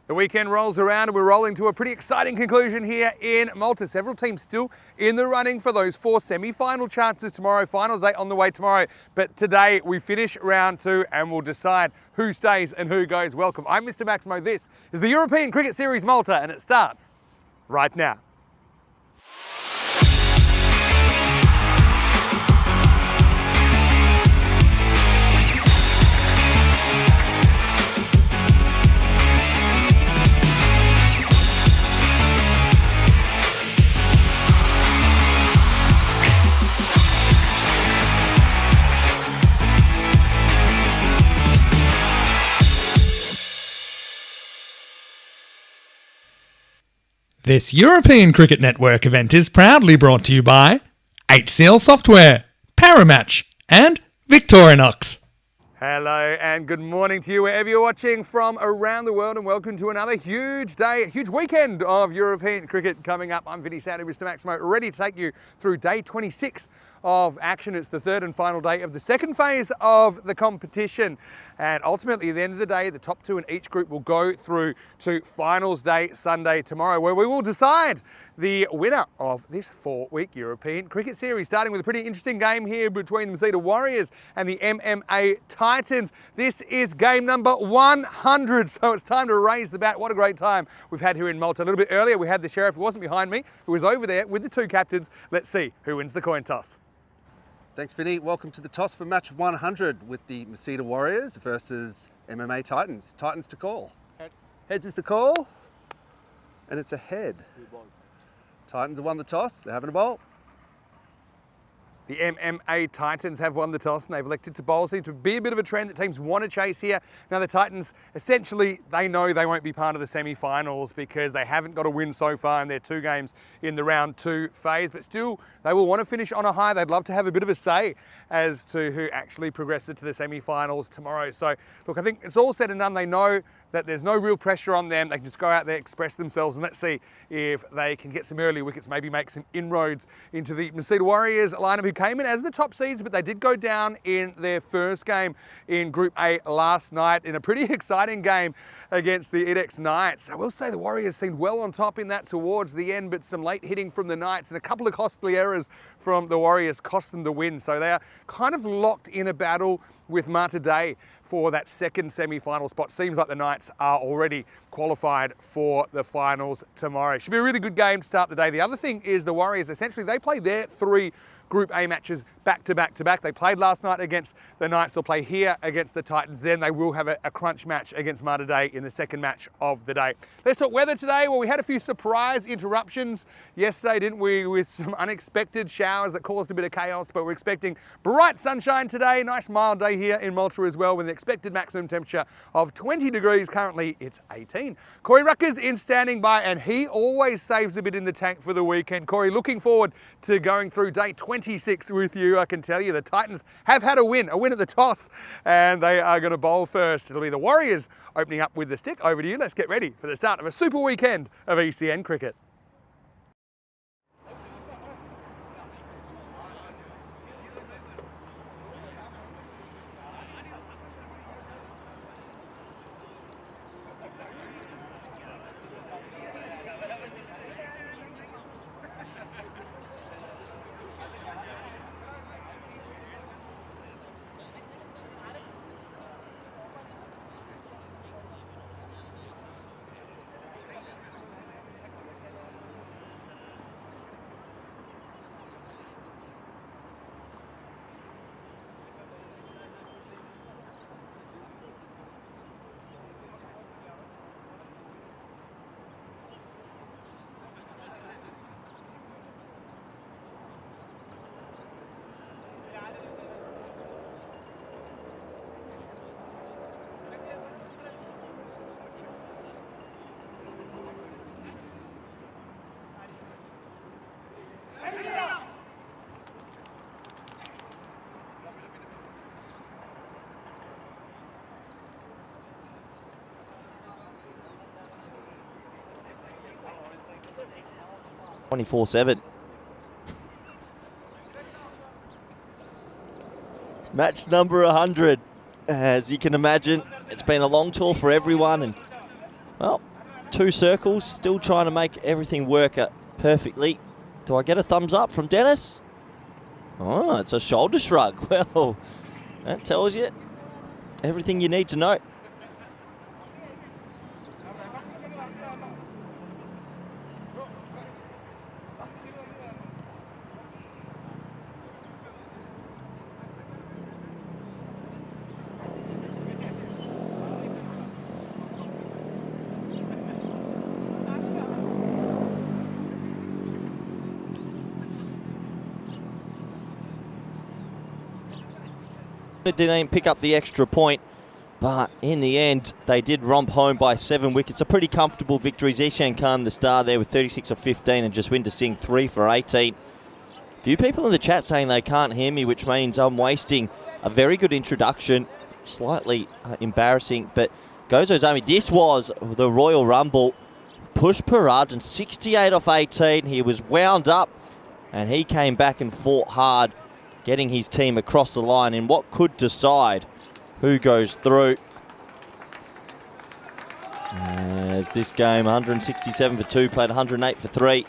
The weekend rolls around and we're rolling to a pretty exciting conclusion here in Malta. Several teams still in the running for those 4 semi-final chances tomorrow. Finals 8 on the way tomorrow. But today we finish round 2 and we'll decide who stays and who goes. Welcome. I'm Mr. Maximo. This is the European Cricket Series Malta and it starts right now. This European Cricket Network event is proudly brought to you by HCL Software, Paramatch, and Victorinox. Hello and good morning to you wherever you're watching from around the world, and welcome to another huge day, huge weekend of European cricket coming up. I'm Vinny Sandy, Mr. Maximo, ready to take you through day 26 of action. It's the third and final day of the second phase of the competition. And ultimately, at the end of the day, the top 2 in each group will go through to finals day Sunday tomorrow, where we will decide the winner of this 4-week European Cricket Series, starting with a pretty interesting game here between the Gzira Warriors and the MMA Titans. This is game number 100, so it's time to raise the bat. What a great time we've had here in Malta. A little bit earlier, we had the Sheriff, who wasn't behind me, who was over there with the 2 captains. Let's see who wins the coin toss. Thanks, Vinny. Welcome to the toss for match 100 with the Gzira Warriors versus MMA Titans. Titans to call. Heads. Heads is the call. And it's a head. Titans have won the toss. They're having a bowl. The MMA Titans have won the toss and they've elected to bowl. Seems to be a bit of a trend that teams want to chase here. Now the Titans, essentially, they know they won't be part of the semi-finals because they haven't got a win so far in their 2 games in the round 2 phase, but still they will want to finish on a high. They'd love to have a bit of a say as to who actually progresses to the semi-finals tomorrow. So look, I think it's all said and done. They know that there's no real pressure on them. They can just go out there, express themselves, and let's see if they can get some early wickets, maybe make some inroads into the Gzira Warriors lineup, who came in as the top seeds, but they did go down in their first game in Group A last night in a pretty exciting game against the ECS Knights. I will say the Warriors seemed well on top in that towards the end, but some late hitting from the Knights and a couple of costly errors from the Warriors cost them the win. So they are kind of locked in a battle with Malta Day for that second semi-final spot. Seems like the Knights are already qualified for the finals tomorrow. Should be a really good game to start the day. The other thing is the Warriors, essentially, they play their 3 Group A matches back to back to back. They played last night against the Knights. They'll play here against the Titans. Then they will have a crunch match against Malta Day in the second match of the day. Let's talk weather today. Well, we had a few surprise interruptions yesterday, didn't we, with some unexpected showers that caused a bit of chaos, but we're expecting bright sunshine today. Nice mild day here in Malta as well, with an expected maximum temperature of 20 degrees. Currently, it's 18. Corey Rucker's in standing by, and he always saves a bit in the tank for the weekend. Corey, looking forward to going through day 26 with you you, I can tell you the Titans have had a win at the toss, and they are going to bowl first. It'll be the Warriors opening up with the stick. Over to you. Let's get ready for the start of a super weekend of ECN cricket. (24/7). Match number 100. As you can imagine, it's been a long tour for everyone, and well, 2 circles, still trying to make everything work perfectly. Do I get a thumbs up from Dennis? Oh, it's a shoulder shrug. Well, that tells you everything you need to know. Didn't pick up the extra point, but in the end they did romp home by 7 wickets. A pretty comfortable victory. Zishan Khan, the star there, with 36 of 15, and Jaswinder Singh 3 for 18. Few people in the chat saying they can't hear me, which means I'm wasting a very good introduction. Slightly embarrassing, but Gozo Zalmi, this was the Royal Rumble. Push Parajan, 68 off 18. He was wound up and he came back and fought hard, getting his team across the line in what could decide who goes through. As this game, 167 for 2, played 108 for 3.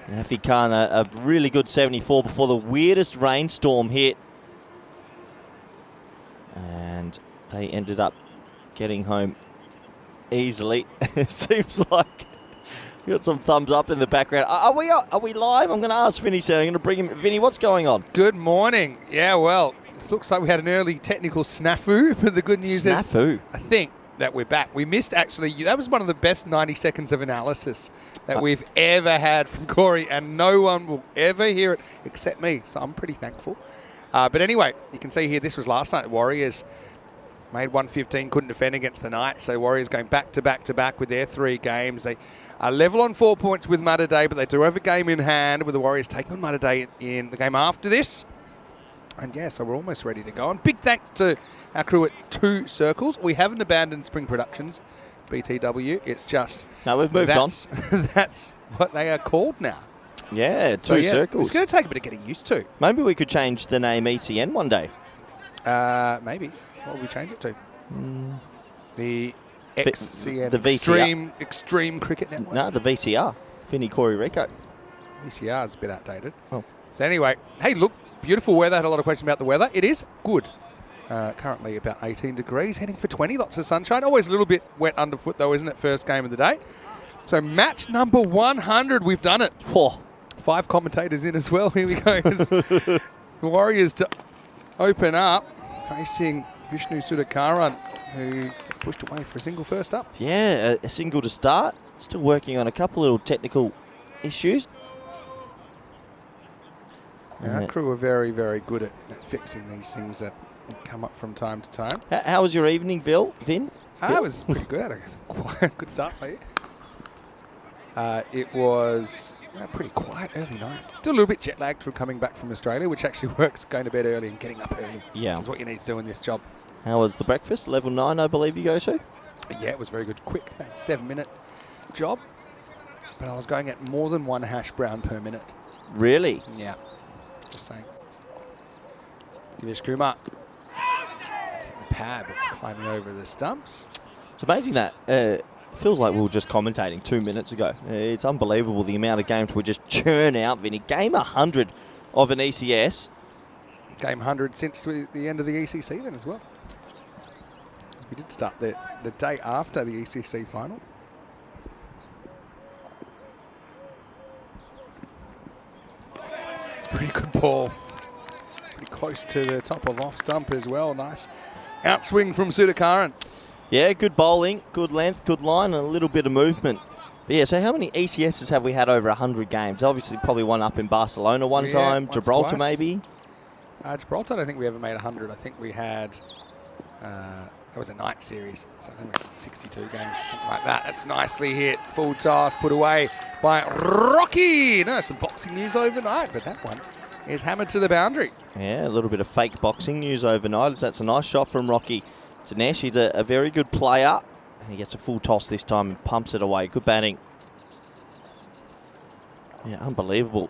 Hafi Khan, a really good 74 before the weirdest rainstorm hit. And they ended up getting home easily. It seems like we got some thumbs up in the background. Are we live? I'm going to ask Vinny soon. I'm going to bring him. Vinny, what's going on? Good morning. Yeah, well, it looks like we had an early technical snafu, but the good news is I think that we're back. We missed, actually, that was one of the best 90 seconds of analysis that we've ever had from Corey, and no one will ever hear it except me, so I'm pretty thankful. But anyway, you can see here, this was last night. The Warriors made 115, couldn't defend against the Knights, so Warriors going back to back to back with their 3 games. They are level on 4 points with Mudda Day, but they do have a game in hand with the Warriors taking on Mudda Day in the game after this. And yeah, so we're almost ready to go. And big thanks to our crew at 2 Circles. We haven't abandoned Spring Productions, BTW. It's just... No, we've moved on. That's what they are called now. Yeah, 2 Circles. It's going to take a bit of getting used to. Maybe we could change the name ECN one day. Maybe. What would we change it to? The XCN, the VCR. Extreme Cricket Network. No, the VCR. Vinny, Corey, Rico. VCR is a bit outdated. Oh. So anyway, hey, look, beautiful weather. Had a lot of questions about the weather. It is good. Currently about 18 degrees, heading for 20, lots of sunshine. Always a little bit wet underfoot though, isn't it? First game of the day. So match number 100, we've done it. Whoa. 5 commentators in as well. Here we go. The Warriors to open up, facing Vishnu Sudhakaran, who gets pushed away for a single first up. Yeah, a single to start. Still working on a couple little technical issues. Our crew are very, very good at fixing these things that come up from time to time. How was your evening, Vin? It was pretty good. I had a quite good start for you. It was Pretty quiet early night. Still a little bit jet lagged from coming back from Australia, which actually works, going to bed early and getting up early. Yeah. Which is what you need to do in this job. How was the breakfast? Level 9, I believe you go to? Yeah, it was very good. Quick, about 7-minute job. But I was going at more than 1 hash brown per minute. Really? Yeah. Just saying. Divesh Kumar. It's in the pad, it's climbing over the stumps. It's amazing that feels like we were just commentating 2 minutes ago. It's unbelievable the amount of games we just churn out, Vinny. Game 100 of an ECS. Game 100 since the end of the ECC then as well. We did start the day after the ECC final. It's a pretty good ball. Pretty close to the top of off stump as well. Nice outswing from Sudhakaran. Yeah, good bowling, good length, good line, and a little bit of movement. But yeah, so how many ECSs have we had over 100 games? Obviously, probably one up in Barcelona one time, once, Gibraltar twice. maybe. Gibraltar, I don't think we ever made 100. I think we had, that was a night series, so I think it was 62 games, something like that. That's nicely hit. Full toss, put away by Rocky. No, some boxing news overnight, but that one is hammered to the boundary. Yeah, a little bit of fake boxing news overnight. That's a nice shot from Rocky. Dinesh, he's a very good player, and he gets a full toss this time and pumps it away. Good batting. Yeah, unbelievable.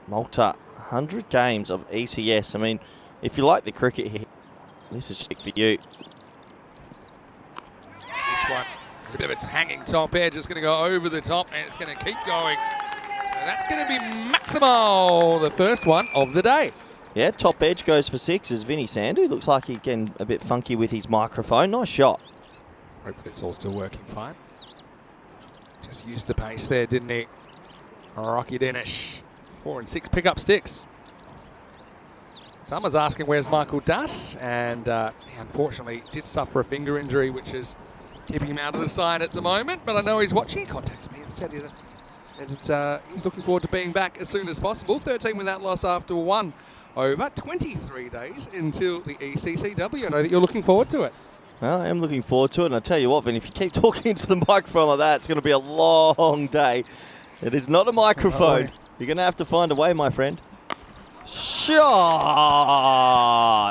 Malta, 100 games of ECS. I mean, if you like the cricket here, this is for you. This one is a bit of a hanging top edge. It's going to go over the top, and it's going to keep going. And that's going to be Maximal, the first one of the day. Yeah, top edge goes for 6 as Vinny Sandhu. Looks like he's getting a bit funky with his microphone. Nice shot. Hopefully it's all still working fine. Just used the pace there, didn't he? Rocky Dinesh. 4 and 6 pick up sticks. Someone's asking where's Michael Das, and he unfortunately did suffer a finger injury, which is keeping him out of the side at the moment. But I know he's watching. He contacted me and said he's looking forward to being back as soon as possible. 13 without loss after 1 over. 23 days until the ECCW. I know that you're looking forward to it. Well, I am looking forward to it, and I tell you what, Vin, if you keep talking into the microphone like that, it's going to be a long day. It is not a microphone. You're going to have to find a way, my friend. Shot!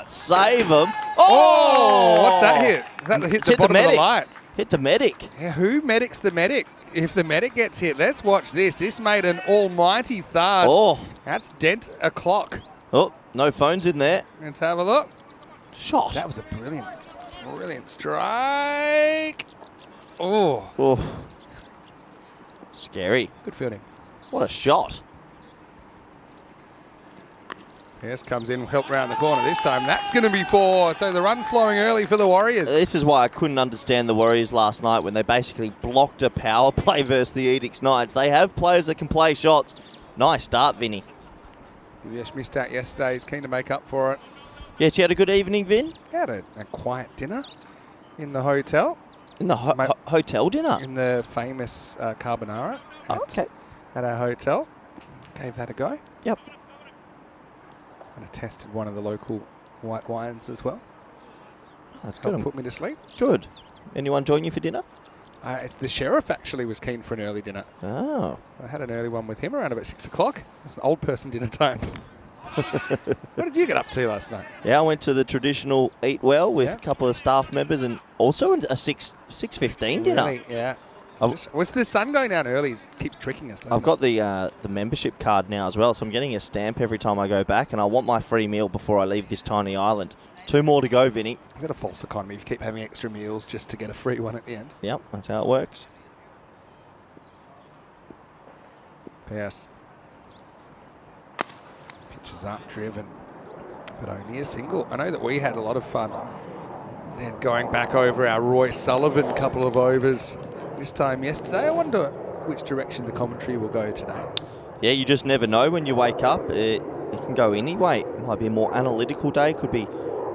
Save him. Oh! What's that hit? Is that hit the bottom of the light? Hit the medic. Yeah, who medics the medic? If the medic gets hit, let's watch this. This made an almighty thud. Oh. That's dent a clock. Oh, no phones in there. Let's have a look. Shot. That was a brilliant strike. Oh. Oh. Scary. Good fielding. What a shot. Yes, comes in, help round the corner this time. That's going to be 4. So the run's flowing early for the Warriors. This is why I couldn't understand the Warriors last night when they basically blocked a power play versus the Edicts Knights. They have players that can play shots. Nice start, Vinny. Divesh missed out yesterday. He's keen to make up for it. Yes, you had a good evening, Vin? He had a quiet dinner in the hotel. In the hotel dinner? In the famous carbonara at our hotel. Gave that a go. Yep. And I tested one of the local white wines as well. That's good. Put me to sleep. Good. Anyone join you for dinner? The sheriff actually was keen for an early dinner. Oh. I had an early one with him around about 6 o'clock. It's an old person dinner time. What did you get up to last night? Yeah, I went to the traditional Eat Well with a couple of staff members and also a 6:15 dinner. Really? Yeah. What's the sun going down early? It keeps tricking us. I've got the membership card now as well, so I'm getting a stamp every time I go back, and I want my free meal before I leave this tiny island. 2 more to go, Vinny. You've got a false economy if you keep having extra meals just to get a free one at the end. Yep, that's how it works. Yes. Pitches up, driven, but only a single. I know that we had a lot of fun then going back over our Roy Sullivan couple of overs this time yesterday. I wonder which direction the commentary will go today. Yeah, you just never know when you wake up. It can go any way. It might be a more analytical day, could be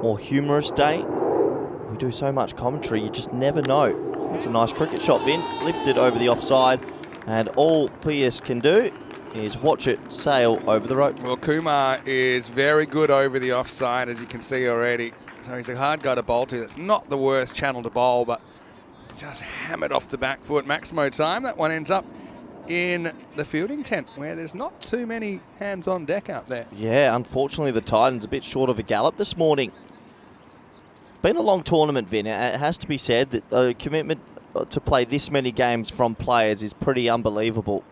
more humorous day. We do so much commentary, you just never know. It's a nice cricket shot, Vin. Lifted over the offside, and all PS can do is watch it sail over the rope. Well, Kumar is very good over the offside, as you can see already. So he's a hard guy to bowl to. That's not the worst channel to bowl, but just hammered off the back foot. Maximo time. That one ends up in the fielding tent where there's not too many hands on deck out there. Yeah, unfortunately the Titans a bit short of a gallop this morning. Been a long tournament, Vin. It has to be said that the commitment to play this many games from players is pretty unbelievable.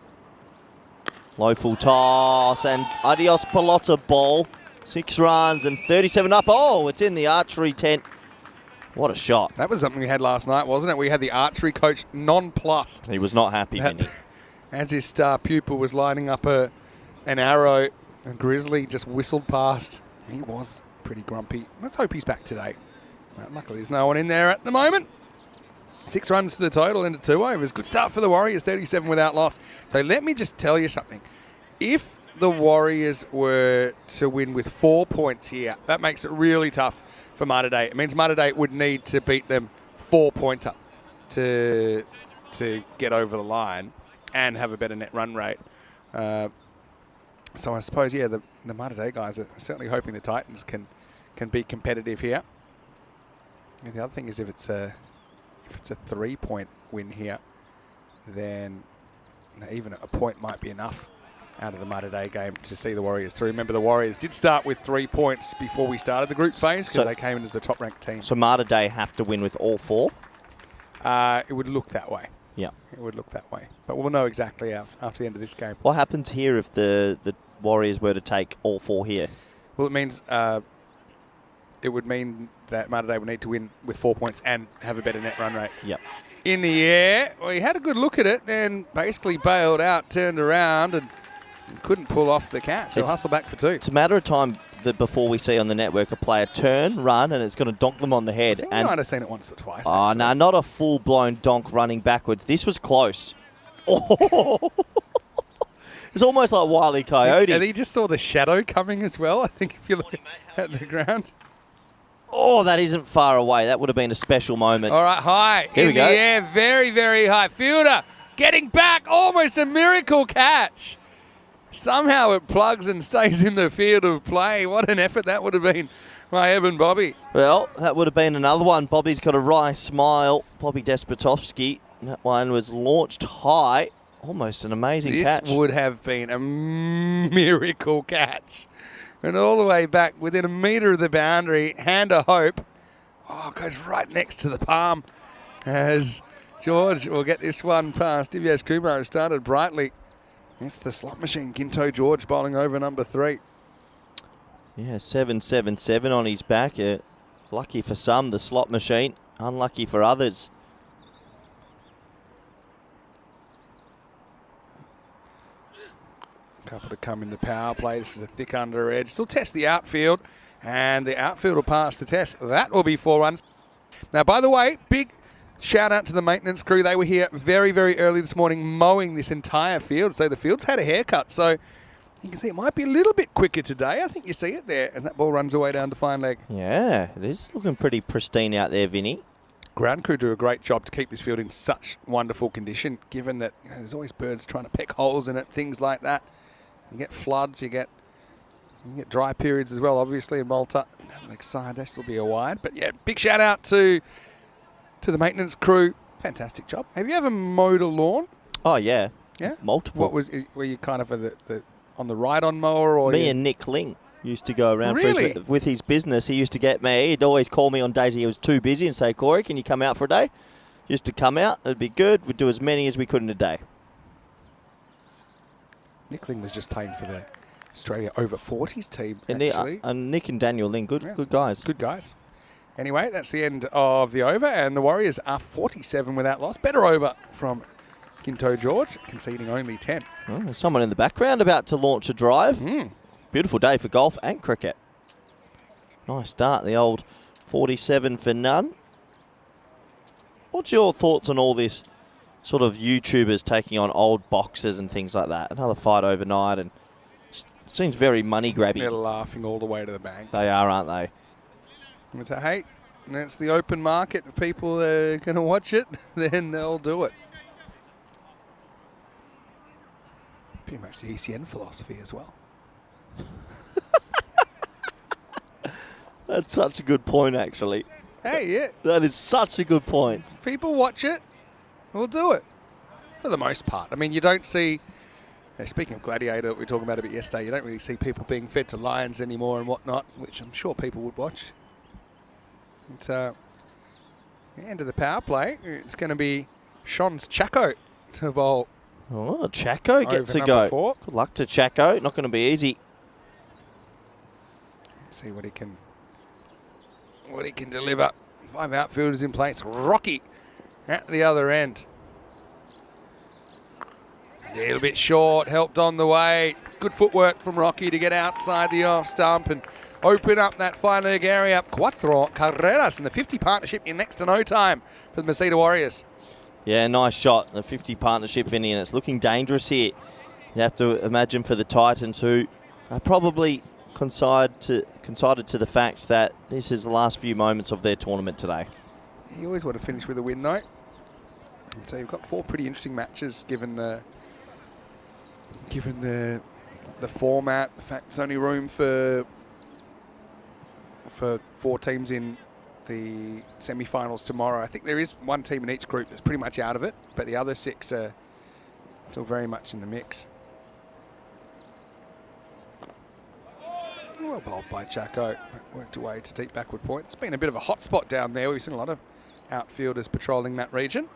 Low full toss and adios pelota ball. 6 runs and 37 up. Oh, it's in the archery tent. What a shot. That was something we had last night, wasn't it? We had the archery coach nonplussed. He was not happy, Vinny. As his star pupil was lining up an arrow, and Grizzly just whistled past. He was pretty grumpy. Let's hope he's back today. Well, luckily, there's no one in there at the moment. 6 runs to the total into 2 overs. Good start for the Warriors, 37 without loss. So let me just tell you something. If the Warriors were to win with 4 points here, that makes it really tough for Malta Day. It means Malta Day would need to beat them 4 points up to get over the line and have a better net run rate. So I suppose, yeah, the Malta Day guys are certainly hoping the Titans can be competitive here. And the other thing is if it's a 3-point win here, then even a point might be enough out of the Malta Day game to see the Warriors through. Remember, the Warriors did start with 3 points before we started the group phase because they came in as the top-ranked team. So Malta Day have to win with all 4? It would look that way. Yeah. It would look that way. But we'll know exactly after the end of this game. What happens here if the Warriors were to take all 4 here? Well, it means it would mean that Malta Day would need to win with 4 points and have a better net run rate. Yep. In the air, well, he had a good look at it, then basically bailed out, turned around, and couldn't pull off the catch. He'll hustle back for 2. It's a matter of time that before we see on the network a player turn, run, and it's going to donk them on the head. I think I might have seen it once or twice. Oh, no, not a full-blown donk running backwards. This was close. Oh, it's almost like Wile E. Coyote. And he just saw the shadow coming as well, I think, if you look at the ground. Oh, that isn't far away. That would have been a special moment. All right, high. Here we go. In the air, very, very high. Fielder getting back, almost a miracle catch. Somehow it plugs and stays in the field of play. What an effort that would have been by Evan Bobby. Well, that would have been another one. Bobby's got a wry smile. Bobby Despotovsky. That one was launched high. Almost an amazing catch. This would have been a miracle catch. And all the way back within a metre of the boundary. Hand of hope. Oh, goes right next to the palm as George will get this one past Divyas Kumar, who started brightly. It's the slot machine, Ginto George bowling over number 3. Yeah, 777 on his back. Lucky for some, the slot machine. Unlucky for others. Couple to come in the power play. This is a thick under edge. Still test the outfield, and the outfield will pass the test. That will be 4 runs. Now, by the way, big shout out to the maintenance crew. They were here very, very early this morning mowing this entire field. So the field's had a haircut. So you can see it might be a little bit quicker today. I think you see it there as that ball runs away down to fine leg. Yeah, it is looking pretty pristine out there, Vinny. Ground crew do a great job to keep this field in such wonderful condition, given that there's always birds trying to peck holes in it, things like that. You get floods, you get dry periods as well, obviously, in Malta. Next side, this will be a wide. But yeah, big shout out to the maintenance crew. Fantastic job. Have you ever mowed a lawn? Oh, yeah. Yeah? Multiple. Were you kind of on the ride-on mower? Or Me and Nick Ling used to go around Really? with his business. He used to get me. He'd always call me on days he was too busy and say, Corey, can you come out for a day? Used to come out. It'd be good. We'd do as many as we could in a day. Nick Ling was just playing for the Australia over 40s team, And, actually. and Nick and Daniel Ling, good guys. Good guys. Anyway, that's the end of the over, and the Warriors are 47 without loss. Better over from Ginto George, conceding only 10. Oh, there's someone in the background about to launch a drive. Beautiful day for golf and cricket. Nice start, the old 47 for none. What's your thoughts on all this sort of YouTubers taking on old boxers and things like that? Another fight overnight, and seems very money grabby. They're laughing all the way to the bank. They are, aren't they? And say, hey, that's the open market. If people are going to watch it, then they'll do it. Pretty much the ECN philosophy as well. That's such a good point, actually. Hey, yeah. That is such a good point. If people watch it, we'll do it. for the most part. I mean, you don't see, speaking of Gladiator that we were talking about a bit yesterday, you don't really see people being fed to lions anymore and whatnot, which I'm sure people would watch. But, the end of the power play, it's going to be Sean's Chaco to bowl. Oh, Chaco gets a over go. number 4. Good luck to Chaco. Not going to be easy. See what he can deliver. 5 outfielders in place. Rocky at the other end. A little bit short, helped on the way. It's good footwork from Rocky to get outside the off stump and open up that final leg area. Cuatro carreras in the 50 partnership in next to no time for the Masita Warriors. Yeah, nice shot. The 50 partnership, Vinny, and it's looking dangerous here. You have to imagine for the Titans, who are probably coincided to the fact that this is the last few moments of their tournament today. You always want to finish with a win, though. And so you've got 4 pretty interesting matches, given the format. The fact there's only room for 4 teams in the semi-finals tomorrow. I think there is 1 team in each group that's pretty much out of it, but the other 6 are still very much in the mix. Well bowled by Chaco. Worked away to deep backward point. It's been a bit of a hot spot down there. We've seen a lot of outfielders patrolling that region.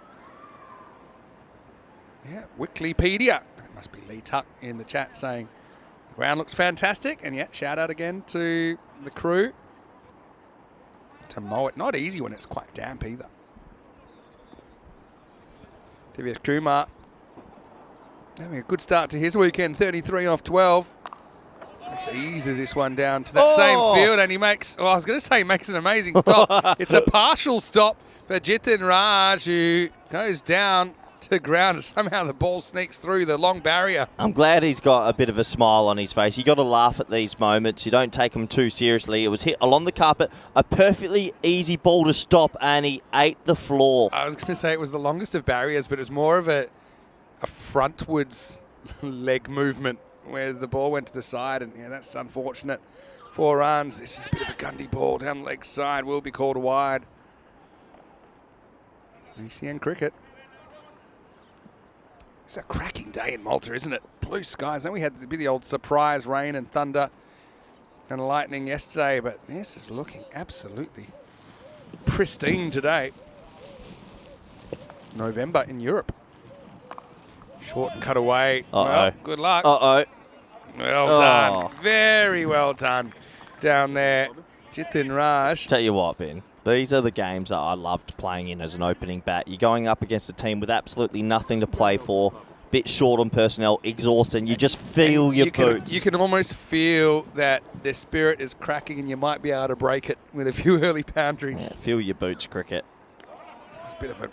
Yeah, Wikipedia. It must be Lee Tuck in the chat saying, the ground looks fantastic. And yeah, shout out again to the crew to mow it. Not easy when it's quite damp either. Divyas Kumar having a good start to his weekend, 33 off 12. Just eases this one down to that same field, and he makes, I was going to say he makes an amazing stop. It's a partial stop for Jitin Raj, who goes down to ground, and somehow the ball sneaks through the long barrier. I'm glad he's got a bit of a smile on his face. You got to laugh at these moments. You don't take them too seriously. It was hit along the carpet, a perfectly easy ball to stop, and he ate the floor. I was going to say it was the longest of barriers, but it was more of a frontwards leg movement where the ball went to the side, and yeah, that's unfortunate. 4 runs. This is a bit of a gundy ball down the leg side. Will be called wide. ECN cricket. It's a cracking day in Malta, isn't it? Blue skies. Then we had the old surprise rain and thunder and lightning yesterday, but this is looking absolutely pristine today. November in Europe. Short and cut away. Well, good luck. Well done. Very well done down there. Jitin Raj. Tell you what, Ben. These are the games that I loved playing in as an opening bat. You're going up against a team with absolutely nothing to play for, bit short on personnel, exhausted, and you just feel your boots. You can almost feel that their spirit is cracking and you might be able to break it with a few early boundaries. Yeah, feel your boots, cricket. It's a bit of a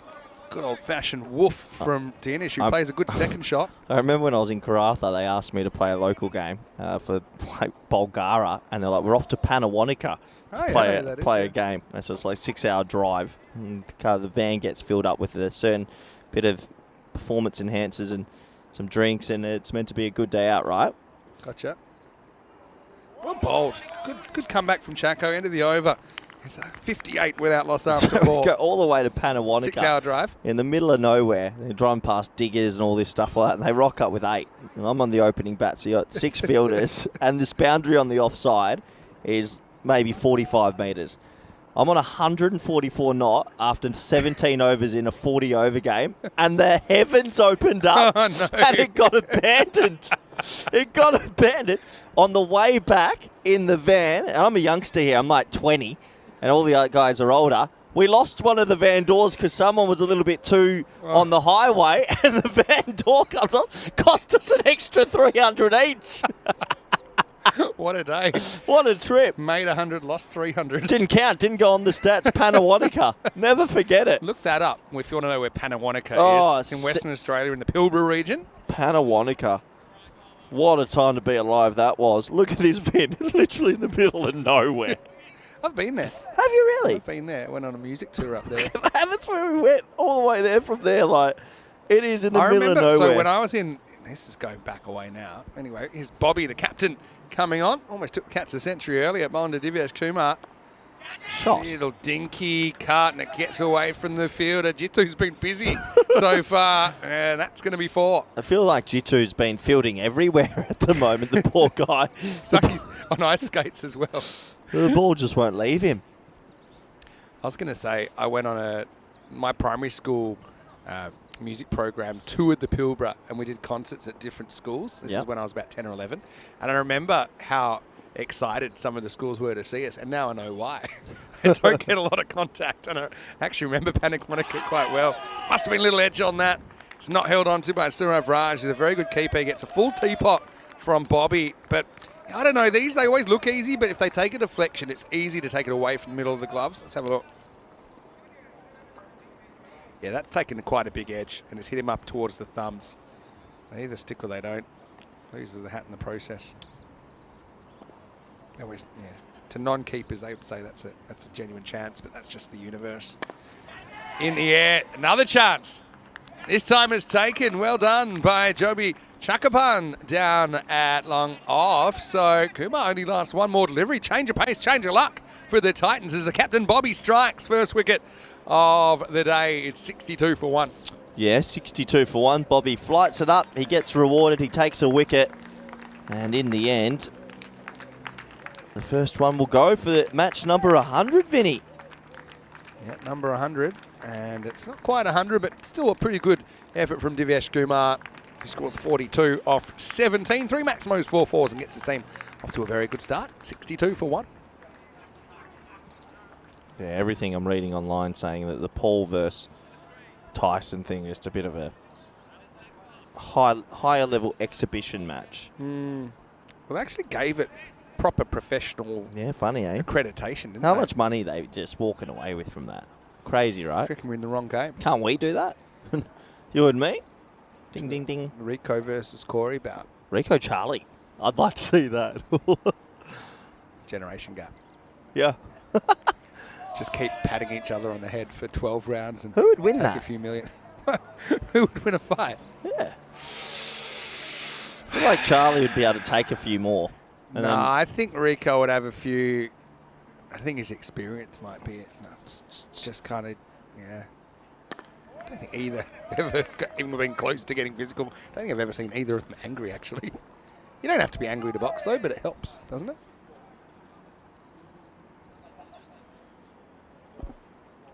good old-fashioned woof from Dinesh, who plays a good second shot. I remember when I was in Karatha, they asked me to play a local game for Bulgara, and they're like, we're off to Panawanika to play a game. And so it's like a 6-hour drive. And the van gets filled up with a certain bit of performance enhancers and some drinks, and it's meant to be a good day out, right? Gotcha. Well bowled. Good comeback from Chaco. End of the over. It's a 58 without loss after 4. Go all the way to Panawanika. 6-hour drive. In the middle of nowhere. They're driving past diggers and all this stuff like that, and they rock up with 8. And I'm on the opening bat, so you got 6 fielders, and this boundary on the offside is maybe 45 metres. I'm on 144 knot after 17 overs in a 40-over game, and the heavens opened up, and it got abandoned. It got abandoned. On the way back in the van, and I'm a youngster here, I'm like 20, and all the other guys are older. We lost one of the van doors because someone was a little bit too on the highway, and the van door comes on, cost us an extra 300 each. What a day. What a trip. Made 100, lost 300. Didn't count, didn't go on the stats. Panawanika. Never forget it. Look that up if you want to know where Panawanika is. It's in Western Australia in the Pilbara region. Panawanika. What a time to be alive that was. Look at this vid. Literally in the middle of nowhere. I've been there. Have you really? I've been there. I went on a music tour up there. That's where we went. All the way there from there. Like, it is in the middle of nowhere. So when I was in, this is going back away now. Anyway, here's Bobby, the captain, coming on. Almost took the catch of the century earlier. Bowling to Divyas Kumar. Shot. Little dinky cut, and it gets away from the fielder. Jitu's been busy so far, and that's going to be 4. I feel like Jitu's been fielding everywhere at the moment, the poor guy. It's like he's on ice skates as well. The ball just won't leave him. I was going to say, I went on my primary school music program, toured the Pilbara, and we did concerts at different schools. This is when I was about 10 or 11. And I remember how excited some of the schools were to see us, and now I know why. I don't get a lot of contact, and I actually remember Panic Monica quite well. Must have been a little edge on that. It's not held on to by Suraj Raj. He's a very good keeper. He gets a full teapot from Bobby, but I don't know, they always look easy, but if they take a deflection, it's easy to take it away from the middle of the gloves. Let's have a look. Yeah, that's taken quite a big edge, and it's hit him up towards the thumbs. They either stick or they don't. Loses the hat in the process. Always, yeah. To non-keepers, they would say that's a genuine chance, but that's just the universe. In the air, another chance. This time it's taken. Well done by Joby Chakapan down at long off. So Kumar only lasts one more delivery. Change of pace, change of luck for the Titans as the captain Bobby strikes first wicket of the day. It's 62 for 1. Yeah, 62 for 1. Bobby flights it up. He gets rewarded. He takes a wicket. And in the end, the first one will go for match number 100, Vinny. Yeah, number 100. And it's not quite 100, but still a pretty good effort from Divyesh Kumar, who scores 42 off 17. 3 Maximos, 4 fours, and gets his team off to a very good start. 62 for 1. Yeah, everything I'm reading online saying that the Paul versus Tyson thing is just a bit of a higher level exhibition match. Well, they actually gave it proper professional funny, eh? accreditation, didn't How they? much money they just walking away with from that? Crazy, I right? reckon we're in the wrong game. Can't we do that? You and me? Ding, ding, ding. Rico versus Corey bout. Rico Charlie. I'd like to see that. Generation gap. Yeah. Just keep patting each other on the head for 12 rounds and Who would win take that? a few million. Who would win a fight? Yeah. I feel like Charlie would be able to take a few more. And No, then I think Rico would have a few. I think his experience might be it. No, just kind of, yeah. I don't think either ever even been close to getting physical. I don't think I've ever seen either of them angry, actually. You don't have to be angry to box, though, but it helps, doesn't it?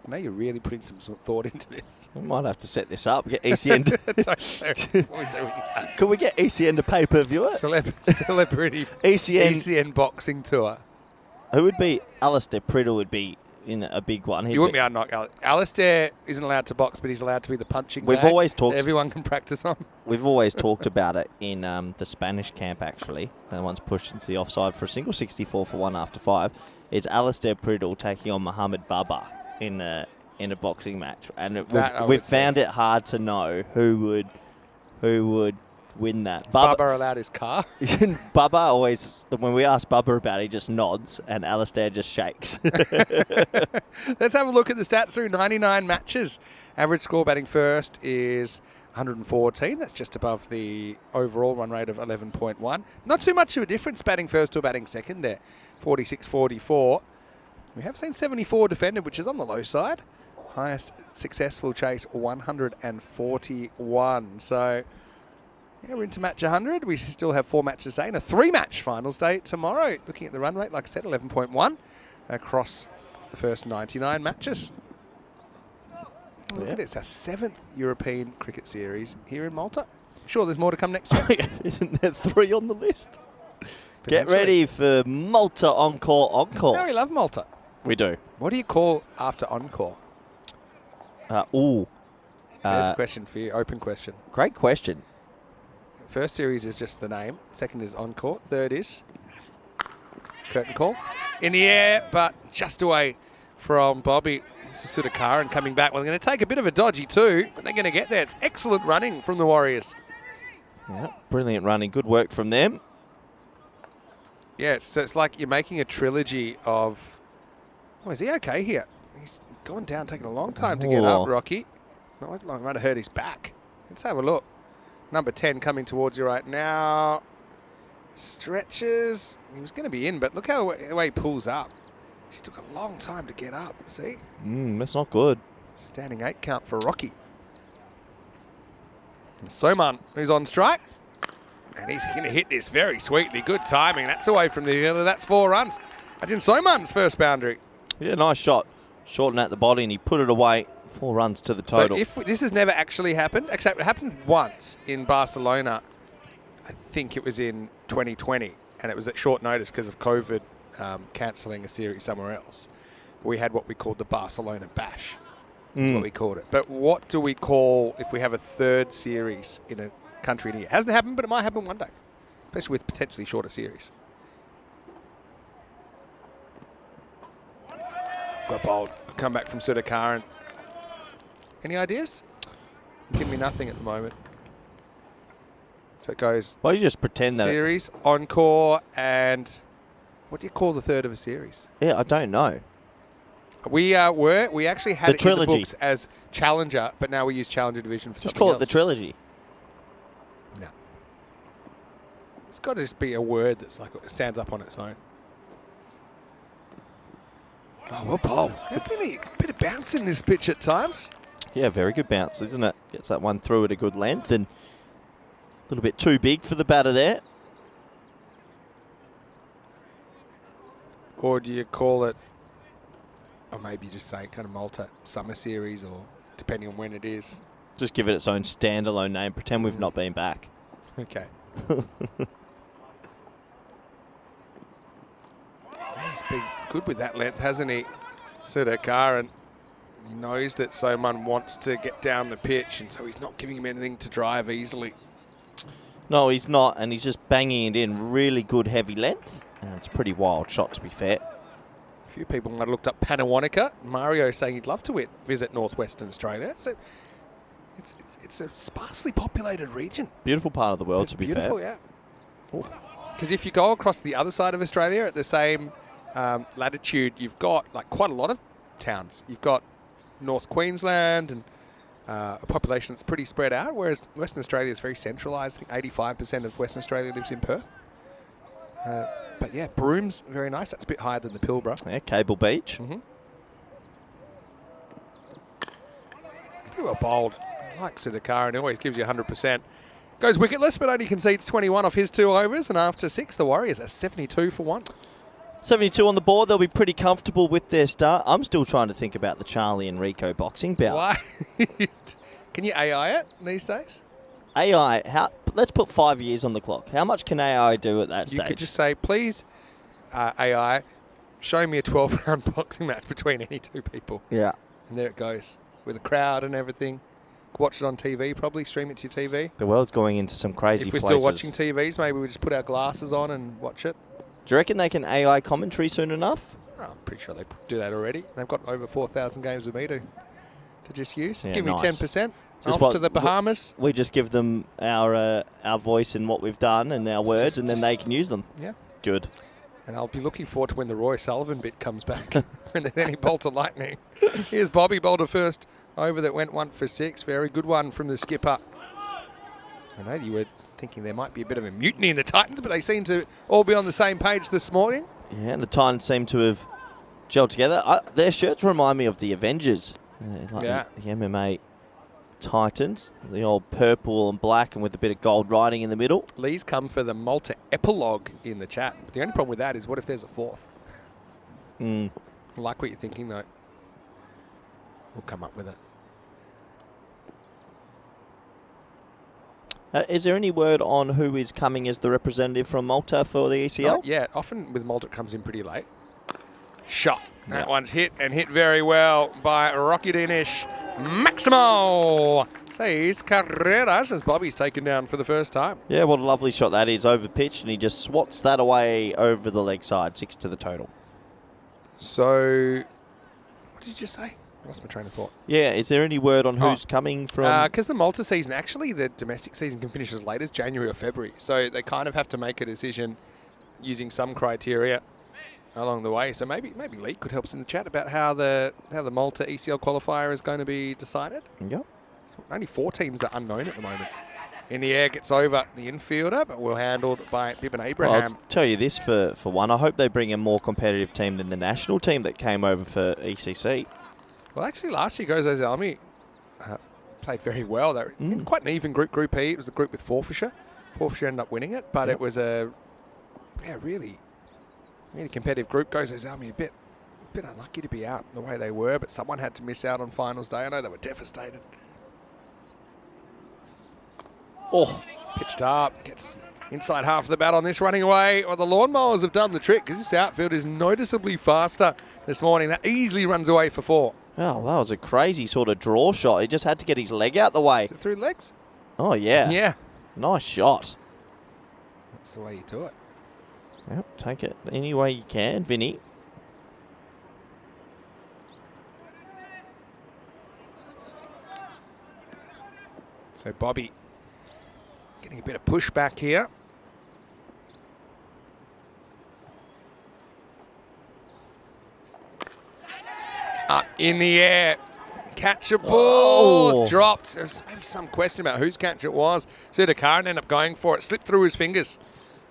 I know you're really putting some sort of thought into this. we might have to set this up. Get ECN. Don't know what we're doing that. Can we get ECN to pay-per-view it? Celebrity ECN boxing tour. Who would be? Alistair Priddle would be in a big one. You wouldn't be able to knock Alistair isn't allowed to box, but he's allowed to be the punching We've bag always talked. that everyone can practice on. We've always talked about it in the Spanish camp, actually. And once pushed into the offside for a single 64 for 1 after 5. Is Alistair Priddle taking on Mohamed Baba in a boxing match, and we've found it hard to know who would win that. Bubba allowed his car. Bubba always, when we ask Bubba about it, he just nods, and Alistair just shakes. Let's have a look at the stats through 99 matches. Average score batting first is 114. That's just above the overall run rate of 11.1. Not too much of a difference batting first or batting second there. 46-44. We have seen 74 defended, which is on the low side. Highest successful chase, 141. So, yeah, we're into match 100. We still have 4 matches today and a 3-match finals day tomorrow. Looking at the run rate, like I said, 11.1 across the first 99 matches. Look at it, it's our 7th European cricket series here in Malta. I'm sure there's more to come next year. Isn't there 3 on the list? Get ready for Malta Encore. No, we love Malta. We do. What do you call after Encore? There's a question for you, open question. Great question. First series is just the name. Second is Encore. Third is curtain call. In the air, but just away from Bobby. This is Sudhakaran coming back. Well, they're going to take a bit of a dodgy too, but they're going to get there. It's excellent running from the Warriors. Yeah, brilliant running. Good work from them. Yeah, so it's like you're making a trilogy of... Oh, is he okay here? He's gone down, taking a long time to get up, Rocky. Might have hurt his back. Let's have a look. Number 10 coming towards you right now. Stretches. He was going to be in, but look how the way he pulls up. She took a long time to get up, see? That's not good. Standing 8 count for Rocky. Soman, who's on strike. And he's going to hit this very sweetly. Good timing. That's away from the other. That's 4 runs. Imagine Soman's first boundary. Yeah, nice shot. Shortened at the body, and he put it away. 4 runs to the total. So if this has never actually happened, except it happened once in Barcelona. I think it was in 2020, and it was at short notice because of COVID cancelling a series somewhere else. We had what we called the Barcelona Bash. That's what we called it. But what do we call if we have a third series in a country in a year? Hasn't happened, but it might happen one day, especially with potentially shorter series. Well bowled. Come back from Sudhakaran. Any ideas? Give me nothing at the moment. So it goes. Well, you just pretend that. Series, encore, and what do you call the third of a series? Yeah, I don't know. We actually had The it trilogy. in the books as Challenger, but now we use Challenger Division for Just something call else. it the trilogy. No. It's got to just be a word that's like it stands up on its own. Oh, well bowled. There's been a bit of bounce in this pitch at times. Yeah, very good bounce, isn't it? Gets that one through at a good length and a little bit too big for the batter there. Or do you call it, or maybe just say kind of Malta Summer Series, or depending on when it is. Just give it its own standalone name. Pretend we've not been back. Okay. He's been good with that length, hasn't he? Sudhakaran. He knows that Soman wants to get down the pitch, and so he's not giving him anything to drive easily. No, he's not, and he's just banging it in. Really good heavy length. And it's a pretty wild shot, to be fair. A few people might have looked up Panawanica. Mario saying he'd love to visit northwestern Australia. So it's a sparsely populated region. Beautiful part of the world, It's to be beautiful, fair. yeah. Because if you go across the other side of Australia at the same latitude, you've got like quite a lot of towns. You've got North Queensland and a population that's pretty spread out, whereas Western Australia is very centralised. I think 85% of Western Australia lives in Perth. But yeah, Broom's very nice. That's a bit higher than the Pilbara. Yeah, Cable Beach. Pretty well bowled. I like Sudhakaran. He always gives you 100%. Goes wicketless, but only concedes 21 off his 2 overs. And after 6, the Warriors are 72 for 1. 72 on the board. They'll be pretty comfortable with their start. I'm still trying to think about the Charlie and Rico boxing bout. Why? Can you AI it these days? AI, let's put 5 years on the clock. How much can AI do at that You stage? could just say, please, AI, show me a 12-round boxing match between any 2 people. Yeah. And there it goes, with a crowd and everything. Watch it on TV, probably stream it to your TV. The world's going into some crazy If we're places. still watching TVs, maybe we just put our glasses on and watch it. Do you reckon they can AI commentary soon enough? Oh, I'm pretty sure they do that already. They've got over 4,000 games with me to just use. Yeah, Give me nice. 10%. Just Off to the Bahamas. We just give them our voice and what we've done and our words, and then they can use them. Yeah. Good. And I'll be looking forward to when the Roy Sullivan bit comes back. And then he bowled to lightning. Here's Bobby bowled a first over that went 1 for 6. Very good one from the skipper. I know you were thinking there might be a bit of a mutiny in the Titans, but they seem to all be on the same page this morning. Yeah, and the Titans seem to have gelled together. Their shirts remind me of the Avengers. Like Yeah. The MMA Titans, the old purple and black and with a bit of gold writing in the middle. Lee's come for the Malta epilogue in the chat. But the only problem with that is what if there's a 4th? I like what you're thinking, though. We'll come up with it. Is there any word on who is coming as the representative from Malta for the ECL? Not yet. Often with Malta it comes in pretty late. Shot. That one's hit and hit very well by Rocky Dinish. Maximo says Carreras as Bobby's taken down for the first time. Yeah, what a lovely shot that is over pitch, and he just swats that away over the leg side. 6 to the total. So, what did you just say? I lost my train of thought. Yeah, is there any word on who's coming from? Because the Malta season, actually, the domestic season can finish as late as January or February. So they kind of have to make a decision using some criteria along the way. So maybe Lee could help us in the chat about how the Malta ECL qualifier is going to be decided. Yeah. Only 4 teams are unknown at the moment in the air, gets over the infielder, but well handled by Bibin Well, Abraham. I'll tell you this for one. I hope they bring a more competitive team than the national team that came over for ECC. Well, actually, last year, Gozo Zalmi played very well. They were in quite an even group, Group E. It was the group with Forfarshire. Forfarshire ended up winning it, but it was a really competitive group. Gozo Zalmi a bit unlucky to be out the way they were, but someone had to miss out on finals day. I know they were devastated. Oh, pitched up, gets inside half of the bat on this running away. Well, the lawnmowers have done the trick because this outfield is noticeably faster this morning. That easily runs away for 4. Oh, that was a crazy sort of draw shot. He just had to get his leg out the way. Is it through legs? Oh, yeah. Yeah. Nice shot. That's the way you do it. Well, take it any way you can, Vinny. So Bobby getting a bit of pushback here. Up in the air. Catch a ball. Oh. It's dropped. There's maybe some question about whose catch it was. Sudakaran ended up going for it. Slipped through his fingers.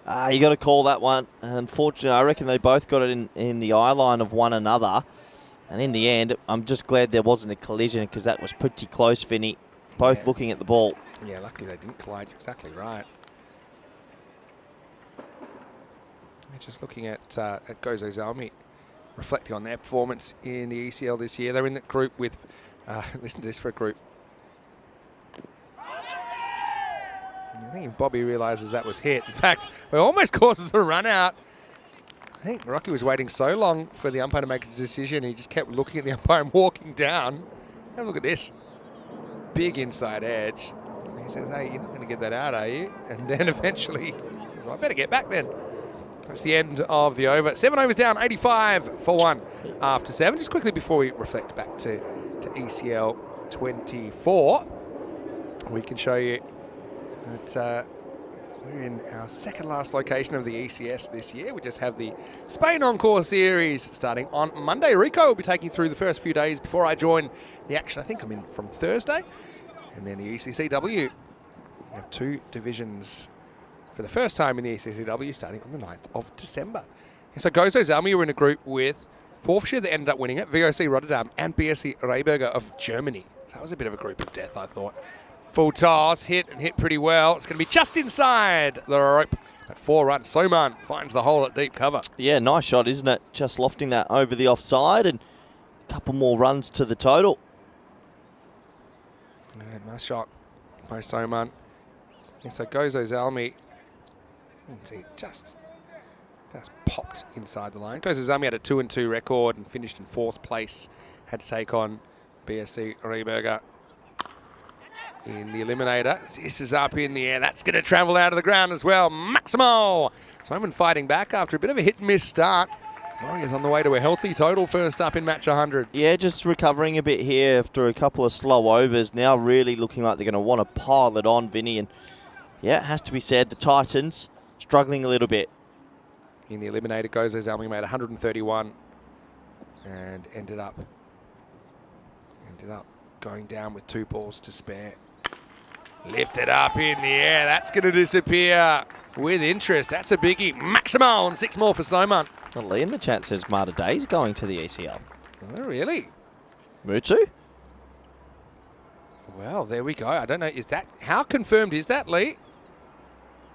You got to call that one. Unfortunately, I reckon they both got it in the eye line of one another. And in the end, I'm just glad there wasn't a collision because that was pretty close, Vinny. Both looking at the ball. Yeah, luckily they didn't collide. You're exactly right. Just looking at Gozo Zalmi, reflecting on their performance in the ECL this year. They're in the group with, listen to this for a group. I think Bobby realises that was hit. In fact, it almost causes a run out. I think Rocky was waiting so long for the umpire to make his decision. He just kept looking at the umpire and walking down. Have a look at this. Big inside edge. And he says, hey, you're not going to get that out, are you? And then eventually, he says, well, I better get back then. That's the end of the over. 7 overs down, 85 for 1 after 7. Just quickly before we reflect back to ECL 24, we can show you that we're in our second last location of the ECS this year. We just have the Spain Encore Series starting on Monday. Rico will be taking you through the first few days before I join the action. I think I'm in from Thursday. And then the ECCW. We have 2 divisions for the first time in the ECCW starting on the 9th of December. And so Gozo Zalmi were in a group with Forfarshire that ended up winning it, VOC Rotterdam and BSC Rehberger of Germany. That was a bit of a group of death, I thought. Full toss, hit pretty well. It's going to be just inside the rope at 4 runs. Soman finds the hole at deep cover. Yeah, nice shot, isn't it? Just lofting that over the offside and a couple more runs to the total. Yeah, nice shot by Soman. And so Gozo Zalmi, just popped inside the line. Gozo Zalmi had a 2-2 record and finished in 4th place. Had to take on BSC Rehberger in the eliminator. This is up in the air. That's going to travel out of the ground as well. Maximo! Soman fighting back after a bit of a hit-and-miss start. Warriors on the way to a healthy total first up in match 100. Yeah, just recovering a bit here after a couple of slow overs. Now really looking like they're going to want to pile it on, Vinny. And yeah, it has to be said, the Titans struggling a little bit. In the eliminator, Gozo Zalmi made 131 and ended up going down with 2 balls to spare. Lifted up in the air. That's going to disappear with interest. That's a biggie. Maximo and 6 more for Soman. Well, Lee in the chat says Marta Day's going to the ECL. Oh, really? Mutu? Well, there we go. I don't know. How confirmed is that, Lee?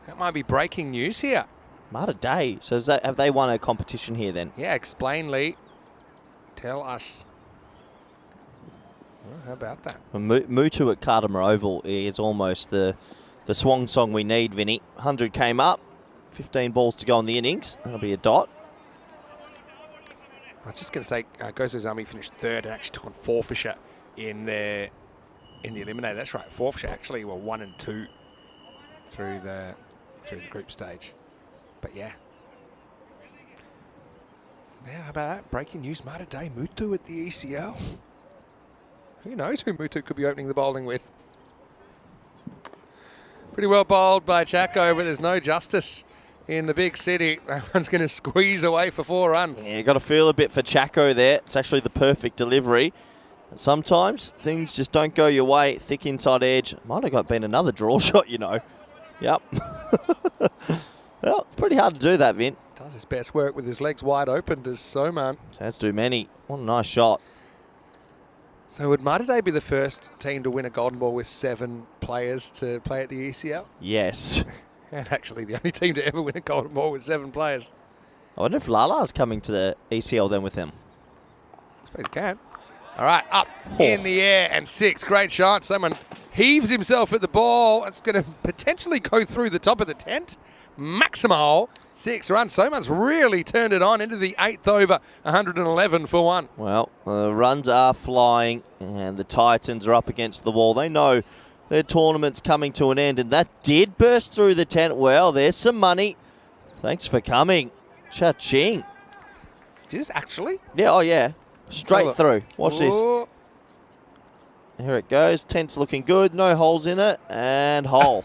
That might be breaking news here. Marta Day. So have they won a competition here then? Yeah, explain, Lee. Tell us. Well, how about that? Well, Mutu at Cardimer Oval is almost the swan song we need, Vinny. 100 came up. 15 balls to go on the innings. That'll be a dot. I was just going to say, Gozo Zalmi finished 3rd and actually took on Forfarshire in the eliminator. That's right. Forfarshire actually were 1 and 2 through the group stage. But yeah. Now, how about that? Breaking news, Marta Day, Mutu at the ECL. Who knows who Mutu could be opening the bowling with? Pretty well bowled by Chaco, but there's no justice in the big city. That one's going to squeeze away for 4 runs. Yeah, got to feel a bit for Chaco there. It's actually the perfect delivery. And sometimes things just don't go your way. Thick inside edge. Might have been another draw shot, you know. Yep. Well, it's pretty hard to do that, Vin. Does his best work with his legs wide open, does Soman. Has to do many. What a nice shot. So would Malta be the first team to win a golden ball with 7 players to play at the ECL? Yes. And actually the only team to ever win a golden ball with 7 players. I wonder if Lala's coming to the ECL then with them. I suppose he can. All right, up in the air and 6. Great shot. Someone heaves himself at the ball. It's going to potentially go through the top of the tent. Maximal 6 runs. Someone's really turned it on into the 8th over, 111 for 1. Well, the runs are flying and the Titans are up against the wall. They know their tournament's coming to an end, and that did burst through the tent. Well, there's some money. Thanks for coming. Cha-ching. Did this actually? Yeah, oh yeah. Straight through. Watch this. Ooh. Here it goes. Tent's looking good. No holes in it. And hole.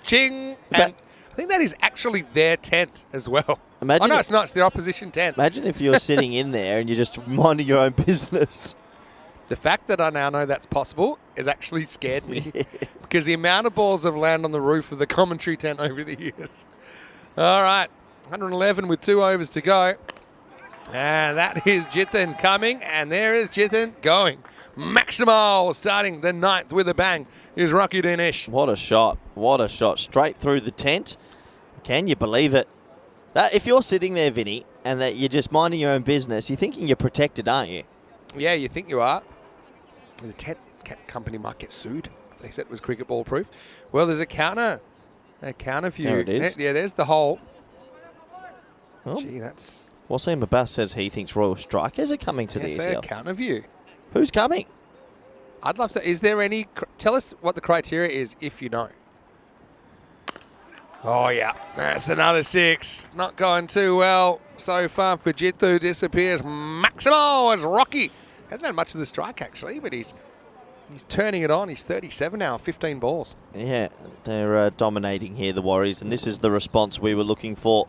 Ching. And I think that is actually their tent as well. Imagine no, it's not. It's their opposition tent. Imagine if you're sitting in there and you're just minding your own business. The fact that I now know that's possible has actually scared me because the amount of balls have landed on the roof of the commentary tent over the years. All right. 111 with 2 overs to go. And that is Jitin coming, and there is Jitin going. Maximal starting the 9th with a bang is Rocky Dinesh. What a shot. What a shot. Straight through the tent. Can you believe it? That if you're sitting there, Vinny, and that you're just minding your own business, you're thinking you're protected, aren't you? Yeah, you think you are. The tent company might get sued if they said it was cricket ball proof. Well, there's a counter view. There it is. Yeah, there's the hole. Oh. Gee, that's... Wasim Abbas says he thinks Royal Strikers are coming to the Yes, a ECL. counter view. Who's coming? I'd love to... Is there any... Tell us what the criteria is if you know. Oh, yeah. That's another 6. Not going too well so far for Jitu. Disappears. Maximo as Rocky. Hasn't had much of the strike, actually, but he's turning it on. He's 37 now, 15 balls. Yeah, they're dominating here, the Warriors, and this is the response we were looking for.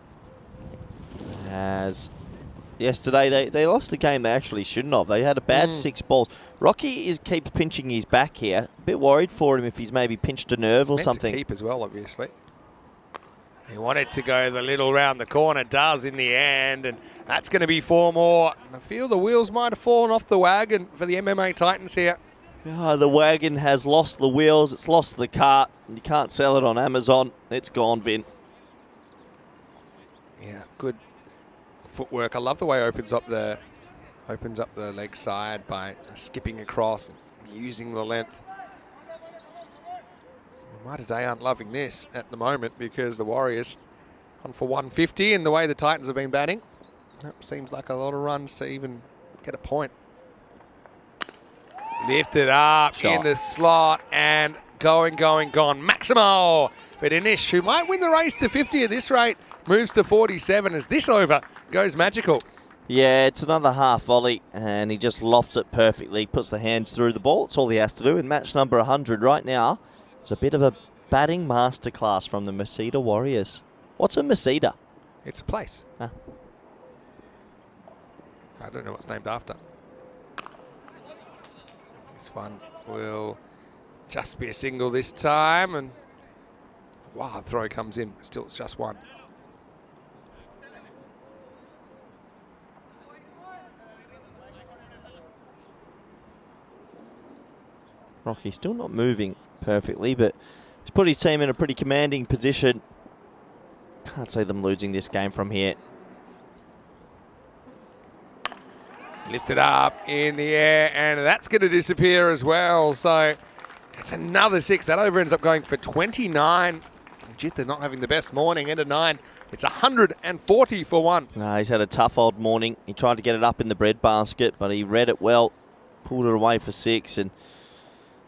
As yesterday, they lost a game they actually shouldn't have. They had a bad 6 balls. Rocky keeps pinching his back here. A bit worried for him if he's maybe pinched a nerve or Meant something. to keep as well, obviously. He wanted to go the little round the corner, does in the end, and that's going to be 4 more. I feel the wheels might have fallen off the wagon for the MMA Titans here. The wagon has lost the wheels. It's lost the cart. You can't sell it on Amazon. It's gone, Vin. Yeah, good footwork. I love the way it opens up the leg side by skipping across and using the length. Mighty Day aren't loving this at the moment because the Warriors on for 150 and the way the Titans have been batting. That seems like a lot of runs to even get a point. Lifted up in the slot and going, gone. Maximo. But Inish, who might win the race to 50 at this rate, moves to 47 as this over goes magical. Yeah, it's another half volley, and he just lofts it perfectly, puts the hands through the ball. It's all he has to do in match number 100 right now. It's a bit of a batting masterclass from the Masita Warriors. What's a Masita? It's a place. Ah. I don't know what's named after. This one will just be a single this time, and wild throw comes in. Still, it's just 1. Rocky still not moving perfectly, but he's put his team in a pretty commanding position. Can't see them losing this game from here. Lifted up in the air, and that's going to disappear as well. So it's another 6. That over ends up going for 29. Jitta not having the best morning, end of 9. It's 140 for 1. He's had a tough old morning. He tried to get it up in the breadbasket, but he read it well, pulled it away for 6. And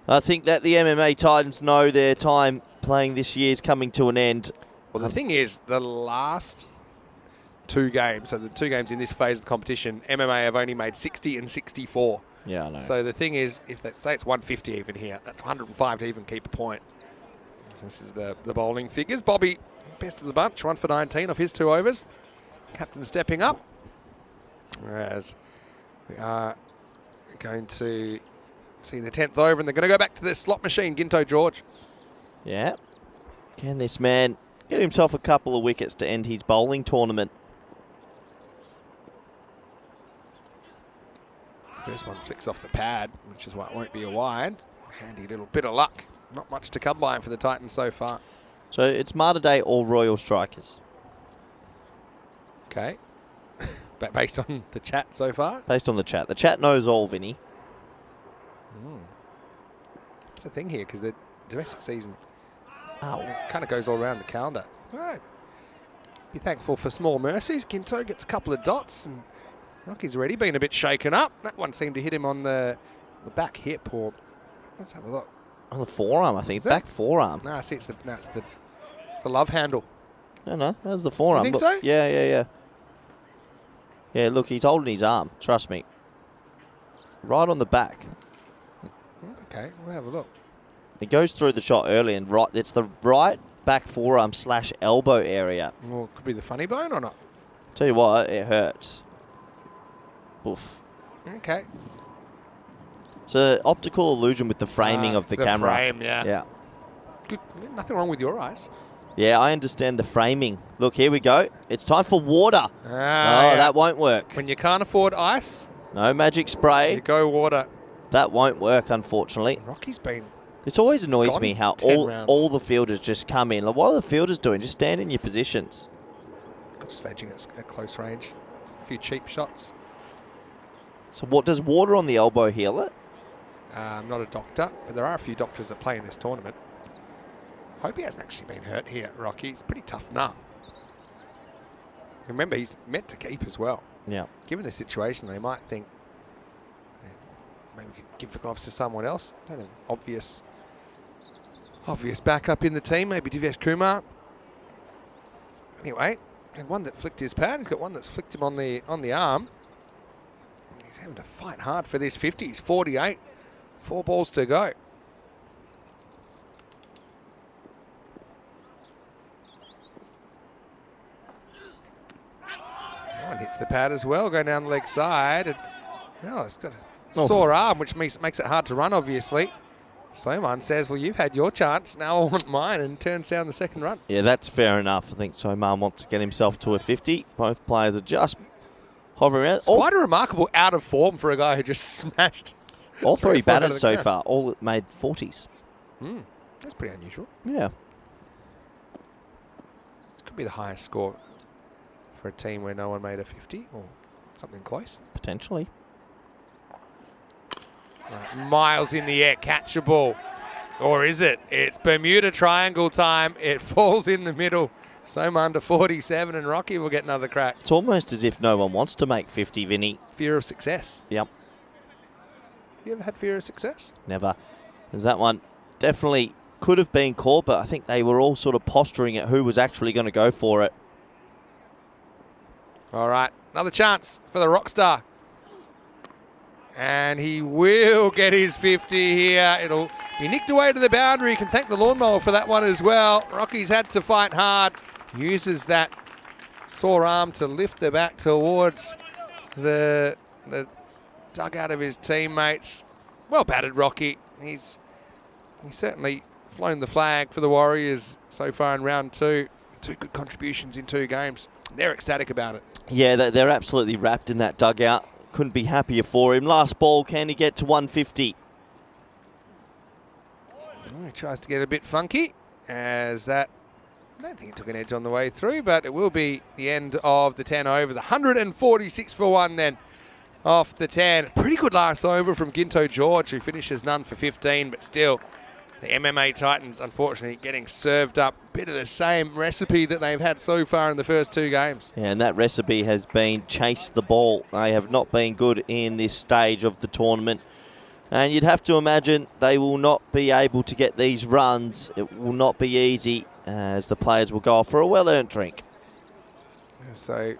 I think that the MMA Titans know their time playing this year is coming to an end. Well, the thing is, the last 2 games, so the 2 games in this phase of the competition, MMA have only made 60 and 64. Yeah, I know. So the thing is, if they say it's 150 even here, that's 105 to even keep a point. So this is the bowling figures. Bobby, best of the bunch, 1 for 19 off his 2 overs. Captain stepping up. Whereas we are going to see the 10th over, and they're going to go back to the slot machine, Ginto George. Yeah. Can this man get himself a couple of wickets to end his bowling tournament? First one flicks off the pad, which is why it won't be a wide. Handy little bit of luck. Not much to come by for the Titans so far. So it's Malta Day or Royal Strikers? Okay. But based on the chat so far? Based on the chat. The chat knows all, Vinny. That's the thing here, because the domestic season Oh. kind of goes all around the calendar. Right. Be thankful for small mercies. Ginto gets a couple of dots, and Rocky's already been a bit shaken up. That one seemed to hit him on the back hip, or let's have a look. On the forearm, I think. Is it? Back forearm. No, see, it's the love handle. No, that was the forearm. You think Look, so? Yeah. Yeah, look, he's holding his arm. Trust me. Right on the back. Okay, we'll have a look. He goes through the shot early, and right, it's the right back forearm / elbow area. Well, could be the funny bone or not. Tell you what, it hurts. Oof. Okay. It's an optical illusion with the framing of the camera. Frame, yeah. Yeah. Good. Nothing wrong with your eyes. Yeah, I understand the framing. Look, here we go. It's time for water. Ah, Oh, yeah. that won't work. When you can't afford ice, No magic spray. you go water. That won't work, unfortunately. Rocky's been... This always annoys gone me how 10 rounds. all the fielders just come in. Like, what are the fielders doing? Just stand in your positions. Got sledging at close range. A few cheap shots. So what does water on the elbow heal it? I'm not a doctor, but there are a few doctors that play in this tournament. Hope he hasn't actually been hurt here, Rocky. He's a pretty tough nut. Remember, he's meant to keep as well. Yeah. Given the situation, they might think maybe we could give the gloves to someone else. Not an obvious backup in the team, maybe Divesh Kumar. Anyway, and one that flicked his pad. He's got one that's flicked him on the arm. He's having to fight hard for this 50. He's 48. 4 balls to go. One hits the pad as well, going down the leg side. And, it's got a sore arm, which makes it hard to run, obviously. Soman says, well, you've had your chance, now I want mine, and turns down the second run. Yeah, that's fair enough. I think Soman wants to get himself to a 50. Both players are just hovering around. It's quite a remarkable out of form for a guy who just smashed. All three 4 out of batters the so ground. far, all made 40s. That's pretty unusual. Yeah. This could be the highest score for a team where no one made a 50 or something close. Potentially. Right, miles in the air, catchable. Or is it? It's Bermuda Triangle time. It falls in the middle. Soman to 47, and Rocky will get another crack. It's almost as if no one wants to make 50, Vinny. Fear of success. Yep. You ever had fear of success? Never. Because that one definitely could have been caught, but I think they were all sort of posturing at who was actually going to go for it. All right, another chance for the Rockstar. And he will get his 50 here. It'll be nicked away to the boundary. You can thank the lawnmower for that one as well. Rocky's had to fight hard. Uses that sore arm to lift the bat towards the dugout of his teammates. Well batted, Rocky. He's certainly flown the flag for the Warriors so far in round 2. 2 good contributions in 2 games. They're ecstatic about it. Yeah, they're absolutely wrapped in that dugout. Couldn't be happier for him. Last ball, can he get to 150? He tries to get a bit funky as that, I don't think it took an edge on the way through, but it will be the end of the 10 overs. 146 for 1 then off the 10. Pretty good last over from Ginto George, who finishes none for 15, but still the MMA Titans, unfortunately, getting served up a bit of the same recipe that they've had so far in the first 2 games. Yeah, and that recipe has been chase the ball. They have not been good in this stage of the tournament. And you'd have to imagine they will not be able to get these runs. It will not be easy as the players will go off for a well-earned drink. So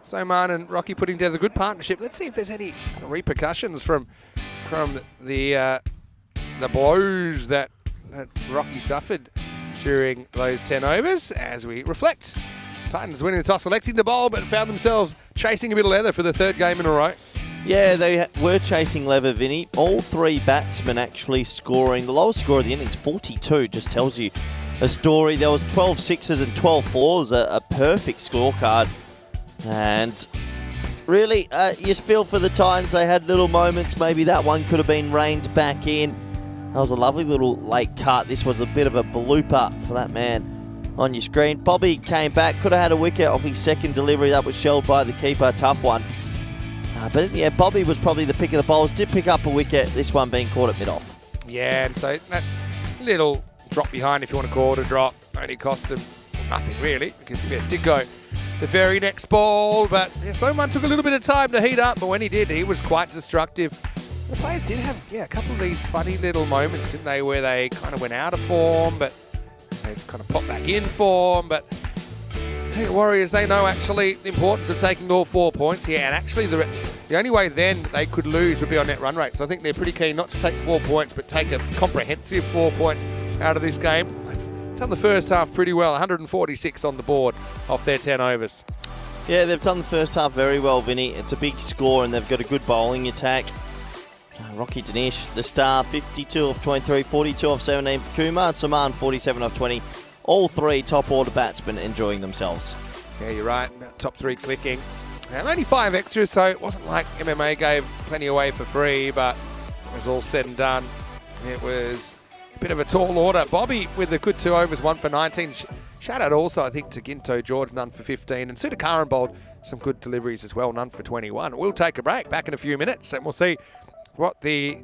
Soman and Rocky putting together a good partnership. Let's see if there's any repercussions from the blows that Rocky suffered during those 10 overs as we reflect. Titans winning the toss, electing to bowl, but found themselves chasing a bit of leather for the 3rd game in a row. Yeah, they were chasing lever, Vinny. All three batsmen actually scoring. The lowest score of the innings, 42, just tells you a story. There was 12 sixes and 12 fours, a perfect scorecard. And really, you feel for the Titans. They had little moments. Maybe that one could have been reined back in. That was a lovely little late cut. This was a bit of a blooper for that man on your screen. Bobby came back, could have had a wicket off his second delivery. That was shelled by the keeper, tough one. But yeah, Bobby was probably the pick of the bowls. Did pick up a wicket, this one being caught at mid-off. Yeah, and so that little drop behind, if you want to call it a drop, only cost him nothing really, because he did go the very next ball. But yeah, Soman took a little bit of time to heat up, but when he did, he was quite destructive. The players did have a couple of these funny little moments, didn't they, where they kind of went out of form, but they kind of popped back in form. But the Warriors, they know actually the importance of taking all 4 points. Yeah, and actually the only way then they could lose would be on net run rate. So I think they're pretty keen not to take 4 points, but take a comprehensive 4 points out of this game. They've done the first half pretty well, 146 on the board off their 10 overs. Yeah, they've done the first half very well, Vinny. It's a big score and they've got a good bowling attack. Rocky Dinesh, the star, 52 off 23, 42 off 17 for Kumar, and Saman, 47 off 20. All three top order batsmen enjoying themselves. Yeah, you're right. Top 3 clicking. And only 5 extras, so it wasn't like MMA gave plenty away for free, but it was all said and done. It was a bit of a tall order. Bobby with a good 2 overs, 1 for 19. Shout out also, I think, to Ginto George, none for 15. And Sudakaran bowled some good deliveries as well, none for 21. We'll take a break, back in a few minutes, and we'll see what the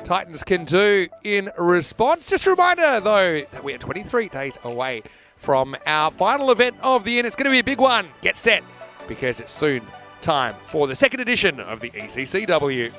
Titans can do in response. Just a reminder, though, that we are 23 days away from our final event of the year. It's going to be a big one. Get set, because it's soon time for the second edition of the ECCW.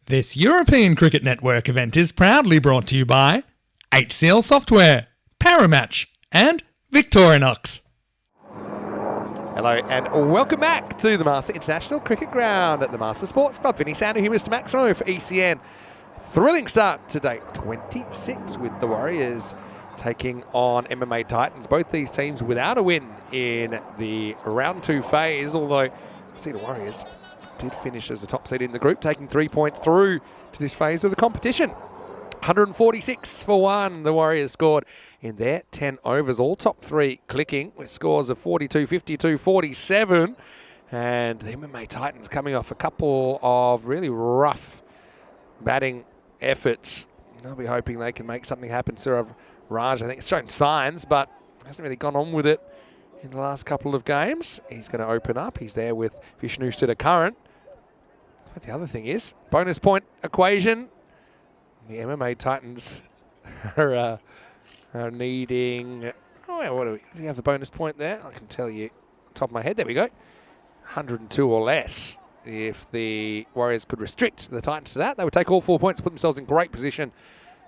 This European Cricket Network event is proudly brought to you by HCL Software, Paramatch, and Victorinox. Hello and welcome back to the Master International Cricket Ground at the Master Sports Club. Vinny Sander here, Mr. Maximo for ECN. Thrilling start to day 26 with the Warriors taking on MMA Titans. Both these teams without a win in the round 2 phase, although see the Warriors did finish as the top seed in the group, taking 3 points through to this phase of the competition. 146 for 1 the Warriors scored in their 10 overs, all top 3 clicking with scores of 42, 52, 47. And the MMA Titans coming off a couple of really rough batting efforts. They'll be hoping they can make something happen. Raj, I think, has shown signs, but hasn't really gone on with it in the last couple of games. He's going to open up. He's there with Vishnu Siddhakaran. But the other thing is, bonus point equation. The MMA Titans are needing... Oh, do you have the bonus point there? I can tell you top of my head. There we go. 102 or less. If the Warriors could restrict the Titans to that, they would take all 4 points, put themselves in great position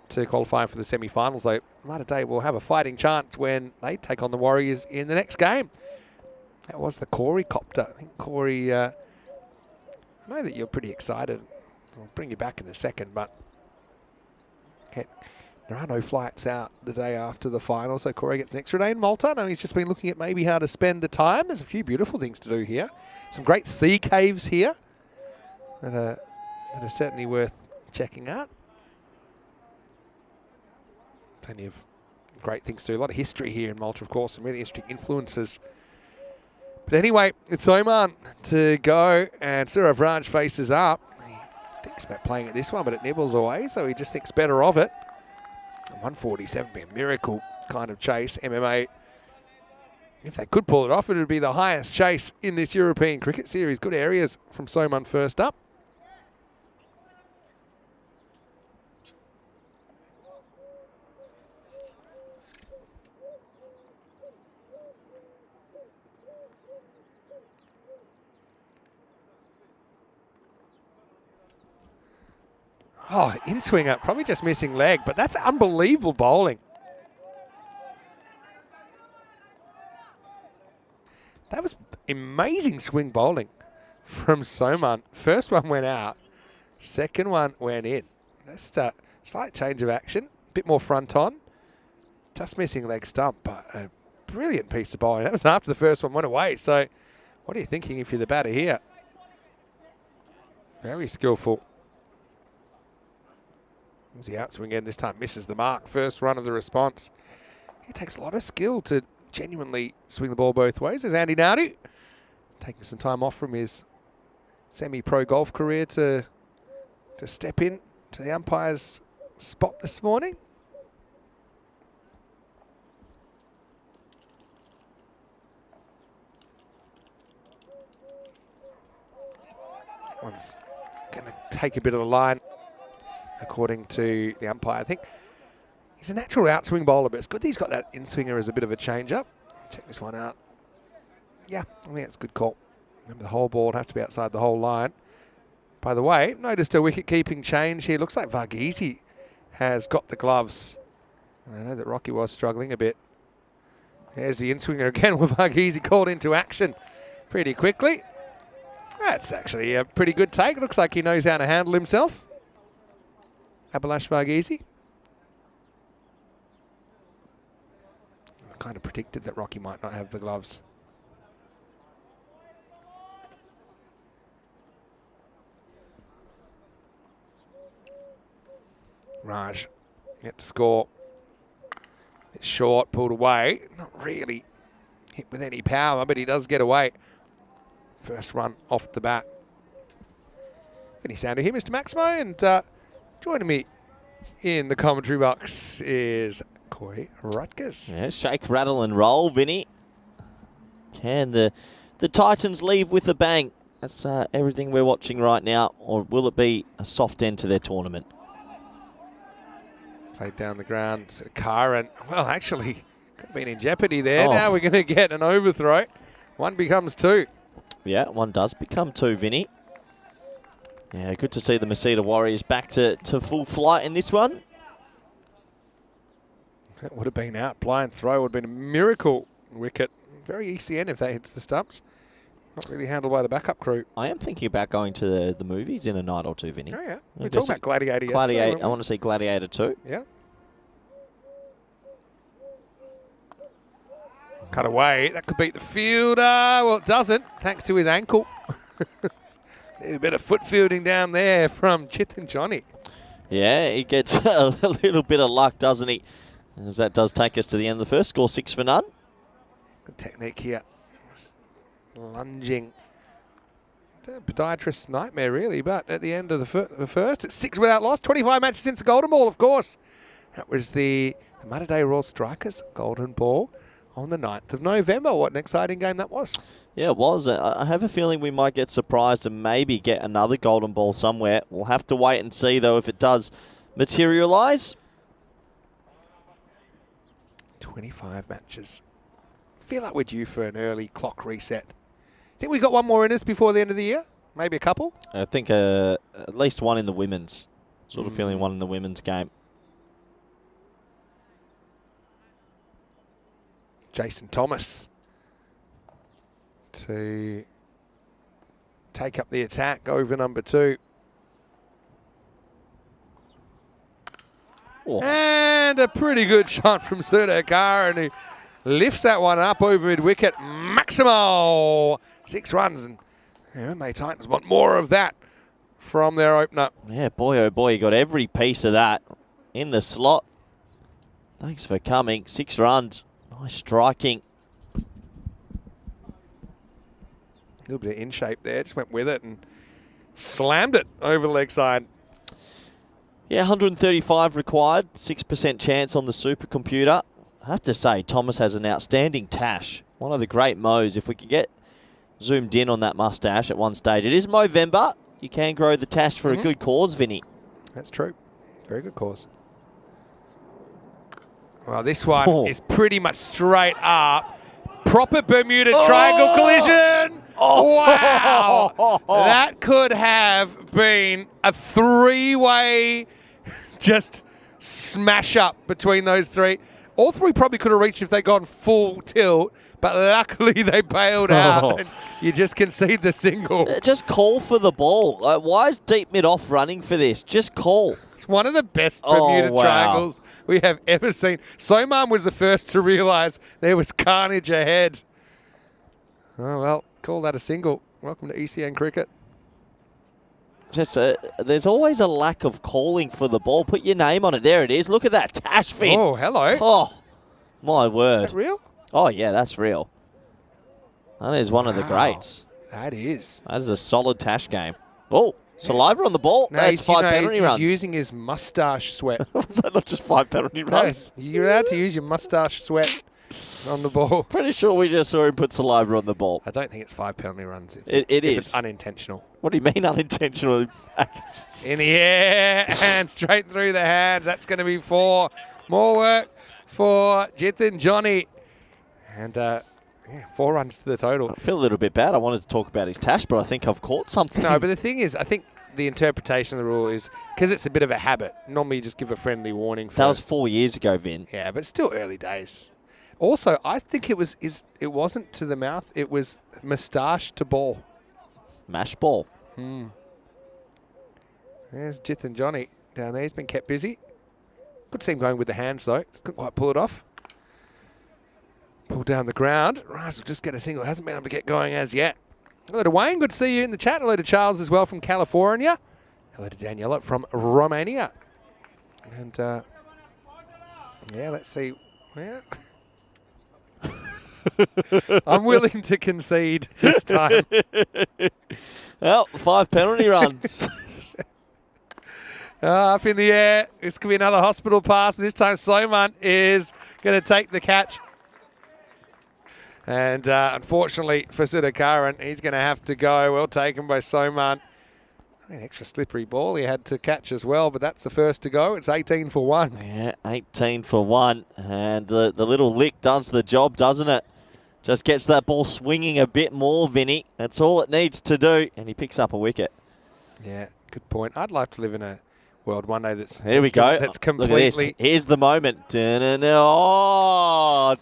to qualify for the semi-finals. So Malta Day will have a fighting chance when they take on the Warriors in the next game. That was the Corey copter. I think Corey, I know that you're pretty excited. I'll bring you back in a second, but there are no flights out the day after the final, so Corey gets an extra day in Malta. No, he's just been looking at maybe how to spend the time. There's a few beautiful things to do here. Some great sea caves here that are certainly worth checking out. Plenty of great things to do. A lot of history here in Malta, of course, some really interesting influences. But anyway, it's Oman to go, and Suraj Raj faces up. He thinks about playing at this one, but it nibbles away, so he just thinks better of it. 147 would be a miracle kind of chase. MMA, if they could pull it off, it would be the highest chase in this European Cricket Series. Good areas from Soman first up. Oh, in-swinger, probably just missing leg, but that's unbelievable bowling. That was amazing swing bowling from Soman. First one went out, second one went in. Just a slight change of action, a bit more front on, just missing leg stump, but a brilliant piece of bowling. That was after the first one went away, so what are you thinking if you're the batter here? Very skillful. The outswing again, this time misses the mark. First run of the response. It takes a lot of skill to genuinely swing the ball both ways. There's Andy Naidu taking some time off from his semi-pro golf career to step in to the umpire's spot this morning. One's going to take a bit of the line, according to the umpire. I think he's a natural outswing bowler, but it's good that he's got that in-swinger as a bit of a change-up. Check this one out. Yeah, I think it's a good call. Remember, the whole ball would have to be outside the whole line. By the way, noticed a wicket-keeping change here. Looks like Varghese has got the gloves. I know that Rocky was struggling a bit. There's the in-swinger again with Varghese called into action pretty quickly. That's actually a pretty good take. Looks like he knows how to handle himself. Abhilash Varghese. I kind of predicted that Rocky might not have the gloves. Raj yet to score. It's short, pulled away. Not really hit with any power, but he does get away. First run off the bat. Vinny Sander here, Mr. Maximo, and joining me in the commentary box is Corey Rutgers. Yeah, shake, rattle and roll, Vinny. Can the Titans leave with a bang? That's everything we're watching right now, or will it be a soft end to their tournament? Played down the ground, Karan. Well, actually, could have been in jeopardy there. Oh. Now we're going to get an overthrow. One becomes two. Yeah, one does become two, Vinny. Yeah, good to see the Masita Warriors back to full flight in this one. That would have been out. Blind throw would have been a miracle wicket. Very ECN if that hits the stumps. Not really handled by the backup crew. I am thinking about going to the movies in a night or two, Vinny. Oh, yeah. We were talking about Gladiator yesterday. Gladiator. I want to see Gladiator 2. Yeah. Cut away. That could beat the fielder. Well, it doesn't, thanks to his ankle. A bit of foot fielding down there from Chitin Johnny. Yeah, he gets a little bit of luck, doesn't he? As that does take us to the end of the first. Score 6 for none. Good technique here. Just lunging. A podiatrist's nightmare, really, but at the end of the first, it's 6 without loss. 25 matches since the Golden Ball, of course. That was the Mater Dei Royal Strikers Golden Ball on the 9th of November. What an exciting game that was. Yeah, it was. I have a feeling we might get surprised and maybe get another Golden Ball somewhere. We'll have to wait and see, though, if it does materialise. 25 matches. I feel like we're due for an early clock reset. Think we got one more in us before the end of the year? Maybe a couple? I think at least one in the women's. Sort of feeling one in the women's game. Jason Thomas to take up the attack over number 2. Oh. And a pretty good shot from Sudhakar, and he lifts that one up over mid-wicket. Maximo! 6 runs, and MMA Titans want more of that from their opener. Yeah, boy, oh boy, he got every piece of that in the slot. Thanks for coming. 6 runs. Nice striking. A little bit of in shape there, just went with it and slammed it over the leg side. Yeah, 135 required, 6% chance on the supercomputer. I have to say, Thomas has an outstanding tash. One of the great mows. If we could get zoomed in on that mustache at one stage. It is Movember. You can grow the tash for a good cause, Vinny. That's true. Very good cause. Well, this one is pretty much straight up. Proper Bermuda Triangle collision. Oh, wow. That could have been a 3-way just smash up between those 3. All 3 probably could have reached if they gone full tilt, but luckily they bailed out. And you just concede the single. Just call for the ball. Why is deep mid-off running for this? Just call. It's one of the best Bermuda triangles we have ever seen. Soman was the first to realise there was carnage ahead. Oh, well, call that a single. Welcome to ECN cricket. Just there's always a lack of calling for the ball. Put your name on it. There it is. Look at that. Tash fin. Oh, hello. Oh, my word. Is that real? Oh, yeah, that's real. That is one of the greats. That is. That is a solid Tash game. Oh, saliva on the ball. No, That's 5 penalty runs. He's using his moustache sweat. Was that not just 5 penalty runs? No, you're allowed to use your moustache sweat on the ball. Pretty sure we just saw him put saliva on the ball. I don't think it's 5 penalty runs. It is. It's unintentional. What do you mean unintentional? In the air and straight through the hands. That's going to be 4. More work for Jitin Johnny. And 4 runs to the total. I feel a little bit bad. I wanted to talk about his Tash, but I think I've caught something. No, but the thing is, I think the interpretation of the rule is, because it's a bit of a habit, normally you just give a friendly warning. That was 4 years ago, Vin. Yeah, but it's still early days. Also, I think it wasn't to the mouth, it was moustache to ball. Mash ball. There's Jitin Johnny down there. He's been kept busy. Good see him going with the hands, though. Couldn't quite pull it off. Pull down the ground. Right, we'll just get a single. Hasn't been able to get going as yet. Hello to Wayne. Good to see you in the chat. Hello to Charles as well from California. Hello to Daniela from Romania. And, yeah, let's see. Yeah. I'm willing to concede this time. Well, 5 penalty runs. Up in the air. This could be another hospital pass, but this time Soman is going to take the catch. And unfortunately for Sudhakaran, he's going to have to go. Well taken by Soman. An extra slippery ball he had to catch as well, but that's the first to go. It's 18 for 1. Yeah, 18 for 1. And the little lick does the job, doesn't it? Just gets that ball swinging a bit more, Vinny. That's all it needs to do. And he picks up a wicket. Yeah, Good point. I'd like to live in a world one day that's Here we go. That's Look at this. completely. Here's the moment. Oh,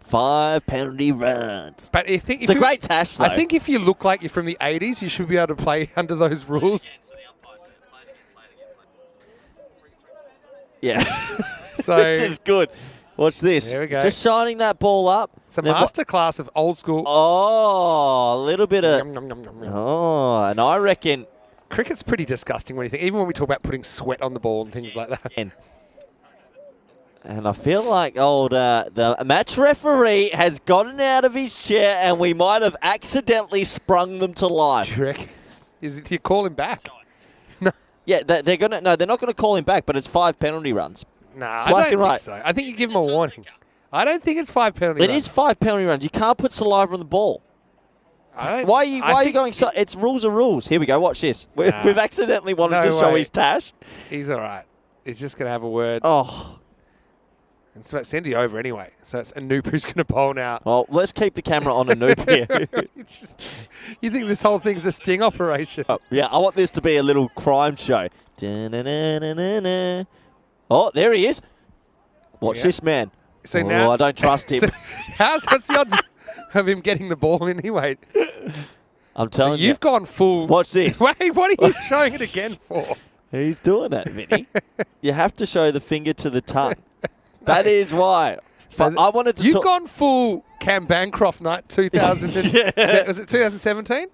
5 penalty runs. But I think It's a great tash, though. I think if you look like you're from the 80s, you should be able to play under those rules. Yeah. So This is good. Watch this. There we go. Just shining that ball up. it's a Then masterclass of old school. Oh, a little bit of. Yum, yum, yum, yum, yum. Oh, and I reckon. Cricket's pretty disgusting when you think, even when we talk about putting sweat on the ball and things like that. And I feel like the match referee has gotten out of his chair, and we might have accidentally sprung them to life. Do you reckon? Do you call him back? Yeah, they're gonna. No, they're not gonna call him back. But it's 5 penalty runs. Nah, Black I don't and think white. so. I think you give him a warning. I don't think it's 5 penalty It runs. is 5 penalty runs. You can't put saliva on the ball. Why are you going so? It's rules are rules. Here we go. Watch this. Nah. We've accidentally wanted No to show way. his tash. He's all right. He's just going to have a word. Oh, It's about Cindy over anyway. So it's Anoop who's going to bowl now. well, let's keep the camera on Anoop here. You think this whole thing's a sting operation? Yeah, I want this to be a little crime show. Da-na-na-na-na-na. Oh, there he is. Watch Yeah. this man. So Oh, now I don't trust him. What's the odds of him getting the ball anyway? I'm telling you. You've gone full. Watch this. Wait, what are you showing it again for? He's doing it, Vinny. You have to show the finger to the tongue. That is why. But I wanted to You've talk. gone full Cam Bancroft night 2000. Yeah. Was it 2017?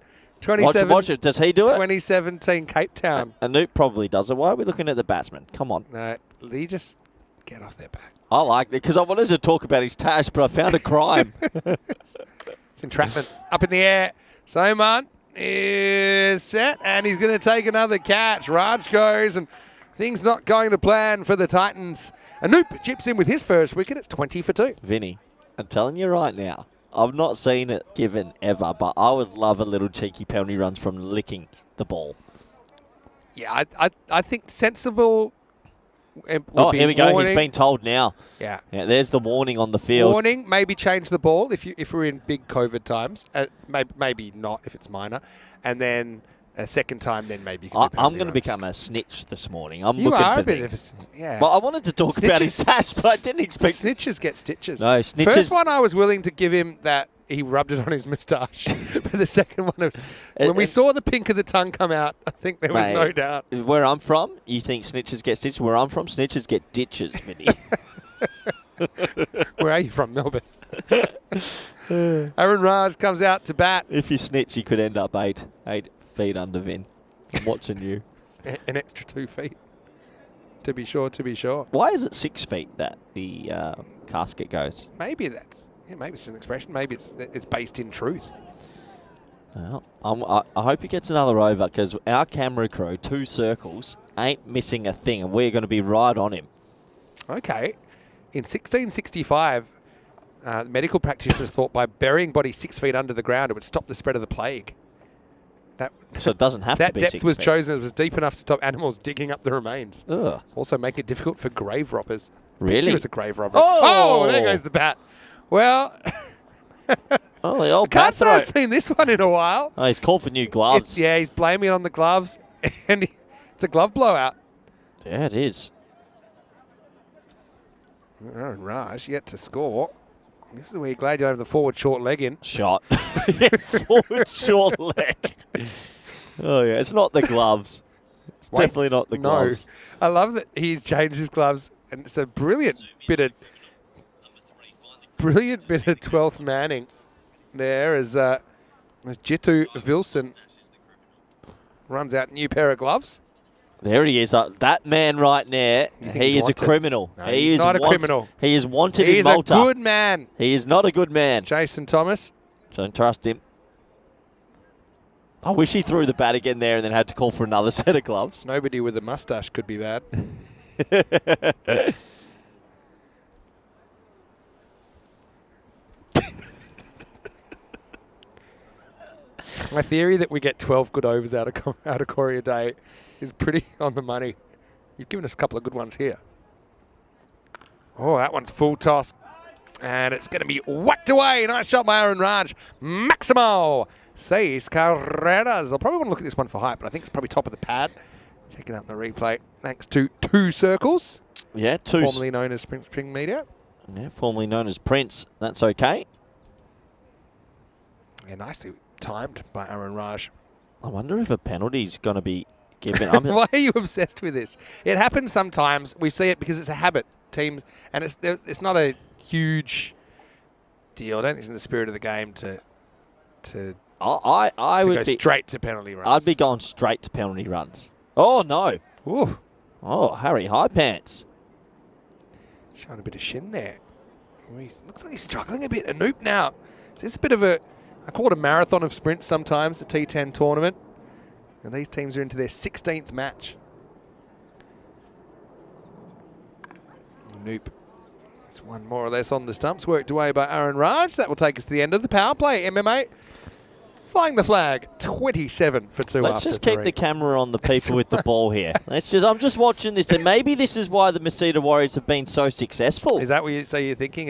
Watch it. Does he do it? 2017 Cape Town. Anoop probably does it. Why are we looking at the batsman? Come on. No, Lee, just get off their back. I like that because I wanted to talk about his tash, but I found a crime. It's entrapment. Up in the air. Soman is set, and he's going to take another catch. Raj goes, and things not going to plan for the Titans. Anoop chips in with his first wicket. It's 20 for 2. Vinny, I'm telling you right now, I've not seen it given ever, but I would love a little cheeky penalty runs from licking the ball. Yeah, I think sensible. Oh, here we go. He's been told now. Yeah. There's the warning on the field. Warning, maybe change the ball if we're in big COVID times. Maybe not if it's minor. And then a second time, then maybe you can do I'm going to runs. become a snitch this morning. I'm You looking are for a bit things. yeah. Well, I wanted to talk about his tash, but I didn't expect. Snitches get stitches. No, snitches. First one I was willing to give him that he rubbed it on his moustache. But the second one was when we saw the pink of the tongue come out, I think there was Mate, no doubt. Where I'm from, you think snitches get stitches. Where I'm from, snitches get ditches, Vinny. Where are you from? Melbourne. Aaron Raj comes out to bat. If you snitch, you could end up 8 feet under, Vin. I'm watching you. An extra 2 feet. To be sure, to be sure. Why is it 6 feet that the casket goes? Maybe maybe it's an expression. Maybe it's based in truth. Well, I hope he gets another over because our camera crew, 2 circles, ain't missing a thing, and we're going to be right on him. Okay. In 1665, medical practitioners thought by burying bodies 6 feet under the ground, it would stop the spread of the plague. So it doesn't have to That be depth 6 was feet. chosen as it was deep enough to stop animals digging up the remains. Ugh. Also make it difficult for grave robbers. Really? He was a grave robber. Oh! There goes the bat. Well, Oh, the old can't bat say throw. I've seen this one in a while. Oh, he's called for new gloves. He's blaming it on the gloves, and it's a glove blowout. Yeah, it is. Aaron Raj yet to score. This is where you're glad you have the forward short leg in. Shot. Forward short leg. Oh, yeah. It's not the gloves. It's Wait, definitely not the gloves. No. I love that he's changed his gloves, and it's a brilliant bit of 12th manning there as Jitu Vilson runs out a new pair of gloves. There he is. That man right there, You think he he's is a wanted? criminal. No, he he's is not a criminal. He is wanted He's in Malta. a good man. He is not a good man. Jason Thomas. Don't trust him. I wish he threw the bat again there and then had to call for another set of gloves. Nobody with a mustache could be bad. My theory that we get 12 good overs out of Corey a day is pretty on the money. You've given us a couple of good ones here. Oh, that one's full toss. And it's going to be whacked away. Nice shot by Aaron Raj. Maximo sees Carreras. I'll probably want to look at this one for height, but I think it's probably top of the pad. Check it out in the replay. Thanks to Two Circles. Yeah, two. Formerly known as Spring Media. Yeah, formerly known as Prince. That's okay. Yeah, nicely timed by Aaron Raj. I wonder if a penalty's going to be given. Why are you obsessed with this? It happens sometimes. We see it because it's a habit. Teams, and it's not a huge deal. I don't think it's in the spirit of the game to I would go be straight to penalty runs. I'd be going straight to penalty runs. Oh no! Ooh. Oh, Harry High Pants. Showing a bit of shin there. Looks like he's struggling a bit. Anoop now. So it's a bit of I call it a marathon of sprints sometimes, the T10 tournament. And these teams are into their 16th match. Anoop. It's one more or less on the stumps, worked away by Aaron Raj. That will take us to the end of the power play. MMA flying the flag, 27 for 2 Let's after just keep 3. the camera on the people with the ball here. I'm just watching this, and maybe this is why the Masita Warriors have been so successful. Is that what you're thinking?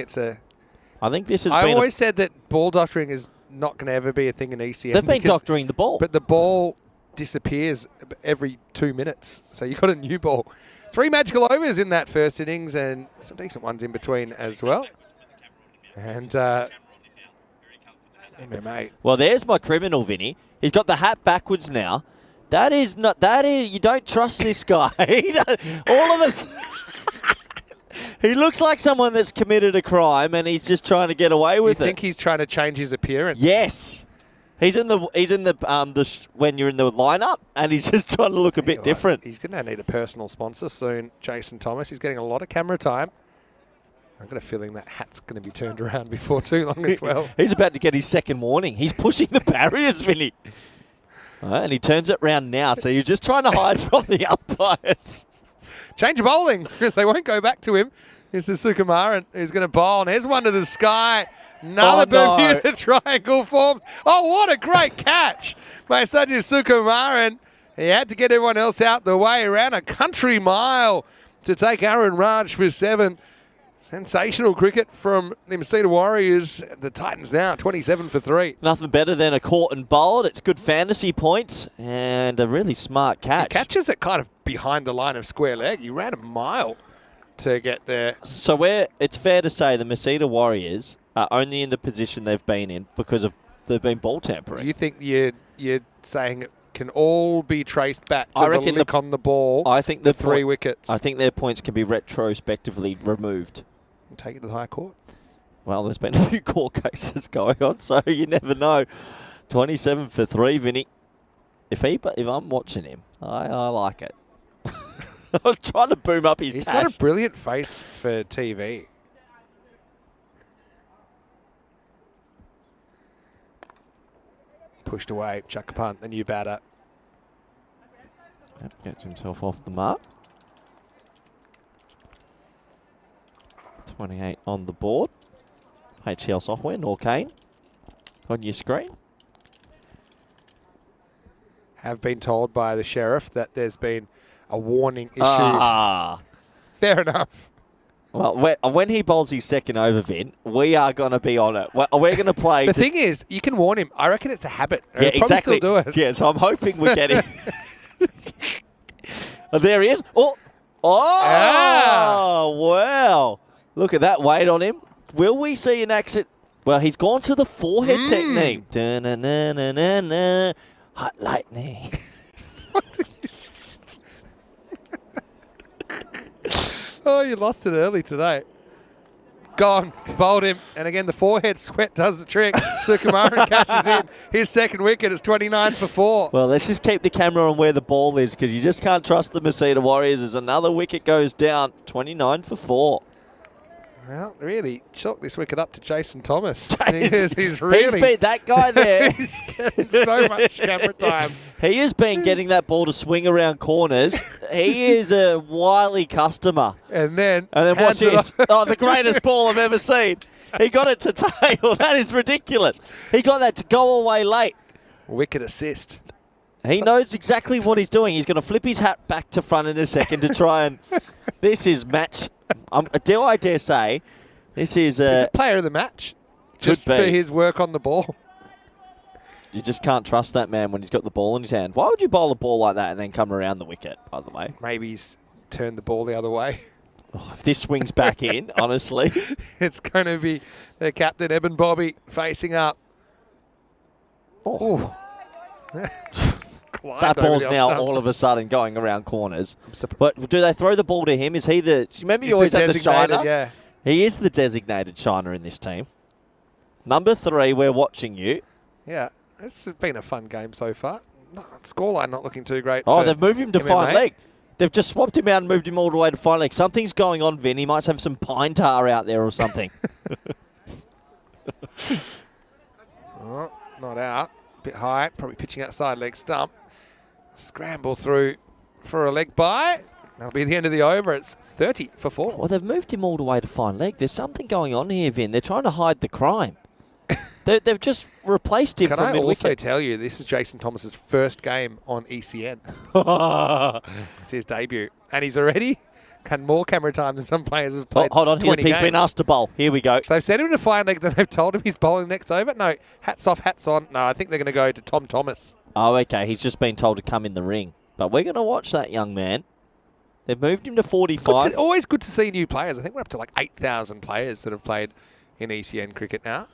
I think this has I been. always said that ball doctoring is not going to ever be a thing in ECS. They've been doctoring the ball. But the ball disappears every 2 minutes. So you got a new ball. 3 magical overs in that first innings and some decent ones in between as well. And MMA. Well, there's my criminal, Vinny. He's got the hat backwards now. That is you don't trust this guy. All of us. He looks like someone that's committed a crime and he's just trying to get away with it. You think he's trying to change his appearance? Yes. He's in the when you're in the lineup, and he's just trying to look a bit different. He's going to need a personal sponsor soon, Jason Thomas. He's getting a lot of camera time. I've got a feeling that hat's going to be turned around before too long as well. He's about to get his second warning. He's pushing the barriers, Vinny. And he turns it round now, so you're just trying to hide from the umpires. Change of bowling, because they won't go back to him. This is Sukumaran who's going to bowl, and here's one to the sky. Another Bermuda Triangle forms. Oh, what a great catch by Sajid Sukumaran. He had to get everyone else out the way. Around a country mile to take Aaron Raj for 7. Sensational cricket from the Masita Warriors. The Titans now 27 for 3. Nothing better than a caught and bowled. It's good fantasy points and a really smart catch. He catches it kind of behind the line of square leg. He ran a mile to get there. So it's fair to say the Masita Warriors are only in the position they've been in because they've been ball tampering. You think you're saying it can all be traced back to the lick on the ball? I think the 3 wickets. I think their points can be retrospectively removed. And take it to the High Court. Well, there's been a few court cases going on, so you never know. 27 for 3, Vinny. If I'm watching him, I like it. I'm trying to boom up his He's tash. got a brilliant face for TV. Pushed away, chuck a punt, the new batter. Yep, gets himself off the mark. 28 on the board. HCL software, Norcane. On your screen. Have been told by the sheriff that there's been a warning issue. Fair enough. Well, when he bowls his second over, Vin, we are going to be on it. We're going to play. The thing is, you can warn him. I reckon it's a habit. Yeah, He'll exactly. Still do it. Yeah, so I'm hoping we get him. Oh, there he is. Oh, wow. Look at that weight on him. Will we see an accident? Well, he's gone to the forehead technique. Da-na-na-na-na-na. Hot lightning. Oh, you lost it early today. Gone, bowled him, and again the forehead sweat does the trick. Sukumaran cashes in his second wicket. It's 29 for 4. Well, let's just keep the camera on where the ball is because you just can't trust the Masita Warriors as another wicket goes down. 29 for 4. Well, really chalk this wicket up to Jason Thomas. He's really beat that guy there. he's getting so much camera time. He has been getting that ball to swing around corners. He is a wily customer. And then watch this. Oh, the greatest ball I've ever seen. He got it to tail. That is ridiculous. He got that to go away late. Wicket assist. He knows exactly what he's doing. He's going to flip his hat back to front in a second to try and... This is match... I dare say, This is He's a player of the match. Just Could for be. his work on the ball. You just can't trust that man when he's got the ball in his hand. Why would you bowl a ball like that and then come around the wicket, by the way? Maybe he's turned the ball the other way. Oh, if this swings back in, honestly. It's going to be the captain, Eben Bobby, facing up. Oh. Climbed That over ball's the now off stump. all of a sudden going around corners. surprised. But do they throw the ball to him? Is he the... Remember He's you always had the designated, shiner? Yeah. He is the designated shiner in this team. Number 3, we're watching you. Yeah. It's been a fun game so far. Scoreline not looking too great. Oh, for they've moved him to MMA. fine leg. They've just swapped him out and moved him all the way to fine leg. Something's going on, Vin. He might have some pine tar out there or something. Oh, not out. Bit high. Probably pitching outside leg stump. Scramble through for a leg bye. That'll be the end of the over. It's 30 for 4. Well, they've moved him all the way to fine leg. There's something going on here, Vin. They're trying to hide the crime. They've just replaced him Can from I mid-wicket. also tell you, this is Jason Thomas's first game on ECN. It's his debut. And he's already had more camera time than some players have Oh, played. hold on, 20 he's been games. asked to bowl. Here we go. So they've sent him to fine leg, then they've told him he's bowling next over. No, hats off, hats on. No, I think they're going to go to Tom Thomas. Oh, okay. He's just been told to come in the ring. But we're going to watch that young man. They've moved him to 45. Always good to see new players. I think we're up to like 8,000 players that have played in ECN cricket now.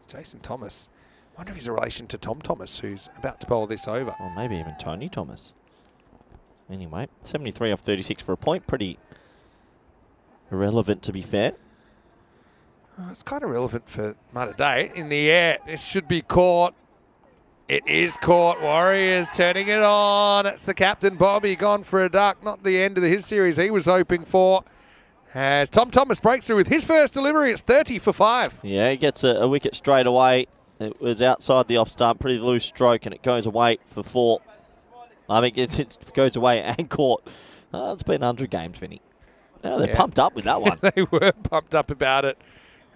Jason Thomas. I wonder if he's a relation to Tom Thomas, who's about to bowl this over. Or maybe even Tony Thomas. Anyway, 73 off 36 for a point. Pretty irrelevant, to be fair. It's kind of relevant for Mudder Day. In the air, this should be caught. It is caught. Warriors turning it on. That's the captain, Bobby, gone for a duck. Not the end of his series he was hoping for. As Tom Thomas breaks through with his first delivery, it's 30 for 5. Yeah, he gets a wicket straight away. It was outside the off stump, pretty loose stroke, and it goes away for 4. I mean, it goes away and caught. It's been 100 games, Vinny. Oh, they're pumped up with that one. They were pumped up about it.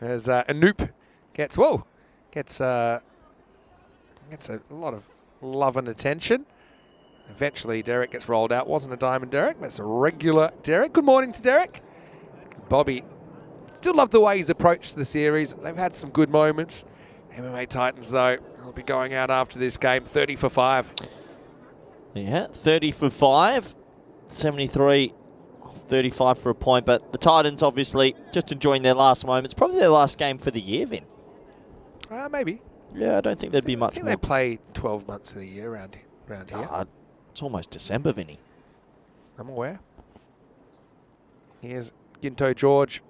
As Anoop gets a lot of love and attention. Eventually, Derek gets rolled out. Wasn't a diamond Derek, but it's a regular Derek. Good morning to Derek. Bobby, still love the way he's approached the series. They've had some good moments. MMA Titans, though, will be going out after this game, 30 for 5. Yeah, 30 for 5. 73, 35 for a point. But the Titans, obviously, just enjoying their last moments. Probably their last game for the year, Vin. Maybe. Yeah, I don't think there'd be I much think more. they play 12 months of the year around here. It's almost December, Vinny. I'm aware. Here's Ginto George.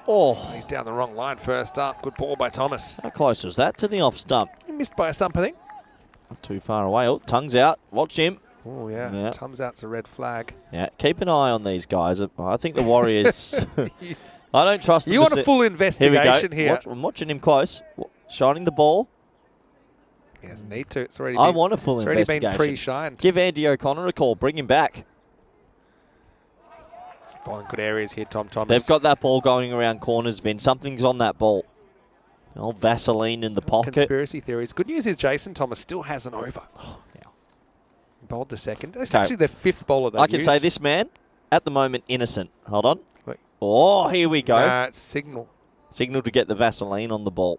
Oh, He's down the wrong line first up. Good ball by Thomas. how close was that to the off stump? He missed by a stump, I think. Not too far away. Oh, tongue's out. Watch him. Oh, yeah. Yeah. Thumbs out's a red flag. Yeah, keep an eye on these guys. I think the Warriors... I don't trust them. You want a full Here we investigation go. here. I'm watching him close. Shining the ball. He doesn't need to. It's already I been, want a full it's already been investigation. pre-shined. Give Andy O'Connor a call. Bring him back. Bowling good areas here, Tom Thomas. They've got that ball going around corners, Vin. Something's on that ball. Old Vaseline in the pocket. Conspiracy theories. Good news is Jason Thomas still has an over. He bowled the second. It's Okay. actually the 5th bowler they've I can used. say this man, at the moment, innocent. Hold on. Wait. Oh, here we go. It's signal. Signal to get the Vaseline on the ball.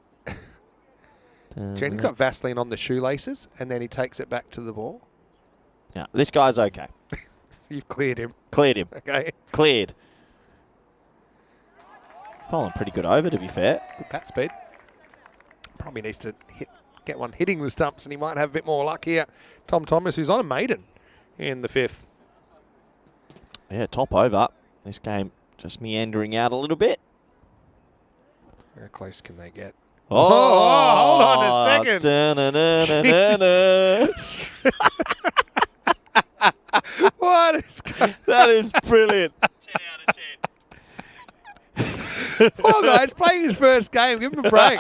Jenny's got Vaseline on the shoelaces, and then he takes it back to the ball. Yeah, this guy's okay. You've cleared him. Cleared him. Okay. Cleared. Bowling pretty good over, to be fair. Good bat speed. Probably needs to get one hitting the stumps, and he might have a bit more luck here. Tom Thomas, who's on a maiden in the 5th. Yeah, top over. This game just meandering out a little bit. How close can they get? Oh, hold on a second. Da-na-na-na-na-na. What is going That is brilliant. 10 out of 10. Poor guy's playing his first game. Give him a break.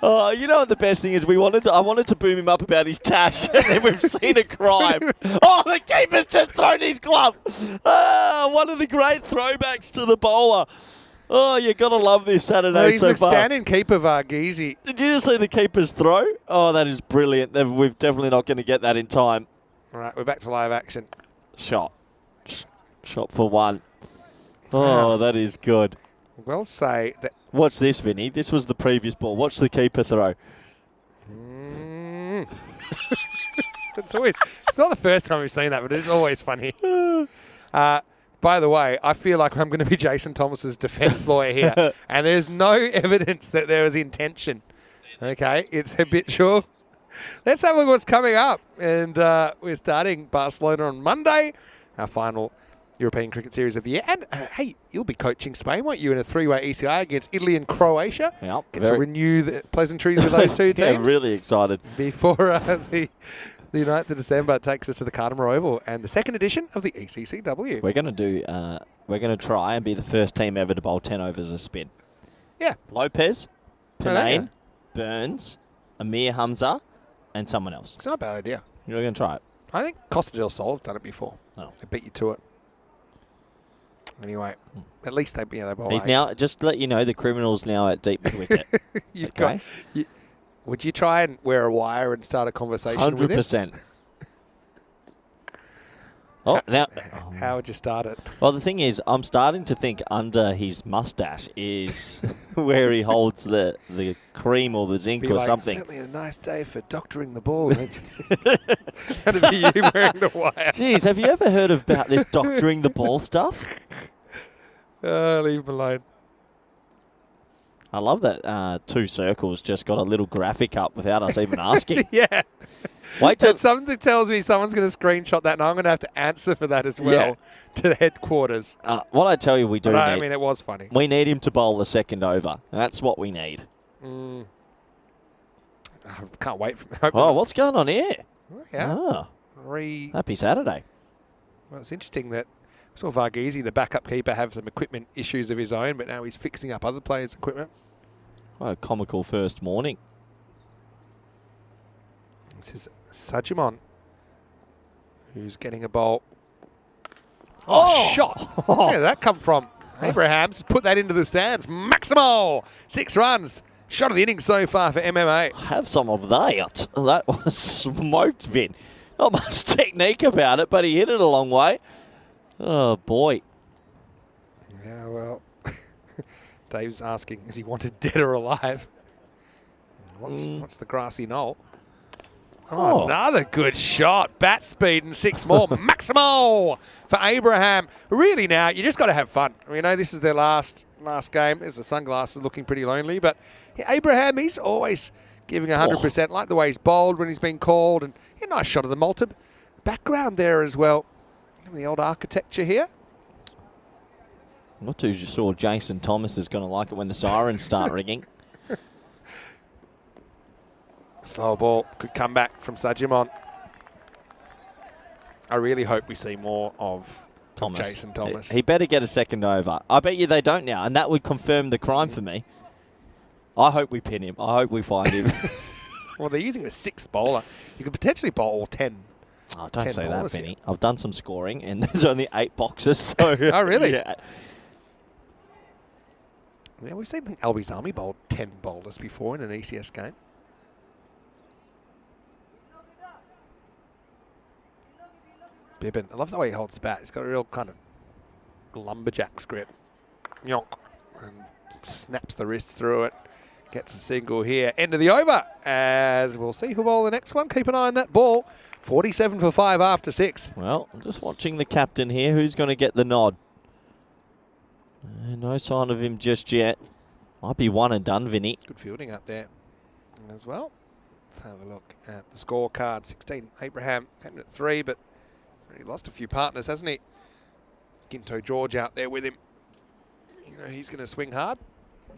Oh, you know what the best thing is? I wanted to boom him up about his tash, and then we've seen a crime. Oh, the keeper's just thrown his glove. One of the great throwbacks to the bowler. Oh, you got to love this Saturday He's so the far. standing keeper, Varghese. Did you just see the keeper's throw? Oh, that is brilliant. We're definitely not going to get that in time. All right, we're back to live action. Shot for 1. Oh, that is good. We'll say that. Watch this, Vinny. This was the previous ball. Watch the keeper throw. It's not the first time we've seen that, but it's always funny. By the way, I feel like I'm going to be Jason Thomas's defence lawyer here, and there's no evidence that there was intention. Okay, it's habitual. Let's have a look what's coming up. And we're starting Barcelona on Monday, our final European cricket series of the year. And hey, you'll be coaching Spain, won't you, in a three-way ECI against Italy and Croatia? Yep, Get to renew the pleasantries with those two teams. Yeah, really excited. Before the 9th of December takes us to the Cartamar Oval and the second edition of the ECCW. We're going to try and be the first team ever to bowl 10 overs a spin. Yeah. Lopez, Oh, don't Panane, you? Burns, Amir Hamza, and someone else. It's not a bad idea. You're going to try it. I think Costa del Sol have done it before. Oh. They beat you to it. Anyway, at least they bowl He's 8. now, just to let you know, the criminal's now at deep mid wicket. You've Okay. Would you try and wear a wire and start a conversation with him? 100%. Oh, now. How would you start it? Well, the thing is, I'm starting to think under his mustache is where he holds the cream or the zinc Be or like, something. certainly a nice day for doctoring the ball. That'd be you wearing the wire. Jeez, have you ever heard about this doctoring the ball stuff? Leave him alone. I love that 2 circles just got a little graphic up without us even asking. Yeah. Wait till And something tells me someone's going to screenshot that, and I'm going to have to answer for that as well to the headquarters. what I tell you, we do But need. I mean, it was funny. We need him to bowl the second over. That's what we need. I can't wait. Oh, what's going on here? Yeah. Ah, happy Saturday. Well, it's interesting that we saw Varghese, the backup keeper, have some equipment issues of his own, but now he's fixing up other players' equipment. What a comical first morning. This is Sajimon, who's getting a bowl. Shot! Where did that come from? Abraham's put that into the stands. Maximo! 6 runs. Shot of the innings so far for MMA. Have some of that. That was smoked, Vin. Not much technique about it, but he hit it a long way. Oh, boy. Yeah, well, Dave's asking, is he wanted dead or alive? What's the grassy knoll? Oh, another good shot. Bat speed and 6 more. Maximo for Abraham. Really now, you just got to have fun. You know, this is their last game. There's the sunglasses looking pretty lonely. But yeah, Abraham, he's always giving 100%. Like the way he's bowled when he's been called. And yeah, nice shot of the Malta background there as well. The old architecture here. Not too sure Jason Thomas is going to like it when the sirens start ringing. Slow ball could come back from Sajimon. I really hope we see more of Jason Thomas. He better get a second over. I bet you they don't now, and that would confirm the crime for me. I hope we pin him. I hope we find him. Well, they're using the 6th bowler. You could potentially bowl all 10. Oh, don't say that, bowlers Benny. here. I've done some scoring, and there's only 8 boxes. So Oh, really? Yeah. Yeah, we've seen Gozo Zalmi bowled 10 bowlers before in an ECS game. Bibbin. I love the way he holds the bat. He's got a real kind of lumberjack grip. Yonk. And snaps the wrist through it. Gets a single here. End of the over. As we'll see who bowl the next one. Keep an eye on that ball. 47 for 5 after 6. Well, I'm just watching the captain here. Who's going to get the nod? No sign of him just yet. Might be one and done, Vinny. Good fielding up there as well. Let's have a look at the scorecard. 16, Abraham came at 3, but he lost a few partners, hasn't he? Ginto George out there with him. You know, he's going to swing hard.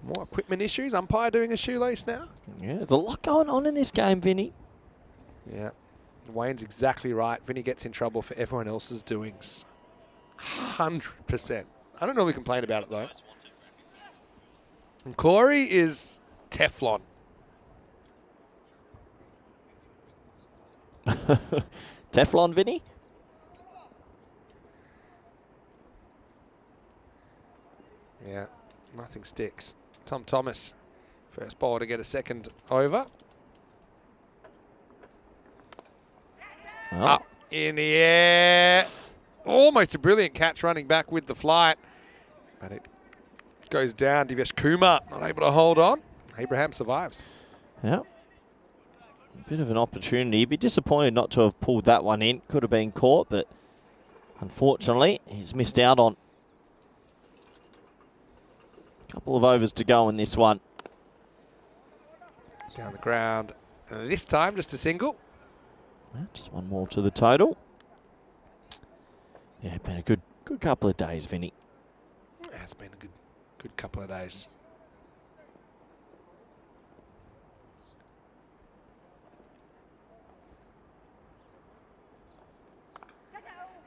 More equipment issues. Umpire doing a shoelace now. Yeah, there's a lot going on in this game, Vinny. Yeah. Wayne's exactly right. Vinny gets in trouble for everyone else's doings. 100%. I don't normally complain about it, though. And Corey is Teflon. Teflon, Vinny? Yeah, nothing sticks. Tom Thomas, first ball to get a second over. Oh. Up in the air. Almost a brilliant catch running back with the flight. But it goes down. Divesh Kumar not able to hold on. Abraham survives. Yeah. A bit of an opportunity. Be disappointed not to have pulled that one in. Could have been caught, but unfortunately, he's missed out on a couple of overs to go in this one. Down the ground. And this time, just a single. Yeah, just one more to the total. Yeah, been a good couple of days, Vinny. It's been a good couple of days.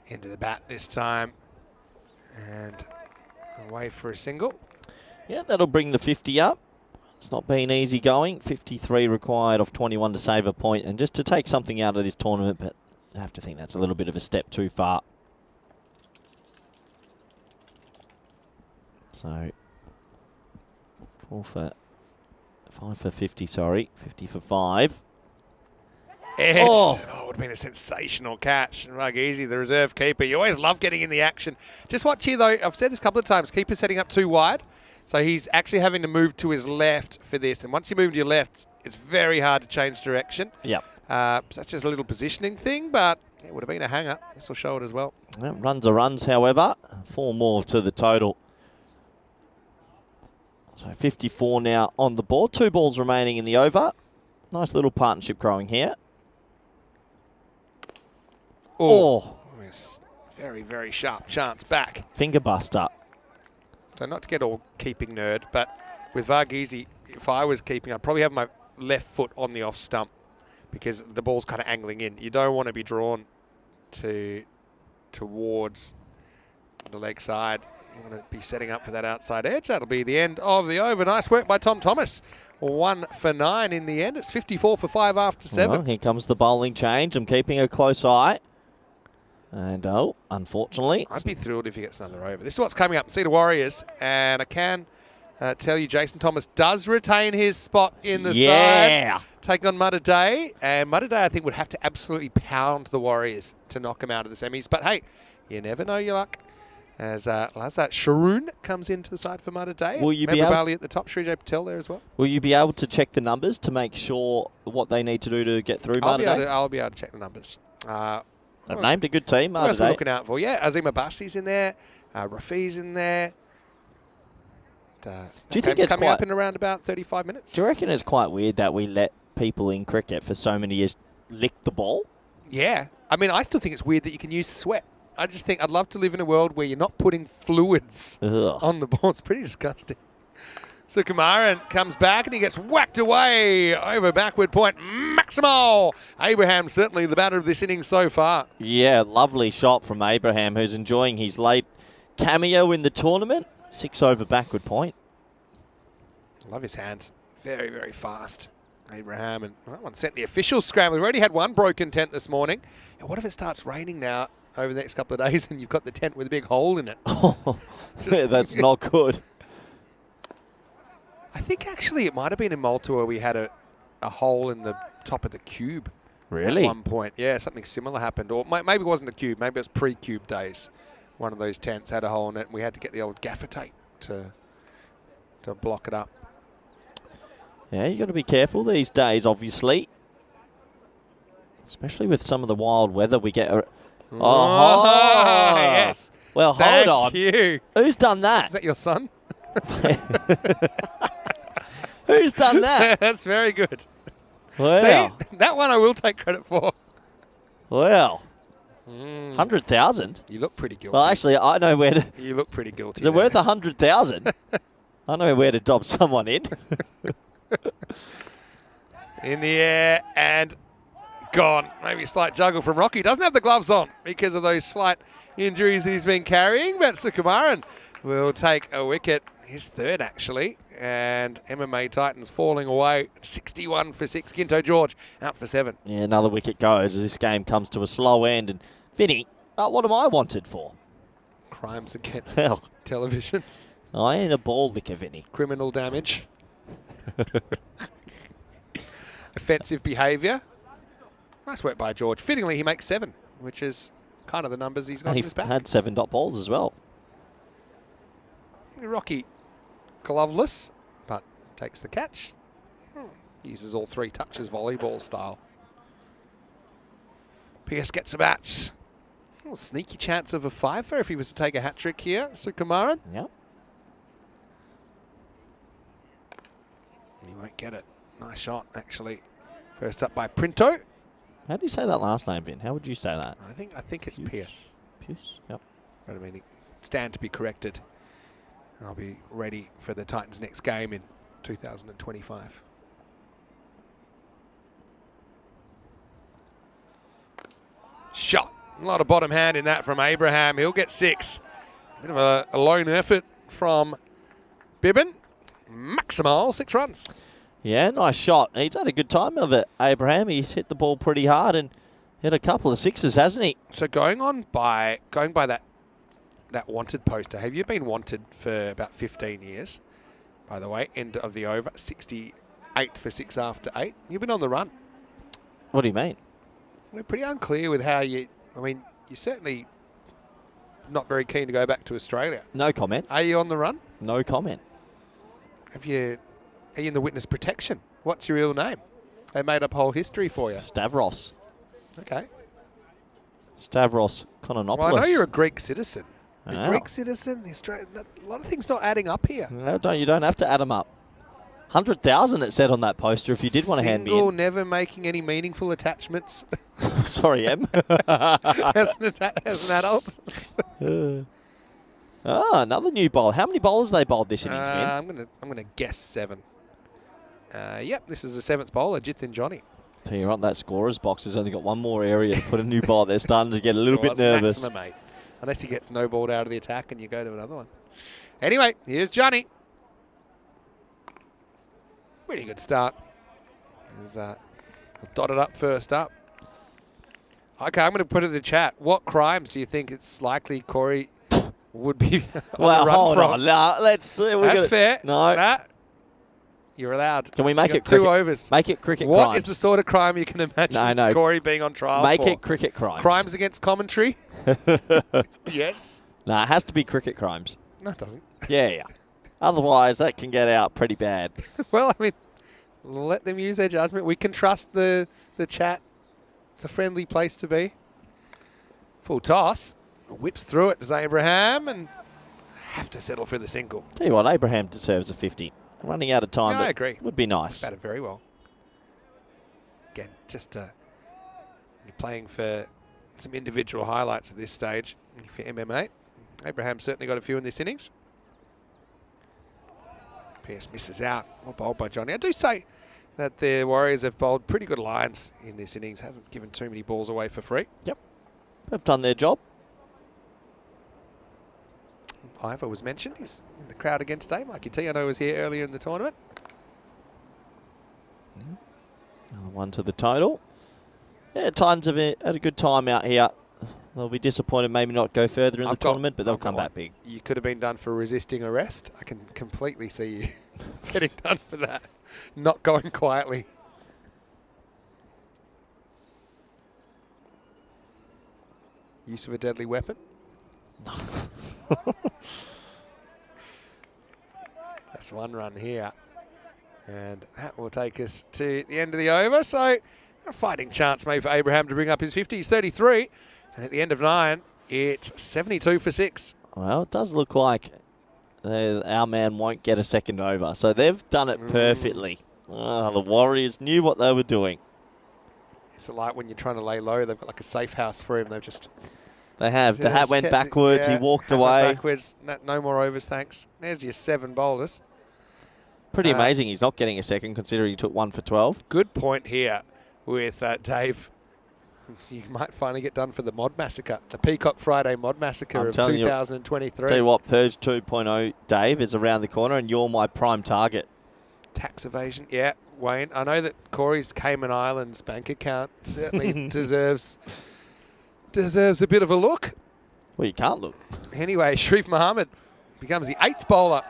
Into the bat this time. And away for a single. Yeah, that'll bring the 50 up. It's not been easy going. 53 required off 21 to save a point. And just to take something out of this tournament, but I have to think that's a little bit of a step too far. So, 5 for 50, sorry. 50 for 5. Edge. Oh. It would have been a sensational catch. And Ruggeezy, the reserve keeper, you always love getting in the action. Just watch here, though. I've said this a couple of times. Keeper setting up too wide. So he's actually having to move to his left for this. And once you move to your left, it's very hard to change direction. Yep. So that's just a little positioning thing, but it would have been a hanger. This will show it as well. Well, runs are runs, however. 4 more to the total. So 54 now on the board. 2 balls remaining in the over. Nice little partnership growing here. Oh. Very, very sharp chance back. Finger buster. So not to get all keeping nerd, but with Varghese, if I was keeping, I'd probably have my left foot on the off stump because the ball's kind of angling in. You don't want to be drawn towards the leg side. You want to be setting up for that outside edge. That'll be the end of the over. Nice work by Tom Thomas. 1 for 9 in the end. It's 54 for 5 after 7. Well, here comes the bowling change. I'm keeping a close eye. And, oh, unfortunately. I'd be thrilled if he gets another over. This is what's coming up. See the Warriors. And I can tell you Jason Thomas does retain his spot in the side. Taking on Mudda Day. And Mudda Day, I think, would have to absolutely pound the Warriors to knock them out of the semis. But, hey, you never know your luck. As Lazat Sharoon comes into the side for Mudda Day. Will you be able Bali at the top, Srijay Patel there as well. Will you be able to check the numbers to make sure what they need to do to get through Mudda Day? I'll be able to check the numbers. They've named a good team, Mudda What else are we Day. looking out for? Yeah, Azim Abbasi's in there. Rafi's in there. Do you think it's coming quite, up in around about 35 minutes? Do you reckon it's quite weird that we let people in cricket for so many years lick the ball? Yeah. I mean, I still think it's weird that you can use sweat. I just think I'd love to live in a world where you're not putting fluids on the ball. It's pretty disgusting. So Kumaran comes back and he gets whacked away over backward point. Maximal! Abraham certainly the batter of this innings so far. Yeah, lovely shot from Abraham, who's enjoying his late cameo in the tournament. 6 over backward point. Love his hands. Very, very fast. Abraham, and well, one sent the officials scrambling. We've already had one broken tent this morning. And what if it starts raining now over the next couple of days and you've got the tent with a big hole in it? Oh, that's not good. I think actually it might have been in Malta where we had a hole in the top of the cube. Really? At one point. Yeah, something similar happened. Or maybe it wasn't a cube. Maybe it was pre-cube days. One of those tents had a hole in it and we had to get the old gaffer tape to block it up. Yeah, you got to be careful these days, obviously. Especially with some of the wild weather we get. Yes. Well, hold on. Thank you. Who's done that? Is that your son? Who's done that? That's very good. Well, See, that one I will take credit for. Well, 100,000. You look pretty guilty. Well, actually, I know where to. You look pretty guilty. Is it worth 100,000? I know where to dob someone in. In the air and gone. Maybe a slight juggle from Rocky. Doesn't have the gloves on because of those slight injuries that he's been carrying. But Sukumaran will take a wicket. His third, actually. And MMA Titans falling away. 61 for 6. Ginto George out for 7. Yeah, another wicket goes as this game comes to a slow end. And Vinny, what am I wanted for? Crimes against Hell, television. I ain't a ball licker, Vinny. Criminal damage. Offensive behaviour. Nice work by George. Fittingly, he makes 7, which is kind of the numbers he's got And in he his back. had 7 dot balls as well. Rocky gloveless, but takes the catch. Uses all 3 touches volleyball style. Pearce gets a bat. Oh, sneaky chance of a 5-fer if he was to take a hat-trick here, Sukumaran. Yep. He won't get it. Nice shot, actually. First up by Printo. How do you say that last name, Vin? How would you say that? I think it's Pearce. Pierce? Yep. But I mean, stand to be corrected. And I'll be ready for the Titans' next game in 2025. Shot. A lot of bottom hand in that from Abraham. He'll get 6. Bit of a lone effort from Bibbin. Maximal 6 runs. Yeah, nice shot. He's had a good time of it, Abraham. He's hit the ball pretty hard and hit a couple of 6s, hasn't he? So going by that wanted poster, have you been wanted for about 15 years? By the way, end of the over, 68 for 6 after 8. You've been on the run. What do you mean? We're pretty unclear with how you're certainly not very keen to go back to Australia. No comment. Are you on the run? No comment. Are you in the witness protection? What's your real name? They made up whole history for you. Stavros. Okay. Stavros Kononopoulos. Well, I know you're a Greek citizen. Oh. A Greek citizen, the Australian, a lot of things not adding up here. No, you don't have to add them up. 100,000 it said on that poster if you did want to hand me Single, in. never making any meaningful attachments Sorry, Em. as an adult. Another new bowl. How many bowlers they bowled this innings, Vin? I'm gonna guess 7. Yep, this is the 7th bowler, Jithin Johnny. Tell you what, that scorer's box has only got one more area to put a new bowler. They're starting to get a little bit nervous. Maximum, mate. Unless he gets no balled out of the attack and you go to another one. Anyway, here's Johnny. Pretty good start. I'll dot it up first up. Okay, I'm going to put it in the chat. What crimes do you think it's likely Corey would be on the run hold from? on. No, let's see. That's fair. No. Nah, you're allowed. Can we make You it got 2 cricket? overs. Make it cricket What crimes. is the sort of crime you can imagine No. Corey being on trial Make for? it cricket crimes. Crimes against commentary? Yes. No, it has to be cricket crimes. No, it doesn't. Yeah. Otherwise, that can get out pretty bad. Well, I mean, let them use their judgment. We can trust the chat. It's a friendly place to be. Full toss. Whips through it, does Abraham, and have to settle for the single. Tell you what, Abraham deserves a 50. Running out of time, Yeah, I but agree. would be nice. Batted very well. Again, just you're playing for some individual highlights at this stage for MMA. Abraham certainly got a few in this innings. Pearce misses out. Well bowled by Johnny. I do say that the Warriors have bowled pretty good lines in this innings. Haven't given too many balls away for free. Yep. They've done their job. Ivor was mentioned. He's in the crowd again today. Mikey T, I know, was here earlier in the tournament. One to the total. Yeah, Titans have had a good time out here. They'll be disappointed maybe not go further in the tournament, but they'll come back big. You could have been done for resisting arrest. I can completely see you getting done for that. Not going quietly. Use of a deadly weapon. That's 1 run here. And that will take us to the end of the over. So a fighting chance maybe for Abraham to bring up his 50. He's 33. And at the end of 9, it's 72 for 6. Well, it does look like our man won't get a second over. So they've done it perfectly. The Warriors knew what they were doing. It's like when you're trying to lay low, they've got like a safe house for him. They've just... They have. The hat just went kept backwards. yeah, He walked hat went away. backwards. No more overs, thanks. There's your 7 bowlers. Pretty amazing he's not getting a second, considering he took 1 for 12. Good point here with Dave. You might finally get done for the Mod Massacre, the Peacock Friday Mod Massacre of 2023. Tell you what, Purge 2.0, Dave, is around the corner, and you're my prime target. Tax evasion, yeah, Wayne. I know that Corey's Cayman Islands bank account certainly deserves a bit of a look. Well, you can't look. Anyway, Sharif Mohammed becomes the 8th bowler.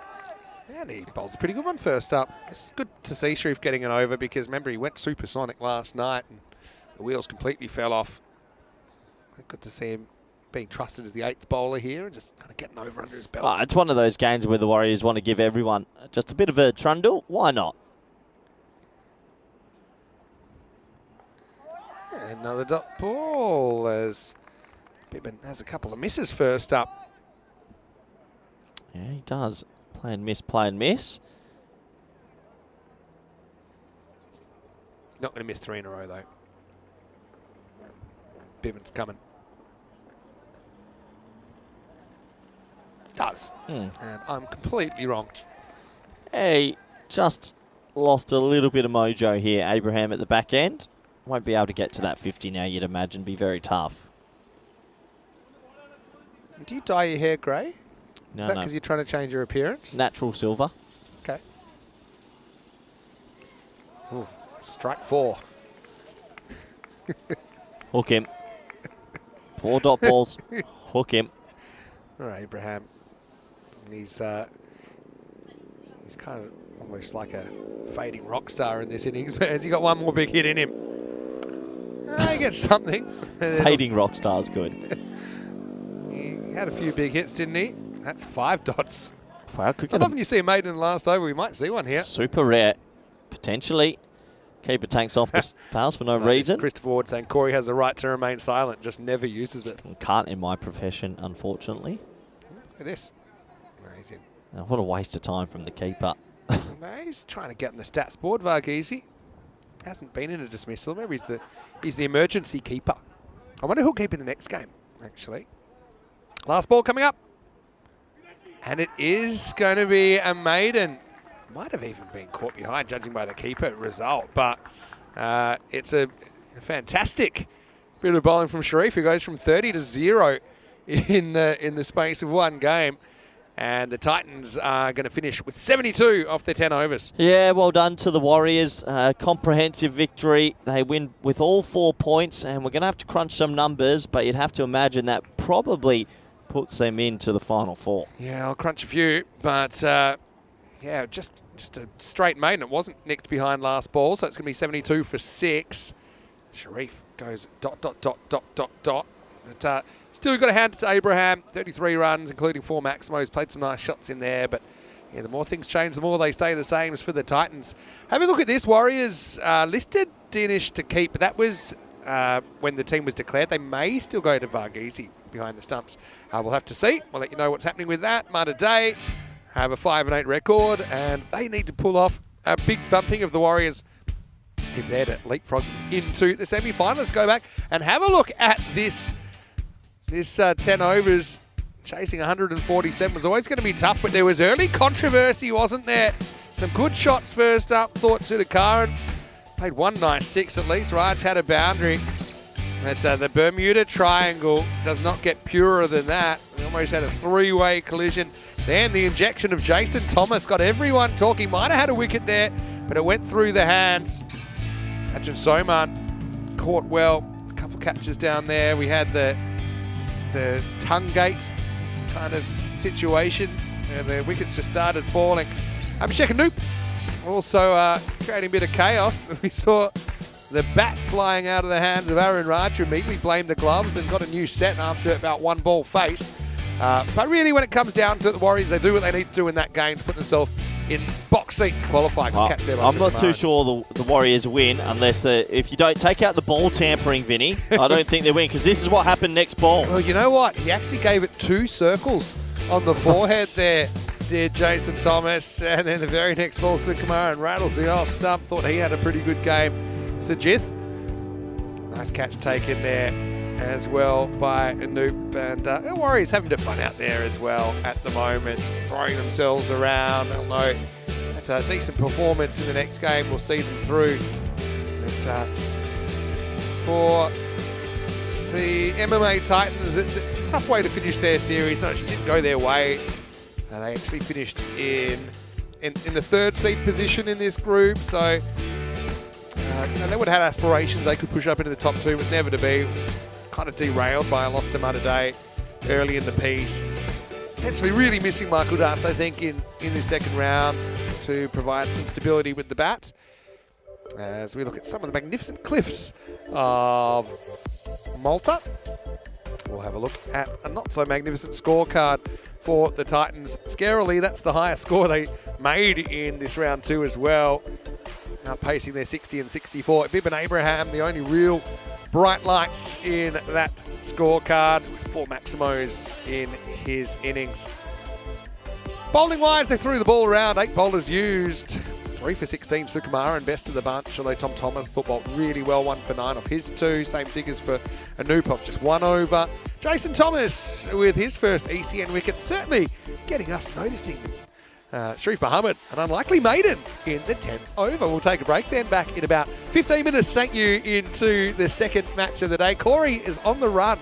And he bowls a pretty good one first up. It's good to see Sharif getting an over because, remember, he went supersonic last night and the wheels completely fell off. Good to see him being trusted as the 8th bowler here and just kind of getting over under his belt. Oh, it's one of those games where the Warriors want to give everyone just a bit of a trundle. Why not? And another dot ball as Bibbin has a couple of misses first up. Yeah, he does. Play and miss, play and miss. Not going to miss 3 in a row, though. Bibbin's coming. Does. And I'm completely wrong. Hey, just lost a little bit of mojo here. Abraham at the back end. Won't be able to get to that 50 now, you'd imagine. Be very tough. Do you dye your hair grey? No, Is that no. because you're trying to change your appearance? Natural silver. Okay. Ooh, strike 4. Hook him. 4 dot balls. Hook him. All right, Abraham. And he's kind of almost like a fading rock star in this innings, but has he got one more big hit in him? He gets something. Fading rock star's good. He had a few big hits, didn't he? That's 5 dots. Wow, could How get often you see a maiden in the last over? We might see one here. super rare. Potentially. Keeper tanks off the stars for no reason. Christopher Ward saying Corey has the right to remain silent, just never uses it. Can't in my profession, unfortunately. Look at this. No, he's in. What a waste of time from the keeper. No, he's trying to get on the stats board, Varghese. Hasn't been in a dismissal. Maybe he's the emergency keeper. I wonder who'll keep in the next game, actually. Last ball coming up. And it is going to be a maiden. Might have even been caught behind, judging by the keeper result. But it's a fantastic bit of bowling from Sharif, who goes from 30 to 0 in the space of one game. And the Titans are going to finish with 72 off their 10 overs. Yeah, well done to the Warriors. Comprehensive victory. They win with all 4 points, and we're going to have to crunch some numbers, but you'd have to imagine that probably puts them into the final 4. Yeah, I'll crunch a few, but yeah, just a straight maiden. It wasn't nicked behind last ball, so it's going to be 72 for 6. Sharif goes ... But still got a hand to Abraham. 33 runs, including 4 maximos. Played some nice shots in there, but yeah, the more things change, the more they stay the same as for the Titans. Having a look at this, Warriors listed Dinish to keep, but that was when the team was declared. They may still go to Varghese behind the stumps. We'll have to see. We'll let you know what's happening with that. Mata Day have a 5-8 record, and they need to pull off a big thumping of the Warriors if they're to leapfrog into the semi-final. Let's go back and have a look at this 10 overs. Chasing 147 was always going to be tough, but there was early controversy, wasn't there? Some good shots first up. Thought Sudhakaran played one nice 6 at least. Raj had a boundary. But the Bermuda Triangle does not get purer than that. We almost had a 3-way collision. Then the injection of Jason Thomas got everyone talking. Might have had a wicket there, but it went through the hands. Ajahn Soman caught well. A couple of catches down there. We had the tongue gate kind of situation. The wickets just started falling. Abhishek Anoop also creating a bit of chaos. We saw the bat flying out of the hands of Aaron Raj, who immediately blamed the gloves and got a new set after about 1 ball faced. But really, when it comes down to it, the Warriors, they do what they need to do in that game to put themselves in box seat to qualify. I'm not too sure the Warriors win unless if you don't take out the ball tampering, Vinny. I don't think they win, because this is what happened next ball. Well, you know what? He actually gave it 2 circles on the forehead there, did Jason Thomas. And then the very next ball, Sukumaran rattles the off stump. Thought he had a pretty good game. Sajith, nice catch taken there as well by Anoop. And the Warriors having a fun out there as well at the moment, throwing themselves around. I know that's a decent performance in the next game. We'll see them through. But for the MMA Titans, it's a tough way to finish their series. No, it didn't go their way. They actually finished in the 3rd seed position in this group. So they would have had aspirations. They could push up into the top 2. It was never to be. It was kind of derailed by a loss to Mata Day early in the piece. Essentially really missing Michael Das, I think, in this second round to provide some stability with the bat. As we look at some of the magnificent cliffs of Malta. we'll have a look at a not so magnificent scorecard for the Titans. Scarily, that's the highest score they made in this round 2 as well, outpacing their 60 and 64. Ibn Abraham, the only real bright lights in that scorecard, with 4 Maximos in his innings. Bowling wise, they threw the ball around, 8 bowlers used. 3 for 16, Sukumaran, best of the bunch, although Tom Thomas thought bowled really well, 1 for 9 off his 2. Same figures for Anupov, just 1 over. Jason Thomas with his first ECN wicket, certainly getting us noticing. Sharif Muhammad, an unlikely maiden in the 10th over. We'll take a break then, back in about 15 minutes. Thank you into the second match of the day. Corey is on the run,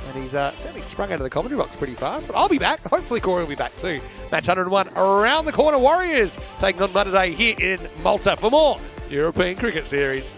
and he's certainly sprung out of the commentary box pretty fast, but I'll be back. Hopefully Corey will be back too. Match 101 around the corner. Warriors taking on Monday here in Malta for more European Cricket Series.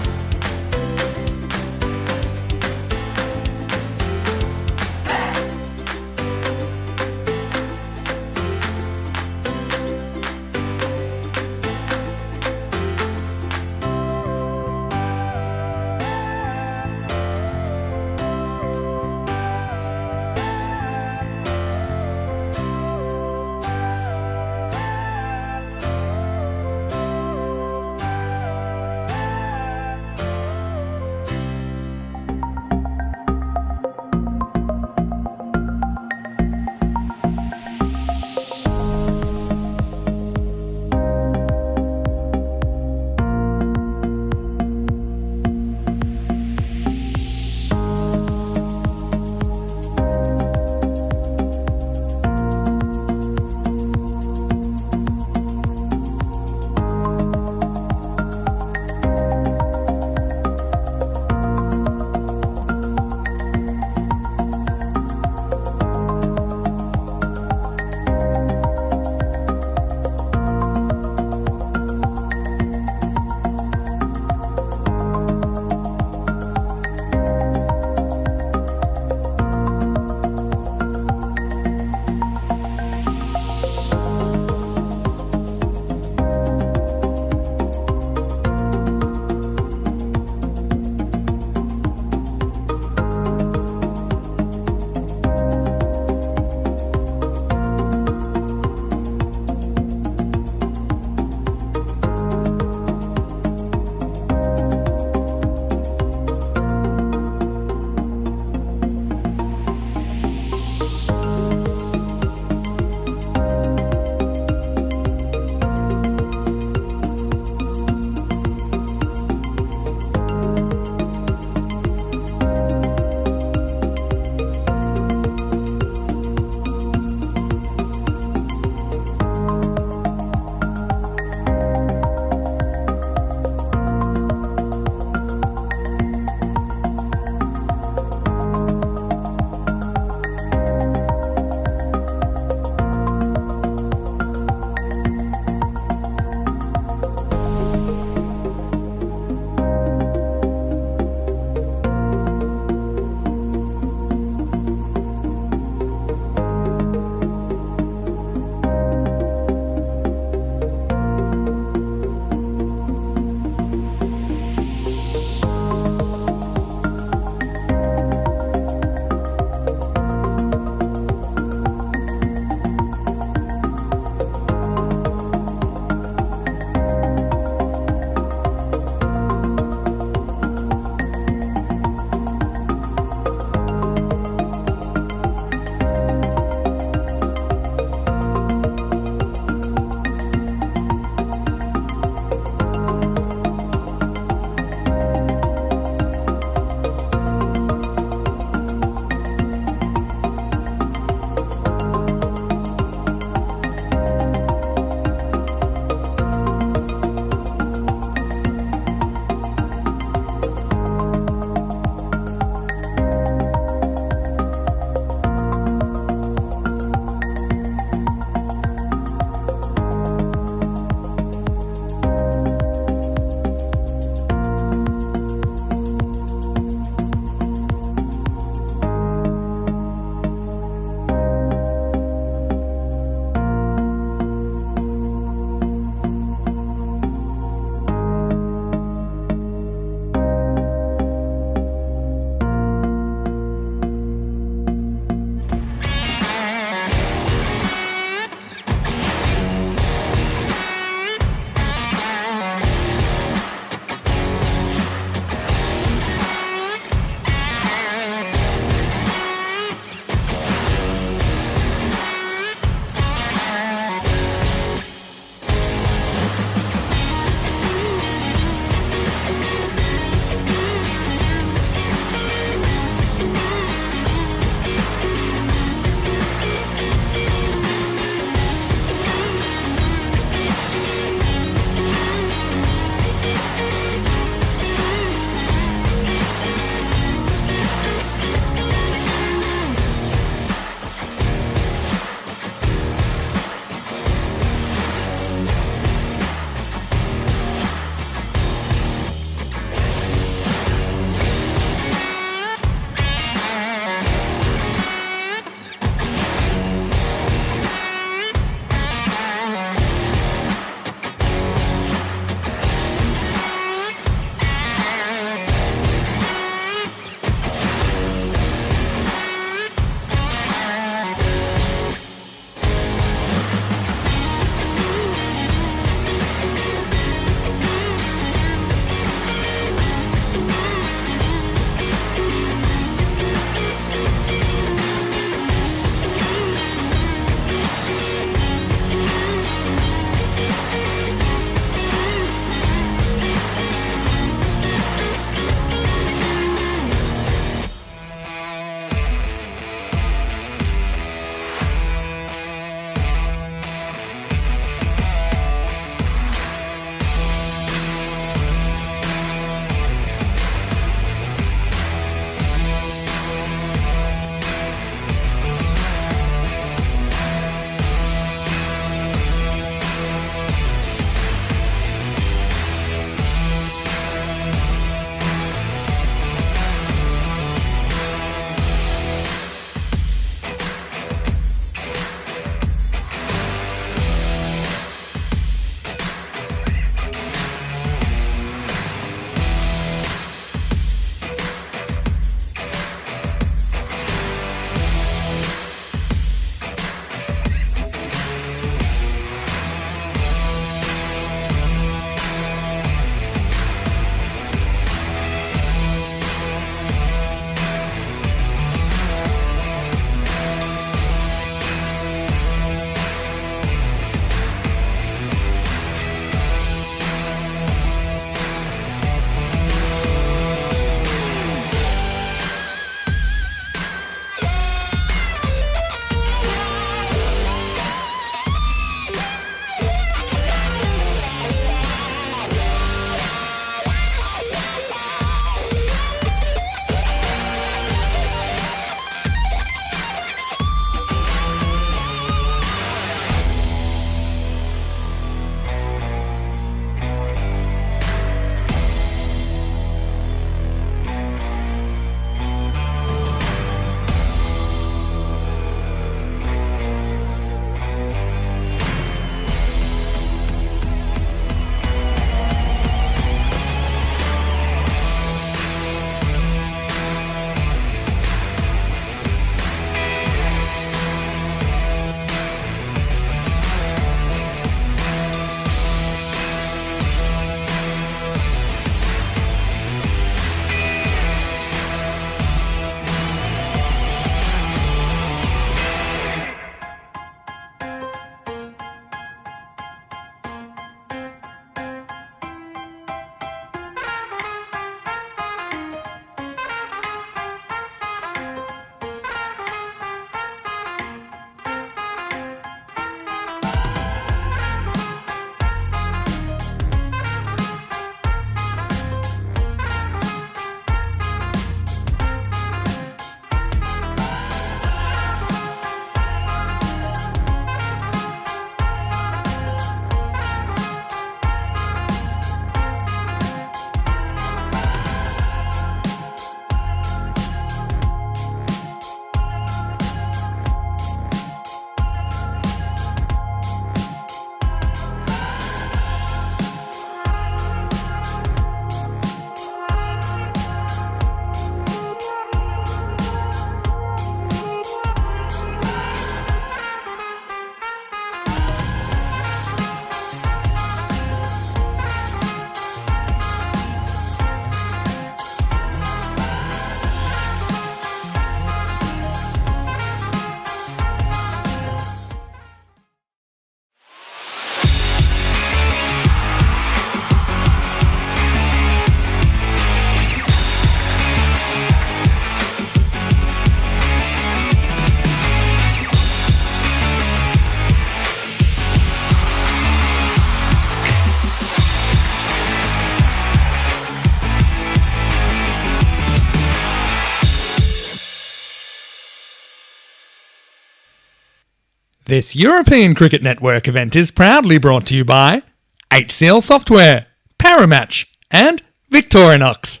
This European Cricket Network event is proudly brought to you by HCL Software, Paramatch, and Victorinox.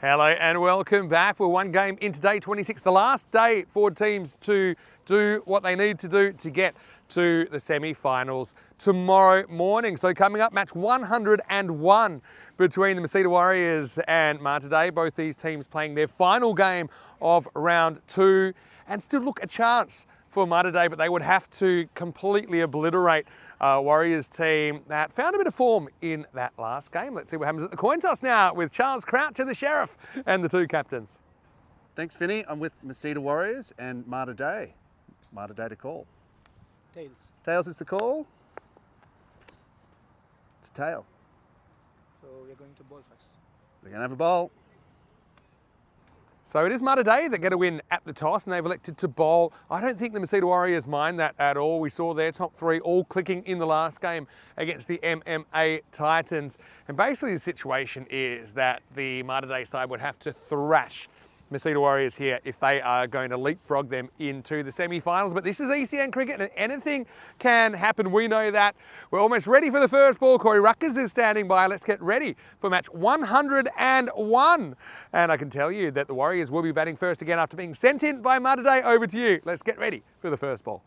Hello and welcome back. We're one game into day 26, the last day for teams to do what they need to do to get to the semi-finals tomorrow morning. So coming up, match 101 between the Masita Warriors and Malta Day. Both these teams playing their final game of round 2 and still look a chance for Malta Day, but they would have to completely obliterate Warriors team that found a bit of form in that last game. Let's see what happens at the coin toss now with Charles Croucher, the Sheriff, and the two captains. Thanks, Finney. I'm with Masita Warriors and Malta Day. Malta Day to call. Tails. Tails is the call. It's a tail. So we're going to bowl first. They're going to have a bowl. So it is Malta Day that get a win at the toss, and they've elected to bowl. I don't think the Masita Warriors mind that at all. We saw their top 3 all clicking in the last game against the MMA Titans. And basically the situation is that the Malta Day side would have to thrash Masita Warriors here if they are going to leapfrog them into the semi-finals. But this is ECN cricket and anything can happen. We know that. We're almost ready for the first ball. Corey Ruckers is standing by. Let's get ready for match 101. And I can tell you that the Warriors will be batting first again after being sent in by Malta Day. Over to you. Let's get ready for the first ball.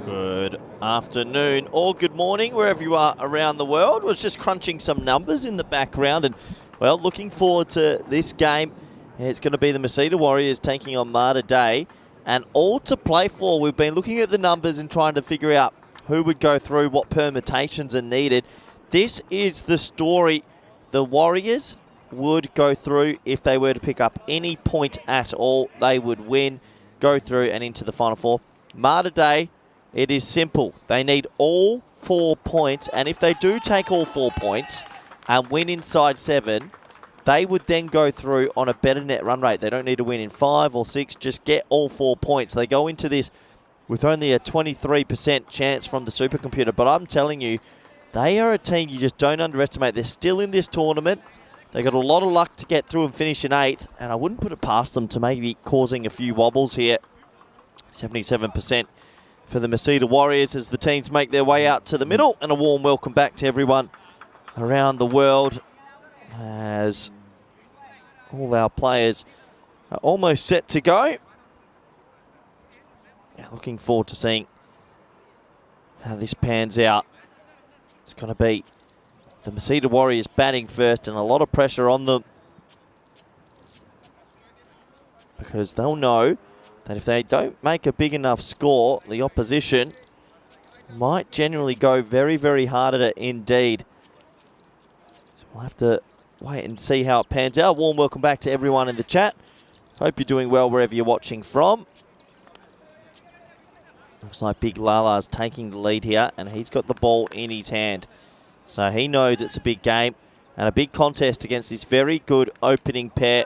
Good afternoon or good morning wherever you are around the world. Was just crunching some numbers in the background and, well, looking forward to this game. It's going to be the Masita Warriors taking on Malta Day and all to play for. We've been looking at the numbers and trying to figure out who would go through, what permutations are needed. This is the story. The Warriors would go through if they were to pick up any point at all. They would win, go through and into the Final Four. Malta Day, it is simple. They need all 4 points, and if they do take all 4 points and win inside 7, they would then go through on a better net run rate. They don't need to win in 5 or 6, just get all 4 points. They go into this with only a 23% chance from the supercomputer, but I'm telling you, they are a team you just don't underestimate. They're still in this tournament. They got a lot of luck to get through and finish in 8th, and I wouldn't put it past them to maybe causing a few wobbles here. 77% for the Masita Warriors as the teams make their way out to the middle, and a warm welcome back to everyone around the world as all our players are almost set to go. Looking forward to seeing how this pans out. It's going to be the Masita Warriors batting first and a lot of pressure on them because they'll know that if they don't make a big enough score, the opposition might generally go very, very hard at it indeed. So we'll have to wait and see how it pans out. Warm welcome back to everyone in the chat. Hope you're doing well wherever you're watching from. Looks like Big Lala's taking the lead here, and he's got the ball in his hand. So he knows it's a big game and a big contest against this very good opening pair.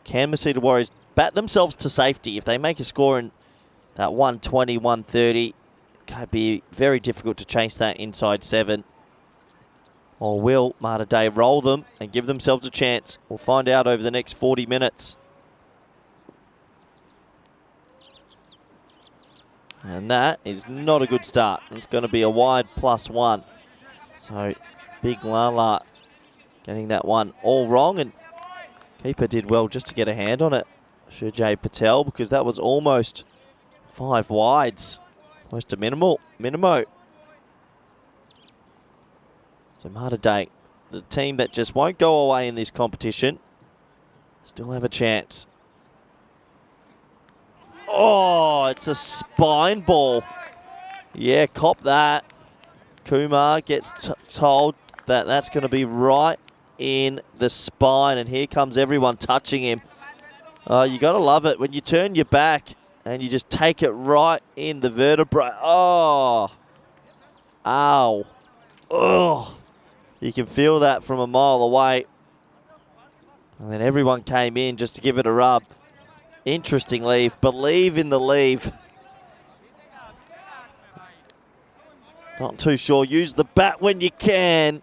Can Masita Warriors bat themselves to safety? If they make a score in that 120, 130, it could be very difficult to chase that inside 7. Or will Malta Day roll them and give themselves a chance? We'll find out over the next 40 minutes. And that is not a good start. It's going to be a wide +1. So Big Lala getting that one all wrong, and keeper did well just to get a hand on it, Shujay Patel, because that was almost 5 wides. Close to minimo. So Malta Day, the team that just won't go away in this competition, still have a chance. Oh, it's a spine ball. Yeah, cop that. Kumar gets told that that's going to be right in the spine, and here comes everyone touching him. You got to love it when you turn your back and you just take it right in the vertebrae. Oh, ow. Oh, you can feel that from a mile away. And then everyone came in just to give it a rub. Interesting leave. Believe in the leave. Not too sure. Use the bat when you can.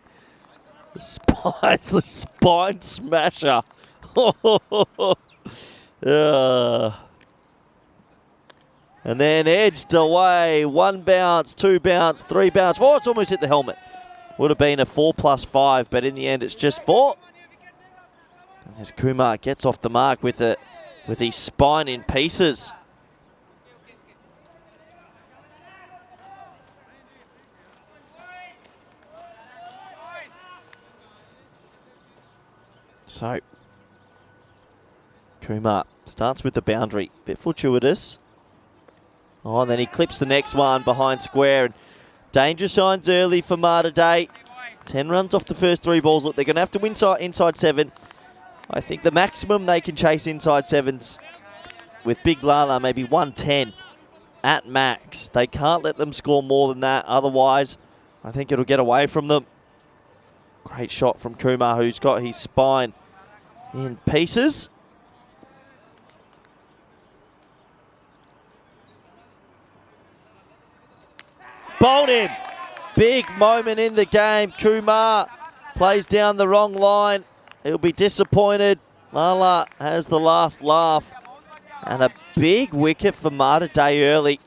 The spine smasher. And then edged away. 1 bounce, 2 bounce, 3 bounce. Oh, it's almost hit the helmet. Would have been a 4+5, but in the end it's just 4. As Kumar gets off the mark with his spine in pieces. So, Kumar starts with the boundary. Bit fortuitous. Oh, and then he clips the next one behind square. And danger signs early for Malta Day. 10 runs off the first 3 balls. Look, they're going to have to win inside 7. I think the maximum they can chase inside 7s with Big Lala, maybe 110 at max. They can't let them score more than that. Otherwise, I think it'll get away from them. Great shot from Kumar, who's got his spine in pieces. Bowled him. Big moment in the game. Kumar plays down the wrong line. He'll be disappointed. Lala has the last laugh. And a big wicket for Malta Day early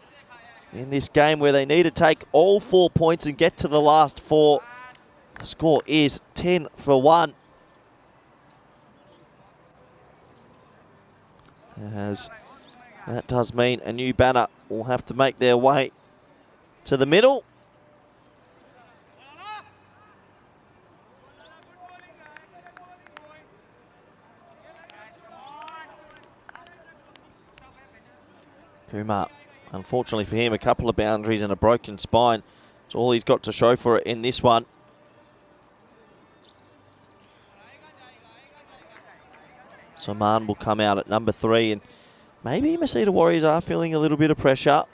in this game where they need to take all 4 points and get to the last 4. The score is 10 for 1. As that does mean a new batter will have to make their way to the middle. Kumar, unfortunately for him, a couple of boundaries and a broken spine. It's all he's got to show for it in this one. Saman will come out at number 3, and maybe Masita Warriors are feeling a little bit of pressure.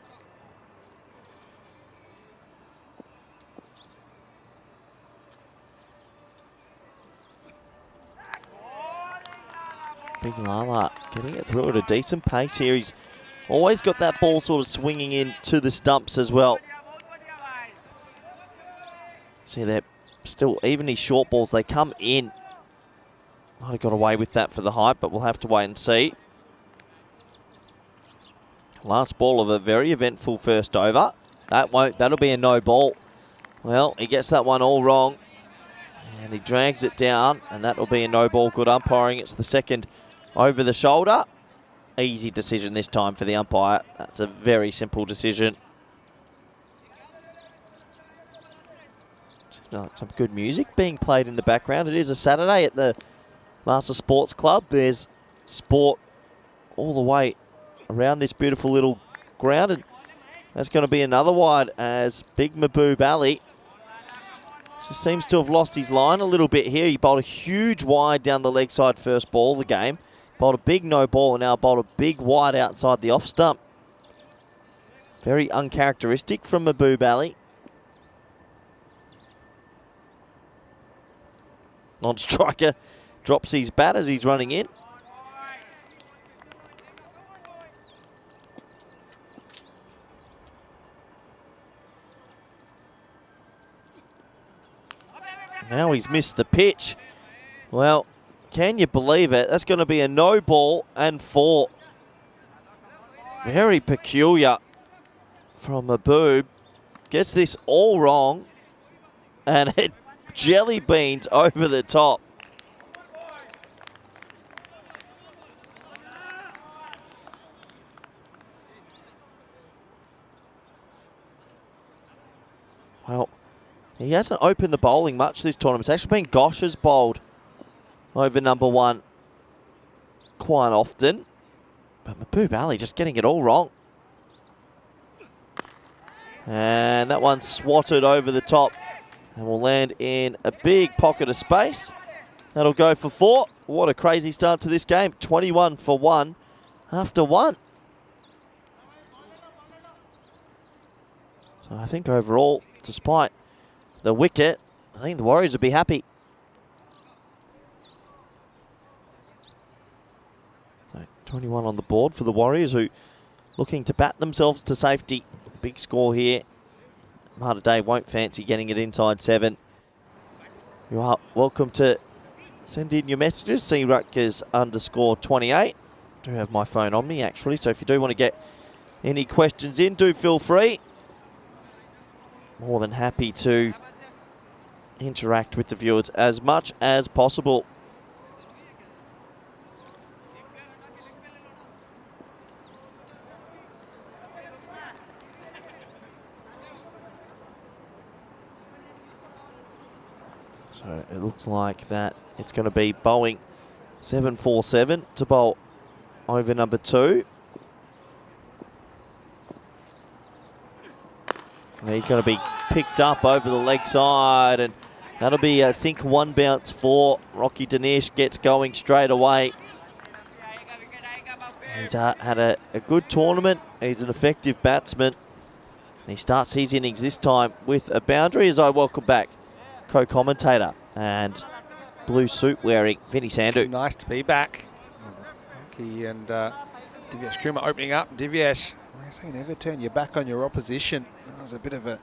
Big Lala getting it through at a decent pace here. He's always got that ball sort of swinging in to the stumps as well. See, they're still, even these short balls, they come in. Might have got away with that for the height, but we'll have to wait and see. Last ball of a very eventful first over. That'll be a no ball. Well, he gets that one all wrong. And he drags it down, and that'll be a no ball. Good umpiring. It's the second over the shoulder. Easy decision this time for the umpire. That's a very simple decision. Some good music being played in the background. It is a Saturday at the Master Sports Club. There's sport all the way around this beautiful little ground, and that's going to be another wide as Big Mahboob Ali just seems to have lost his line a little bit here. He bowled a huge wide down the leg side first ball of the game. Bowled a big no ball and now bowled a big wide outside the off stump. Very uncharacteristic from Mahboob Ali. Non-striker drops his bat as he's running in. Now he's missed the pitch. Well, can you believe it? That's going to be a no ball and 4. Very peculiar from Mahboob. Gets this all wrong and it jelly beans over the top. Well, he hasn't opened the bowling much this tournament. It's actually been Gosh has bowled over number 1 quite often. But Mahboob Ali just getting it all wrong. And that one swatted over the top and will land in a big pocket of space. That'll go for 4. What a crazy start to this game. 21 for 1 after 1. So I think overall, despite the wicket, I think the Warriors would be happy. So 21 on the board for the Warriors, who looking to bat themselves to safety. Big score here. Malta Day won't fancy getting it inside 7. You are welcome to send in your messages. CRutgers_28. Do have my phone on me actually, so if you do want to get any questions in, do feel free. More than happy to interact with the viewers as much as possible. So it looks like that it's going to be bowling 7-4-7 to bowl over number 2. And he's going to be picked up over the leg side, and that'll be, I think, 1 bounce for Rocky Dinesh. Gets going straight away. He's had a good tournament. He's an effective batsman. And he starts his innings this time with a boundary, as I welcome back co-commentator and blue suit wearing Vinny Sandhu. Nice to be back. Rocky and Divyesh Kumar opening up. Divyesh, I say never turn your back on your opposition. That was a bit of a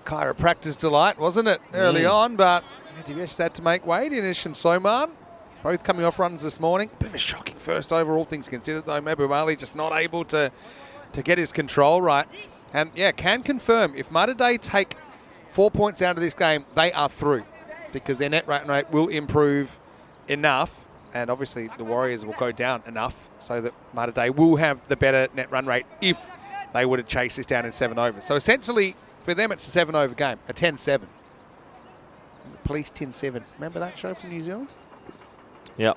chiropractor's delight, wasn't it, early on? But Divyesh had to make way. Dinesh and Soman both coming off runs this morning. Bit of a shocking first over, all things considered, though. Mehboob Ali just not able to get his control right. And yeah, can confirm if Mater Dei take 4 points out of this game, they are through, because their net run rate will improve enough, and obviously the Warriors will go down enough so that Mater Dei will have the better net run rate if they were to chase this down in 7 overs. So essentially, for them, it's a 7 over game, a 10-7. The Police 10-7. Remember that show from New Zealand? Yep.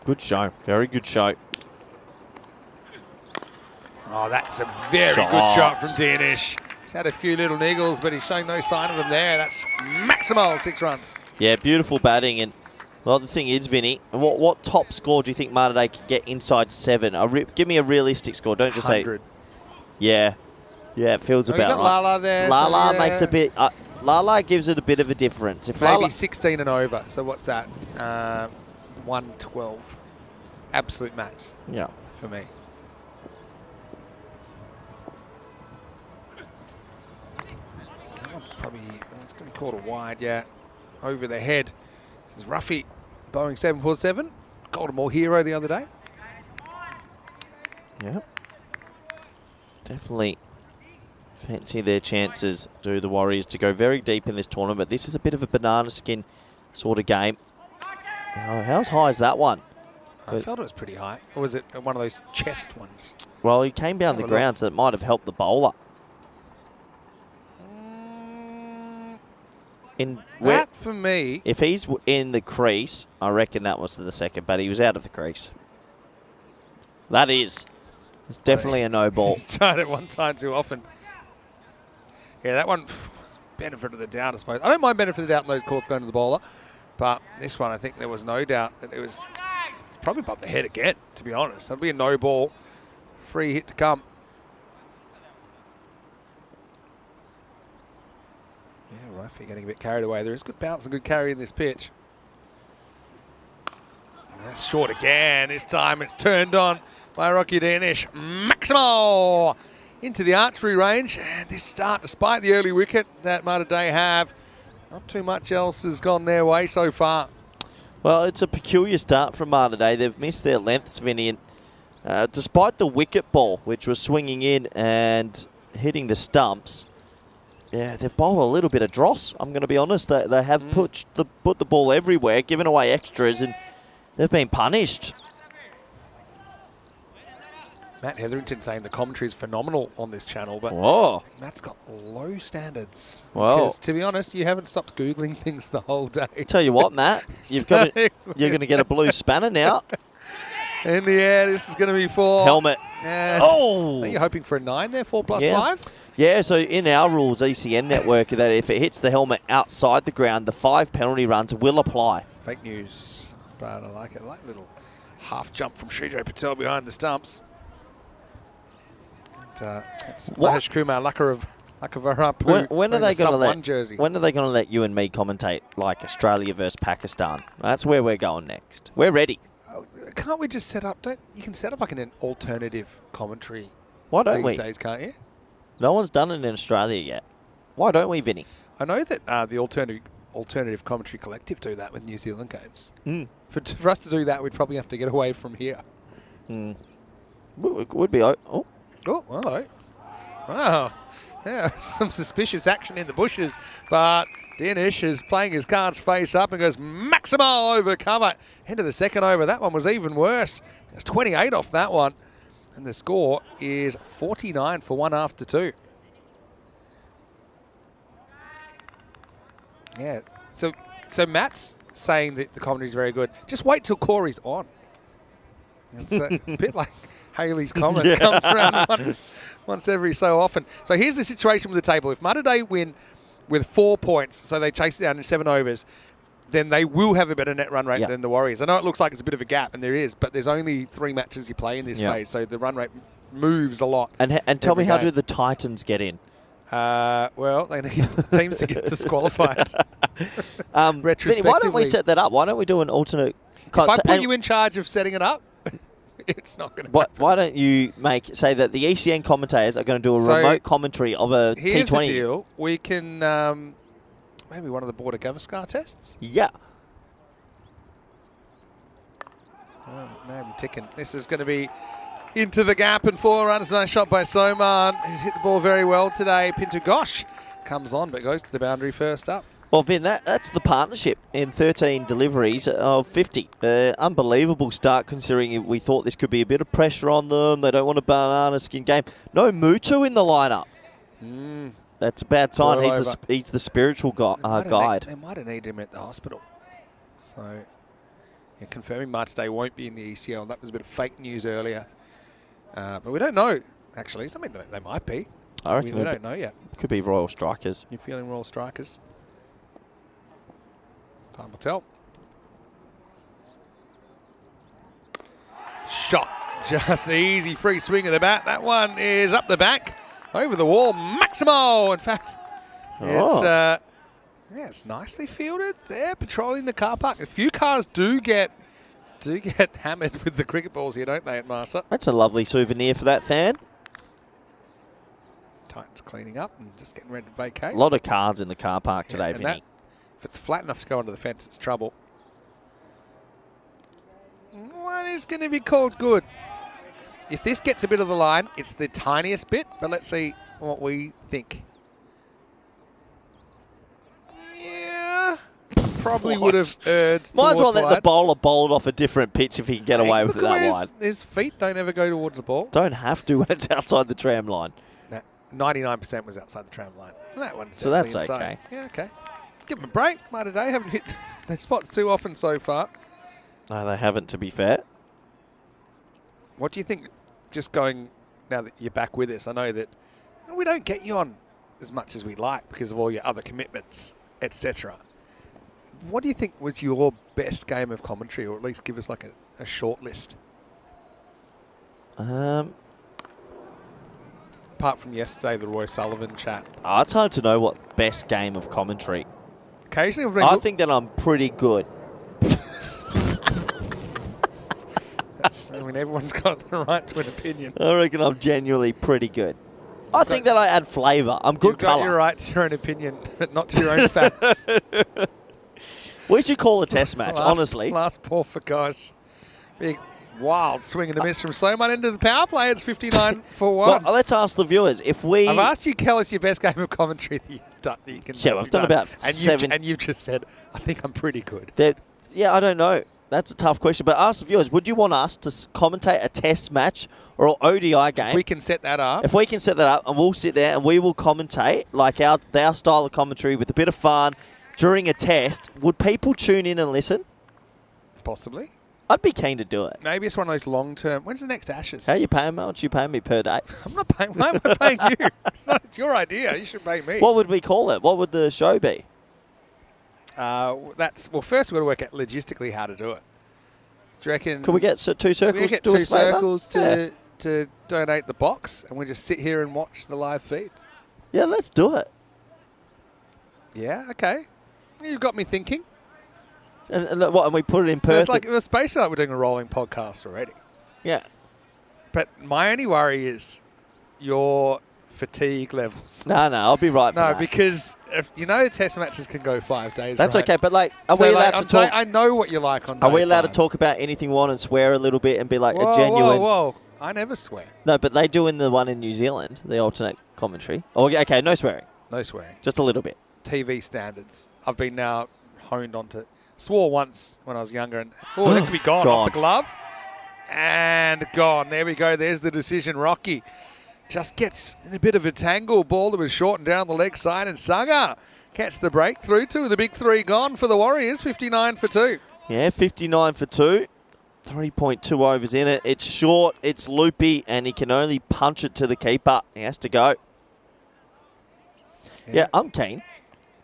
Good show. Very good show. Oh, that's a very good shot from Dinesh. He's had a few little niggles, but he's showing no sign of them there. That's maximal 6 runs. Yeah, beautiful batting. And well, the thing is, Vinny, what top score do you think Mater Dei can get inside 7? Give me a realistic score. Don't just 100. say. Yeah. Yeah, it feels Oh, about you've got right. Lala there. Lala so makes a bit. Lala gives it a bit of a difference. If maybe Lala, 16 and over. So what's that? 112. Absolute max yeah. for me. That one probably, it's going to be called a wide, yeah. Over the head. This is Ruffy, Boeing 747. Golden Ball hero the other day. Yeah. Definitely fancy their chances, do the Warriors, to go very deep in this tournament. This is a bit of a banana skin sort of game. Oh, how high is that one? I felt it was pretty high. Or was it one of those chest ones? Well, he came down the ground, so it might have helped the bowler. That, for me... If he's in the crease, I reckon that was the second, but he was out of the crease. That is. It's definitely a no ball. He's tried it one time too often. Yeah, that one, benefit of the doubt, I suppose. I don't mind benefit of the doubt in those calls going to the bowler, but this one, I think there was no doubt that it's probably above the head again, to be honest. That'll be a no ball. Free hit to come. Yeah, right, you're getting a bit carried away. There is good bounce and good carry in this pitch. And that's short again. This time it's turned on by Rocky Dinesh. Maximal into the archery range. And this start, despite the early wicket that Mater Dei have, not too much else has gone their way so far. Well, it's a peculiar start from Mater Dei. They've missed their lengths, Vinny. And, despite the wicket ball, which was swinging in and hitting the stumps, yeah, they've bowled a little bit of dross, I'm going to be honest. They have put the ball everywhere, given away extras, and they've been punished. Matt Hetherington saying the commentary is phenomenal on this channel, but Whoa. Matt's got low standards. Well, because, to be honest, you haven't stopped Googling things the whole day. Tell you what, Matt, you're going to get a blue spanner now. In the air, this is going to be 4. Helmet. And Oh! are you hoping for a 9 there, 4 plus Yeah. 5? Yeah, so in our rules, ECN network, that if it hits the helmet outside the ground, the 5 penalty runs will apply. Fake news, but I like it. I like a little half jump from Srijay Patel behind the stumps. It's Mahesh Kumar Lakavarapu. When are they going to let? Jersey. When are they going to let you and me commentate like Australia versus Pakistan? That's where we're going next. We're ready. Oh, can't we just set up? You can set up like an alternative commentary. Why don't these we? days, can't you? No one's done it in Australia yet. Why don't we, Vinny? I know that the alternative alternative commentary collective do that with New Zealand games. Mm. For us to do that, we'd probably have to get away from here. Mm. Would be. Oh. Oh, hello. Wow. Yeah, some suspicious action in the bushes, but Danish is playing his cards face up and goes Maximo over cover. Into the second over. That one was even worse. It's 28 off that one. And the score is 49 for 1 after 2. Yeah. So Matt's saying that the commentary is very good. Just wait till Corey's on. It's a bit like Haley's comment. Comes around once every so often. So here's the situation with the table. If Mater Dei win with 4 points, so they chase it down in 7 overs, then they will have a better net run rate than the Warriors. I know it looks like it's a bit of a gap, and there is, but there's only 3 matches you play in this phase, so the run rate moves a lot. And tell me, how do the Titans get in? Well, they need teams to get disqualified. Vinny, why don't we set that up? Why don't we do an alternate? If I put you in charge of setting it up, it's not going to happen. Why don't you say that the ECN commentators are going to do a remote commentary of a T20? Here's the deal. We can maybe one of the Border Gavaskar tests. Yeah. Oh, no, I'm ticking. This is going to be into the gap and 4 runs. Nice shot by Soman. He's hit the ball very well today. Pinto Gosh comes on but goes to the boundary first up. Well, Vin, that's the partnership in 13 deliveries of 50. Unbelievable start considering we thought this could be a bit of pressure on them. They don't want a banana skin game. No Mutu in the lineup. That's a bad sign. He's the spiritual guide. They might have needed him at the hospital. So, yeah, confirming Mater Dei won't be in the ECL. That was a bit of fake news earlier. But we don't know, actually. Something they might be. I reckon we don't know yet. Could be Royal Strikers. You're feeling Royal Strikers? Time will tell. Shot. Just easy free swing of the bat. That one is up the back. Over the wall. Maximo. In fact, it's nicely fielded there, patrolling the car park. A few cars do get hammered with the cricket balls here, don't they, at Marsa? That's a lovely souvenir for that fan. Titans cleaning up and just getting ready to vacate. A lot of cars in the car park today, Vinny. If it's flat enough to go onto the fence, it's trouble. What is going to be called good? If this gets a bit of the line, it's the tiniest bit, but let's see what we think. Yeah, probably would have erred. Might as well let wide. the bowler bowl off a different pitch if he can get away with it that wide. His feet don't ever go towards the ball. Don't have to when it's outside the tram line. No, 99% was outside the tram line. That one's so that's inside. okay. Yeah, okay. Give them a break. Mater Dei haven't hit their spots too often so far. No, they haven't, to be fair. What do you think, just going, now that you're back with us, I know that we don't get you on as much as we'd like because of all your other commitments, etc. What do you think was your best game of commentary, or at least give us like a short list? Apart from yesterday, the Roy Sullivan chat. It's hard to know what best game of commentary. Occasionally, I think that I'm pretty good. I mean, everyone's got the right to an opinion. I reckon I'm genuinely pretty good. I think that I add flavour. I'm good colour. You've got your right to your own opinion, but not to your own facts. We should call a test match, honestly. Last ball for Gosh. Big wild swing and a miss from Soman into the power play. It's 59 for 1. Well, let's ask the viewers. If we... I've asked you, tell us your best game of commentary that you've done. That you can yeah, I've done about 7. And you've just said, I think I'm pretty good. Yeah, I don't know. That's a tough question. But ask the viewers, would you want us to commentate a test match or an ODI game? If we can set that up. If we can set that up, and we'll sit there and we will commentate like our style of commentary with a bit of fun during a test, would people tune in and listen? Possibly. I'd be keen to do it. Maybe it's one of those long-term... When's the next Ashes? How are you paying me? How much you paying me per day? I'm not paying... Why am I paying you? It's your idea. You should pay me. What would we call it? What would the show be? Well, first we've got to work out logistically how to do it. Do you reckon... Could we get 2 circles? We get 2 circles to donate the box, and we just sit here and watch the live feed? Yeah, let's do it. Yeah, okay. You've got me thinking. And we put it in Perth? So it's basically like we're doing a rolling podcast already. Yeah. But my only worry is your fatigue levels. No, I'll be right for No, that. because if, you know test matches can go 5 days. That's right? okay, but like, are So, we like, allowed to talk? I know what you like on. Are we day allowed to 5. talk about anything we want and swear a little bit and be like Whoa, a genuine? Whoa! I never swear. No, but they do in the one in New Zealand, the alternate commentary. Oh, okay, no swearing, No swearing. just a little bit. TV standards. I've been now honed onto. Swore once when I was younger, and that could be gone off the glove, and gone. There we go. There's the decision. Rocky just gets in a bit of a tangle. Ball that was short and down the leg side, and Saga catch the breakthrough. 2 of the big 3 gone for the Warriors. 59 for 2. Yeah, 59 for 2. 3.2 overs in it. It's short, it's loopy, and he can only punch it to the keeper. He has to go. Yeah, I'm keen.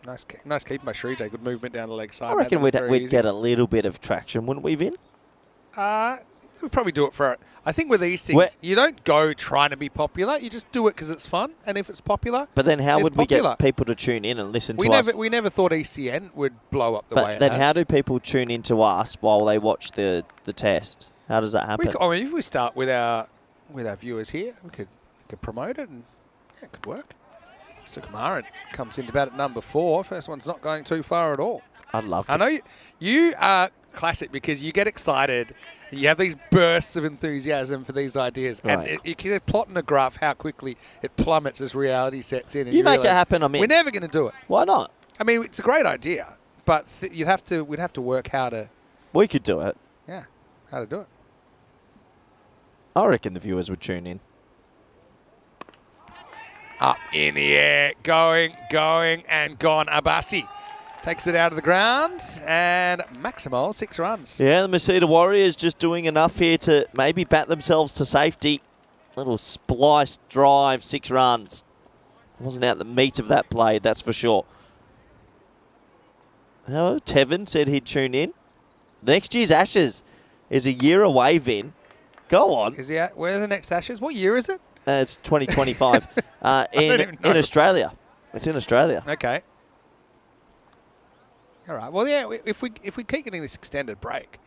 Nice keep by Shrije. Good movement down the leg side. I reckon we'd get a little bit of traction, wouldn't we, Vin? We'd probably do it for it. I think with these things, you don't go trying to be popular. You just do it because it's fun, and if it's popular, But then how it's would we popular. get people to tune in and listen We to us? never thought ECN would blow up the way But it then has. how do people tune into us while they watch the test? How does that happen? If we start with our viewers here, we could promote it, and it could work. So Kamaran comes into bat at number 4. First one's not going too far at all. I'd love to. I know you are classic because you get excited. You have these bursts of enthusiasm for these ideas. Right. And you can plot in a graph how quickly it plummets as reality sets in. And You make it realise happen, I'm in. We're never going to do it. Why not? I mean, it's a great idea, but we'd have to work how to We could do it. do it. I reckon the viewers would tune in. Up in the air, going, and gone. Abassi takes it out of the ground, and Maximo, 6 runs. Yeah, the Masita Warriors just doing enough here to maybe bat themselves to safety. Little spliced drive, 6 runs. Wasn't out the meat of that play, that's for sure. Oh, Tevin said he'd tune in. Next year's Ashes is a year away, Vin. Go on. Is he at? Where are the next Ashes? What year is it? It's 2025 in Australia. It's in Australia. Okay. All right. Well, yeah. If we keep getting this extended break,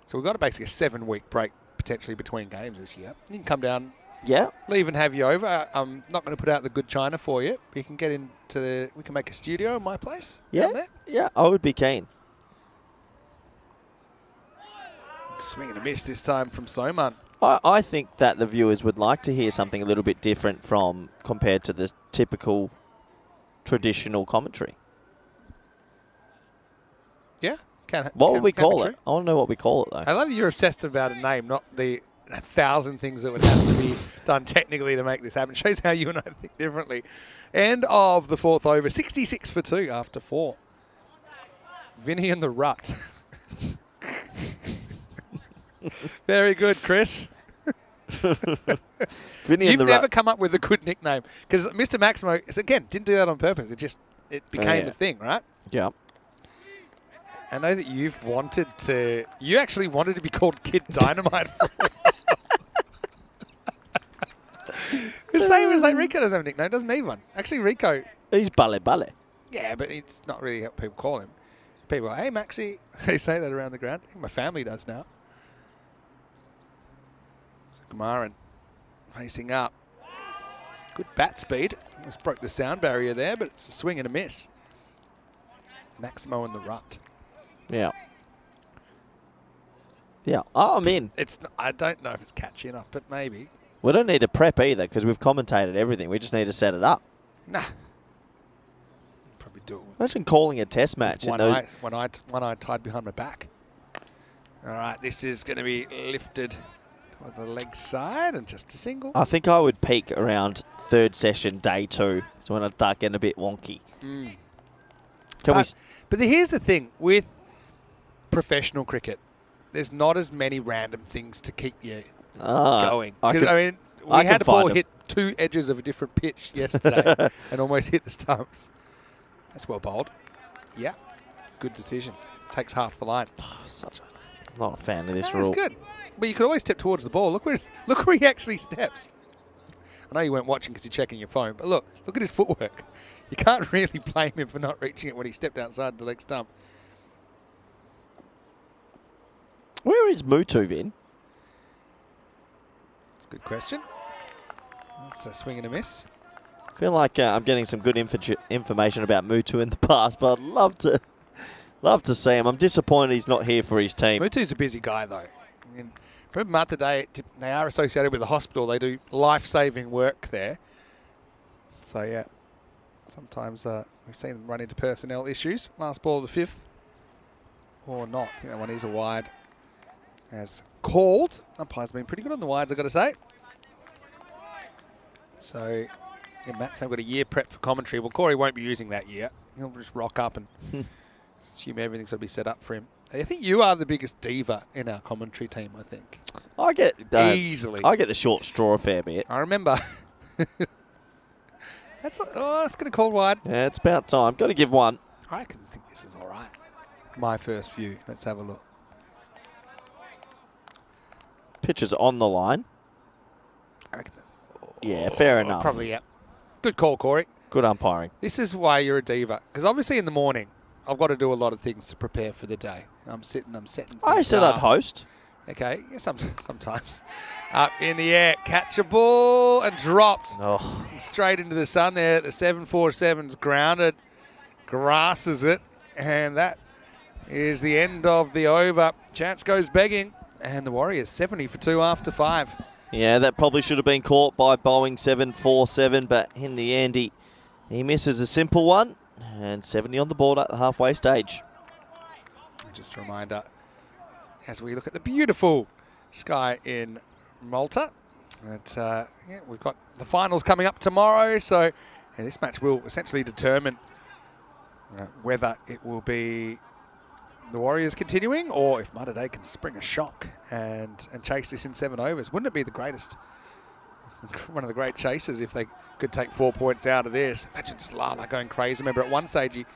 so we've got basically a 7-week break potentially between games this year. You can come down, Yeah. leave and have you over. I'm not going to put out the good china for you. We can get into we can make a studio in my place. Yeah. Down there. Yeah, I would be keen. Swing and a miss this time from Soman. I think that the viewers would like to hear something a little bit different compared to the typical traditional commentary. Yeah. What would we call it? I want to know what we call it, though. I love that you're obsessed about a name, not the 1,000 things that would have to be done technically to make this happen. Shows how you and I think differently. End of the 4th over. 66 for 2 after 4. Vinny and the Rut. Very good, Chris. Vinny You've and the never Rat. come up with a good nickname. Because Mr. Maximo, again, didn't do that on purpose. It became yeah. a thing, right? Yeah. I know that you actually wanted to be called Kid Dynamite. The same as like Rico doesn't have a nickname, doesn't need one. Actually, Rico, He's Bale. yeah, but it's not really what people call him. People are, hey, Maxi. They say that around the ground. I think my family does now. So Kamaran facing up. Good bat speed. Almost broke the sound barrier there, but it's a swing and a miss. Maximo and the Rut. Yeah. Yeah. Oh, I'm in. I don't know if it's catchy enough, but maybe. We don't need to prep either because we've commentated everything. We just need to set it up. Nah. Probably do it with Imagine calling a test match. one and eye tied behind my back. All right, this is going to be lifted to the leg side and just a single. I think I would peak around 3rd session, day 2. So when I start getting a bit wonky. But here's the thing with professional cricket, there's not as many random things to keep you going. I Because can we had a ball find 'em. hit 2 edges of a different pitch yesterday and almost hit the stumps. That's well bowled. Yeah, good decision. Takes half the line. I'm not a fan of this That's rule. good. But you could always step towards the ball. Look where he actually steps. I know you weren't watching because you're checking your phone, but look at his footwork. You can't really blame him for not reaching it when he stepped outside the leg stump. Where is Mutu, Vin? That's a good question. That's a swing and a miss. feel like I'm getting some good information about Mutu in the past, but I'd love to see him. I'm disappointed he's not here for his team. Mutu's a busy guy, though. I mean, for Malta, they are associated with the hospital. They do life-saving work there. So, yeah, sometimes we've seen them run into personnel issues. Last ball of the fifth, or not. I think that one is a wide. As called. Umpire's been pretty good on the wides, I've got to say. So, yeah, Matt's got a year prep for commentary. Well, Corey won't be using that year. He'll just rock up and assume everything's going to be set up for him. I think you are the biggest diva in our commentary team, I think. I get easily. I get the short straw a fair bit. I remember. It's going to call wide. Yeah, it's about time. Got to give one. I think this is all right. My first view. Let's have a look. Pitcher's on the line. I reckon Yeah, fair enough. Probably, yeah. Good call, Corey. Good umpiring. This is why you're a diva. Because obviously in the morning, I've got to do a lot of things to prepare for the day. I'm setting I said I'd host. Okay, yeah, sometimes. Up in the air, catch a ball and dropped. Oh. Straight into the sun there. The 747's grounded. Grasses it. And that is the end of the over. Chance goes begging. And the Warriors 70 for 2 after 5. Yeah, that probably should have been caught by Boeing 747, but in the end, he misses a simple one, and 70 on the board at the halfway stage. Just a reminder, as we look at the beautiful sky in Malta, that we've got the finals coming up tomorrow, so this match will essentially determine whether it will be the Warriors continuing, or if Malta can spring a shock and chase this in 7 overs. Wouldn't it be the greatest, one of the great chasers if they could take 4 points out of this? Imagine just Lala going crazy. Remember at one stage he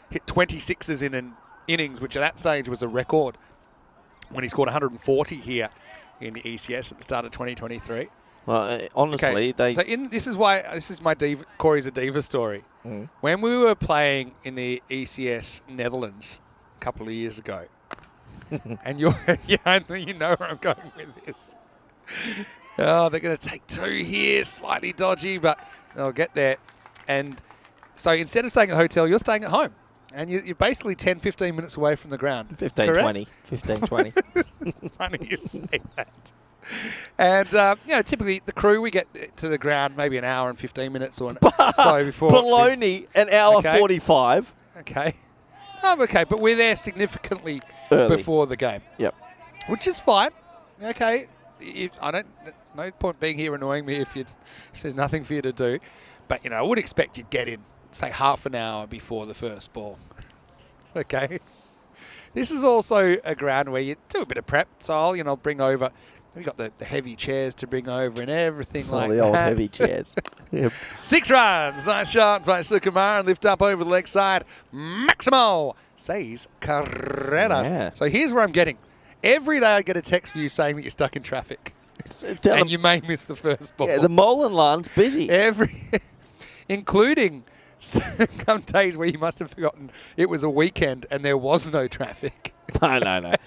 hit 26s in an innings, which at that stage was a record when he scored 140 here in the ECS at the start of 2023. Well, honestly, this is my diva, Corey's a diva story. Mm. When we were playing in the ECS Netherlands couple of years ago. And I think you know where I'm going with this. Oh, they're going to take 2 here, slightly dodgy, but they'll get there. And so instead of staying at a hotel, you're staying at home. And you're basically 10, 15 minutes away from the ground. 15, correct? 20. 15, 20. Funny you say that. And, typically the crew, we get to the ground maybe an hour and 15 minutes or so before. Baloney, an hour 45. Okay. Okay, but we're there significantly early before the game. Yep. Which is fine. Okay. No point being here annoying me if there's nothing for you to do. But, I would expect you'd get in, say, half an hour before the first ball. Okay. This is also a ground where you do a bit of prep. So I'll bring over. We've got the heavy chairs to bring over and everything like that. The old heavy chairs. Yep. 6 runs. Nice shot by Sukumar and lift up over the leg side. Maximo says Carreras. Yeah. So here's where I'm getting. Every day I get a text from you saying that you're stuck in traffic. And you may miss the first ball. Yeah, the Molenland's busy. Including some days where you must have forgotten it was a weekend and there was no traffic. No. And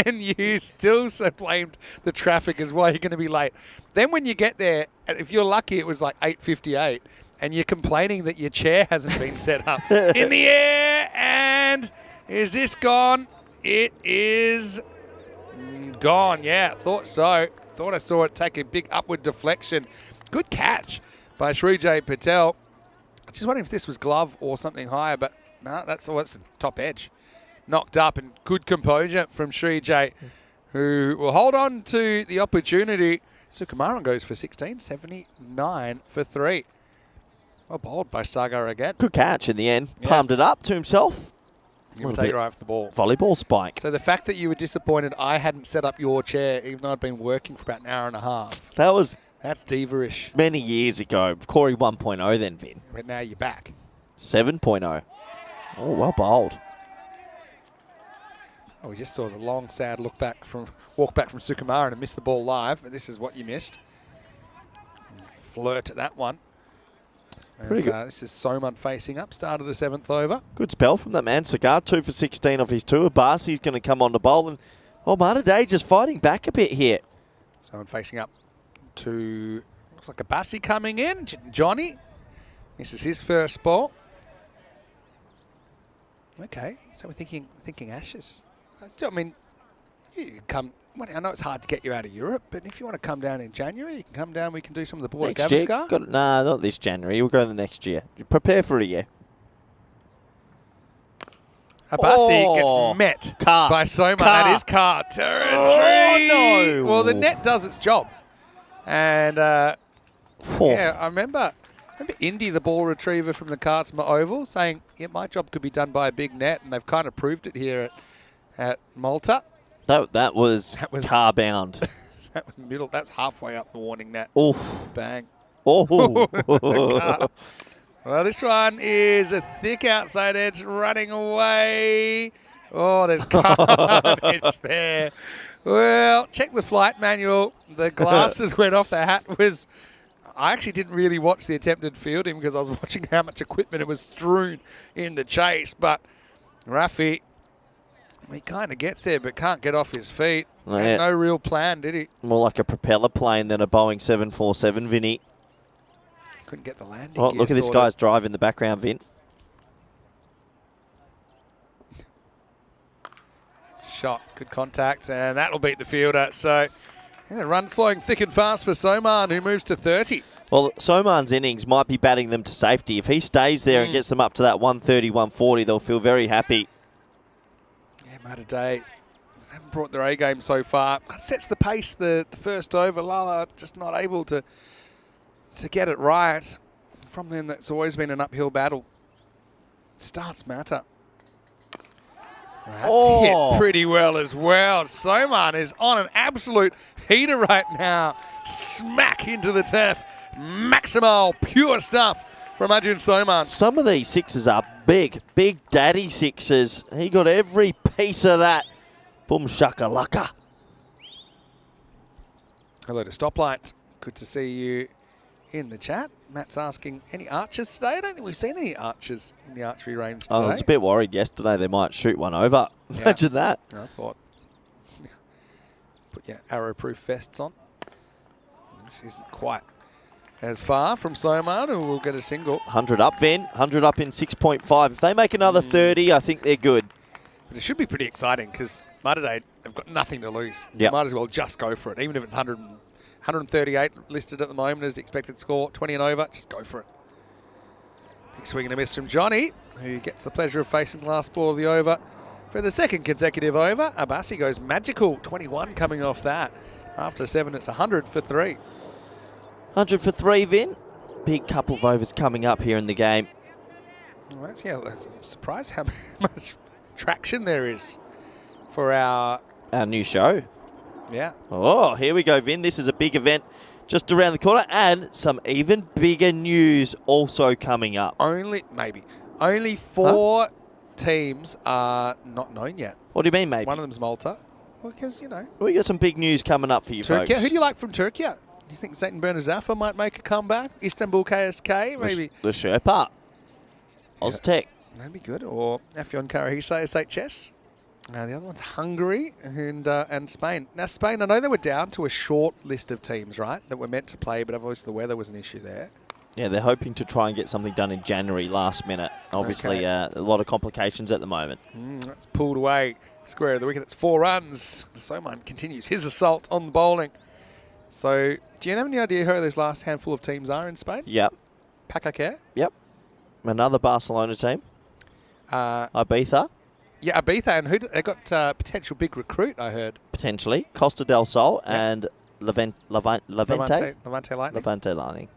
then you still blamed the traffic as why you're going to be late. Then when you get there, if you're lucky, it was like 8:58, and you're complaining that your chair hasn't been set up. In the air, and is this gone? It is gone. Yeah, thought so. Thought I saw it take a big upward deflection. Good catch by Srijay Patel. I just wondering if this was glove or something higher, but no, that's the top edge. Knocked up, and good composure from Srijay, who will hold on to the opportunity. Sukumaran goes for 16, 79 for 3. Well bowled by Sagar again. Good catch in the end. Yeah. Palmed it up to himself. You'll take right off the ball. Volleyball spike. So the fact that you were disappointed I hadn't set up your chair, even though I'd been working for about an hour and a half. That's diva-ish. Many years ago. Corey 1.0 then, Vin. But now you're back. 7.0. Oh, well bowled. Oh, we just saw the long, sad walk back from Sukumaran and missed the ball live. But this is what you missed. Flirt at that one. Pretty good. This is Soman facing up, start of the 7th over. Good spell from that man. Cigar 2 for 16 off his tour. Barsi's going to come on to bowl. And Malta Day just fighting back a bit here. Soman facing up to, looks like a Bassi coming in. Johnny This is his first ball. Okay, so we're thinking Ashes. I mean, you can come. I know it's hard to get you out of Europe, but if you want to come down in January, you can come down. We can do some of the Border Next year? Gavaskar. Nah, not this January. We'll go the next year. Prepare for a year. Abassi gets met by Soma. That is car territory. Oh, no. Well, the net does its job. And, yeah, I remember Indy, the ball retriever from the Kartsma Oval, saying, yeah, my job could be done by a big net, and they've kind of proved it here at Malta. That was car bound. That was middle. That's halfway up the warning net. Oof. Bang. Oh. Well, this one is a thick outside edge running away. Oh, there's carnage there. Well, check the flight manual. The glasses went off. The hat was... I actually didn't really watch the attempted fielding because I was watching how much equipment it was strewn in the chase. But Rafi, he kind of gets there but can't get off his feet. Had no real plan, did he? More like a propeller plane than a Boeing 747, Vinny. Couldn't get the landing Oh, gear look at this sorted. guy's drive in the background, Vin. Shot, good contact, and that'll beat the fielder. So, yeah, runs flowing thick and fast for Soman, who moves to 30. Well, Soman's innings might be batting them to safety. If he stays there and gets them up to that 130, 140, they'll feel very happy. Yeah, Malta Day haven't brought their A game so far. Sets the pace the first over. Lala just not able to get it right. From then, that's always been an uphill battle. Starts Malta. That's hit pretty well as well. Soman is on an absolute heater right now. Smack into the turf. Maximal, pure stuff from Arjun Soman. Some of these sixes are big daddy sixes. He got every piece of that. Boom shakalaka. Hello to Stoplight. Good to see you in the chat. Matt's asking, any archers today? I don't think we've seen any archers in the archery range today. I was a bit worried yesterday they might shoot one over. Yeah. Imagine that. I thought, put your arrow-proof vests on. This isn't quite as far from Soman, who will get a single. 100 up, Vin. 100 up in 6.5. If they make another 30, I think they're good. But it should be pretty exciting because Malta Day have got nothing to lose. Yep. They might as well just go for it, even if it's 138 listed at the moment as expected score, 20 and over, just go for it. Big swing and a miss from Johnny, who gets the pleasure of facing the last ball of the over. For the second consecutive over, Abassi goes magical, 21 coming off that. After 7, it's 100 for 3. 100 for 3, Vin. Big couple of overs coming up here in the game. Well, I'm surprised how much traction there is for our new show. Yeah. Oh, here we go, Vin. This is a big event just around the corner, and some even bigger news also coming up. Only 4 teams are not known yet. What do you mean, maybe? One of them's Malta. Well, because, We got some big news coming up for you Turkey. folks. Who do you like from Turkey? Do you think Zeytin Bernazafa might make a comeback? Istanbul KSK, maybe? The Sherpa. Oztec. That'd be good. Or Afyon Karahisa, SHS. The other one's Hungary and Spain. Now, Spain, I know they were down to a short list of teams, right, that were meant to play, but obviously the weather was an issue there. Yeah, they're hoping to try and get something done in January last minute. Obviously, a lot of complications at the moment. That's pulled away. Square of the wicket. It's 4 runs. Soman continues his assault on the bowling. So, do you have any idea who those last handful of teams are in Spain? Yep. Pacaquer? Yep. Another Barcelona team. Ibiza. Yeah, Ibiza, and they got potential big recruit, I heard. Potentially. Costa del Sol and Levante Lightning. Lightning.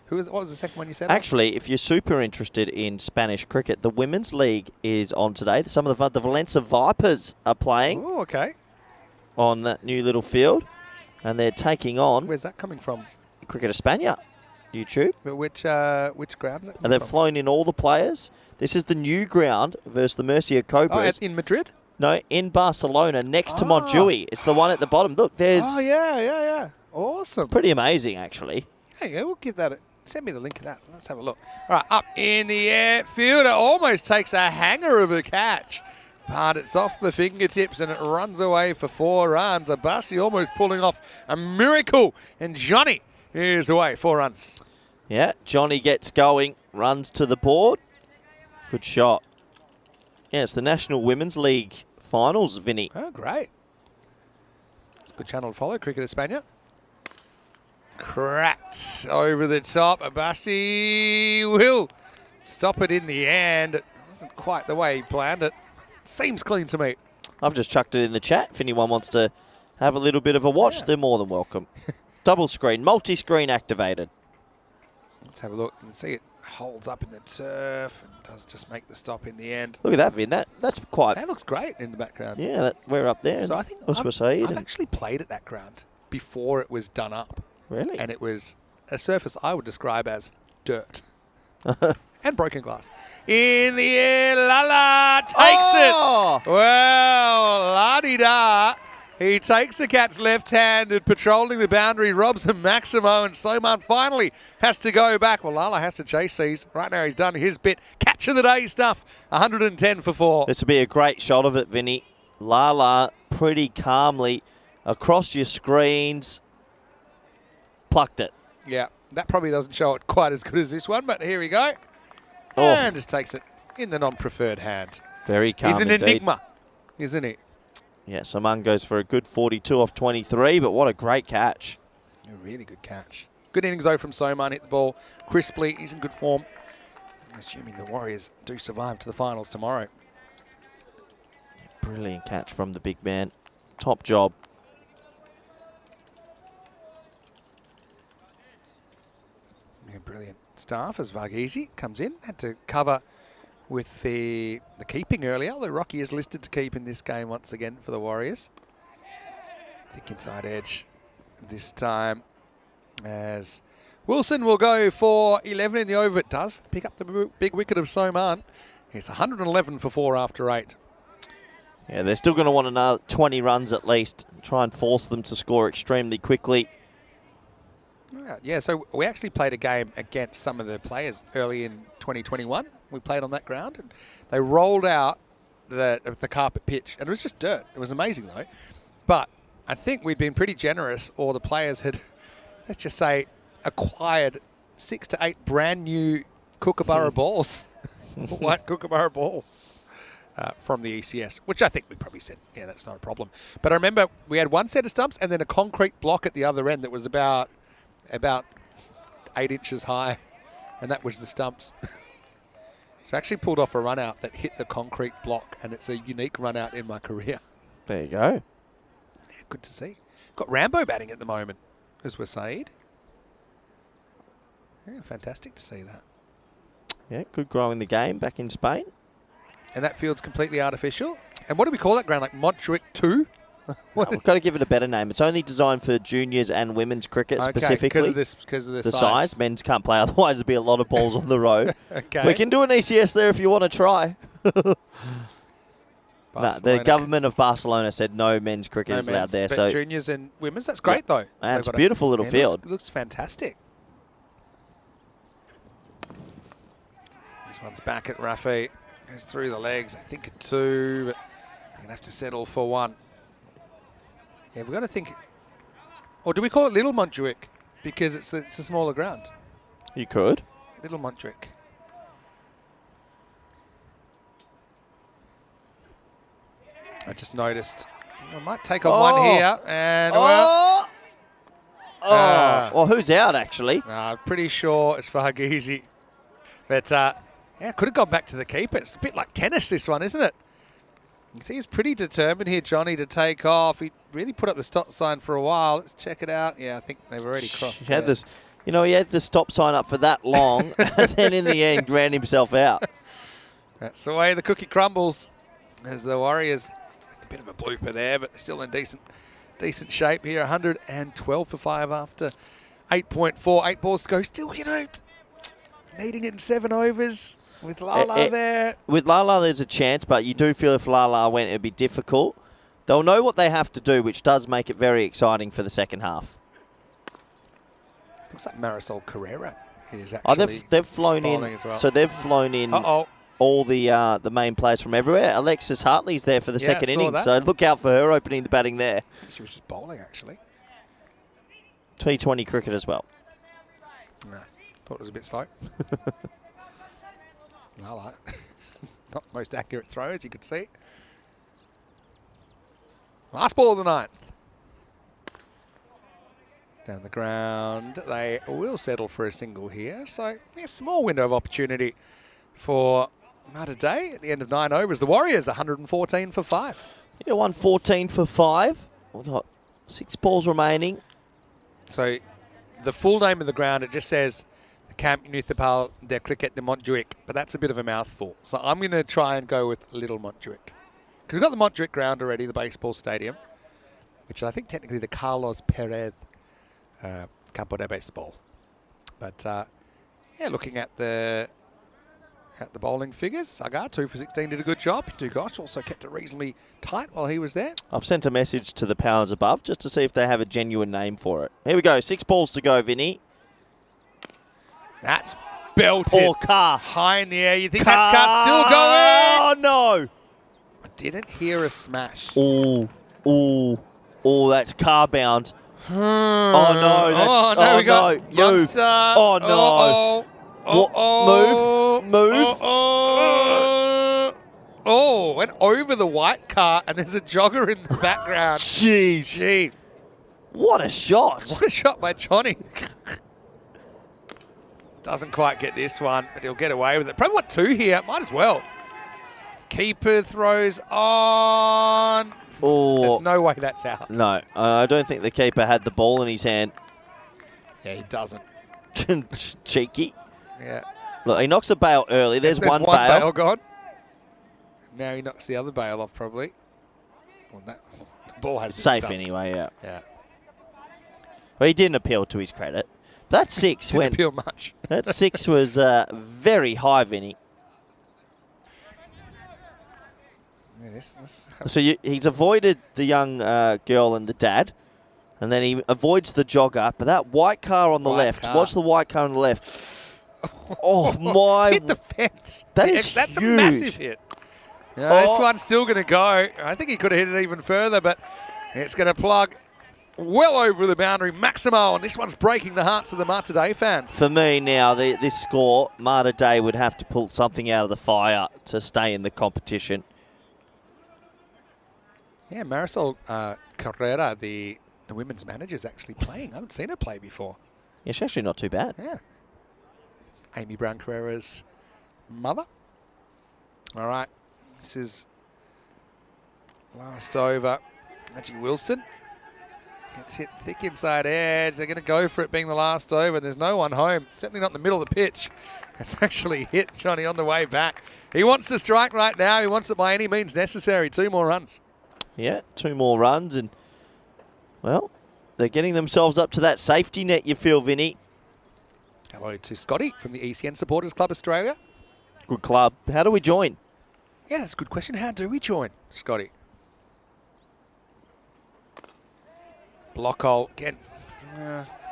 What was the second one you said? Actually, if you're super interested in Spanish cricket, the Women's League is on today. Some of the Valencia Vipers are playing Oh, okay. on that new little field, and they're taking on Where's that coming from? Cricket España. YouTube. But which ground is it? And they've flown in all the players. This is the new ground versus the Murcia Cobras. In Madrid? No, in Barcelona, next to Montjuic. It's the one at the bottom. Look, there's... Oh, yeah. Awesome. Pretty amazing, actually. Hey, we'll give that send me the link of that. Let's have a look. All right, up in the air. Fielder almost takes a hanger of a catch. But it's off the fingertips and it runs away for 4 runs. Abassi almost pulling off a miracle. And Johnny is away, 4 runs. Yeah, Johnny gets going, runs to the board. Good shot. Yeah, it's the National Women's League finals, Vinny. Oh, great. It's a good channel to follow, Cricket España. Cracked over the top. Abassi will stop it in the end. It wasn't quite the way he planned it. Seems clean to me. I've just chucked it in the chat. If anyone wants to have a little bit of a watch, they're more than welcome. Double screen, multi-screen activated. Let's have a look. You can see it holds up in the turf and does just make the stop in the end. Look at that, Vin. That's quite... That looks great in the background. Yeah, we're up there. So I think I've actually played at that ground before it was done up. Really? And it was a surface I would describe as dirt. And broken glass. In the air, Lala takes it. Well, la-di-da. He takes the catch left-handed, patrolling the boundary, robs him Maximo, and Soman finally has to go back. Well, Lala has to chase these. Right now he's done his bit. Catch of the day stuff. 110 for 4. This will be a great shot of it, Vinny. Lala pretty calmly across your screens. Plucked it. Yeah, that probably doesn't show it quite as good as this one, but here we go. Oh. And just takes it in the non-preferred hand. Very calm He's an indeed. enigma, isn't he? Yeah, Soman goes for a good 42 off 23, but what a great catch. A really good catch. Good innings, though, from Soman. Hit the ball crisply. He's in good form. I'm assuming the Warriors do survive to the finals tomorrow. Brilliant catch from the big man. Top job. Yeah, brilliant stuff as Varghese comes in. Had to cover with the keeping earlier, although Rocky is listed to keep in this game once again for the Warriors. Thick inside edge this time as Wilson will go for 11 in the over. It does pick up the big wicket of Soman. It's 111 for 4 after 8. Yeah, they're still going to want another 20 runs at least. Try and force them to score extremely quickly. Yeah, so we actually played a game against some of the players early in 2021. We played on that ground. And they rolled out the carpet pitch, and it was just dirt. It was amazing, though. But I think we'd been pretty generous, or the players had, let's just say, acquired 6 to 8 brand new Kookaburra balls, white Kookaburra balls. From the ECS, which I think we probably said, yeah, that's not a problem. But I remember we had one set of stumps and then a concrete block at the other end that was about 8 inches high, and that was the stumps. So I actually pulled off a run out that hit the concrete block, and it's a unique run out in my career. There you go. Yeah, good to see. Got Rambo batting at the moment, as we're saying. Yeah, fantastic to see that. Yeah, good growing the game back in Spain. And that field's completely artificial. And what do we call that ground? Like Montjuic 2? We've got to give it a better name. It's only designed for juniors and women's cricket specifically. Because of the size. Men's can't play, otherwise there'd be a lot of balls on the road. Okay. We can do an ECS there if you want to try. The government of Barcelona said no men's cricket is allowed there. But so juniors and women's, that's great though. And it's a beautiful little field. It looks fantastic. This one's back at Rafi. Goes through the legs, I think at 2, but you're going to have to settle for 1. Yeah, we've got to think, or do we call it Little Montjuic? Because it's a smaller ground. You could. Little Montjuic. I just noticed. I might take on one here, and well, who's out actually? Pretty sure it's Varghese. But yeah, could have gone back to the keeper. It's a bit like tennis, this one, isn't it? You can see he's pretty determined here, Johnny, to take off. He really put up the stop sign for a while. Let's check it out. Yeah, I think they've already crossed. He had this, he had the stop sign up for that long, and then in the end ran himself out. That's the way the cookie crumbles. As the Warriors, a bit of a blooper there, but they're still in decent shape here. 112 for 5 after 8.4. 8 balls to go. Still, needing it in 7 overs. With Lala there. With Lala, there's a chance, but you do feel if Lala went, it'd be difficult. They'll know what they have to do, which does make it very exciting for the second half. Looks like Marisol Carrera is actually they've flown in. As well. So they've flown in all the main players from everywhere. Alexis Hartley's there for the second innings, so look out for her opening the batting there. I think she was just bowling, actually. T20 cricket as well. Nah. Thought it was a bit slow. I like not the most accurate throw, as you could see. Last ball of the ninth. Down the ground. They will settle for a single here. So, yeah, small window of opportunity for Malta Day at the end of 9 overs. The Warriors, 114 for 5. Yeah, 114 for 5. We've got 6 balls remaining. So, the full name of the ground, it just says the Camp Municipal de Cricket de Montjuic, but that's a bit of a mouthful. So, I'm going to try and go with Little Montjuic. Because we've got the Montjuic ground already, the baseball stadium, which I think technically the Carlos Perez Campo de Baseball. But yeah, looking at the bowling figures, Sagar 2 for 16 did a good job. Dugosh also kept it reasonably tight while he was there. I've sent a message to the powers above just to see if they have a genuine name for it. Here we go, 6 balls to go, Vinny. That's belted. Poor Carr. High in the air. You think that's Carr still going? Oh no! I didn't hear a smash. Oh, that's Carr bound. Oh no, Youngster. Oh no. Move. Oh, went over the white car and there's a jogger in the background. Jeez. Gee. What a shot. What a shot by Johnny. Doesn't quite get this one, but he'll get away with it. Probably want 2 here. Might as well. Keeper throws on. Oh. There's no way that's out. No, I don't think the keeper had the ball in his hand. Yeah, he doesn't. Cheeky. Yeah. Look, he knocks a bail early. There's one bail gone. Now he knocks the other bail off, probably. Well, the ball has safe stumps. anyway, yeah. Yeah. Well, he didn't appeal to his credit. That 6 Didn't appeal much. That 6 was very high, Vinny. So he's avoided the young girl and the dad, and then he avoids the jogger. But that white car on the left, watch the white car on the left. Oh my! Hit the fence. That's huge. A massive hit. This one's still going to go. I think he could have hit it even further, but it's going to plug well over the boundary. Maximo, and this one's breaking the hearts of the Malta Day fans. For me now, this score, Malta Day would have to pull something out of the fire to stay in the competition. Yeah, Marisol Carrera, the women's manager, is actually playing. I haven't seen her play before. Yeah, she's actually not too bad. Yeah. Amy Brown Carrera's mother. All right. This is last over. Reggie Wilson gets hit thick inside edge. They're going to go for it being the last over. There's no one home. Certainly not in the middle of the pitch. It's actually hit Johnny on the way back. He wants to strike right now. He wants it by any means necessary. 2 more runs. Yeah, 2 more runs, and, well, they're getting themselves up to that safety net, you feel, Vinny. Hello to Scotty from the ECN Supporters Club Australia. Good club. How do we join? Yeah, that's a good question. How do we join, Scotty? Block hole, again,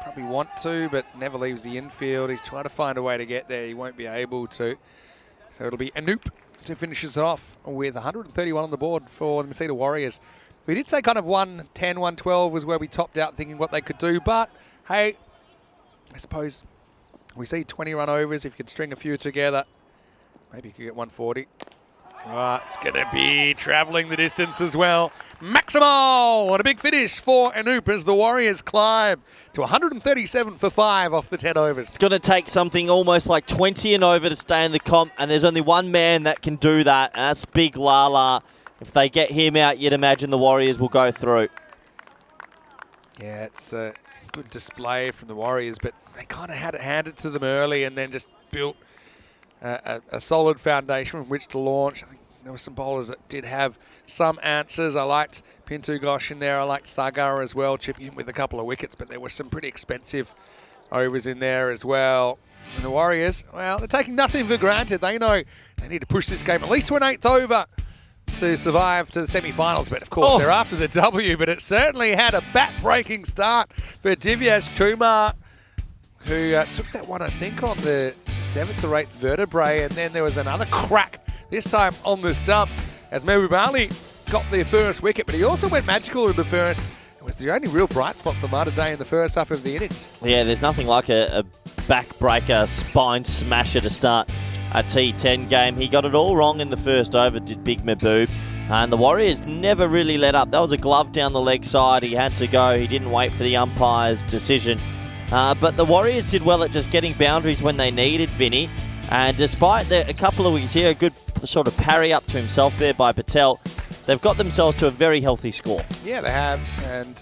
probably want to, but never leaves the infield. He's trying to find a way to get there. He won't be able to. So it'll be Anoop to finish us off with 131 on the board for the Masita Warriors. We did say kind of 110, 112 was where we topped out thinking what they could do, but hey, I suppose we see 20 run overs. If you could string a few together, maybe you could get 140. It's going to be travelling the distance as well. Maximo! What a big finish for Anoop as the Warriors climb to 137 for 5 off the 10 overs. It's going to take something almost like 20 and over to stay in the comp, and there's only one man that can do that, and that's Big Lala. If they get him out, you'd imagine the Warriors will go through. Yeah, it's a good display from the Warriors, but they kind of had it handed to them early and then just built a solid foundation from which to launch. I think there were some bowlers that did have some answers. I liked Pintu Ghosh in there. I liked Sagar as well, chipping in with a couple of wickets, but there were some pretty expensive overs in there as well. And the Warriors, well, they're taking nothing for granted. They know they need to push this game at least to an 8th over to survive to the semi-finals. But of course, they're after the W, but it certainly had a bat-breaking start for Divyash Kumar, who took that one, I think, on the 7th or 8th vertebrae, and then there was another crack, this time on the stumps, as Mehboob Ali got their first wicket, but he also went magical in the first. It was the only real bright spot for Malta Day in the first half of the innings. Yeah, there's nothing like a backbreaker, spine smasher to start a T10 game. He got it all wrong in the first over, did Big Mahbub. And the Warriors never really let up. That was a glove down the leg side. He had to go. He didn't wait for the umpire's decision. But the Warriors did well at just getting boundaries when they needed, Vinny. And despite a couple of wickets here, a good sort of parry up to himself there by Patel, they've got themselves to a very healthy score. Yeah, they have. And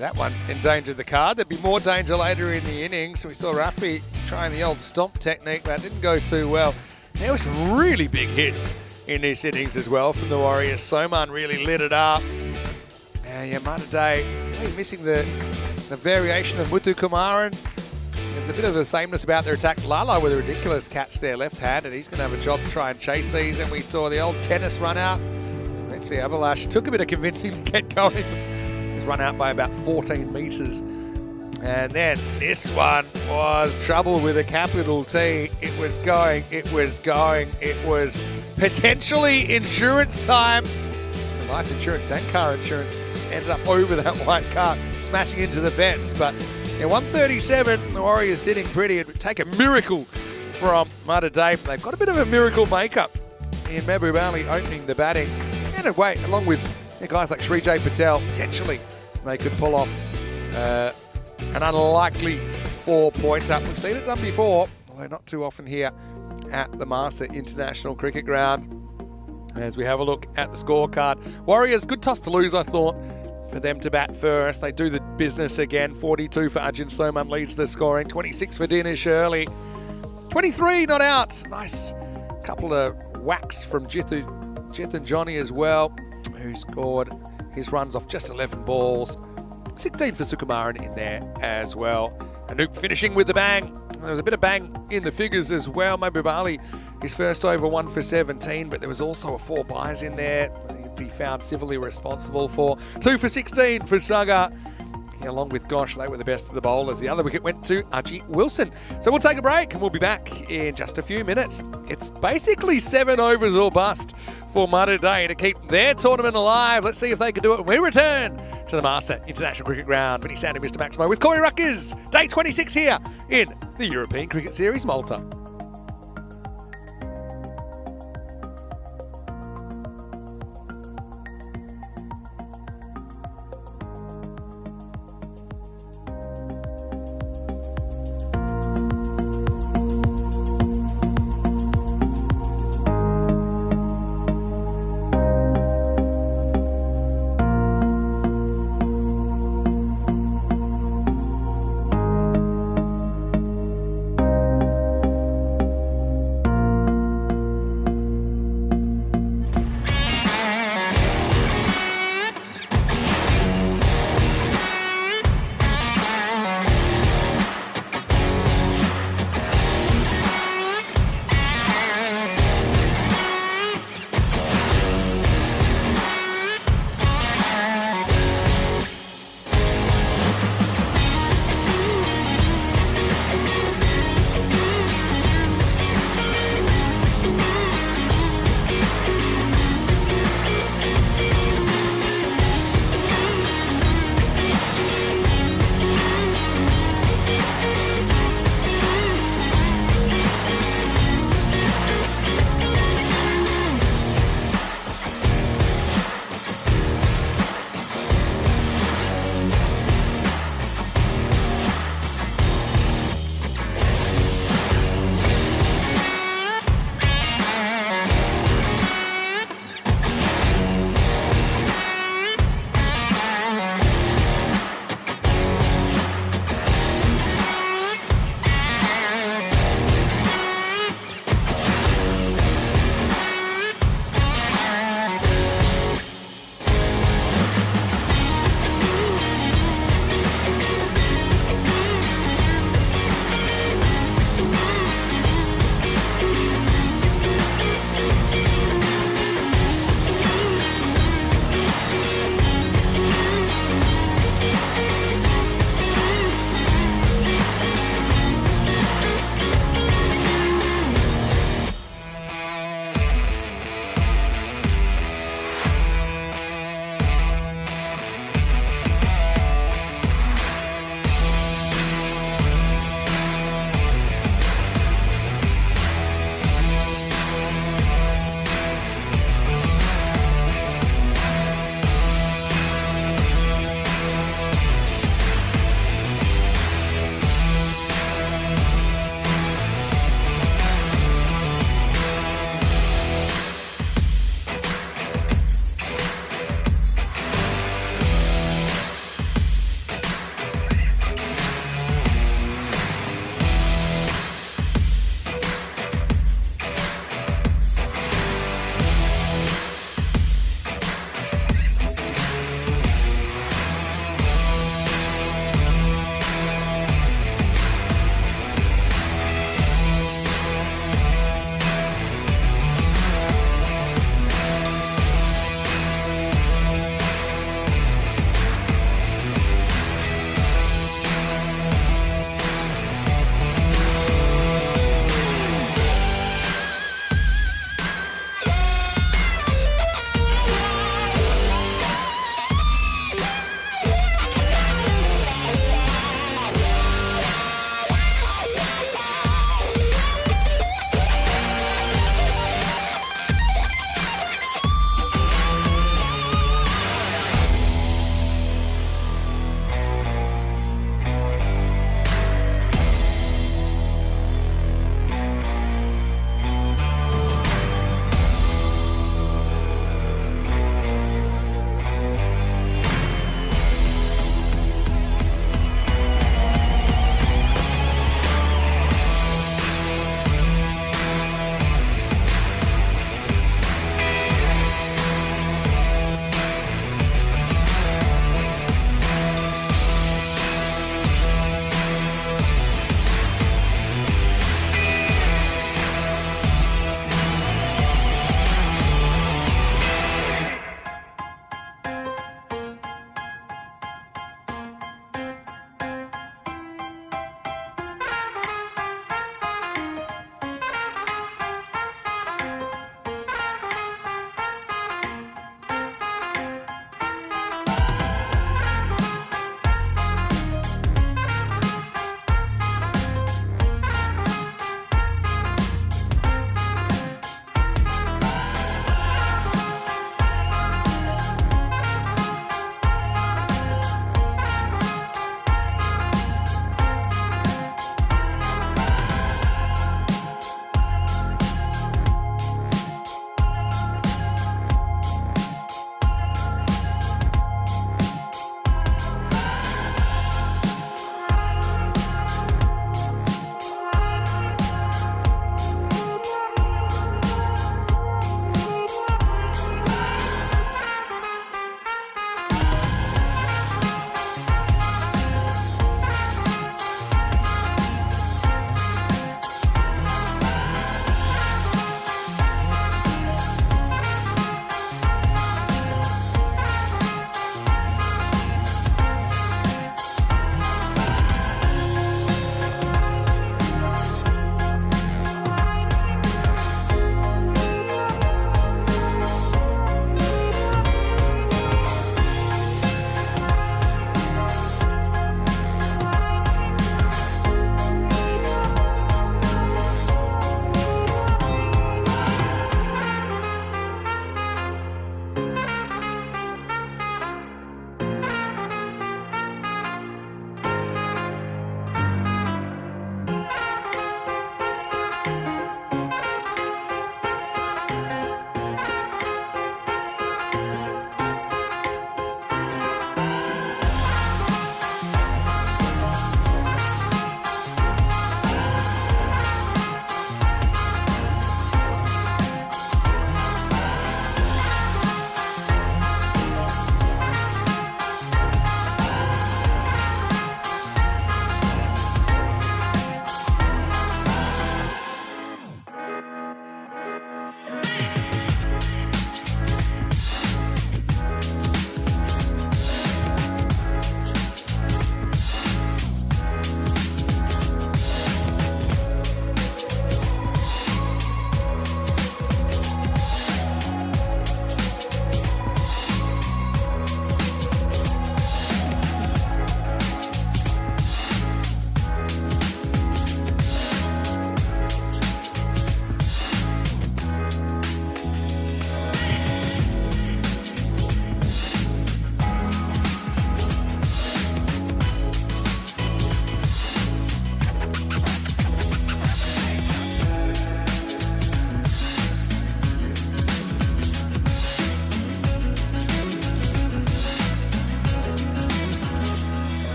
that one endangered the card. There'd be more danger later in the innings. We saw Rafi trying the old stomp technique. That didn't go too well. There were some really big hits in this innings as well from the Warriors. Soman really lit it up. Mata Day missing the variation of Muthu Kumaran. There's a bit of the sameness about their attack. Lala with a ridiculous catch there, left-handed. He's going to have a job to try and chase these. And we saw the old tennis run out. Actually, Abhilash took a bit of convincing to get going. He's run out by about 14 metres. And then this one was trouble with a capital T. It was going, it was potentially insurance time. The life insurance and car insurance ended up over that white car, smashing into the fence. But 137, the Warriors sitting pretty. It would take a miracle from Mata Day. They've got a bit of a miracle makeup in Mahbub Ali opening the batting. And along with guys like Sri J Patel, potentially they could pull off an unlikely 4-pointer. We've seen it done before, although not too often here at the Malta International Cricket Ground. As we have a look at the scorecard, Warriors, good toss to lose, I thought, for them to bat first. They do the business again. 42 for Arjun Soman leads the scoring. 26 for Dinesh Shirley. 23 not out. Nice couple of whacks from Jithan Johnny as well, who scored his runs off just 11 balls. 16 for Sukumaran in there as well. Anoop finishing with the bang. There was a bit of bang in the figures as well. Mahbub Ali, his first over 1 for 17, but there was also a 4 byes in there that he'd be found civilly responsible for. 2 for 16 for Sagar. Along with Gosh, they were the best of the bowlers. The other wicket went to Ajit Wilson. So we'll take a break and we'll be back in just a few minutes. It's basically 7 overs or bust for Mata Day to keep their tournament alive. Let's see if they can do it when we return to the Malta International Cricket Ground. Vinny Sandy, Mr. Maximo with Corey Ruckers. Day 26 here in the European Cricket Series Malta.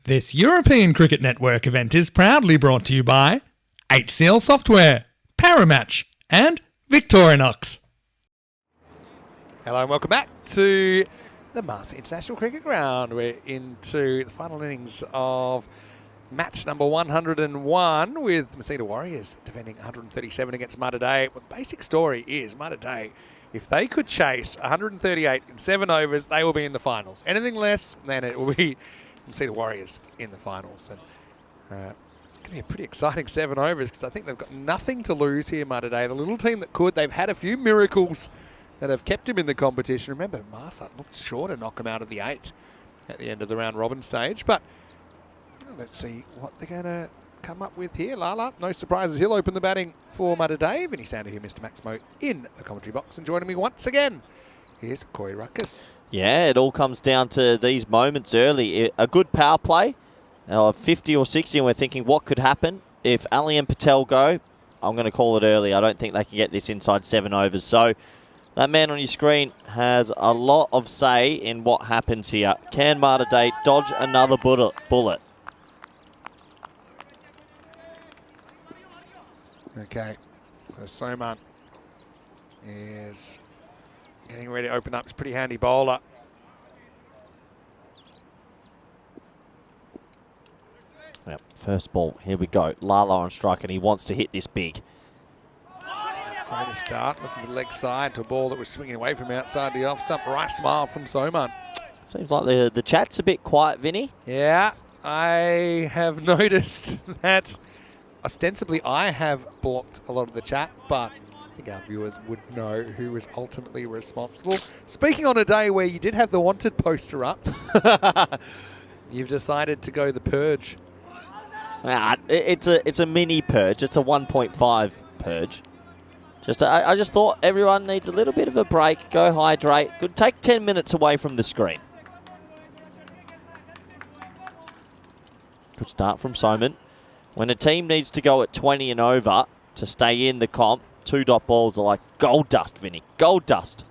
This European Cricket Network event is proudly brought to you by HCL Software, Paramatch, and Victorinox. Hello and welcome back to the Malta International Cricket Ground. We're into the final innings of match number 101 with Masita Warriors defending 137 against Malta Day. Well, the basic story is Malta Day, if they could chase 138 in 7 overs, they will be in the finals. Anything less, then it will be Masita Warriors in the finals. And it's going to be a pretty exciting 7 overs because I think they've got nothing to lose here, Malta Day. The little team that could, they've had a few miracles that have kept him in the competition. Remember, Marsa looked sure to knock him out of the 8 at the end of the round robin stage. But let's see what they're going to come up with here. Lala, no surprises. He'll open the batting for Malta Day. Vinny Sander here, Mr. Maximo, in the commentary box. And joining me once again, here's Corey Ruckus. Yeah, it all comes down to these moments early. A good power play, 50 or 60, and we're thinking what could happen if Ali and Patel go. I'm going to call it early. I don't think they can get this inside 7 overs. So that man on your screen has a lot of say in what happens here. Can Malta Day dodge another bullet? Okay, so Soman is getting ready to open up. He's a pretty handy bowler. Yep, first ball, here we go. Lala on strike, and he wants to hit this big. Great start, looking for the leg side to a ball that was swinging away from outside the off stump. Right smile from Soman. Seems like the chat's a bit quiet, Vinny. Yeah, I have noticed that ostensibly I have blocked a lot of the chat, but I think our viewers would know who was ultimately responsible. Speaking on a day where you did have the wanted poster up, you've decided to go the purge. It's a mini purge. It's a 1.5 purge. I just thought everyone needs a little bit of a break. Go hydrate. Could take 10 minutes away from the screen. Good start from Soman. When a team needs to go at 20 and over to stay in the comp, 2-dot balls are like gold dust, Vinny. Gold dust.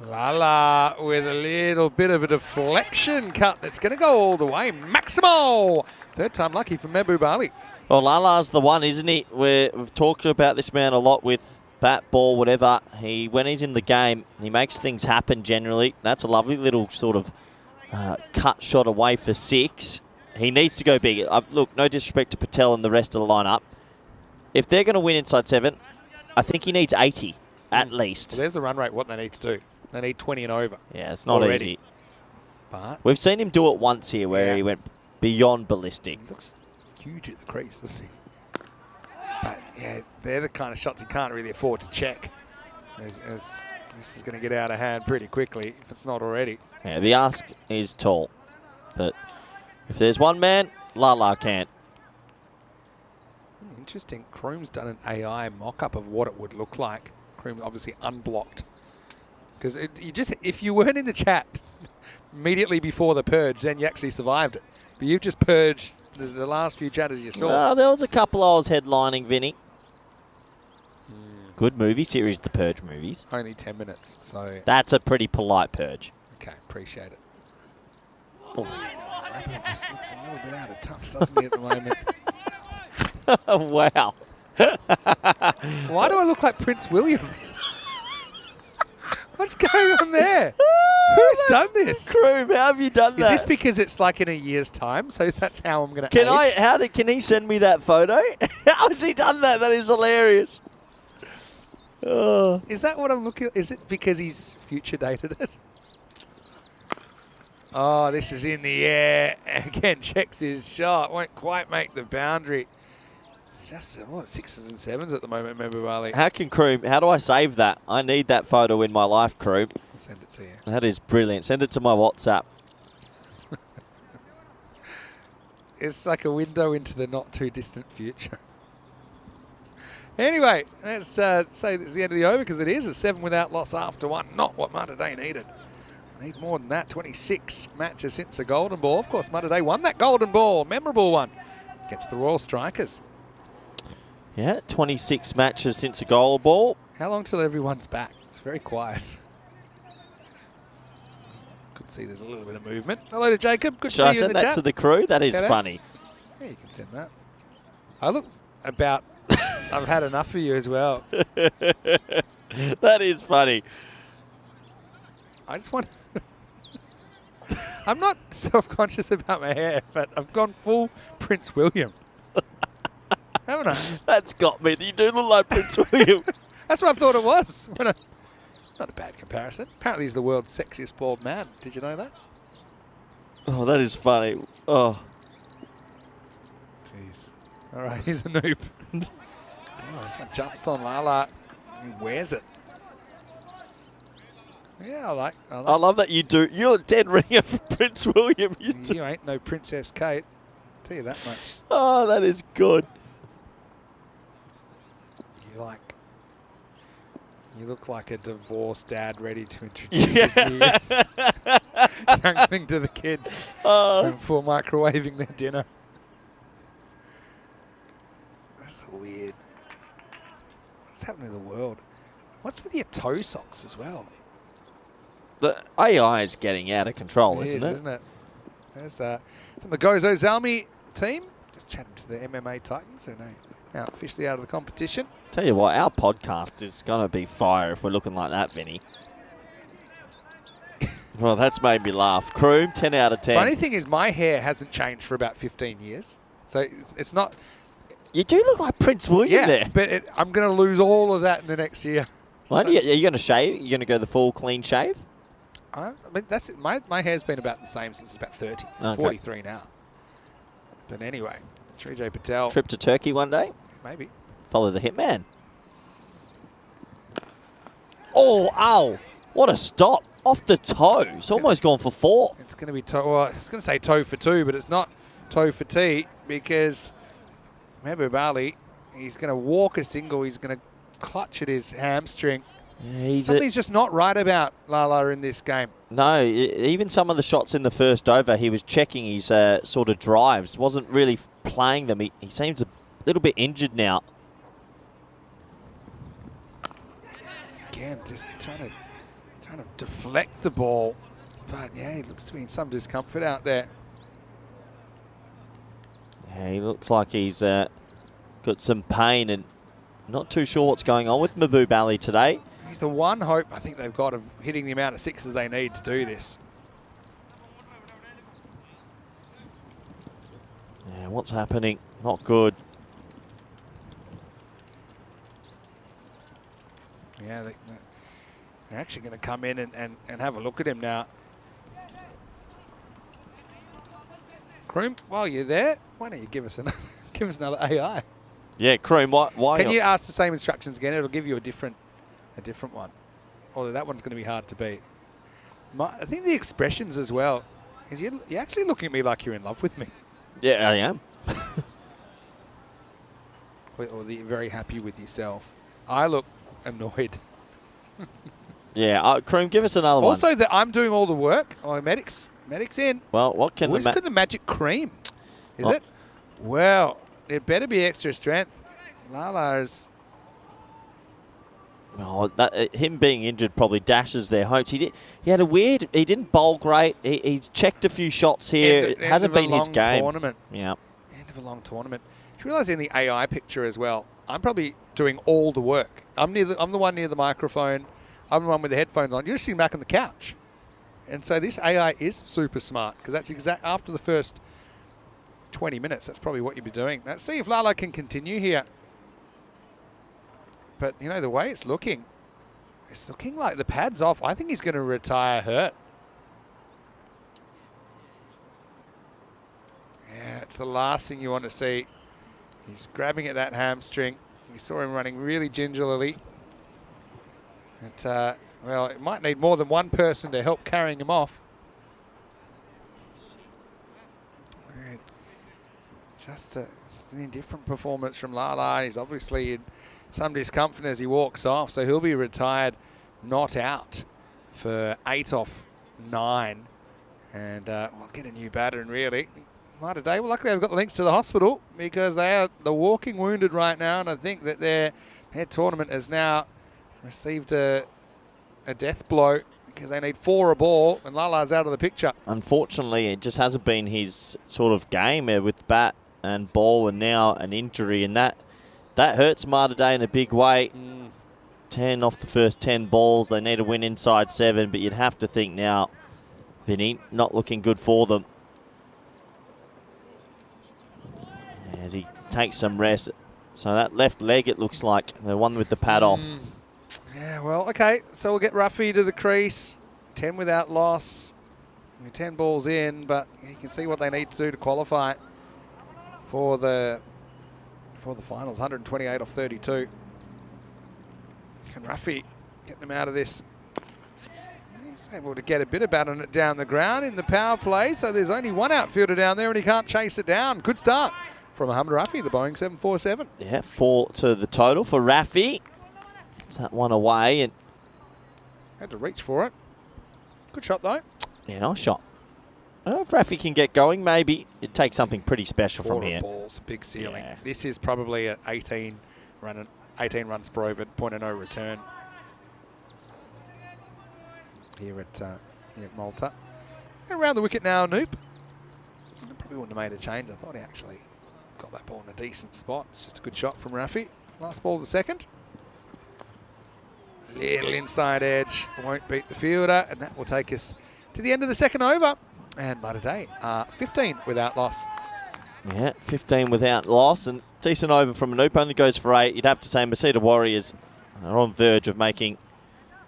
Lala with a little bit of a deflection cut that's going to go all the way. Maximo! Third time lucky for Mehboob Ali. Well, Lala's the one, isn't he? We've talked about this man a lot with bat, ball, whatever. When he's in the game, he makes things happen generally. That's a lovely little sort of cut shot away for 6. He needs to go big. Look, no disrespect to Patel and the rest of the lineup. If they're going to win inside 7, I think he needs 80 at least. Well, there's the run rate, what they need to do. They need 20 and over. Yeah, it's not already easy. But we've seen him do it once here where he went beyond ballistic. He looks huge at the crease, doesn't he? But yeah, they're the kind of shots you can't really afford to check. As this is going to get out of hand pretty quickly, if it's not already. Yeah, the ask is tall. But if there's one man, Lala can't. Interesting. Kroom's done an AI mock-up of what it would look like. Kroom obviously unblocked. Because if you weren't in the chat immediately before the purge, then you actually survived it. But you've just purged the last few chatters you saw. No, there was a couple I was headlining, Vinny. Good movie series, the Purge movies. Only 10 minutes, so... That's a pretty polite purge. Okay, appreciate it. Oh. Maybe just looks a little bit out of touch, doesn't he, at the moment? Wow. Why do I look like Prince William? What's going on there? Who's done this? Kroom, how have you done that? Is this because it's like in a year's time? So that's how I'm going to age? Can he send me that photo? How has he done that? That is hilarious. Oh. Is that what I'm looking at? Is it because he's future dated it? Oh, this is in the air. Again, checks his shot. Won't quite make the boundary. Just, what, 6s and 7s at the moment, remember, Bali? How do I save that? I need that photo in my life, Kroom. I'll send it to you. That is brilliant. Send it to my WhatsApp. It's like a window into the not too distant future. Anyway, let's say it's the end of the over because it is a 7 without loss after 1. Not what Malta Day needed. Need more than that. 26 matches since the Golden Ball. Of course, Malta Day won that Golden Ball. Memorable one against the Royal Strikers. Yeah, 26 matches since a Golden Ball. How long till everyone's back? It's very quiet. see there's a little bit of movement. Hello to Jacob. Good to Should I see you in send the that chat. to the crew? That is G'day. funny. Yeah, you can send that. I look about... I've had enough of you as well. That is funny. I just want... I'm not self-conscious about my hair, but I've gone full Prince William. Haven't I? That's got me. You do look like Prince William. That's what I thought it was. Not a bad comparison. Apparently he's the world's sexiest bald man. Did you know that? Oh, that is funny. Oh. Jeez. All right, he's a noob. Oh, this one jumps on Lala. He wears it. Yeah, I like. I love that you do. You're dead ringer for Prince William. You ain't no Princess Kate. I'll tell you that much. Oh, that is good. You look like a divorced dad ready to introduce his new young thing to the kids before microwaving their dinner. That's weird. What's happening to the world? What's with your toe socks as well? The AI is getting out of control, isn't it? Isn't it? There's from the Gozo Zalmi team. Just chatting to the MMA Titans, who are now officially out of the competition. Tell you what, our podcast is going to be fire if we're looking like that, Vinny. Well, that's made me laugh. Croom, 10 out of 10. Funny thing is, my hair hasn't changed for about 15 years. So it's not... You do look like Prince William there. But I'm going to lose all of that in the next year. Are you going to shave? Are you going to go the full clean shave? I mean, that's it. My hair's been about the same since it's about 30. Okay. 43 now. But anyway, Srijay Patel. Trip to Turkey one day? Maybe. Follow the hitman. Oh, ow. What a stop. Off the toe. It's almost gone for 4. It's going to be toe. Well, I was going to say toe for 2, but it's not toe for T because Mehboob Ali, he's going to walk a single. He's going to clutch at his hamstring. Yeah, Something's just not right about Lala in this game. No, even some of the shots in the first over, he was checking his sort of drives. Wasn't really playing them. He seems a little bit injured now. Again, just trying to deflect the ball. But yeah, he looks to be in some discomfort out there. Yeah, he looks like he's got some pain and not too sure what's going on with Mehboob Ali today. He's the one hope I think they've got of hitting the amount of sixes they need to do this. Yeah, what's happening? Not good. Yeah, they're actually going to come in and have a look at him now. Kroom, while you're there, why don't you give us another AI? Yeah, Croom, why Can you ask the same instructions again? It'll give you a different one. Although that one's going to be hard to beat. I think the expressions as well. Is you're actually looking at me like you're in love with me. Yeah, I am. Or you're very happy with yourself. I look annoyed. Yeah, Croom, give us another one. Also, that I'm doing all the work. Oh, medic's in. Well, what can Where's the magic cream? Is it? Well, it better be extra strength. Lala's... Oh, him being injured probably dashes their hopes. He had a weird... He didn't bowl great. He's checked a few shots here. It hasn't been his game. Tournament. Yeah. End of a long tournament. You realise in the AI picture as well, I'm probably doing all the work. I'm the one near the microphone. I'm the one with the headphones on. You're just sitting back on the couch. And so this AI is super smart because that's after the first 20 minutes. That's probably what you'd be doing. Let's see if Lala can continue here. But, you know, the way it's looking like the pad's off. I think he's going to retire hurt. Yeah, it's the last thing you want to see. He's grabbing at that hamstring. We saw him running really gingerly. But, well, it might need more than one person to help carrying him off. Right. Just an indifferent performance from Lala. He's obviously in some discomfort as he walks off, so he'll be retired, not out, for 8 off 9. And we'll get a new batter, and really, night of day. Well, luckily I've got the links to the hospital because they're walking wounded right now, and I think that their tournament has now received a death blow because they need 4 a ball and Lala's out of the picture. Unfortunately, it just hasn't been his sort of game with bat and ball, and now an injury, and that hurts Malta Day in a big way. 10 off the first 10 balls. They need to win inside 7, but you'd have to think now, Vinny, not looking good for them. As he takes some rest. So that left leg, it looks like, the one with the pad off. Yeah, well, okay. So we'll get Ruffy to the crease. 10 without loss. 10 balls in, but you can see what they need to do to qualify for the finals. 128 off 32. Can Ruffy get them out of this? He's able to get a bit of bat on it down the ground in the power play. So there's only one outfielder down there and he can't chase it down. Good start from Muhammad Rafi, the Boeing 747. Yeah, 4 to the total for Rafi. Gets that one away and had to reach for it. Good shot though. Yeah, nice shot. If Rafi can get going, maybe it takes something pretty special from here. Balls, big ceiling. Yeah. This is probably an 18 runs per over, point of no return here at Malta. And around the wicket now, Noop. I probably wouldn't have made a change. I thought he actually got that ball in a decent spot. It's just a good shot from Rafi. Last ball of the second. Little inside edge. Won't beat the fielder. And that will take us to the end of the second over. And Malta Day are 15 without loss. Yeah, 15 without loss. And decent over from Anoop. Only goes for 8. You'd have to say Masita Warriors are on verge of making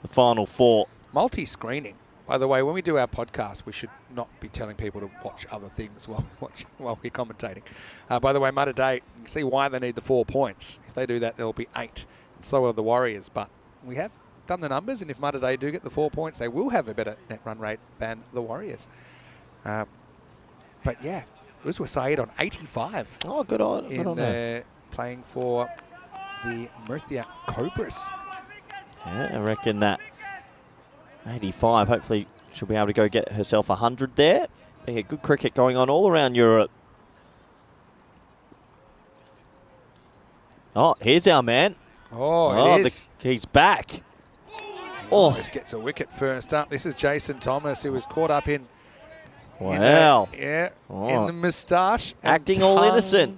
the final 4. Multi-screening. By the way, when we do our podcast, we should not be telling people to watch other things while we're commentating. By the way, Malta Day, you can see why they need the 4 points. If they do that, there'll be 8. And so will the Warriors. But we have done the numbers, and if Malta Day do get the 4 points, they will have a better net run rate than the Warriors. But yeah, Uzwa Saeed on 85. Oh, good on Playing for the Murthia Cobras. Yeah, I reckon that 85, hopefully she'll be able to go get herself 100 there. Yeah, good cricket going on all around Europe. Oh, here's our man. Oh, it is. He's back. Just gets a wicket first up. This is Jason Thomas, who was caught up in... Wow. In the moustache. Acting all innocent.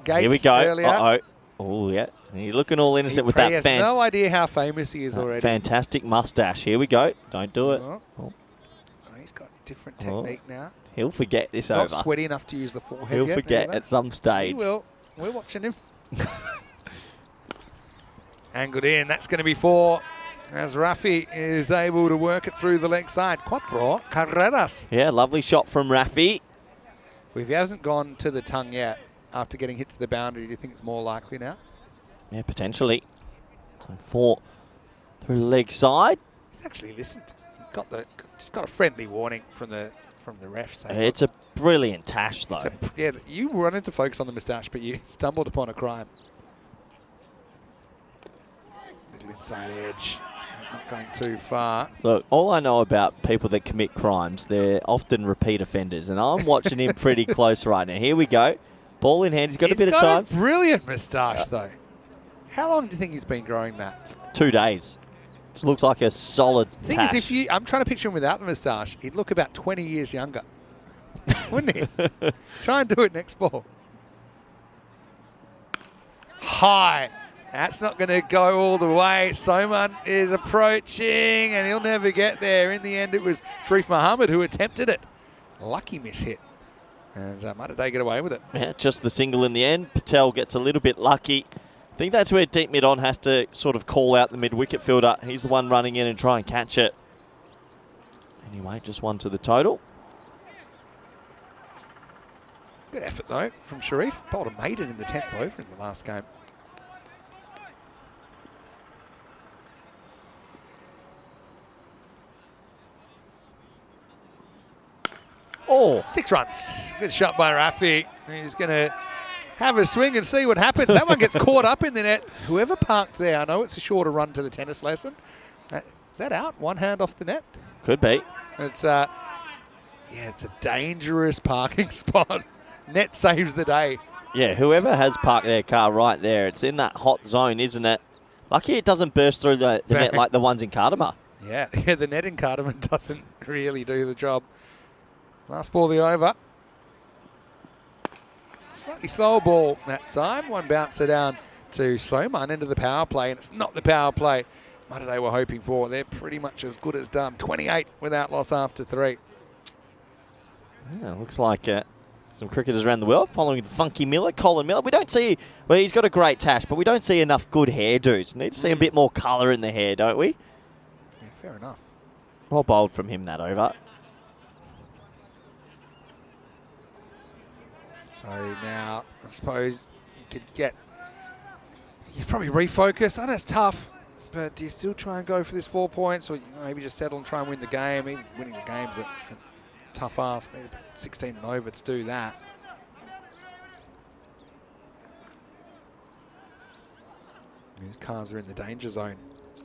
Here we go. Earlier. Uh-oh. Oh, yeah. He's looking all innocent with that He has no idea how famous he is already. Fantastic mustache. Here we go. Don't do it. He's got a different technique now. He'll forget this Not over. sweaty enough to use the forehead He'll yet. forget at some stage. He will. We're watching him. Angled in. That's going to be 4. As Rafi is able to work it through the leg side. Cuatro carreras. Yeah, lovely shot from Rafi. If he hasn't gone to the tongue yet, after getting hit to the boundary, do you think it's more likely now? Yeah, potentially. So 4 through the leg side. He's actually listened. Just got a friendly warning from the ref. Saying, It's a brilliant tash, though. yeah, you wanted to focus on the moustache, but you stumbled upon a crime. Little inside edge. Not going too far. Look, all I know about people that commit crimes, they're often repeat offenders, and I'm watching him pretty close right now. Here we go. Ball in hand. He's got a bit of time. He's got a brilliant moustache, though. How long do you think he's been growing that? 2 days. It looks like a solid tash. Thing is, I'm trying to picture him without the moustache. He'd look about 20 years younger. Wouldn't he? Try and do it next ball. High. That's not going to go all the way. Soman is approaching, and he'll never get there. In the end, it was Sharif Muhammad who attempted it. Lucky miss hit. And Malta Day get away with it. Yeah, just the single in the end. Patel gets a little bit lucky. I think that's where deep mid-on has to sort of call out the mid-wicket fielder. He's the one running in and try and catch it. Anyway, just 1 to the total. Good effort, though, from Sharif. Bowler made it in the 10th over in the last game. Oh, 6 runs. Good shot by Rafi. He's going to have a swing and see what happens. That one gets caught up in the net. Whoever parked there, I know it's a shorter run to the tennis lesson. Is that out? One hand off the net? could be. It's it's a dangerous parking spot. Net saves the day. Yeah, whoever has parked their car right there, it's in that hot zone, isn't it? Lucky it doesn't burst through the net like the ones in Cardamar. Yeah, the netting cardamom doesn't really do the job. Last ball of the over. Slightly slower ball that time. One bouncer down to Soman into the power play, and it's not the power play Monday were hoping for. They're pretty much as good as done. 28 without loss after 3. Yeah, looks like some cricketers around the world following the Funky Miller, Colin Miller. We don't see, well, he's got a great tash, but we don't see enough good hairdos. Need to see a bit more colour in the hair, don't we? Yeah, fair enough. Well bowled from him that over. So now, I suppose you probably refocus. I know it's tough, but do you still try and go for this 4 points, or maybe just settle and try and win the game? Even winning the game's a tough ask. Need 16 and over to do that. These cars are in the danger zone.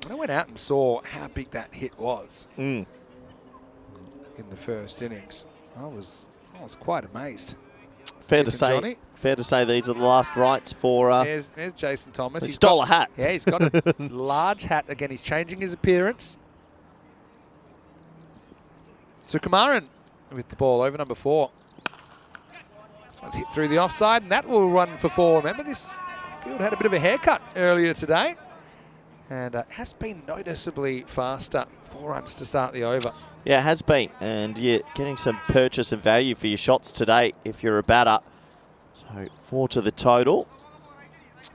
When I went out and saw how big that hit was in the first innings, I was quite amazed. Fair to say these are the last rights for... There's Jason Thomas. He stole a hat. Yeah, he's got a large hat. Again, he's changing his appearance. Sukumaran with the ball over number 4. It's hit through the offside, and that will run for 4. Remember, this field had a bit of a haircut earlier today, and has been noticeably faster. 4 runs to start the over. Yeah, it has been, and you're getting some purchase of value for your shots today if you're a batter. So 4 to the total.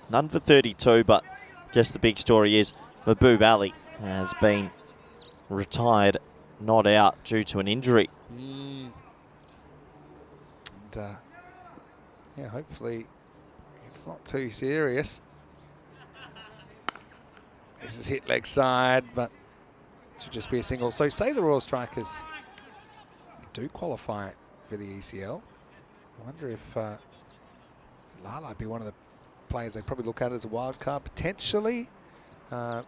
None for 32, but I guess the big story is Mahbub Ali has been retired, not out due to an injury. And, yeah, hopefully it's not too serious. This is hit leg side, but should just be a single. So say the Royal Strikers do qualify for the ECL. I wonder if Lala would be one of the players they probably look at as a wild card potentially. Hopefully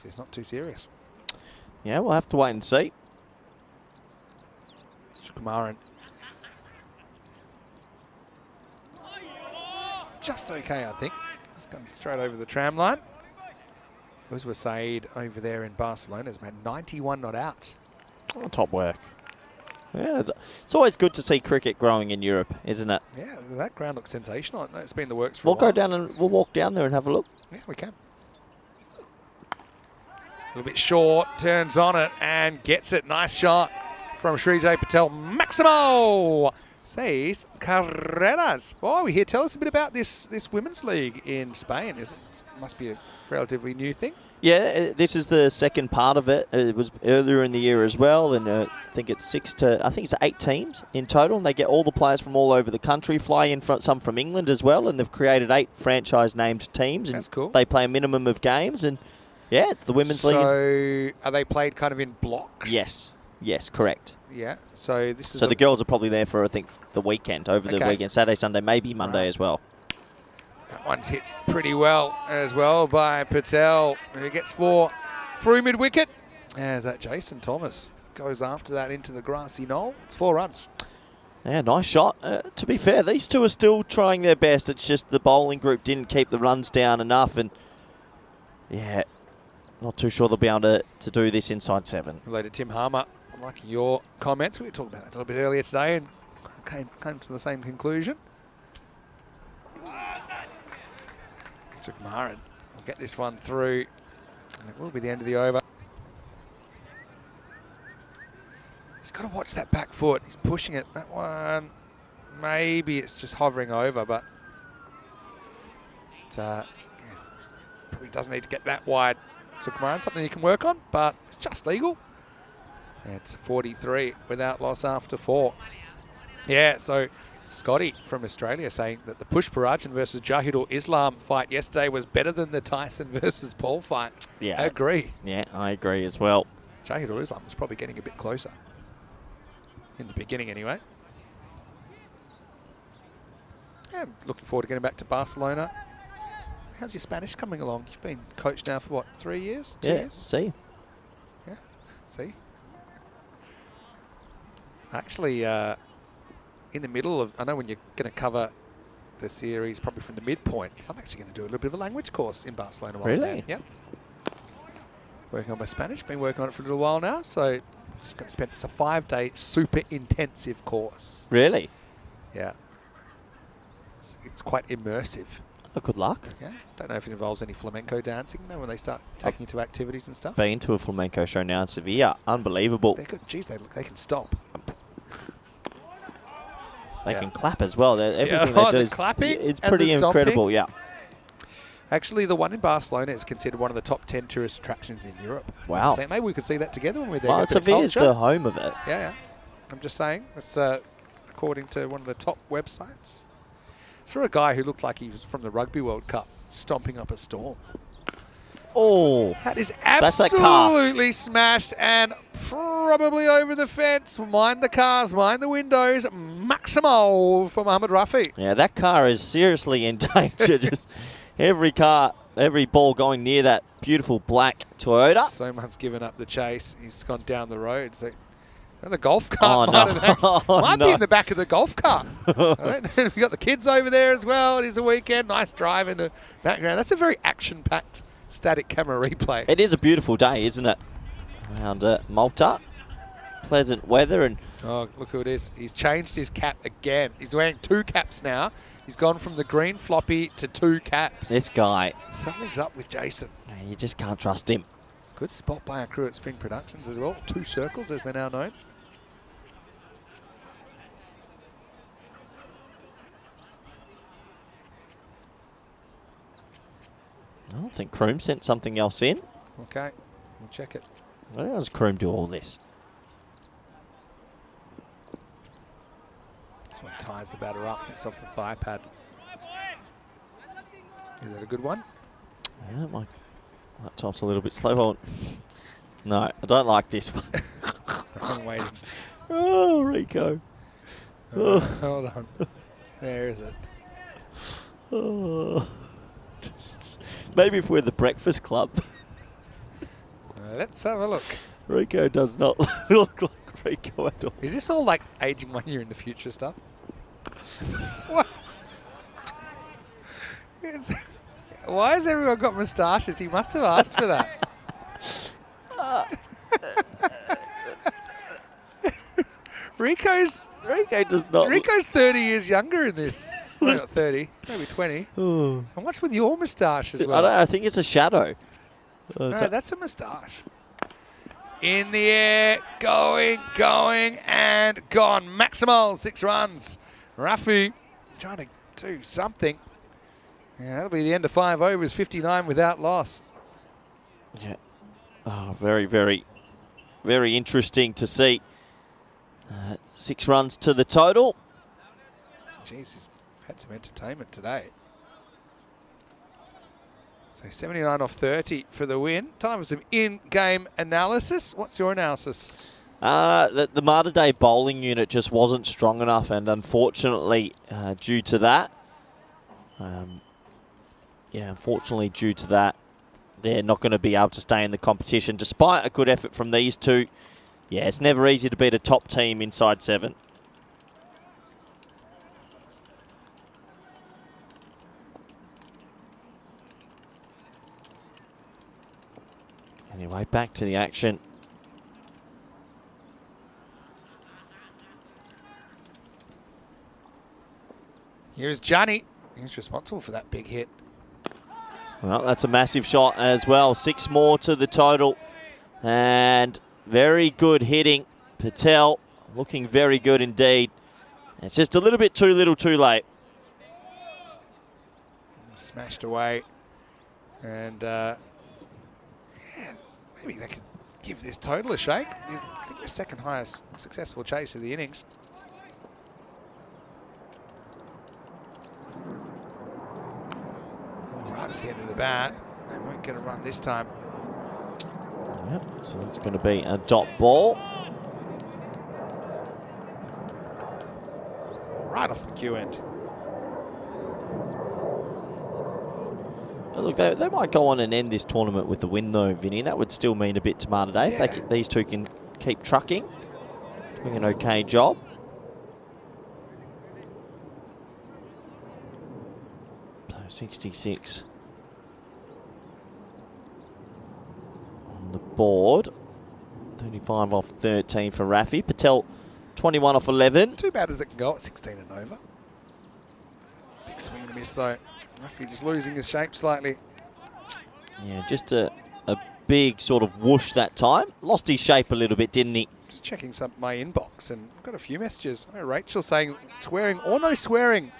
it's not too serious. Yeah, we'll have to wait and see. Sukumaran. It's just okay, I think. It's gone straight over the tram line. Uzwa Saeed over there in Barcelona has made 91 not out. Oh, top work. Yeah, it's always good to see cricket growing in Europe, isn't it? Yeah, that ground looks sensational. I know it's been the works for We'll a while. go down and we'll walk down there and have a look. Yeah, we can. A little bit short, turns on it and gets it. Nice shot from Srijay Patel. Maximo says Carreras. Why are we here? Tell us a bit about this women's league in Spain. It must be a relatively new thing. Yeah, this is the second part of it. It was earlier in the year as well, and I think it's 8 teams in total, and they get all the players from all over the country, fly in some from England as well, and they've created 8 franchise-named teams. That's cool. They play a minimum of games, and yeah, it's the women's league. So are they played kind of in blocks? Yes, correct. Yeah, so this is... So the girls are probably there for, I think, the weekend, over the weekend, Saturday, Sunday, maybe Monday as well. That one's hit pretty well as well by Patel, who gets 4 through mid-wicket. As that Jason Thomas goes after that into the grassy knoll. It's 4 runs. Yeah, nice shot. To be fair, these two are still trying their best. It's just the bowling group didn't keep the runs down enough, and yeah, not too sure they'll be able to do this inside 7. Later, Tim Harmer, I'm liking your comments. We talked about it a little bit earlier today and came to the same conclusion. Sukumaran will get this one through, and it will be the end of the over. He's got to watch that back foot. He's pushing it. That one, maybe it's just hovering over, but it probably doesn't need to get that wide. Sukumaran, something you can work on, but it's just legal. It's 43 without loss after 4. Yeah, so Scotty from Australia saying that the Pushparajan versus Jahidul Islam fight yesterday was better than the Tyson versus Paul fight. Yeah. I agree. Yeah, I agree as well. Jahidul Islam was probably getting a bit closer. In the beginning, anyway. Yeah, I'm looking forward to getting back to Barcelona. How's your Spanish coming along? You've been coached now for what, 3 years? 2 years? See. Yeah, see. Actually, in the middle of, I know when you're going to cover the series probably from the midpoint, I'm actually going to do a little bit of a language course in Barcelona. Really? Yep. Working on my Spanish. Been working on it for a little while now, so just going to spend. It's a 5-day super intensive course. Really? Yeah. It's quite immersive. Oh, good luck. Yeah. Don't know if it involves any flamenco dancing, you know, when they start taking you to activities and stuff. Been to a flamenco show now in Sevilla. Unbelievable. They're good. Geez, they can stop. They can clap as well. Everything Oh, they do the is clapping it's and pretty the stomping. incredible. Yeah. Actually, the one in Barcelona is considered one of the top 10 tourist attractions in Europe. Wow. So maybe we could see that together when we're there. Well, Get a bit of Sevilla's culture. the home of it. Yeah. I'm just saying. It's according to one of the top websites. Saw a guy who looked like he was from the Rugby World Cup stomping up a storm. Oh, That is That's that car. absolutely smashed and probably over the fence. Mind the cars, mind the windows. Maximo for Mohamed Rafi. yeah, that car is seriously in danger. Just every ball going near that beautiful black Toyota. Someone's given up the chase. He's gone down the road. So the golf cart Oh, might, no. have actually, might No. be in the back of the golf cart. We've got the kids over there as well. It is a weekend. Nice drive in the background. That's a very action-packed static camera replay. It is a beautiful day, isn't it? Around Malta. Pleasant weather and Oh, look who it is. He's changed his cap again. He's wearing 2 caps now. He's gone from the green floppy to 2 caps. this guy, Something's up with Jason. you just can't trust him. Good spot by our crew at Spring Productions as well. 2 circles, as they're now known. I don't think Kroom sent something else in. Okay, we'll check it. How does Kroom do all this? This one ties the batter up. It's off the thigh pad. Is that a good one? Yeah, my laptop's a little bit slow on. No, I don't like this one. I'm waiting. Oh, Rico. Hold on. Where is it? Oh. Maybe if we're the Breakfast Club. Let's have a look. Rico does not look like Rico at all. Is this all like aging 1 year in the future stuff? What? Why has everyone got moustaches? He must have asked for that. Rico does not. Rico's 30 years younger in this. No, not 30, maybe 20. Oh. And what's with your moustache as well? I think it's a shadow. No, that's a moustache. In the air, going, and gone. Maximal, 6 runs. Rafi trying to do something. Yeah, that'll be the end of 5 overs, 59 without loss. Yeah. Oh, very, very, very interesting to see. 6 runs to the total. Jeez, he's had some entertainment today. So 79 off 30 for the win. Time for some in-game analysis. What's your analysis? The Malta Day bowling unit just wasn't strong enough, and unfortunately, due to that, they're not going to be able to stay in the competition, despite a good effort from these two. Yeah, it's never easy to beat a top team inside 7. Anyway, back to the action. Here's Johnny. He's responsible for that big hit. Well, that's a massive shot as well. 6 more to the total. And very good hitting. Patel looking very good indeed. It's just a little bit too little too late. Smashed away. And yeah, maybe they could give this total a shake. I think the second highest successful chase of the innings. Right at the end of the bat. They won't get a run this time. Yep, so that's going to be a dot ball. Right off the cue end. But look, they might go on and end this tournament with the win though, Vinny. That would still mean a bit to Malta Day. Yeah. If these two can keep trucking, doing an okay job. So 66 on the board. 35 off 13 for Rafi. Patel, 21 off 11. Too bad as it can go at 16 and over. Big swing and a miss though. Ruffy just losing his shape slightly. Yeah, just a big sort of whoosh that time. Lost his shape a little bit, didn't he? Just checking my inbox and I've got a few messages. Oh, Rachel saying swearing or no swearing.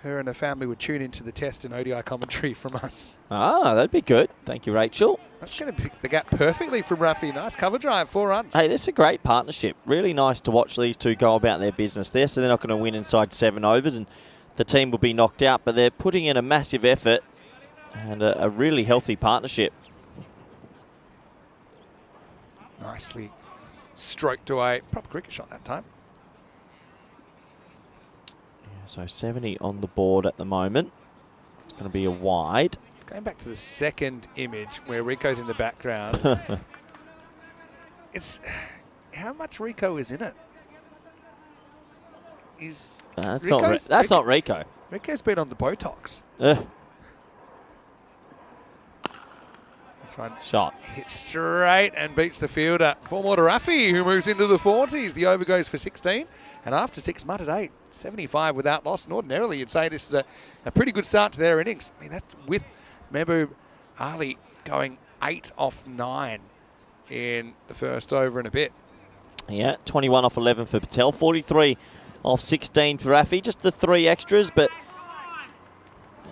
Her and her family would tune into the test and ODI commentary from us. Ah, that'd be good. Thank you, Rachel. That's going to pick the gap perfectly from Ruffy. Nice cover drive, 4 runs. Hey, this is a great partnership. Really nice to watch these two go about their business there. So they're not going to win inside 7 overs and the team will be knocked out, but they're putting in a massive effort and a really healthy partnership. Nicely stroked away. Proper cricket shot that time. Yeah, so 70 on the board at the moment. It's going to be a wide. Going back to the second image where Rico's in the background. It's how much Rico is in it? That's not Rico. Rico's been on the Botox. Ugh. This one Shot. hits straight and beats the fielder. 4 more to Rafi, who moves into the 40s. The over goes for 16. And after 6, mud at 8. 75 without loss. And ordinarily, you'd say this is a pretty good start to their innings. I mean, that's with Mehboob Ali going 8 off 9 in the first over and a bit. Yeah, 21 off 11 for Patel. 43 off 16 for Rafi. Just the 3 extras, but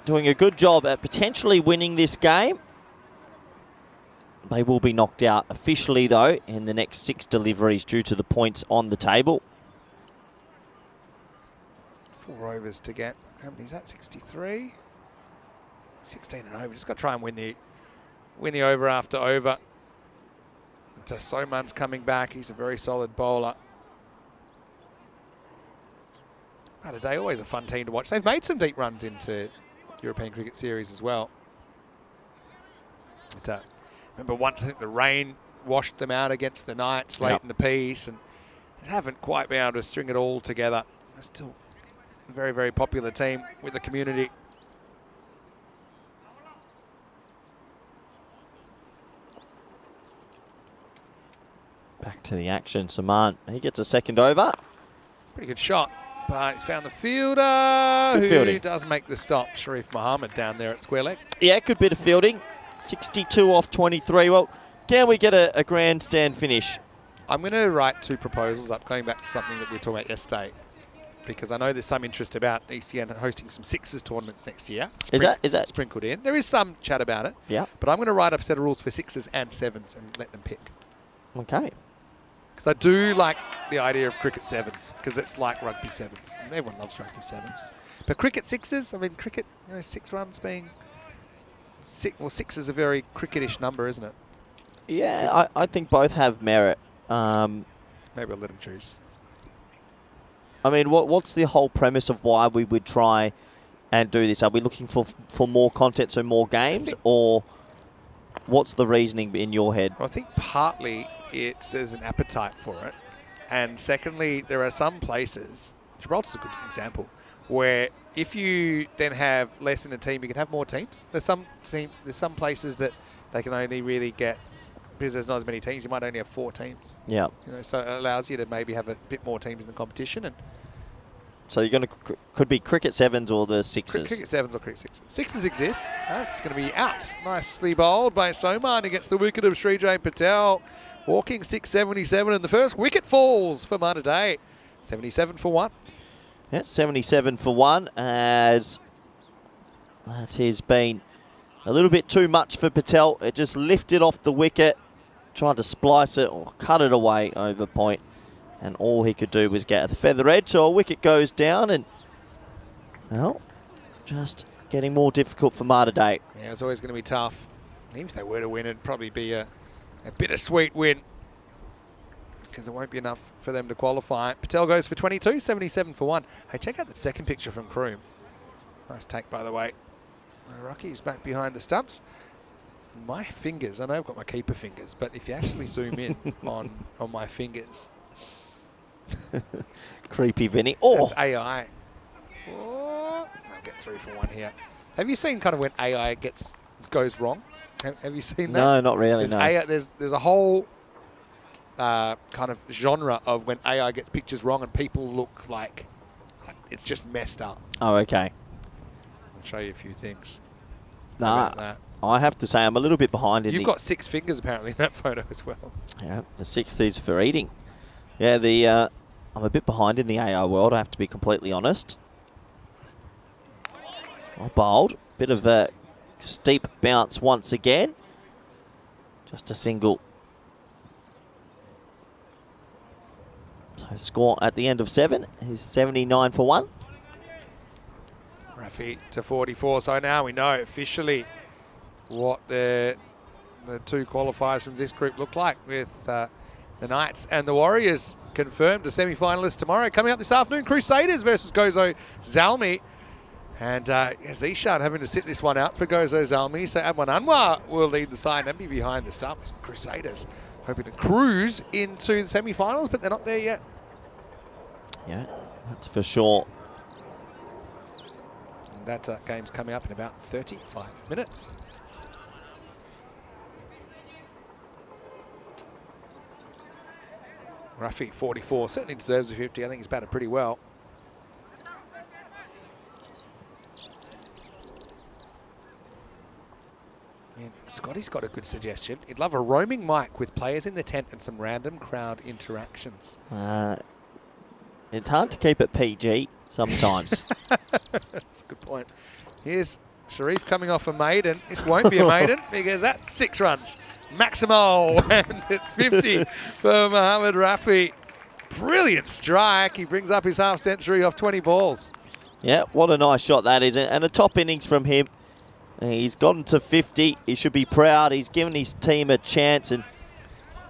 doing a good job at potentially winning this game. They will be knocked out officially, though, in the next 6 deliveries due to the points on the table. 4 overs to get. How many is that? 63? 16 and over. Just got to try and win the over after over. Soman's coming back. He's a very solid bowler. Today, always a fun team to watch. They've made some deep runs into European Cricket Series as well. But, remember once I think the rain washed them out against the Knights late in the piece and haven't quite been able to string it all together. They're still a very, very popular team with the community. Back to the action. Saman, he gets a second over. Pretty good shot, but he's found the fielder who does make the stop. Sharif Muhammad down there at square leg. Yeah, good bit of fielding. 62 off 23. Well, can we get a grandstand finish? I'm going to write 2 proposals up, going back to something that we were talking about yesterday, because I know there's some interest about ECN hosting some Sixers tournaments next year. Is that sprinkled in? There is some chat about it. Yeah. But I'm going to write up a set of rules for Sixers and Sevens and let them pick. Okay. Because I do like the idea of cricket sevens, because it's like rugby sevens. And everyone loves rugby sevens. But cricket sixes, I mean, cricket, 6 runs being... 6 is a very cricketish number, isn't it? Yeah, I think both have merit. Maybe I'll let them choose. I mean, what's the whole premise of why we would try and do this? Are we looking for more content, so more games, or what's the reasoning in your head? Well, I think partly there's an appetite for it. And secondly, there are some places, Gibraltar's a good example, where if you then have less in a team, you can have more teams. There's some places that they can only really get, because there's not as many teams, you might only have 4 teams. Yeah. So it allows you to maybe have a bit more teams in the competition. And so you're going to could be cricket sevens or the sixes. Cricket sevens or cricket sixes. Sixes exist. That's going to be out. Nicely bowled by Soman against the wicket of Srijay Patel. Walking stick 77, and the first wicket falls for Monday. 77 for 1. Yeah, 77 for 1, as that has been a little bit too much for Patel. It just lifted off the wicket, tried to splice it or cut it away over point, and all he could do was get a feather edge. So a wicket goes down, and well, just getting more difficult for Monday. Yeah, it's always going to be tough. Even if they were to win, it'd probably be a bittersweet win, because it won't be enough for them to qualify. Patel goes for 22, 77 for 1. Hey, check out the second picture from Kroom. Nice take, by the way. Rocky's back behind the stumps. My fingers, I know I've got my keeper fingers, but if you actually zoom in on my fingers. Creepy Vinny. Oh! That's AI. Oh, I'll get 3 for 1 here. Have you seen kind of when AI goes wrong? Have you seen that? No, not really, There's no. AI, there's a whole kind of genre of when AI gets pictures wrong and people look like it's just messed up. Oh, okay. I'll show you a few things Nah, about that. I have to say I'm a little bit behind in You've got 6 fingers apparently in that photo as well. Yeah, the 6th is for eating. Yeah, I'm a bit behind in the AI world, I have to be completely honest. Well bowled. Bit of a steep bounce once again. Just a single. So score at the end of 7 is 79 for 1. Rafi to 44. So now we know officially what the 2 qualifiers from this group look like, with the Knights and the Warriors confirmed as semi-finalists tomorrow. Coming up this afternoon, Crusaders versus Gozo Zalmi. And Zishan having to sit this one out for Gozo Zalmi. So Adwan Anwar will lead the side and be behind the stumps. The Crusaders hoping to cruise into the semi-finals, but they're not there yet. Yeah, that's for sure. And that game's coming up in about 35 minutes. Rafi, 44, certainly deserves a 50. I think he's batted pretty well. And Scotty's got a good suggestion. He'd love a roaming mic with players in the tent and some random crowd interactions. It's hard to keep it PG sometimes. That's a good point. Here's Sharif coming off a maiden. This won't be a maiden because that's 6 runs. Maximo, and it's 50 for Mohamed Rafi. Brilliant strike. He brings up his half century off 20 balls. Yeah, what a nice shot that is. And a top innings from him. He's gotten to 50. He should be proud. He's given his team a chance. And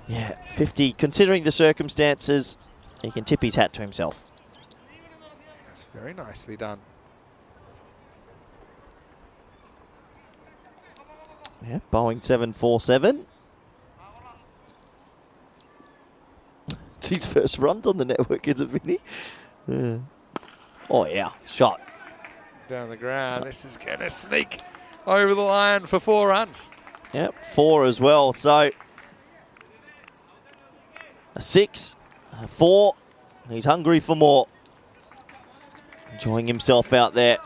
yeah, 50, considering the circumstances, he can tip his hat to himself. That's very nicely done. Yeah, Boeing 747. It's his first runs on the network, is it, Vinny? Yeah. Oh, yeah, shot. Down the ground. This is going to sneak over the line for 4 runs. Yep, 4 as well. So a 6, a 4. He's hungry for more. Enjoying himself out there.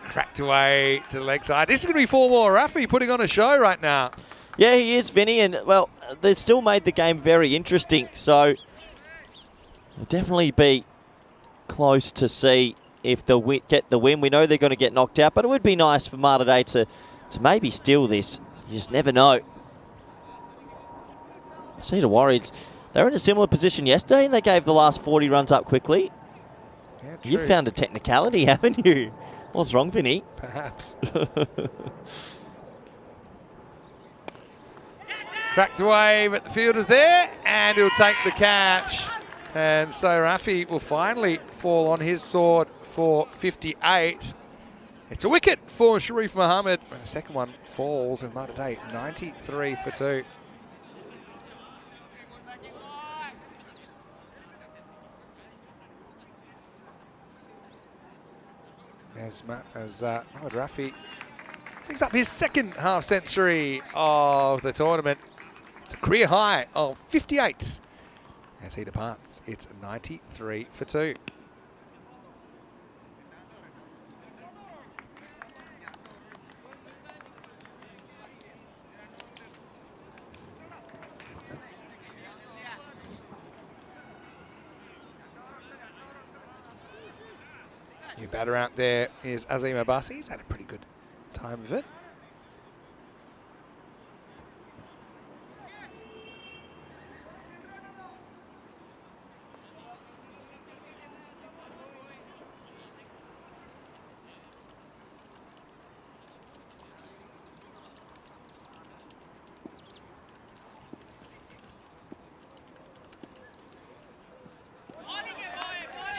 Cracked away to the leg side. This is going to be 4 more. Rafi putting on a show right now. Yeah, he is, Vinny, and well, they still made the game very interesting. So it'll definitely be close to see if they'll get the win. We know they're going to get knocked out, but it would be nice for Malta Day to maybe steal this. You just never know. See the Warriors, they were in a similar position yesterday, and they gave the last 40 runs up quickly. Yeah, You found a technicality, haven't you? What's wrong, Vinny? Perhaps. Cracked away, but the fielder's there, and he'll take the catch. And so Rafi will finally fall on his sword for 58. It's a wicket for Sharif Mohammed. And the second one falls in Malta Day, 93 for 2. As Mohamed Rafi picks up his second half century of the tournament. It's a career high of 58. As he departs, it's 93 for 2. New batter out there is Azim Abbasi. He's had a pretty good time of it.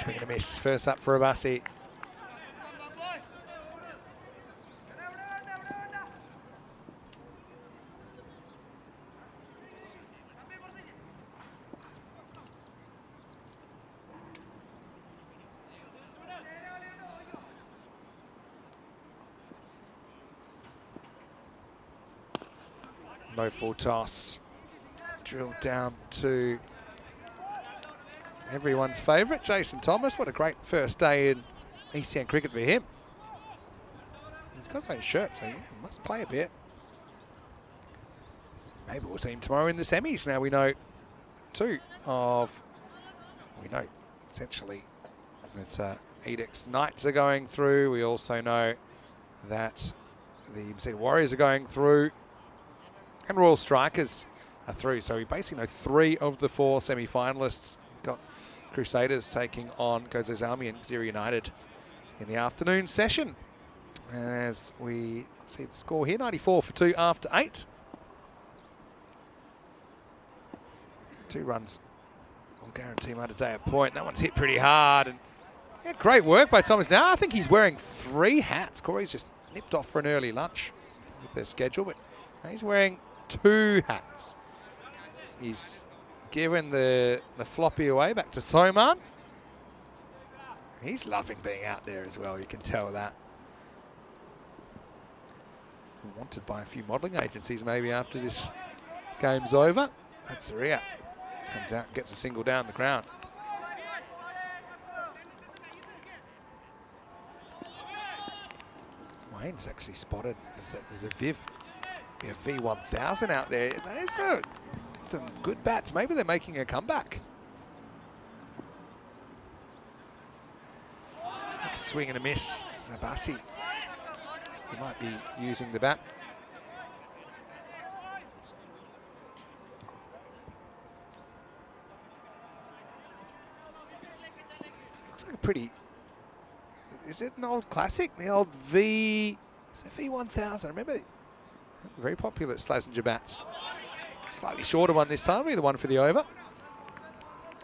Swing and a miss. First up for Abbasi. No full toss. Drilled down to everyone's favourite, Jason Thomas. What a great first day in ECN cricket for him. He's got his own shirt, so yeah, he must play a bit. Maybe we'll see him tomorrow in the semis. Now we know essentially that Edict's Knights are going through. We also know that the Masita Warriors are going through and Royal Strikers are through. So we basically know 3 of the 4 semi-finalists. Got Crusaders taking on Gozo Zalmi and Gzira United in the afternoon session. As we see the score here, 94 for 2 after 8. 2 runs will guarantee Malta Day a point. That one's hit pretty hard. And yeah, great work by Thomas. Now I think he's wearing 3 hats. Corey's just nipped off for an early lunch with their schedule, but he's wearing 2 hats. He's given the floppy away back to Soman. He's loving being out there as well, you can tell that. Wanted by a few modelling agencies maybe after this game's over. That's Gzira. Comes out and gets a single down the ground. Wayne's actually spotted there's a V1000 out there. There's some good bats. Maybe they're making a comeback. Swing and a miss. Zabasi. He might be using the bat. Looks like a pretty... Is it an old classic? The old V... Is it V1000? Remember, very popular at Slazenger bats. Slightly shorter one this time, the one for the over.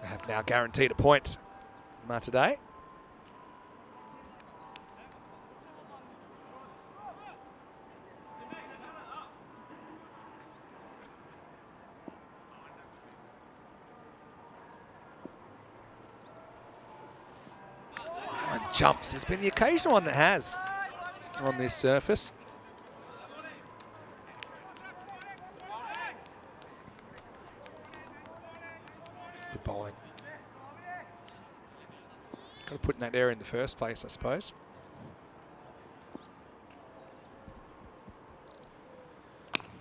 I have now guaranteed a point. Malta Day. Jumps. There's been the occasional one that has on this surface. Good bowling. Got to put in that error in the first place, I suppose.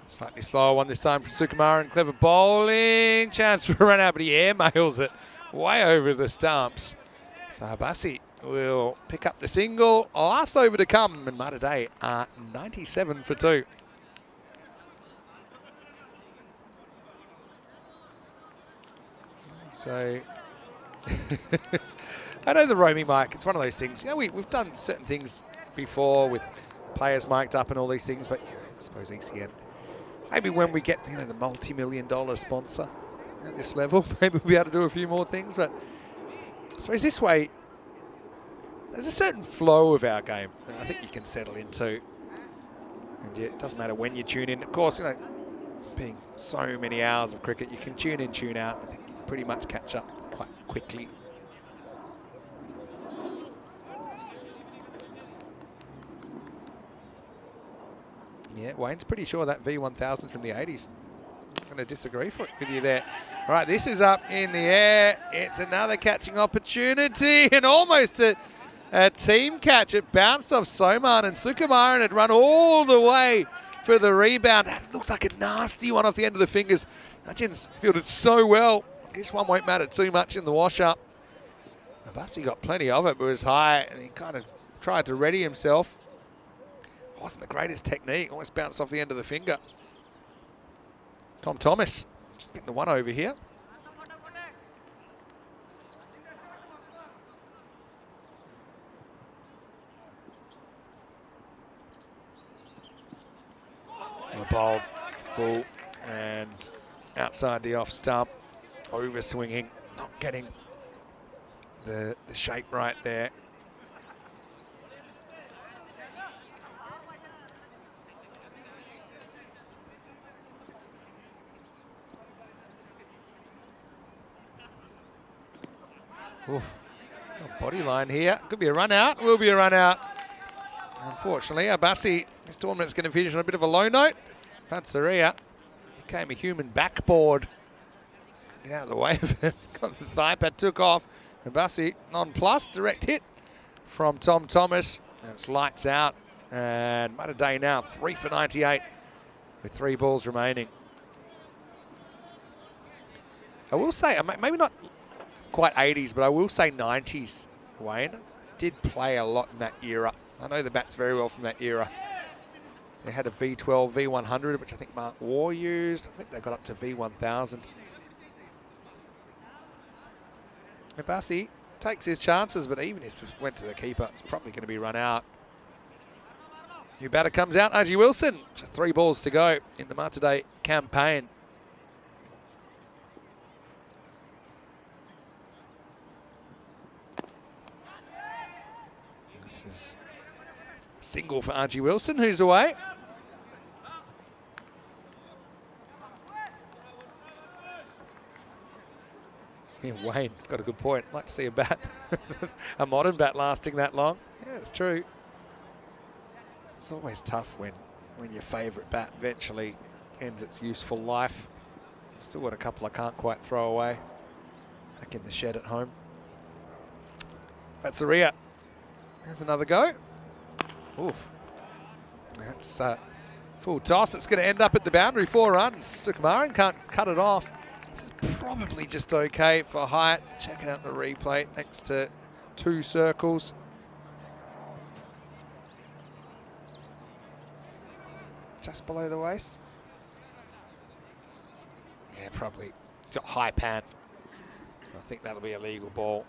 Slightly slower one this time from Sukumaran. Clever bowling. Chance for a run out, but he airmails it way over the stumps. So Habasi will pick up the single. Last over to come, and Malta Day are 97 for 2. So, I know the roaming mic, it's one of those things. You know, we've done certain things before with players mic'd up and all these things, but yeah, I suppose ECN, maybe when we get the multi-million-dollar sponsor at this level, maybe we'll be able to do a few more things, but I suppose this way, there's a certain flow of our game that I think you can settle into. And yeah, it doesn't matter when you tune in. Of course, being so many hours of cricket, you can tune in, tune out. I think you can pretty much catch up quite quickly. Yeah, Wayne's pretty sure that V1000 from the 80s. I'm going to disagree with you there. All right, this is up in the air. It's another catching opportunity and almost a team catch. It bounced off Soman, and Sukumaran had run all the way for the rebound. That looks like a nasty one off the end of the fingers. Hutchins fielded so well. This one won't matter too much in the wash-up. Abassi got plenty of it, but it was high, and he kind of tried to ready himself. Wasn't the greatest technique. Almost bounced off the end of the finger. Tom Thomas just getting the one over here. The ball full and outside the off stump, over swinging, not getting the shape right there. Oof. Body line here, could be a run out, will be a run out. Unfortunately, Abassi, this tournament's going to finish on a bit of a low note. Gzira became a human backboard. Get out of the way of it. Got the thigh pad, took off. Abassi non-plus, direct hit from Tom Thomas. And it's lights out. And Day now 3 for 98 with 3 balls remaining. I will say, maybe not quite 80s, but I will say 90s, Wayne. Did play a lot in that era. I know the bats very well from that era. They had a V12, V100, which I think Mark Waugh used. I think they got up to V1000. Abassi takes his chances, but even if it went to the keeper, it's probably going to be run out. New batter comes out, RG Wilson. Just 3 balls to go in the Malta campaign. This is a single for RG Wilson, who's away. Yeah, Wayne's got a good point. Like to see a bat, a modern bat lasting that long. Yeah, it's true. It's always tough when your favourite bat eventually ends its useful life. Still got a couple I can't quite throw away. Back in the shed at home. Fatsaria. There's another go. Oof. That's full toss. It's going to end up at the boundary. 4 runs. Sukumaran can't cut it off. This is probably just okay for height. Checking out the replay thanks to 2 circles. Just below the waist. Yeah, probably got high pants. So I think that'll be a legal ball.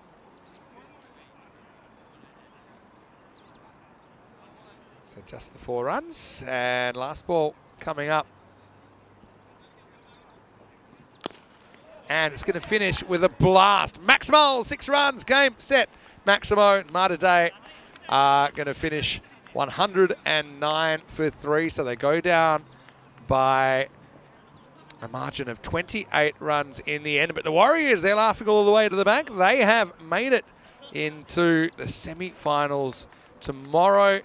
So just the 4 runs. And last ball coming up. And it's going to finish with a blast. Maximo, 6 runs, game, set. Maximo and Malta are going to finish 109 for 3. So they go down by a margin of 28 runs in the end. But the Warriors, they're laughing all the way to the bank. They have made it into the semi-finals tomorrow.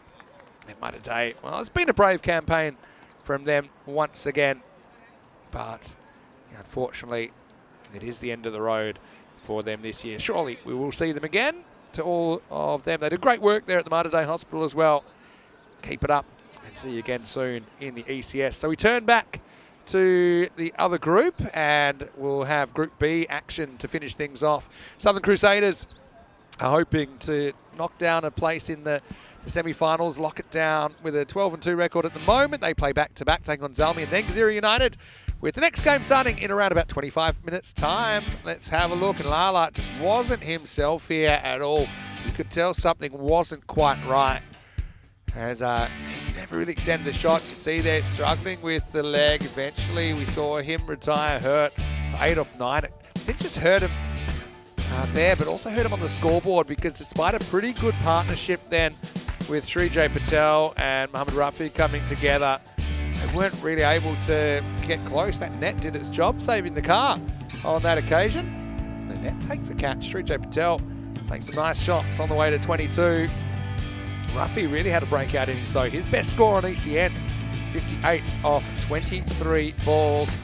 And Malta, well, it's been a brave campaign from them once again. But unfortunately, it is the end of the road for them this year. Surely we will see them again. To all of them, they did great work there at the Malta Hospital as well. Keep it up and see you again soon in the ECS. So we turn back to the other group and we'll have Group B action to finish things off. Southern Crusaders are hoping to knock down a place in the semi-finals, lock it down with a 12-2 record at the moment. They play back-to-back, taking on Zalmi and then Gzira United, with the next game starting in around about 25 minutes time. Let's have a look. And Lala just wasn't himself here at all. You could tell something wasn't quite right, as he never really extended the shots. You see there, struggling with the leg. Eventually we saw him retire hurt for 8 off 9. It didn't just hurt him there, but also hurt him on the scoreboard, because despite a pretty good partnership then with Srijay Patel and Mohammad Rafi coming together, they weren't really able to get close. That net did its job, saving the car on that occasion. The net takes a catch. Srijay Patel makes some nice shots on the way to 22. Rafi really had a breakout innings though. His best score on ECN, 58 off 23 balls.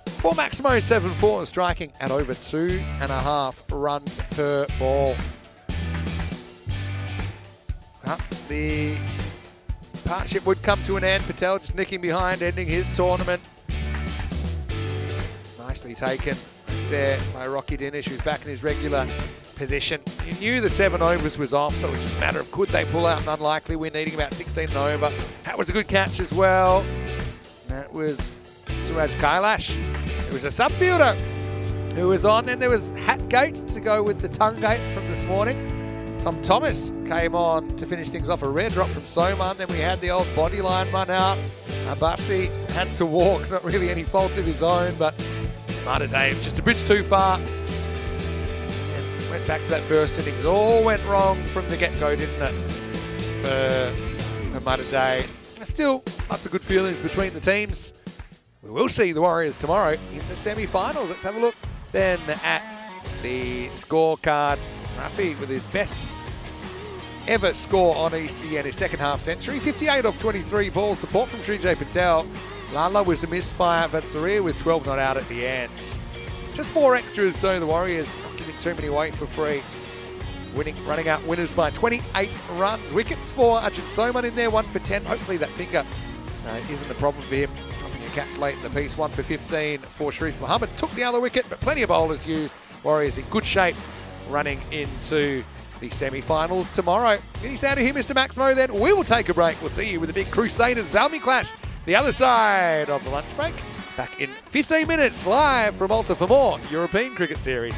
For Maximo, 7-4, striking at over 2.5 runs per ball. Well, the partnership would come to an end. Patel just nicking behind, ending his tournament. Nicely taken there by Rocky Dinesh, who's back in his regular position. You knew the 7 overs was off, so it was just a matter of could they pull out an unlikely win, needing about 16 and over. That was a good catch as well. That was Suraj Kailash. It was a subfielder who was on, and there was Hatgate to go with the tongue gate from this morning. Tom Thomas came on to finish things off, a rare drop from Soman. Then we had the old body line run out. Abassi had to walk, not really any fault of his own, but Malta was just a bridge too far. And went back to that first innings. It all went wrong from the get-go, didn't it, for Malta. Still, lots of good feelings between the teams. We will see the Warriors tomorrow in the semi-finals. Let's have a look then at the scorecard. Rafi with his best ever score on ECN, his second half century. 58 off 23 balls. Support from Srijay Patel. Lala was a misfire, but Saria with 12 not out at the end. Just 4 extras, so the Warriors not giving too many away for free. Running out winners by 28 runs. Wickets for Ajit Soman in there, 1 for 10. Hopefully that finger isn't a problem for him. Dropping a catch late in the piece, 1 for 15 for Sharif Mohammed. Took the other wicket, but plenty of bowlers used. Warriors in good shape running into the semi-finals tomorrow. Any sound to hear, Mr. Maximo, then we will take a break. We'll see you with the big Crusaders Zalmi clash the other side of the lunch break. Back in 15 minutes, live from Malta for more European Cricket Series.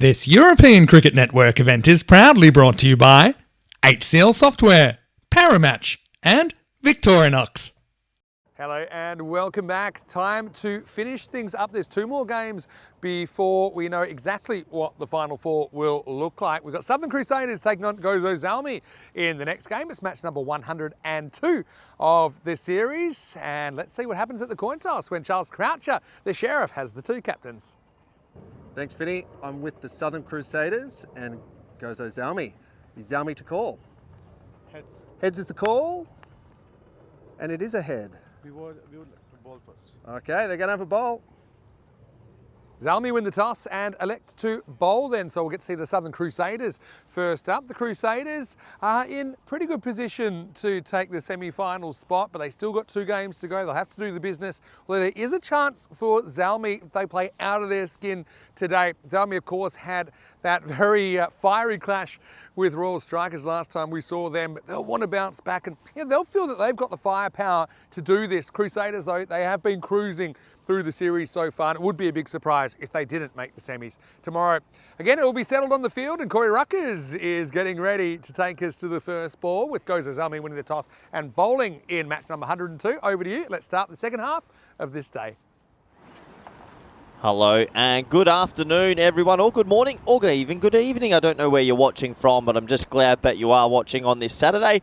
This European Cricket Network event is proudly brought to you by HCL Software, Paramatch, and Victorinox. Hello and welcome back. Time to finish things up. There's 2 more games before we know exactly what the final 4 will look like. We've got Southern Crusaders taking on Gozo Zalmi in the next game. It's match number 102 of this series. And let's see what happens at the coin toss when Charles Croucher, the Sheriff, has the 2 captains. Thanks, Vinny. I'm with the Southern Crusaders and Gozo Zalmi. Is Zalmi to call? Heads. Heads is the call, and it is a head. We would like to ball first. Okay, they're going to have a bowl. Zalmi win the toss and elect to bowl then, so we'll get to see the Southern Crusaders first up. The Crusaders are in pretty good position to take the semi-final spot, but they still got 2 games to go. They'll have to do the business. Although there is a chance for Zalmi if they play out of their skin today. Zalmi, of course, had that very fiery clash with Royal Strikers last time we saw them, but they'll want to bounce back and they'll feel that they've got the firepower to do this. Crusaders, though, they have been cruising through the series so far, and it would be a big surprise if they didn't make the semis tomorrow. Again, it will be settled on the field, and Corey Ruckers is getting ready to take us to the first ball with Gozo Zalmi winning the toss and bowling in match number 102. Over to you. Let's start the second half of this day. Hello and good afternoon, everyone, or good morning, or good evening. I don't know where you're watching from, but I'm just glad that you are watching on this Saturday.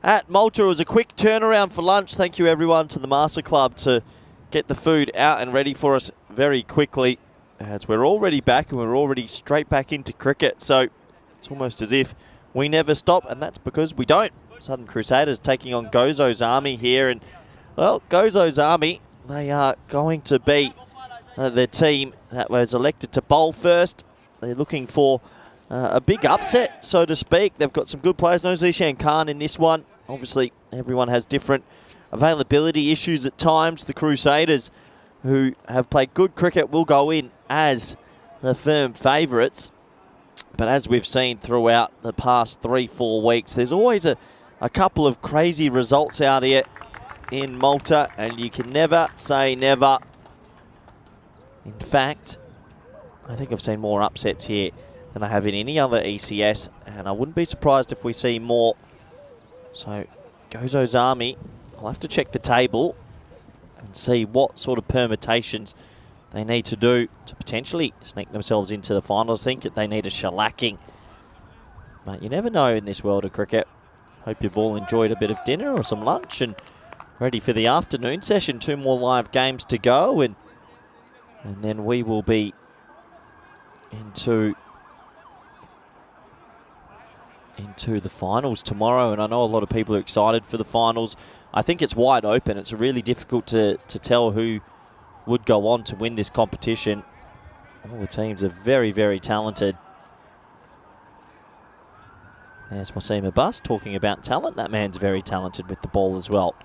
At Malta, it was a quick turnaround for lunch. Thank you, everyone, to the Master Club to get the food out and ready for us very quickly, as we're already back and we're already straight back into cricket. So it's almost as if we never stop, and that's because we don't. Southern Crusaders taking on Gozo Zalmi here, and, well, Gozo Zalmi, they are going to be the team that was elected to bowl first. They're looking for a big upset, so to speak. They've got some good players. No Zishan Khan in this one. Obviously, everyone has different availability issues at times. The Crusaders, who have played good cricket, will go in as the firm favourites. But as we've seen throughout the past 3-4 weeks, there's always a couple of crazy results out here in Malta, and you can never say never. In fact, I think I've seen more upsets here than I have in any other ECS, and I wouldn't be surprised if we see more. So, Gozo Zalmi, I'll have to check the table and see what sort of permutations they need to do to potentially sneak themselves into the finals. I think that they need a shellacking, but you never know in this world of cricket. Hope you've all enjoyed a bit of dinner or some lunch and ready for the afternoon session. 2 more live games to go, and then we will be into the finals tomorrow. And I know a lot of people are excited for the finals. I think it's wide open. It's really difficult to tell who would go on to win this competition. All the teams are very, very talented. There's Wasim Abbas talking about talent. That man's very talented with the ball as well.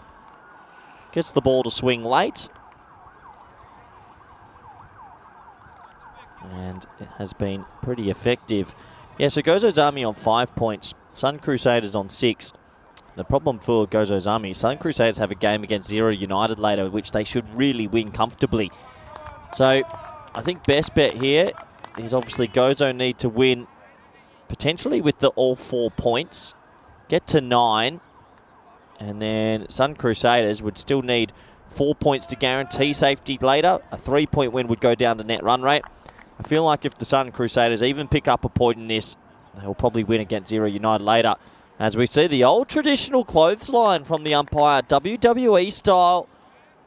Gets the ball to swing late. And it has been pretty effective. Yeah, so Gozo Zalmi on 5 points. Sun Crusaders on 6. The problem for Gozo Zalmi, Sun Crusaders have a game against Gzira United later, which they should really win comfortably. So I think best bet here is obviously Gozo need to win potentially with the all 4 points. Get to 9. And then Sun Crusaders would still need 4 points to guarantee safety later. A 3-point win would go down to net run rate. I feel like if the Southern Crusaders even pick up a point in this, they'll probably win against Gzira United later. As we see the old traditional clothesline from the umpire, WWE style.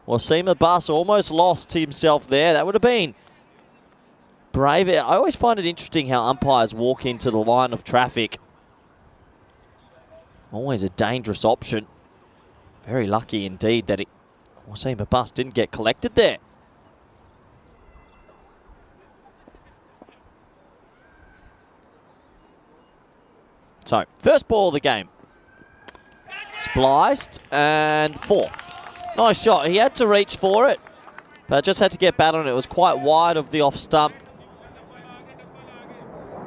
Wasim Abbas almost lost himself there. That would have been brave. I always find it interesting how umpires walk into the line of traffic. Always a dangerous option. Very lucky indeed that Wasim Abbas didn't get collected there. So, first ball of the game. Spliced and 4. Nice shot. He had to reach for it, but just had to get bat on it. It was quite wide of the off stump.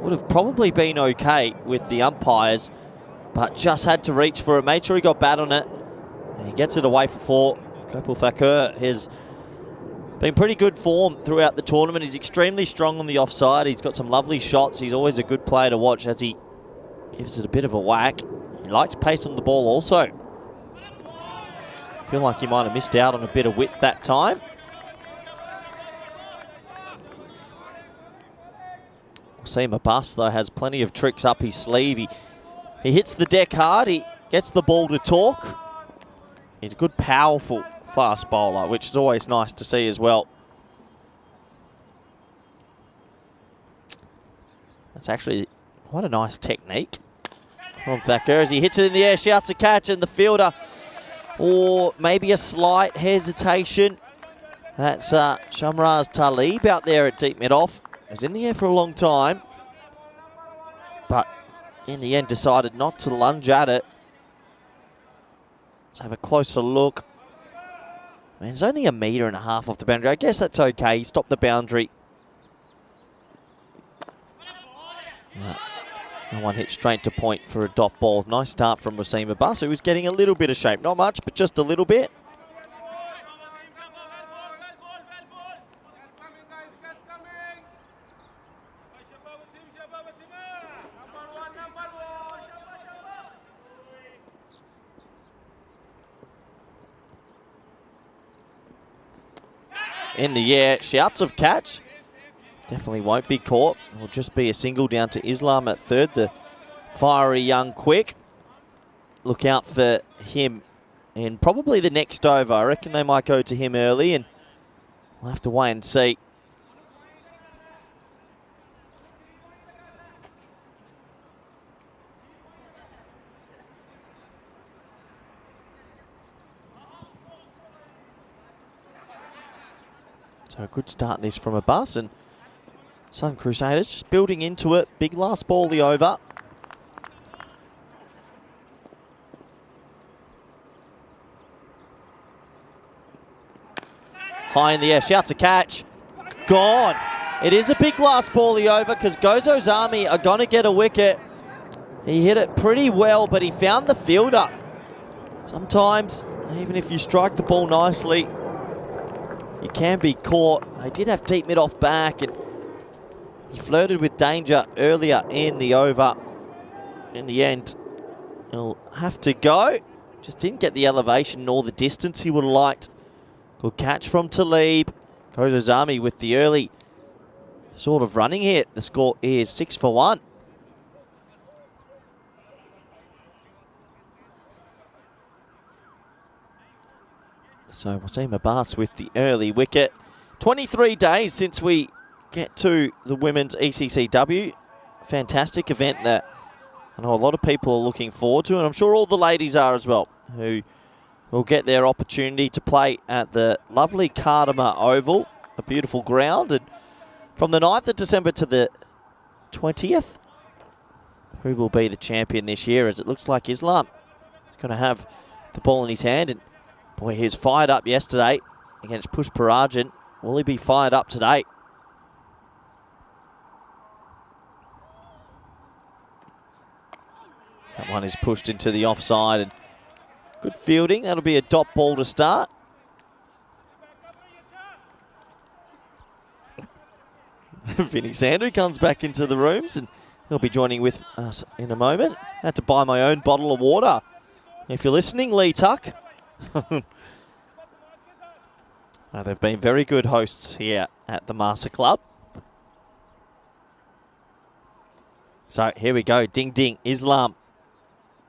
Would have probably been okay with the umpires, but just had to reach for it. Made sure he got bat on it, and he gets it away for 4. Gopal Thakur has Been pretty good form throughout the tournament. He's extremely strong on the offside. He's got some lovely shots. He's always a good player to watch as he gives it a bit of a whack. He likes pace on the ball also. I feel like he might have missed out on a bit of width that time. Wasim Abbas, though, has plenty of tricks up his sleeve. He hits the deck hard. He gets the ball to talk. He's a good, powerful fast bowler, which is always nice to see as well. That's actually quite a nice technique from Thacker as he hits it in the air, shouts a catch, and the fielder, or maybe a slight hesitation. That's Shamraz Talib out there at deep mid-off. He was in the air for a long time, but in the end decided not to lunge at it. Let's have a closer look. Man, it's only 1.5 meters off the boundary. I guess that's okay. He stopped the boundary. And one hit straight to point for a dot ball. Nice start from Wasim Abbas, who was getting a little bit of shape. Not much, but just a little bit. In the air, shouts of catch. Definitely won't be caught. It'll just be a single down to Islam at third, the fiery young quick. Look out for him in probably the next over. I reckon they might go to him early, and we'll have to wait and see. So a good start this from Abbas, and Sun Crusaders just building into it. Big last ball, the over. High in the air, shouts a catch. Gone. It is a big last ball, the over, because Gozo Zalmi are going to get a wicket. He hit it pretty well, but he found the fielder. Sometimes, even if you strike the ball nicely, you can be caught. They did have deep mid-off back, and he flirted with danger earlier in the over. In the end, he'll have to go. Just didn't get the elevation nor the distance he would have liked. Good catch from Talib. Gozo Zalmi with the early sort of running hit. The score is 6 for 1. So Wasim Abbas with the early wicket. 23 days since we get to the Women's ECCW. Fantastic event that I know a lot of people are looking forward to, and I'm sure all the ladies are as well, who will get their opportunity to play at the lovely Cardamar Oval, a beautiful ground. And from the 9th of December to the 20th, who will be the champion this year, as it looks like Islam is going to have the ball in his hand. And boy, he was fired up yesterday against Pushparajan. Will he be fired up today? That one is pushed into the offside, and good fielding. That'll be a dot ball to start. Vinny Sandhu comes back into the rooms, and he'll be joining with us in a moment. Had to buy my own bottle of water. If you're listening, Lee Tuck. They've been very good hosts here at the Master Club. So here we go. Ding, ding. Islam.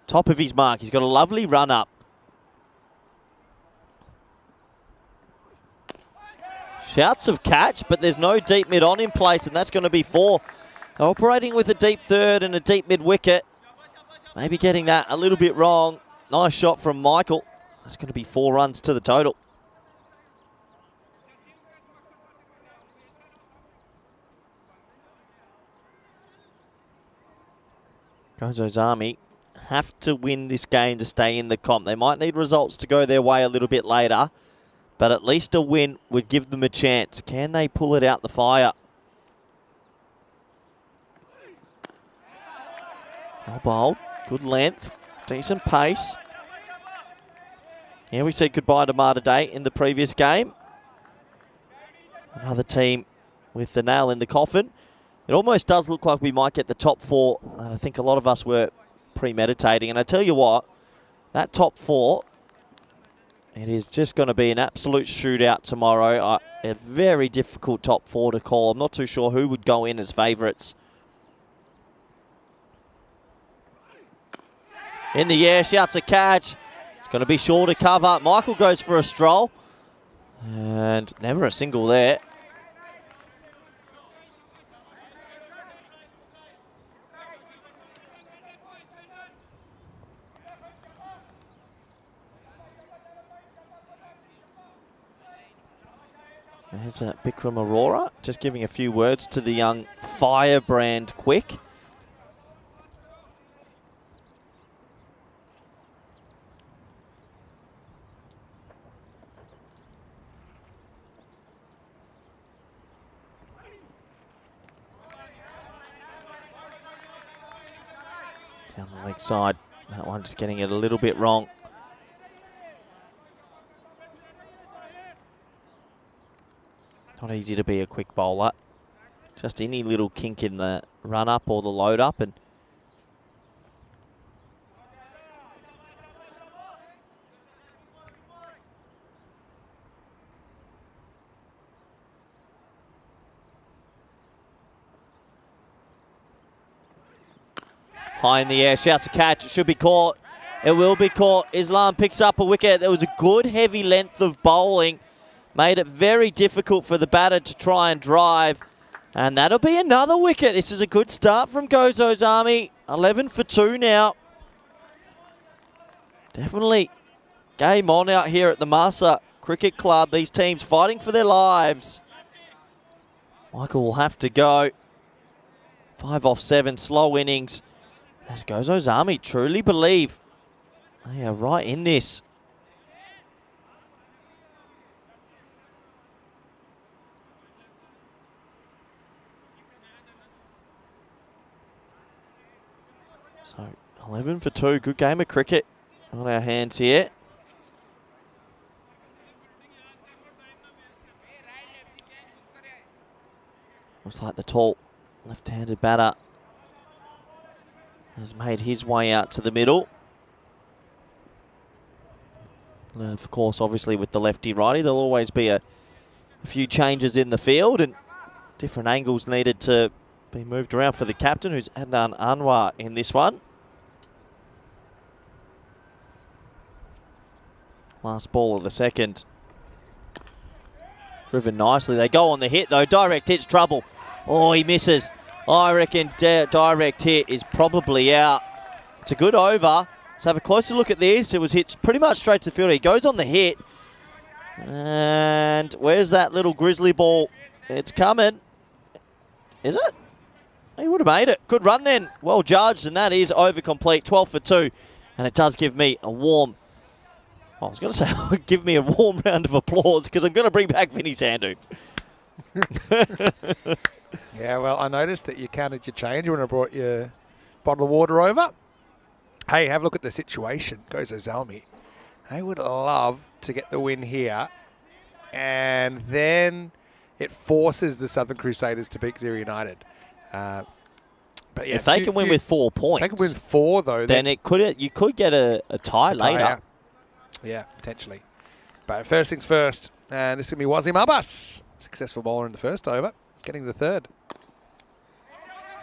Top of his mark. He's got a lovely run up. Shouts of catch, but there's no deep mid on in place, and that's going to be 4. They're operating with a deep third and a deep mid wicket. Maybe getting that a little bit wrong. Nice shot from Michael. That's going to be 4 runs to the total. Gozo Zalmi have to win this game to stay in the comp. They might need results to go their way a little bit later, but at least a win would give them a chance. Can they pull it out the fire? Well bowled. Good length. Decent pace. Yeah, we said goodbye to Ma today in the previous game. Another team with the nail in the coffin. It almost does look like we might get the top 4. And I think a lot of us were premeditating. And I tell you what, that top 4, it is just going to be an absolute shootout tomorrow. A very difficult top 4 to call. I'm not too sure who would go in as favourites. In the air, shouts a catch. It's going to be sure to cover. Michael goes for a stroll. And never a single there. There's Bikram Aurora, just giving a few words to the young firebrand Quick. Down the leg side, that one just getting it a little bit wrong. Not easy to be a quick bowler. Just any little kink in the run up or the load up, and high in the air, shouts a catch. It should be caught. It will be caught. Islam picks up a wicket. There was a good heavy length of bowling. Made it very difficult for the batter to try and drive. And that'll be another wicket. This is a good start from Gozo Zalmi. 11 for 2 now. Definitely game on out here at the Masa Cricket Club. These teams fighting for their lives. Michael will have to go. 5 off 7, slow innings. As Gozo Zalmi truly believe they are right in this. So 11 for 2, good game of cricket on our hands here. Looks like the tall left-handed batter has made his way out to the middle. And of course, obviously with the lefty-righty, there'll always be a few changes in the field and different angles needed to be moved around for the captain, who's Adnan Anwar in this one. Last ball of the second. Driven nicely. They go on the hit, though. Direct hit's trouble. Oh, he misses. I reckon direct hit is probably out. It's a good over. Let's have a closer look at this. It was hit pretty much straight to the field. He goes on the hit. And where's that little grizzly ball? It's coming. Is it? He would have made it. Good run then. Well judged, and that is over complete. 12 for 2. And it does give me a warm... I was going to say, give me a warm round of applause because I'm going to bring back Vinny Sandhu. Yeah, well, I noticed that you counted your change when I brought your bottle of water over. Hey, have a look at the situation. Gozo Zalmi. They would love to get the win here. And then it forces the Southern Crusaders to beat Gzira United. But yeah, if they can win with 4 points, if they can win 4 though, then it could you could get a tie later. Yeah, potentially. But first things first, and this is going to be Wasim Abbas. Successful bowler in the first over, getting the third.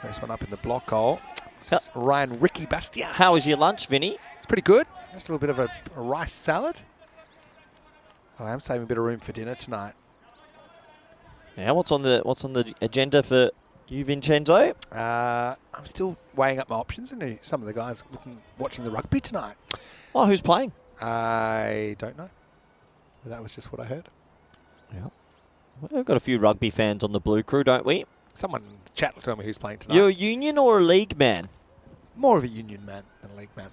First one up in the block hole. This is Ryan Ricky Bastian. How was your lunch, Vinny? It's pretty good. Just a little bit of a rice salad. I am saving a bit of room for dinner tonight. Yeah, what's on the agenda for you, Vincenzo? I'm still weighing up my options, and some of the guys watching the rugby tonight. Oh, who's playing? I don't know. That was just what I heard. Yeah. We've got a few rugby fans on the Blue Crew, don't we? Someone in the chat will tell me who's playing tonight. You're a union or a league man? More of a union man than a league man.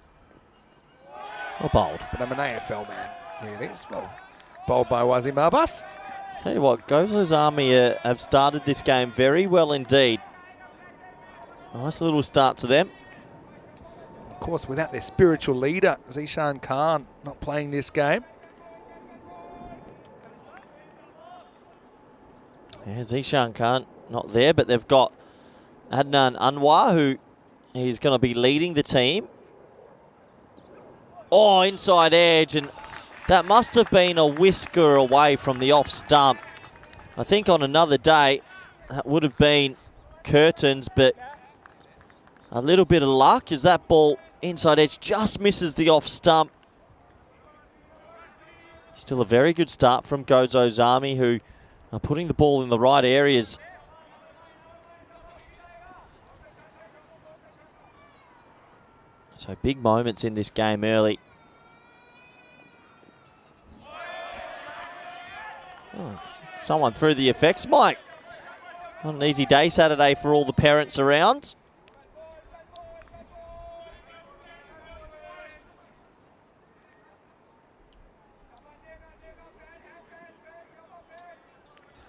Or bold? But I'm an AFL man, really. Well, bowled by Wasim Abbas. Tell you what, Gozo Zalmi have started this game very well indeed. Nice little start to them. Of course, without their spiritual leader, Zishan Khan, not playing this game. Yeah, Zishan Khan not there, but they've got Adnan Anwar, who is going to be leading the team. Oh, inside edge, and that must have been a whisker away from the off stump. I think on another day, that would have been curtains, but a little bit of luck as that ball inside edge just misses the off stump. Still a very good start from Gozo Zalmi, who are putting the ball in the right areas. So big moments in this game early. Oh, it's someone through the effects, Mike. Not an easy day Saturday for all the parents around.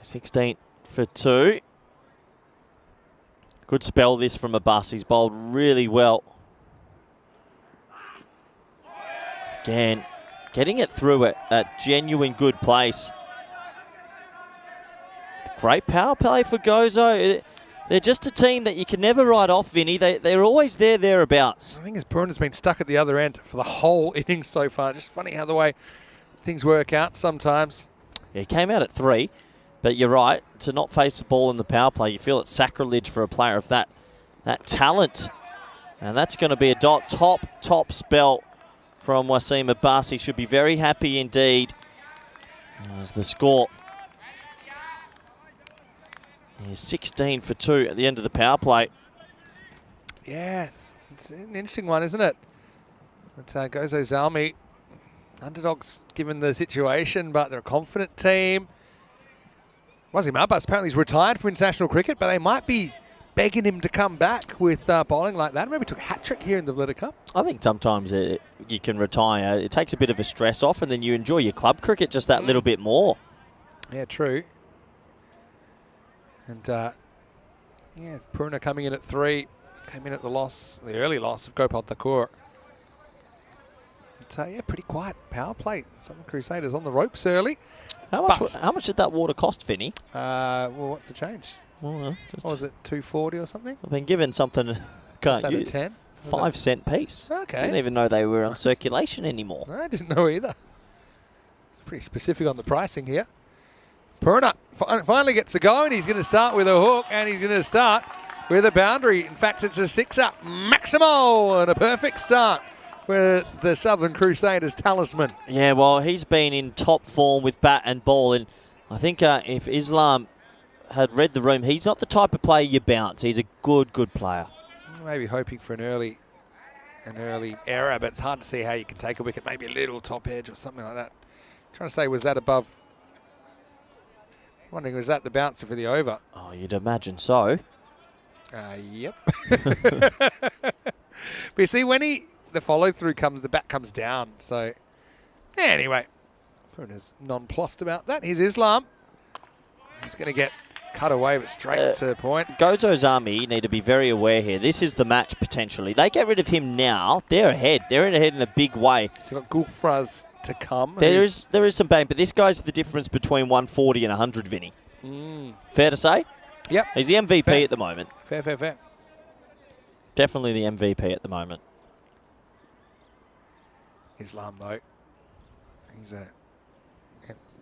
$16 for 2. Good spell this from Abbas. He's bowled really well. Again, getting it through at genuine good place. Great power play for Gozo. They're just a team that you can never write off, Vinny. They're always thereabouts. I think his Porna's been stuck at the other end for the whole innings so far. Just funny how the way things work out sometimes. Yeah, he came out at 3, but you're right. To not face the ball in the power play, you feel it's sacrilege for a player of that talent. And that's going to be a top spell from Wasim Abbas. He should be very happy indeed. As the score is 16 for 2 at the end of the power play. Yeah, it's an interesting one, isn't it? But Gozo Zalmi, underdogs given the situation, but they're a confident team. Wasim Abbas apparently he's retired from international cricket, but they might be begging him to come back with bowling like that. Maybe took a hat-trick here in the Vlita Cup. I think sometimes you can retire. It takes a bit of a stress off, and then you enjoy your club cricket just that little bit more. Yeah, true. And yeah, Porna coming in at 3, came in at the early loss of Gopal Thakur. But yeah, pretty quiet power play. Southern Crusaders on the ropes early. How much did that water cost, Vinny? Well, what's the change? Well, What was it, 240 or something? I've been given something. Can't you? 10? 5 cent piece. Okay. Didn't even know they were on circulation anymore. I didn't know either. Pretty specific on the pricing here. Porna finally gets a go, and he's going to start with a hook, and he's going to start with a boundary. In fact, it's a 6-er. Maximal, and a perfect start for the Southern Crusaders talisman. Yeah, well, he's been in top form with bat and ball, and I think if Islam had read the room, he's not the type of player you bounce. He's a good player. Maybe hoping for an early error, but it's hard to see how you can take a wicket. Maybe a little top edge or something like that. Trying to say, was that above? Wondering, was that the bouncer for the over? Oh, you'd imagine so. Yep. But you see, when the follow through comes, the bat comes down. So anyway, Porna's nonplussed about that. Here's Islam. He's going to get cut away, but straight to the point. Gozo's Army need to be very aware here. This is the match potentially. They get rid of him now, they're ahead. They're ahead in a big way. So you've got Gulfraz to come. There is some bang, but this guy's the difference between 140 and 100, Vinny. Fair to say? Yep. He's the MVP Fair. at the moment. Fair. Definitely the MVP at the moment. Islam, though, he's a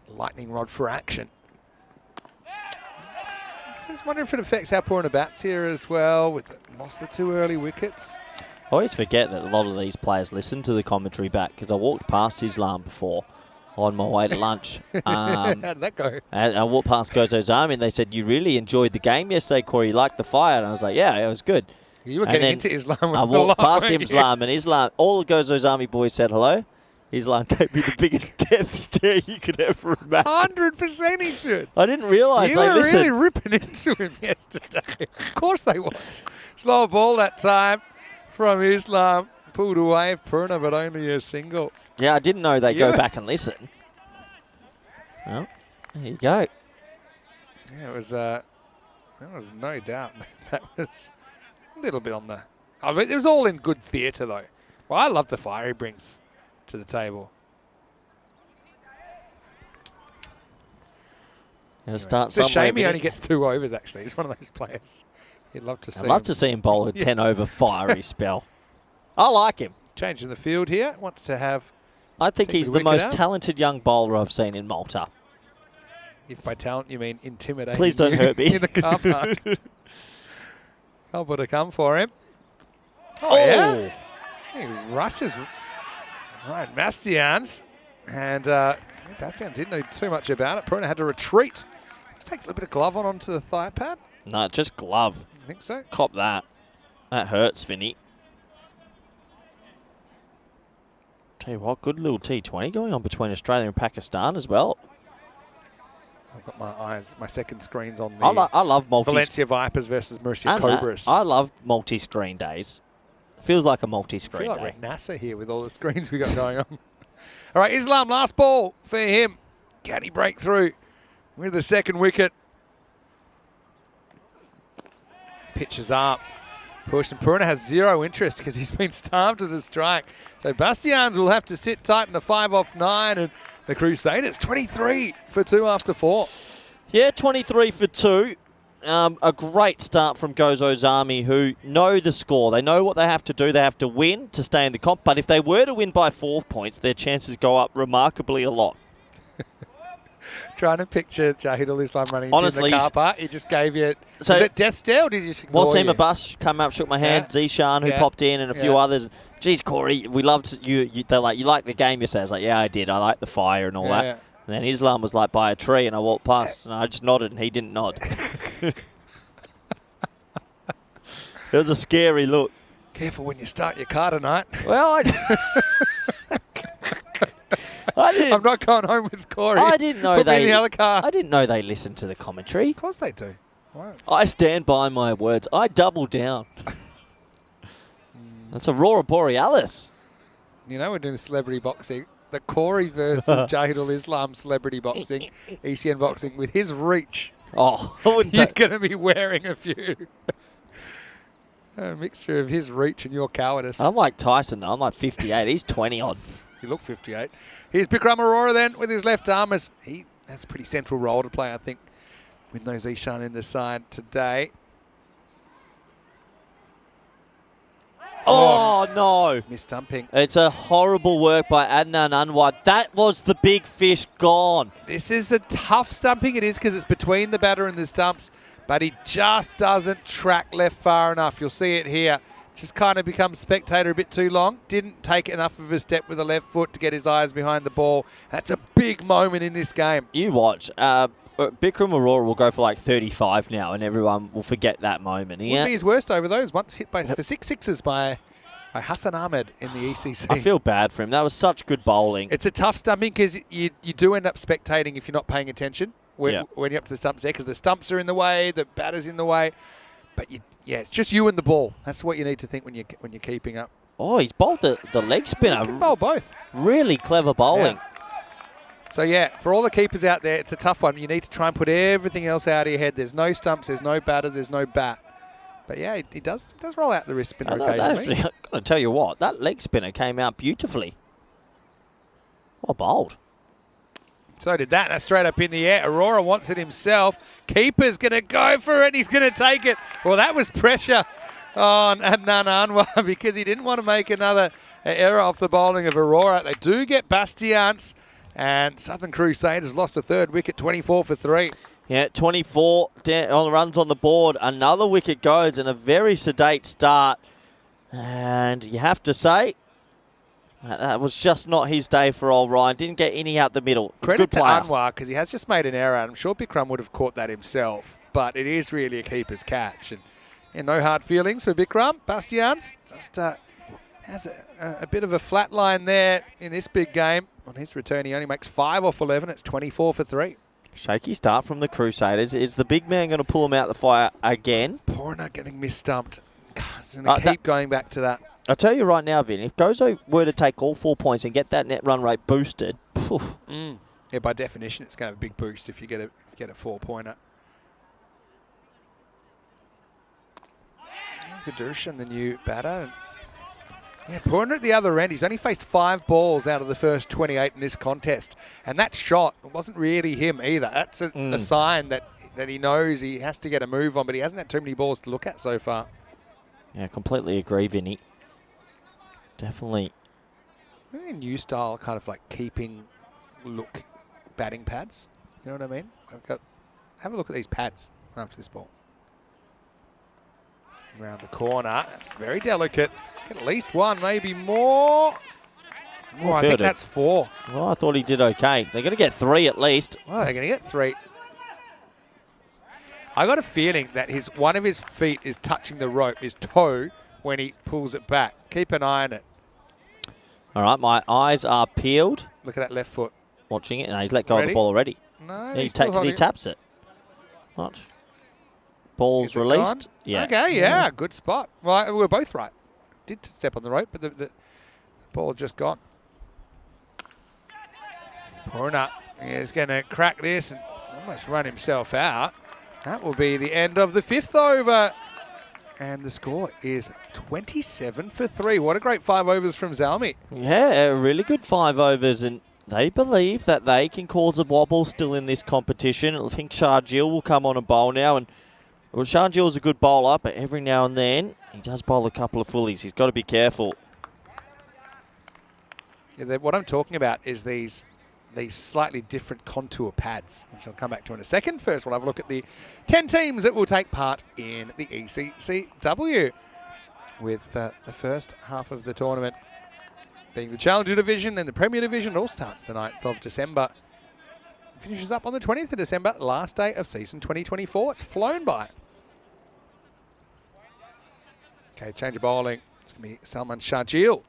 lightning rod for action. Just wondering if it affects how Porna bats here as well. Lost the 2 early wickets. I always forget that a lot of these players listen to the commentary back because I walked past Islam before on my way to lunch. How did that go? And I walked past Gozo's Army and they said, "You really enjoyed the game yesterday, Corey. You liked the fire." And I was like, "Yeah, it was good." You were And getting then into Islam. I walked past Islam, and Islam, all the Gozo's Army boys said hello. Islam gave me the biggest death stare you could ever imagine. 100% he should. I didn't realise You they were listened. really ripping into him yesterday. Of course they was. Slow ball that time from Islam. Pulled away Porna, but only a single. Yeah, I didn't know they go back and listen. Well, there you go. Yeah, it was. There was no doubt that was a little bit on the. I mean, it was all in good theatre though. Well, I love the fire he brings to the table. Going to start It's a somewhere. shame he Vinny. only gets 2 overs, actually. He's one of those players. You'd love to see I'd love him. to see him bowl a Yeah. 10 over fiery spell. I like him. Changing the field here. Wants to have, I think Take he's the the wicket most out. talented young bowler I've seen in Malta. if by talent you mean intimidating. Please don't you hurt me. in the car park. Couple to come for him. Oh, yeah. He rushes. Right, Bastians. And Bastians didn't know too much about it. Porna had to retreat. Just takes a little bit of glove on onto the thigh pad. No, just glove. I think so. Cop that. That hurts, Vinny. Tell you what, good little T20 going on between Australia and Pakistan as well. I've got my second screen's on the I love multi. Valencia Vipers versus Murcia and that, Cobras. I love multi-screen days. Feels like a I multi-screen feel like day. we're at NASA here with all the screens we got going on. All right, Islam, last ball for him. Can he break through with the second wicket? Pitches up. Push, and Porna has zero interest because he's been starved to the strike. So Bastians will have to sit tight in the 5 off 9, and the Crusaders 23 for 2 after 4. Yeah, 23 for 2. A great start from Gozo Zalmi, who know the score. They know what they have to do. They have to win to stay in the comp. But if they were to win by 4 points, their chances go up remarkably a lot. Trying to picture Jahidul Islam running Honestly, into the car park. He just gave you... So- was it death stare or did he just ignore Wasim you? Abbas come up, shook my hand. Yeah. Zishan, who Yeah. popped in, and a few Yeah. others. Geez, Corey, we loved you. They're like, you like the game, you say. I was like, yeah, I did. I like the fire and all that. Yeah. And then Islam was like by a tree, and I walked past, and I just nodded, and he didn't nod. It was a scary look. Careful when you start your car tonight. Well, I didn't. I'm not going home with Corey. I didn't know Put me in they. the other car. I didn't know they listened to the commentary. Of course they do. Wow. I stand by my words. I double down. That's Aurora Borealis. You know we're doing celebrity boxing. The Corey versus Jahidul Islam celebrity boxing, ECN boxing, with his reach. Oh, I wouldn't. You're going to be wearing a few. A mixture of his reach and your cowardice. I'm like Tyson though. I'm like 58. He's 20 odd. You look 58. Here's Bikram Aurora then with his left arm. As he has a pretty central role to play, I think, with no Zishan in the side today. Oh, no. Mis-stumping. It's a horrible work by Adnan Anwar. That was the big fish gone. This is a tough stumping. It is because it's between the batter and the stumps, but he just doesn't track left far enough. You'll see it here. Just kind of becomes spectator a bit too long. Didn't take enough of a step with the left foot to get his eyes behind the ball. That's a big moment in this game. You watch. Bikram Aurora will go for like 35 now, and everyone will forget that moment. Wouldn't be his worst over those. Once hit for 6 sixes by Hassan Ahmed in the ECC. I feel bad for him. That was such good bowling. It's a tough stumping because you do end up spectating if you're not paying attention when you're up to the stumps there, because the stumps are in the way, the batter's in the way. But it's just you and the ball. That's what you need to think when you're keeping up. Oh, he's bowled the leg spinner. You can bowl both. Really clever bowling. Yeah. So for all the keepers out there, it's a tough one. You need to try and put everything else out of your head. There's no stumps, there's no batter, there's no bat. But he does roll out the wrist spinner occasionally. I've got to tell you what, that leg spinner came out beautifully. Well bowled. So did that. That's straight up in the air. Aurora wants it himself. Keeper's going to go for it. He's going to take it. Well, that was pressure on Adnan Anwar because he didn't want to make another error off the bowling of Aurora. They do get Bastians, and Southern Crusaders lost a third wicket, 24 for 3. Yeah, 24 on runs on the board. Another wicket goes and a very sedate start. And you have to say, that was just not his day for old Ryan. Didn't get any out the middle. Credit Good to player. Anwar because he has just made an error. I'm sure Bikram would have caught that himself, but it is really a keeper's catch. And no hard feelings for Bikram. Bastians just has a bit of a flat line there in this big game. On his return, he only makes 5 off 11. It's 24 for 3. Shaky start from the Crusaders. Is the big man going to pull him out the fire again? Porna getting mis-stumped. He's going to keep going back to that. I'll tell you right now, Vin, if Gozo were to take all 4 points and get that net run rate boosted, Yeah, by definition, it's going to have a big boost if you get a 4-pointer. Vidurshan, the new batter. Yeah, Porna at the other end. He's only faced 5 balls out of the first 28 in this contest. And that shot wasn't really him either. That's a sign that he knows he has to get a move on, but he hasn't had too many balls to look at so far. Yeah, completely agree, Vinny. Definitely. Maybe a new style, kind of like keeping look batting pads. You know what I mean? Have a look at these pads after this ball. Around the corner. That's very delicate. Get at least one, maybe more. Oh, I think that's 4. Well, I thought he did okay. They're going to get 3 at least. Oh, they're going to get 3. I got a feeling that one of his feet is touching the rope, his toe, when he pulls it back. Keep an eye on it. All right, my eyes are peeled. Look at that left foot. Watching it. No, he's let go of the ball already. No, he taps it. Watch. Ball's released. Gone? Yeah. Okay, yeah, good spot. Well, we were both right. Did step on the rope, but the ball just gone. Porna is going to crack this and almost run himself out. That will be the end of the 5th over. And the score is 27 for 3. What a great 5 overs from Zalmi. Yeah, a really good 5 overs, and they believe that they can cause a wobble still in this competition. I think Sharjeel will come on and bowl now, and well, Sharjeel's a good bowler, but every now and then he does bowl a couple of fullies. He's got to be careful. Yeah, what I'm talking about is these slightly different contour pads, which I'll come back to in a second. First, we'll have a look at the 10 teams that will take part in the ECCW, with the first half of the tournament being the Challenger Division, then the Premier Division. It all starts the 9th of December. Finishes up on the 20th of December, last day of season 2024. It's flown by. Okay, change of bowling. It's going to be Salman Sharjeel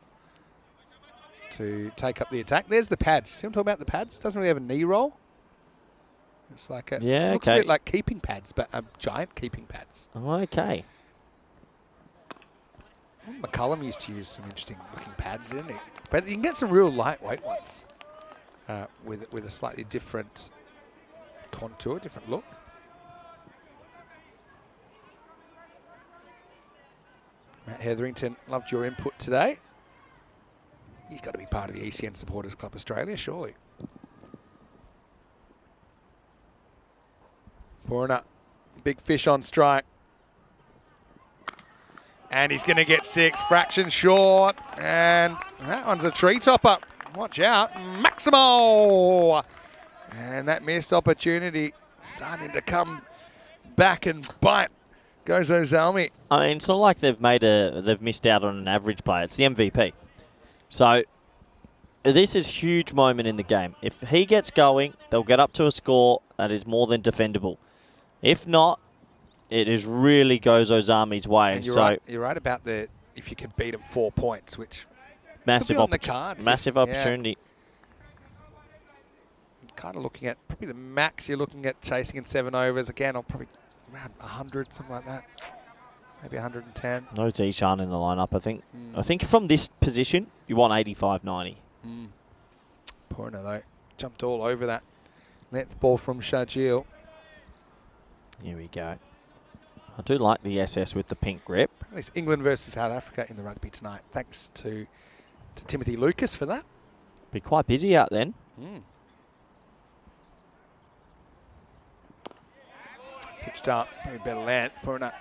to take up the attack. There's the pads. You see what I'm talking about, the pads? Doesn't really have a knee roll. It's like it looks a bit like keeping pads, but giant keeping pads. Okay. McCullum used to use some interesting looking pads, didn't he? But you can get some real lightweight ones with a slightly different contour, different look. Matt Hetherington, loved your input today. He's got to be part of the ECN Supporters Club Australia, surely. Porna, big fish on strike. And he's going to get 6, fraction short. And that one's a tree topper. Watch out, Maximo! And that missed opportunity starting to come back and bite Gozo Zalmi. I mean, it's not like they've missed out on an average player. It's the MVP. So this is a huge moment in the game. If he gets going, they'll get up to a score that is more than defendable. If not, it is really Gozo Zalmi's way. And you're right about if you could beat him 4 points, which massive could be on the cards. Massive opportunity. Kind of looking at probably the max you're looking at chasing in 7 overs. Again, I'll probably around 100, something like that. Maybe 110. No Zishan in the lineup, I think. I think from this position, you want 85, 90. Porna, though, jumped all over that length ball from Sharjeel. Here we go. I do like the SS with the pink grip. It's England versus South Africa in the rugby tonight. Thanks to Timothy Lucas for that. Be quite busy out then. Pitched up, maybe better length. Porna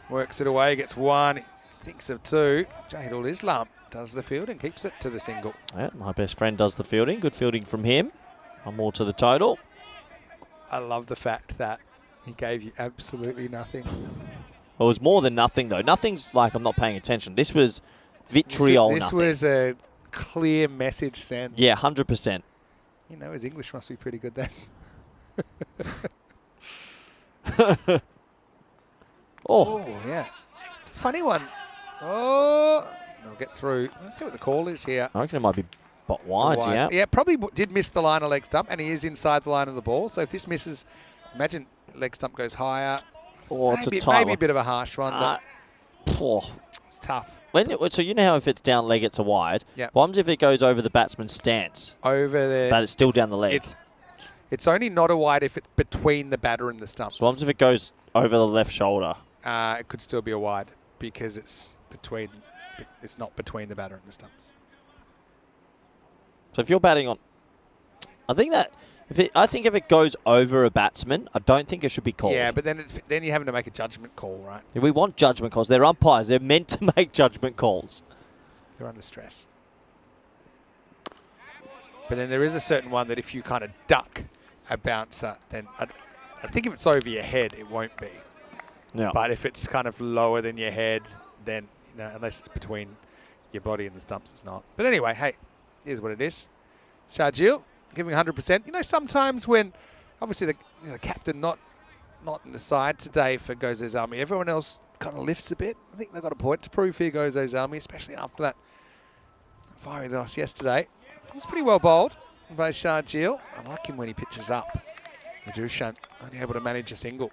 works it away, gets 1, thinks of 2. Jahidul Islam does the field and keeps it to the single. Yeah, my best friend does the fielding. Good fielding from him. 1 more to the total. I love the fact that he gave you absolutely nothing. Well, it was more than nothing, though. Nothing's like I'm not paying attention. This was vitriol This nothing. was a clear message sent. Yeah, 100%. You know, his English must be pretty good then. Oh, yeah. It's a funny one. Oh, they'll get through. Let's see what the call is here. I reckon it might be wide, yeah. Yeah, probably did miss the line of leg stump, and he is inside the line of the ball. So if this misses, imagine leg stump goes higher. Oh, it's a tight maybe one. a bit of a harsh one, but it's tough. So you know how if it's down leg, it's a wide. Yeah. What happens if it goes over the batsman's stance? Over there. But it's still down the leg. It's only not a wide if it's between the batter and the stumps. So what happens if it goes over the left shoulder? It could still be a wide because it's between it's not between the batter and the stumps. So if you're batting on, I think if it goes over a batsman, I don't think it should be called. Yeah, but then you're having to make a judgment call, right? We want judgment calls. They're umpires. They're meant to make judgment calls. They're under stress. But then there is a certain one that if you kind of duck a bouncer, then I think if it's over your head, it won't be. Yeah. But if it's kind of lower than your head, then, unless it's between your body and the stumps, it's not. But anyway, hey, here's what it is. Sharjeel giving 100%. Sometimes when, obviously, the captain not in the side today for Gozo Zalmi, everyone else kind of lifts a bit. I think they've got a point to prove here, Gozo Zalmi, especially after that fiery loss yesterday. It's pretty well bowled by Sharjeel. I like him when he pitches up. Madushan only able to manage a single.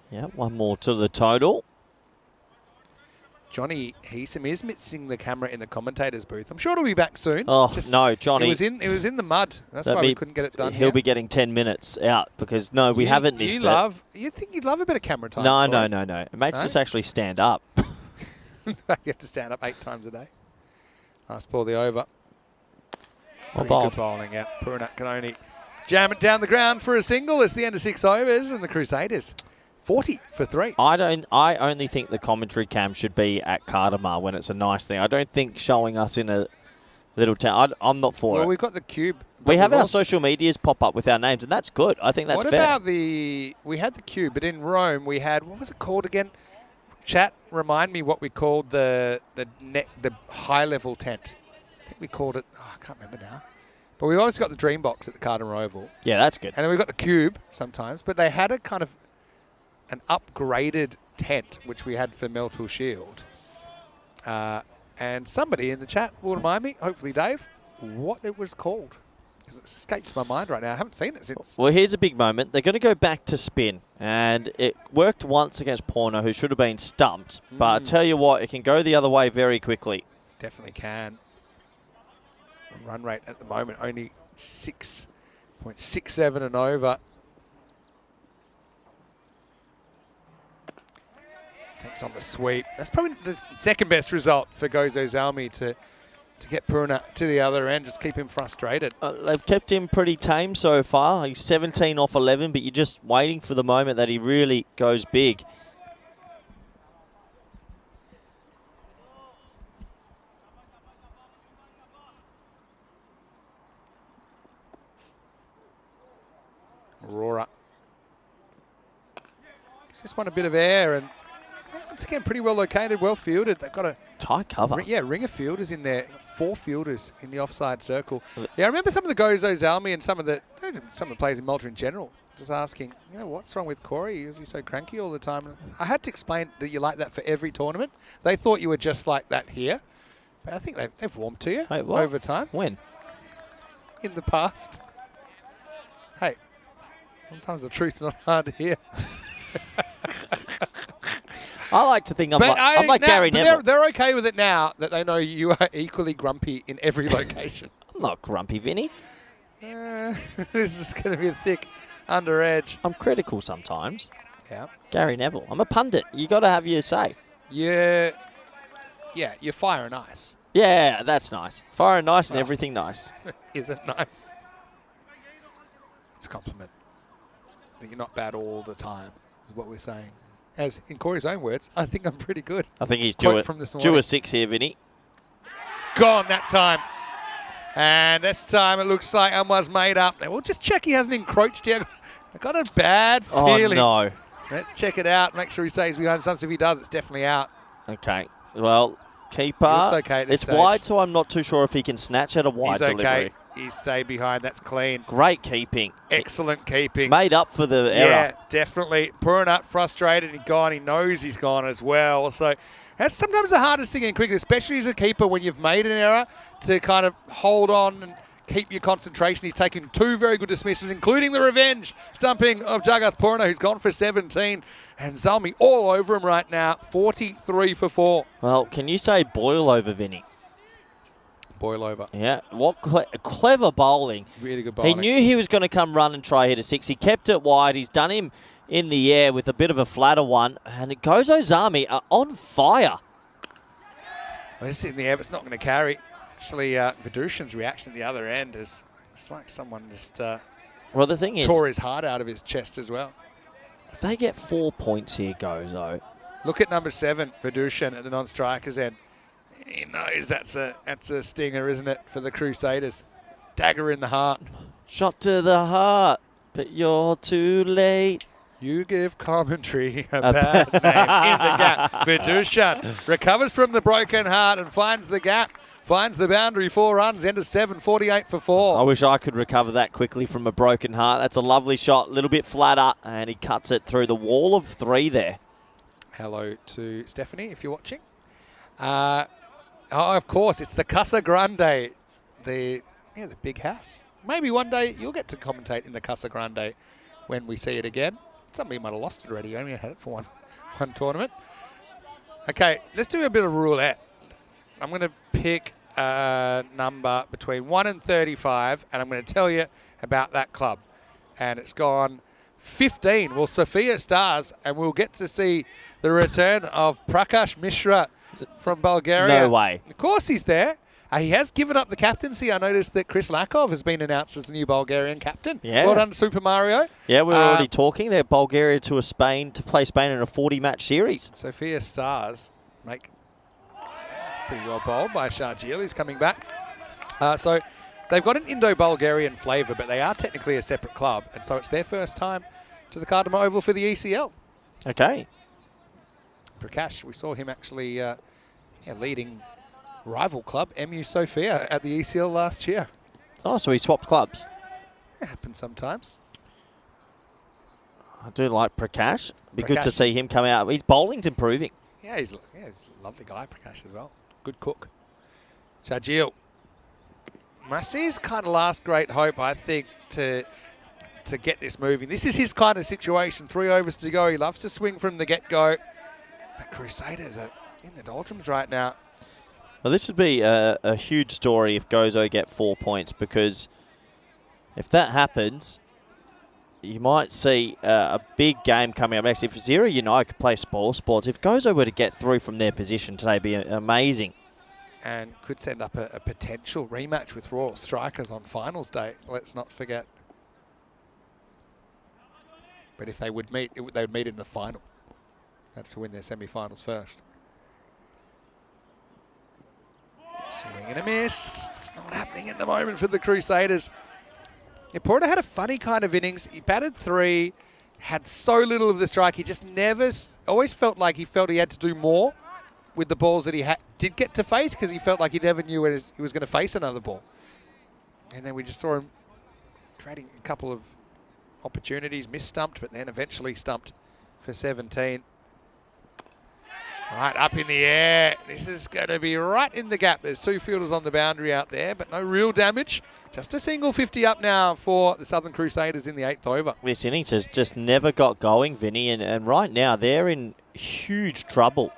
Yeah, one more to the total. Johnny Heesam is missing the camera in the commentator's booth. I'm sure it'll be back soon. Oh, no, Johnny. It was in the mud. That's why we couldn't get it done. He'll be getting 10 minutes out because, we haven't missed it. You think you'd love a bit of camera time? No. It makes us actually stand up. You have to stand up 8 times a day. Last ball, the over. Well Pretty good bowling, yeah. Porna can only jam it down the ground for a single. It's the end of 6 overs, and the Crusaders 40 for 3. I only think the commentary cam should be at Cardamar when it's a nice thing. I don't think showing us in a little town. I'm not for it. Well, we've got the cube. We have our social medias pop up with our names, and that's good. I think that's fair. What about we had the cube, but in Rome we had, what was it called again? Chat, remind me what we called the high level tent. I think we called it, I can't remember now. But we've always got the Dream Box at the Cardamar Oval. Yeah, that's good. And then we've got the cube sometimes, but they had a kind of an upgraded tent, which we had for Melville Shield. And somebody in the chat will remind me, hopefully Dave, what it was called. Because it escapes my mind right now. I haven't seen it since. Well, here's a big moment. They're going to go back to spin. And it worked once against Porna, who should have been stumped. But I tell you what, it can go the other way very quickly. Definitely can. Run rate at the moment, only 6.67 and over. Takes on the sweep. That's probably the second best result for Gozo Zalmi to get Porna to the other end, just keep him frustrated. They've kept him pretty tame so far. He's 17 off 11, but you're just waiting for the moment that he really goes big. Aurora. Just want a bit of air, and once again, pretty well located, well fielded. They've got a tight cover. Ring of fielders in there. 4 fielders in the offside circle. Yeah, I remember some of the Gozo Zalmi and some of the players in Malta in general just asking, what's wrong with Corey? Is he so cranky all the time? And I had to explain that you like that for every tournament. They thought you were just like that here. But I think they've warmed to you over time. When? In the past. Hey, sometimes the truth's not hard to hear. I like to think I'm like Gary Neville. They're okay with it now that they know you are equally grumpy in every location. I'm not grumpy, Vinny. This is going to be a thick under edge. I'm critical sometimes. Yeah. Gary Neville. I'm a pundit. You got to have your say. Yeah, you're fire and ice. Yeah, that's nice. Fire and nice and everything nice. Isn't nice. It's a compliment. That you're not bad all the time, is what we're saying. As in Corey's own words, I think I'm pretty good. I think he's due a 6 here, Vinny. Gone that time. And this time it looks like Anwar's made up. We'll just check he hasn't encroached yet. I got a bad feeling. Oh, no. Let's check it out. Make sure he stays behind stumps. If he does, it's definitely out. Okay. Well, keeper. It's okay at this stage. Wide, so I'm not too sure if he can snatch at a wide delivery. Okay. He's stayed behind. That's clean. Great keeping. Excellent keeping. Made up for the error. Yeah, definitely. Porna frustrated and gone. He knows he's gone as well. So that's sometimes the hardest thing in cricket, especially as a keeper when you've made an error, to kind of hold on and keep your concentration. He's taken 2 very good dismissals, including the revenge stumping of Jagath Porna, who's gone for 17. And Zalmi all over him right now, 43 for 4. Well, can you say boil over, Vinny? Boil over. Yeah, what clever bowling. Really good bowling. He knew he was going to come run and try hit a 6. He kept it wide. He's done him in the air with a bit of a flatter one. And Gozo Zalmi are on fire. Well, this is in the air, but it's not going to carry. Actually, Vidushan's reaction at the other end is it's like someone just Well, the thing is, tore his heart out of his chest as well. if they get 4 points here, Gozo. Look at number 7, Vidushan at the non-striker's end. He knows that's a stinger, isn't it, for the Crusaders? Dagger in the heart. Shot to the heart, but you're too late. You give commentary a bad name in the gap. Vidushan recovers from the broken heart and finds the gap. Finds the boundary, 4 runs, end of 7, 48 for 4. I wish I could recover that quickly from a broken heart. That's a lovely shot, a little bit flatter, and he cuts it through the wall of 3 there. Hello to Stephanie, if you're watching. Of course, it's the Casa Grande, the big house. Maybe one day you'll get to commentate in the Casa Grande when we see it again. Somebody might have lost it already. You only had it for one tournament. Okay, let's do a bit of roulette. I'm going to pick a number between 1 and 35, and I'm going to tell you about that club. And it's gone 15. Well, Sophia stars, and we'll get to see the return of Prakash Mishra from Bulgaria. No way. Of course he's there. He has given up the captaincy. I noticed that Chris Lakov has been announced as the new Bulgarian captain. Yeah. Well done, Super Mario. Yeah, we were already talking there. Bulgaria to play Spain in a 40-match series. Sophia Stars make... That's pretty well bowled by Sharjeel. He's coming back. So they've got an Indo-Bulgarian flavour, but they are technically a separate club. And so it's their first time to the Cardamom Oval for the ECL. Okay. Prakash, we saw him actually leading rival club MU Sofia at the ECL last year. Oh, so he swapped clubs. It happens sometimes. I do like Prakash. Be good to Prakash. see him come out. His bowling's improving. Yeah, he's a lovely guy, Prakash, as well. Good cook. Sharjeel. Massey's kind of last great hope, I think, to get this moving. This is his kind of situation. 3 overs to go. He loves to swing from the get-go. The Crusaders are in the doldrums right now. Well, this would be a huge story if Gozo get 4 points, because if that happens, you might see a big game coming up next. If Gzira United could play sports, if Gozo were to get through from their position today, it'd be amazing. And could send up a potential rematch with Royal Strikers on finals day. Let's not forget. But if they would meet, they would meet in the final. They have to win their semi-finals first. Swing and a miss. It's not happening at the moment for the Crusaders. Yeah, Porna had a funny kind of innings. He batted 3, had so little of the strike. He just always felt like he had to do more with the balls that he did get to face, because he felt like he never knew when he was going to face another ball. And then we just saw him creating a couple of opportunities, miss-stumped, but then eventually stumped for 17. Right, up in the air. This is going to be right in the gap. There's 2 fielders on the boundary out there, but no real damage. Just a single 50 up now for the Southern Crusaders in the 8th over. This innings has just never got going, Vinny, and right now they're in huge trouble.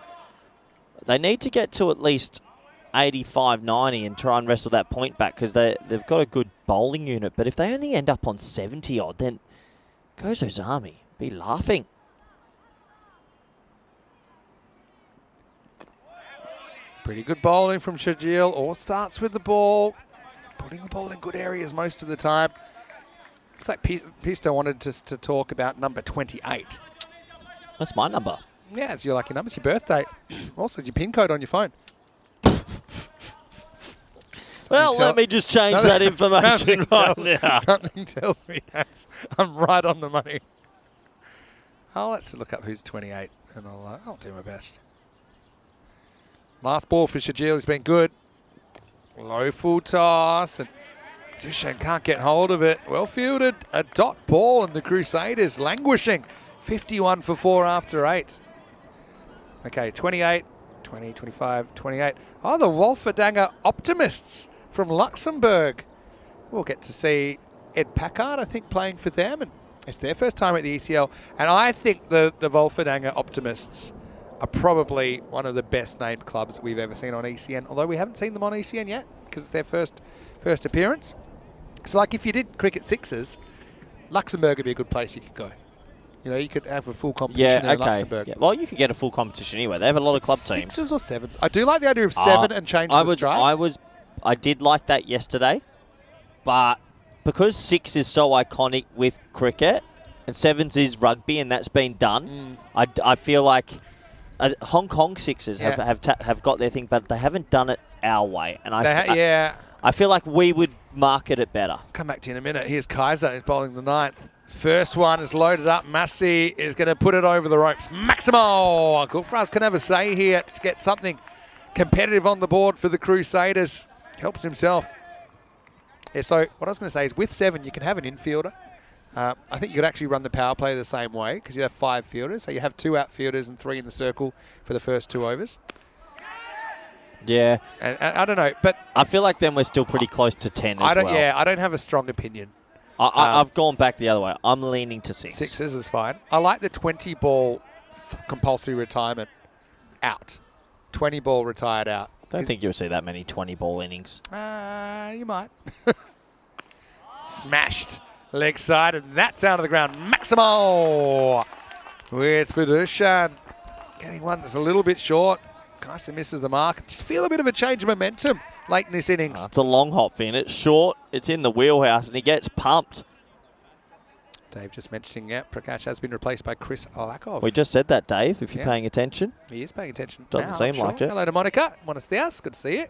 They need to get to at least 85, 90 and try and wrestle that point back, because they've got a good bowling unit. But if they only end up on 70 odd, then Gozo Zalmi be laughing. Pretty good bowling from Sharjeel. All starts with the ball. Putting the ball in good areas most of the time. Looks like Pisto wanted to talk about number 28. That's my number. Yeah, it's your lucky number. It's your birthday. Also, it's your PIN code on your phone. Well, let me just change that information right now. Something tells me I'm right on the money. I'll let's look up who's 28, and I'll do my best. Last ball for Sharjeel has been good. Low full toss, and Dushan can't get hold of it. Well fielded, a dot ball, and the Crusaders languishing. 51 for 4 after 8. Okay, 28, 20, 25, 28. Oh, the Wolfendanger Optimists from Luxembourg. We'll get to see Ed Packard, I think, playing for them, and it's their first time at the ECL. And I think the Wolfendanger Optimists are probably one of the best named clubs that we've ever seen on ECN, although we haven't seen them on ECN yet because it's their first appearance. So like if you did cricket sixes, Luxembourg would be a good place you could go. You know, you could have a full competition Yeah, in okay. Luxembourg. Yeah, well, you could get a full competition anyway. They have a lot of club teams. Sixes or sevens? I do like the idea of seven and change the strike. I did like that yesterday, but because 6 is so iconic with cricket and 7s is rugby and that's been done, I feel like Hong Kong 6s have got their thing, but they haven't done it our way. And I feel like we would market it better. Come back to you in a minute. Here's Kaiser, who's bowling the ninth. First one is loaded up. Massey is going to put it over the ropes. Maximo! Gulfraz can have a say here to get something competitive on the board for the Crusaders. Helps himself. Yeah, so what I was going to say is with 7, you can have an infielder. I think you could actually run the power play the same way because you have 5 fielders. So you have 2 outfielders and 3 in the circle for the first 2 overs. Yeah. And I don't know, but I feel like then we're still pretty close to 10 as well. Yeah, I don't have a strong opinion. I've gone back the other way. I'm leaning to 6. 6s is fine. I like the 20-ball compulsory retirement out. 20-ball retired out. Don't think you'll see that many 20-ball innings. You might. Smashed. Leg side, and that's out of the ground. Maximo with Vidushan. Getting one that's a little bit short. Kaiser misses the mark. Just feel a bit of a change of momentum late in this innings. It's a long hop in. It's short. It's in the wheelhouse, and he gets pumped. Dave just mentioning, Prakash has been replaced by Chris Olakov. We just said that, Dave, if you're paying attention. He is paying attention. Doesn't seem like it. Hello to Monica. Buenos dias. Good to see you.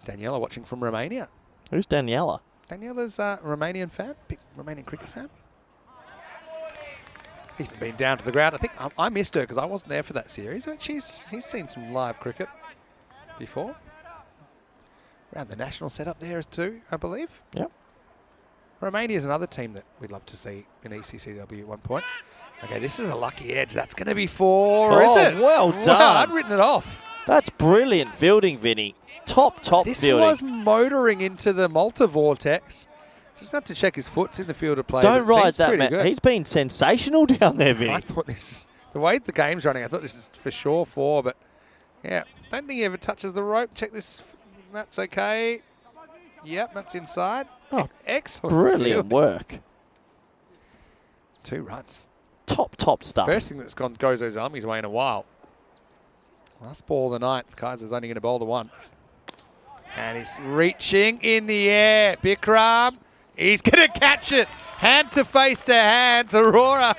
Daniela watching from Romania. Who's Daniela? Daniela's a Romanian fan, big Romanian cricket fan. Even been down to the ground. I think I missed her because I wasn't there for that series. But she's seen some live cricket before. Around the national setup there too, I believe. Yep. Romania is another team that we'd love to see in ECCW at one point. Okay, this is a lucky edge. That's going to be 4, is it? Well done. Wow, I'd written it off. That's brilliant fielding, Vinny. Top fielding. This was motoring into the Malta vortex. Just got to check his foot's in the field of play. Don't ride that, man. Good. He's been sensational down there, Vinny. I thought the way the game's running, I thought this is for sure 4, but yeah, don't think he ever touches the rope. Check this. That's okay. Yep, that's inside. Oh, excellent. Brilliant work. 2 runs. Top stuff. First thing that's gone Gozo Zalmi's way in a while. Last ball of the 9th. Kaiser's only going to bowl the 1. And he's reaching in the air. Bikram. He's going to catch it. Hand to face to hands. Aurora.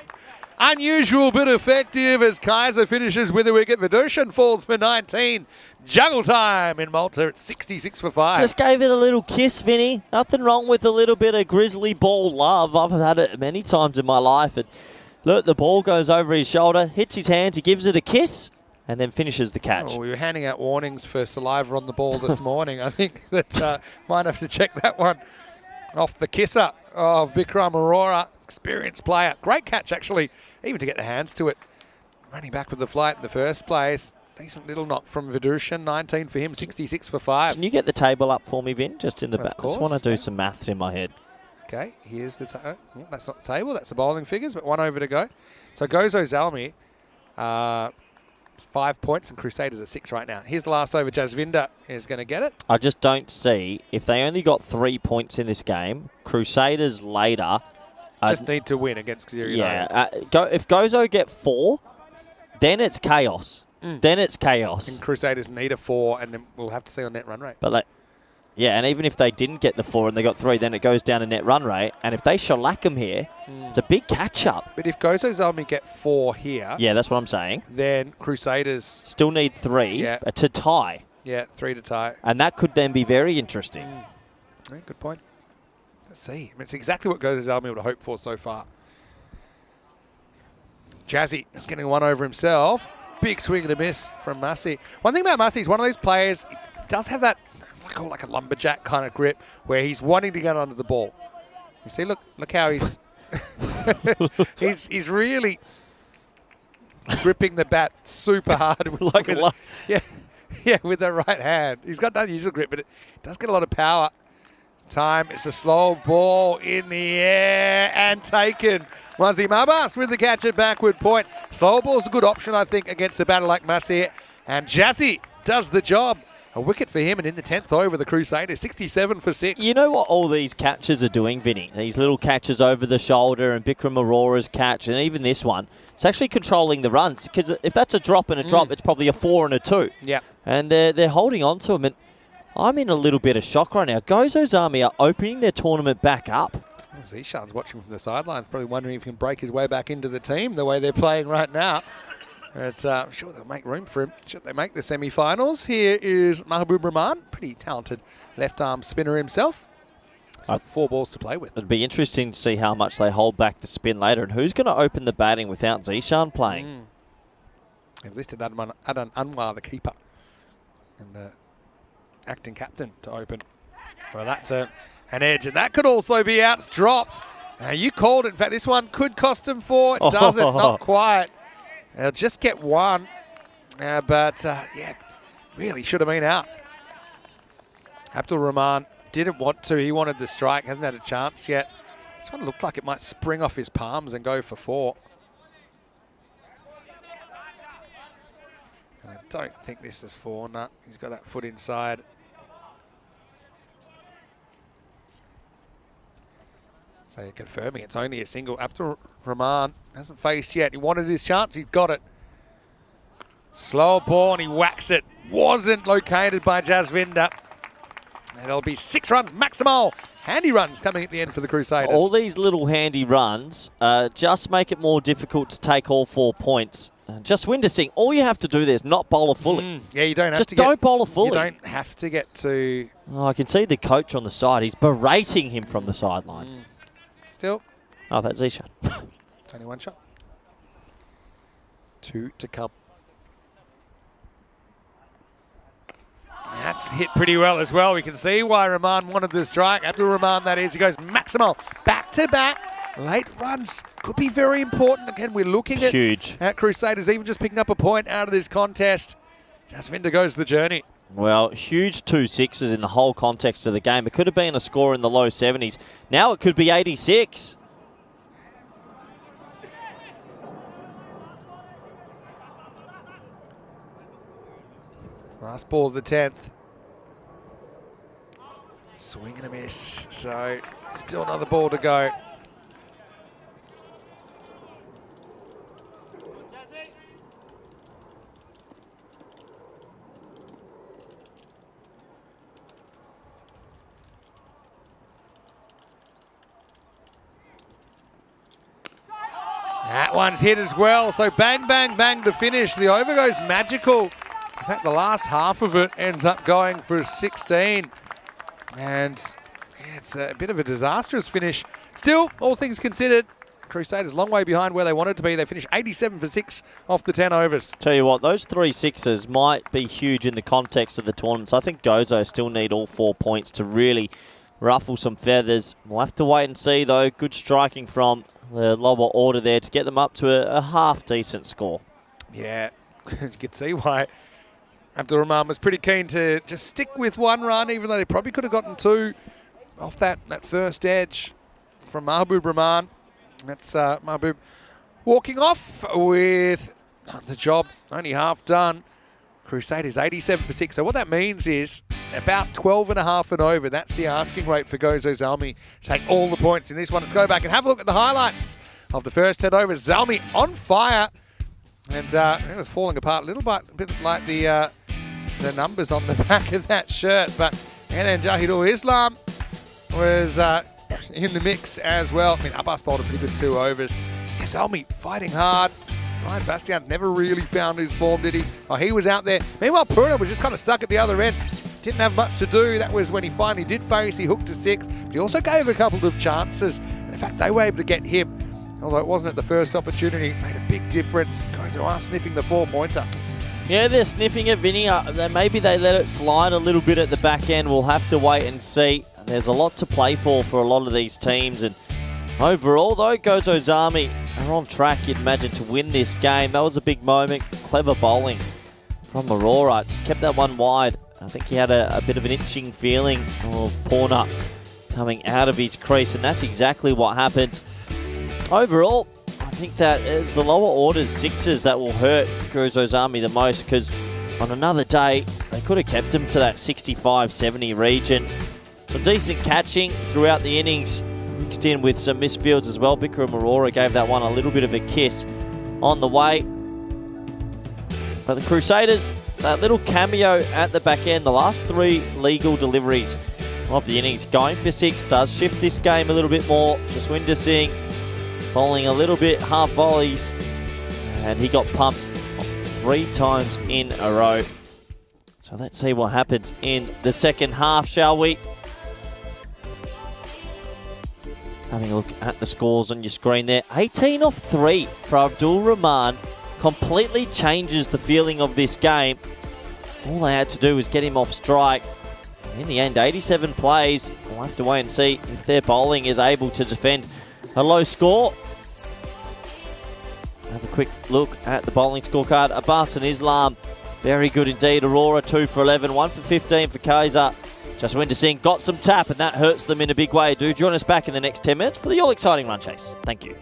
Unusual but effective as Kaiser finishes with a wicket. Vidushan falls for 19. Juggle time in Malta at 66 for 5. Just gave it a little kiss, Vinny. Nothing wrong with a little bit of grizzly ball love. I've had it many times in my life. And look, the ball goes over his shoulder, hits his hands, he gives it a kiss, and then finishes the catch. Oh, we were handing out warnings for saliva on the ball this morning. I think that might have to check that one off the kisser of Bikram Aurora. Experienced player. Great catch, actually, even to get the hands to it. Running back with the flight in the first place. Decent little knock from Vidushan. 19 for him, 66 for 5. Can you get the table up for me, Vin? Just in the back. I course, just want to do some maths in my head. Okay, here's the table. Oh, that's not the table, that's the bowling figures, but 1 over to go. So Gozo Zalmi, 5 points, and Crusaders at 6 right now. Here's the last over. Jasvinder is going to get it. I just don't see, if they only got 3 points in this game, Crusaders later... just need to win against Gzira United. Yeah, if Gozo get 4, then it's chaos. Then it's chaos. And Crusaders need a 4, and then we'll have to see on net run rate. But yeah, and even if they didn't get the 4 and they got 3, then it goes down to net run rate. And if they shellac them here, it's a big catch-up. But if Gozo Zalmi get 4 here... Yeah, that's what I'm saying. Then Crusaders... Still need 3 to tie. Yeah, 3 to tie. And that could then be very interesting. Yeah, good point. Let's see. I mean, it's exactly what Gozo Zalmi would have hoped for so far. Jazzy is getting 1 over himself. Big swing and a miss from Massey. One thing about Massey, he's one of those players, he does have that, I call it like a lumberjack kind of grip, where he's wanting to get under the ball. You see, look how he's, he's really gripping the bat super hard. With the right hand. He's got that usual grip, but it does get a lot of power. Time, it's a slow ball in the air and taken. Wazi Mabas with the catch at backward point. Slow ball's a good option, I think, against a batter like Massey. And Jazzy does the job. A wicket for him, and in the 10th over, the Crusaders, 67 for 6. You know what all these catches are doing, Vinny? These little catches over the shoulder and Bikram Arora's catch, and even this one, it's actually controlling the runs. Because if that's a drop and a drop, it's probably a 4 and a 2. Yeah. And they're holding on to him. And I'm in a little bit of shock right now. Gozo Zalmi are opening their tournament back up. Zishan's watching from the sidelines, probably wondering if he can break his way back into the team the way they're playing right now. But I'm sure they'll make room for him. Should they make the semi-finals? Here is Mahbub Rahman, pretty talented left-arm spinner himself. So 4 balls to play with. It'd be interesting to see how much they hold back the spin later and who's going to open the batting without Zishan playing. They've listed Adan Anwar, the keeper, and the acting captain to open. Well, that's an edge, and that could also be out. It's dropped. You called it. In fact, this one could cost them 4. It doesn't, not quite. They'll just get 1. But, yeah, really should have been out. Abdul Rahman didn't want to. He wanted the strike. Hasn't had a chance yet. This one looked like it might spring off his palms and go for 4. And I don't think this is 4. No, he's got that foot inside. So you're confirming it's only a single. Abdul Rahman hasn't faced yet. He wanted his chance. He's got it. Slower ball and he whacks it. Wasn't located by Jasvinder. And it'll be 6 runs maximal. Handy runs coming at the end for the Crusaders. All these little handy runs just make it more difficult to take all 4 points. Jaswinder Singh, all you have to do there is not bowl a fully. Yeah, you don't have just to don't bowl a fully. You don't have to get to... Oh, I can see the coach on the side. He's berating him from the sidelines. Still. Oh, that's Zishan. It's only 1 shot. 2 to come. That's hit pretty well as well. We can see why Rahman wanted the strike. Abdul Rahman, that is. He goes maximal. Back to back. Late runs could be very important. Again, we're looking at Crusaders even just picking up a point out of this contest. Jasvinder goes the journey. Well, huge 2 sixes in the whole context of the game. It could have been a score in the low 70s. Now it could be 86. Last ball of the 10th. Swing and a miss. So still another ball to go. That one's hit as well. So bang, bang, bang to finish. The over goes magical. In fact, the last half of it ends up going for 16. And yeah, it's a bit of a disastrous finish. Still, all things considered, Crusaders long way behind where they wanted to be. They finished 87 for 6 off the 10 overs. Tell you what, those 3 sixes might be huge in the context of the tournament. So I think Gozo still need all 4 points to really ruffle some feathers. We'll have to wait and see, though. Good striking from the lower order there to get them up to a half-decent score. Yeah, you could see why Abdul Rahman was pretty keen to just stick with 1 run, even though they probably could have gotten 2 off that first edge from Mahbub Rahman. That's Mahbub walking off with the job only half done. Crusaders 87 for 6. So what that means is about 12.5 and over. That's the asking rate for Gozo Zalmi to take all the points in this one. Let's go back and have a look at the highlights of the first 10 overs. Zalmi on fire. And it was falling apart a little bit, a bit like the numbers on the back of that shirt. But and then Jahidul Islam was in the mix as well. I mean, Abbas bowled a pretty good 2 overs. Zalmi fighting hard. Ryan Bastian never really found his form, did he? Oh, he was out there. Meanwhile, Porna was just kind of stuck at the other end. Didn't have much to do. That was when he finally did face. He hooked to 6. But he also gave a couple of chances. And in fact, they were able to get him. Although it wasn't at the first opportunity. It made a big difference. Guys who are sniffing the 4-pointer. Yeah, they're sniffing it, Vinny. Maybe they let it slide a little bit at the back end. We'll have to wait and see. There's a lot to play for a lot of these teams. And overall, though, Gozo Zalmi are on track, you'd imagine, to win this game. That was a big moment. Clever bowling from Aurora. Just kept that one wide. I think he had a bit of an itching feeling of Porna coming out of his crease, and that's exactly what happened. Overall, I think that it's the lower orders 6s that will hurt Gozo Zalmi the most, because on another day, they they could have kept him to that 65-70 region. Some decent catching throughout the innings, mixed in with some misfields as well. Bikram Aurora gave that one a little bit of a kiss on the way. But the Crusaders, that little cameo at the back end, the last 3 legal deliveries of the innings, going for 6, does shift this game a little bit more. Jaswinder Singh bowling a little bit half volleys, and he got pumped 3 times in a row. So let's see what happens in the second half, shall we? Having a look at the scores on your screen there. 18 off 3 for Abdul Rahman. Completely changes the feeling of this game. All they had to do was get him off strike. In the end, 87 plays. We'll have to wait and see if their bowling is able to defend a low score. Have a quick look at the bowling scorecard. Abbas and Islam, very good indeed. Aurora, 2 for 11, 1 for 15 for Kaiser. Jaswinder Singh got some tap, and that hurts them in a big way. Do join us back in the next 10 minutes for the all-exciting run chase. Thank you.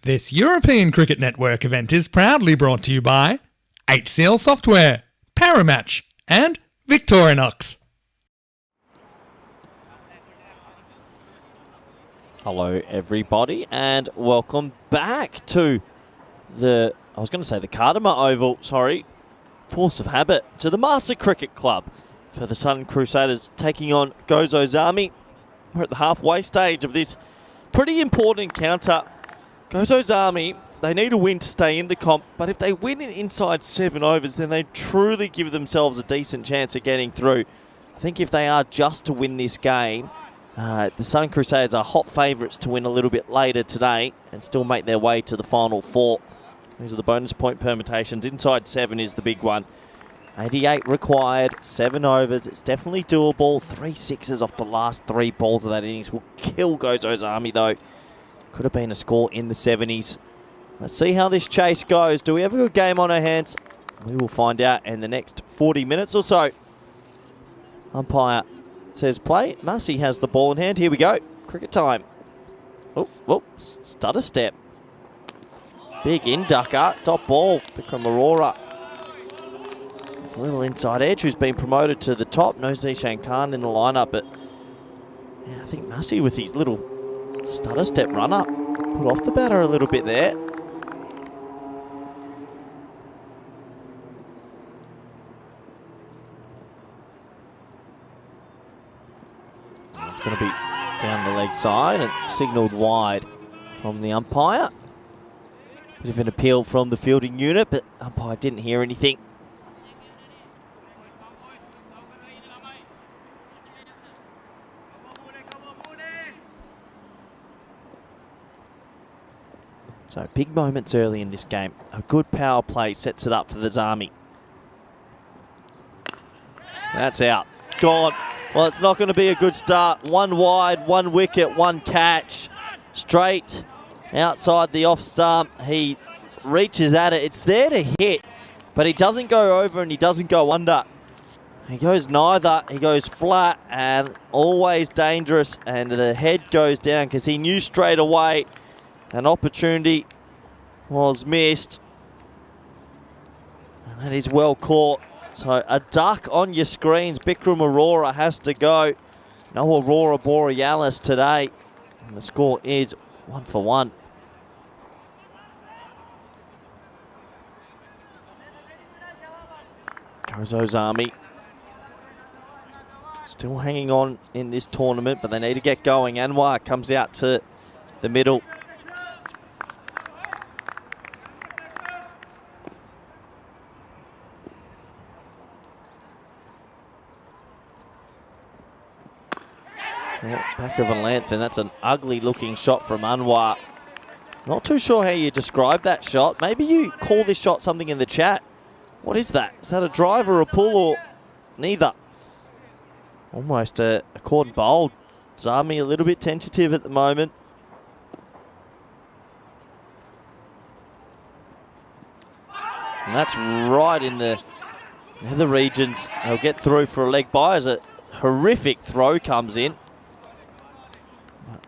This European Cricket Network event is proudly brought to you by HCL Software, Paramatch, and Victorinox. Hello everybody and welcome back to the Cardamar Oval, force of habit, to the Master Cricket Club for the Southern Crusaders taking on Gozo Zalmi. We're at the halfway stage of this pretty important encounter. Gozo Zalmi, they need a win to stay in the comp, but if they win in inside 7 overs, then they truly give themselves a decent chance of getting through. I think if they are just to win this game, the Southern Crusaders are hot favourites to win a little bit later today and still make their way to the final 4. These are the bonus point permutations. Inside 7 is the big one. 88 required, 7 overs. It's definitely doable. 3 sixes off the last 3 balls of that innings will kill Gozo's Army though. Could have been a score in the 70s. Let's see how this chase goes. Do we have a good game on our hands? We will find out in the next 40 minutes or so. Umpire says play. Massey has the ball in hand. Here we go. Cricket time. Oh, stutter step. Big inducker. Top ball. Bikram Arora. It's a little inside edge who's been promoted to the top. No Zishan Khan in the lineup, but yeah, I think Massey with his little stutter step run up put off the batter a little bit there. It's going to be down the leg side and signalled wide from the umpire. Bit of an appeal from the fielding unit, but umpire didn't hear anything. So big moments early in this game. A good power play sets it up for the Zalmi. That's out. Gone. Well, it's not going to be a good start. 1 wide, 1 wicket, 1 catch. Straight outside the off stump. He reaches at it. It's there to hit, but he doesn't go over and he doesn't go under. He goes neither. He goes flat and always dangerous, and the head goes down because he knew straight away an opportunity was missed. And that is well caught. So a duck on your screens. Bikram Aurora has to go. No Aurora Borealis today. And the score is 1 for 1. Gozo Zalmi still hanging on in this tournament, but they need to get going. Anwar comes out to the middle. Back of a length, and that's an ugly looking shot from Anwar. Not too sure how you describe that shot. Maybe you call this shot something in the chat. What is that? Is that a drive or a pull or neither? Almost a caught bowled. Zalmi a little bit tentative at the moment. And that's right in the nether regions. They'll get through for a leg by as a horrific throw comes in.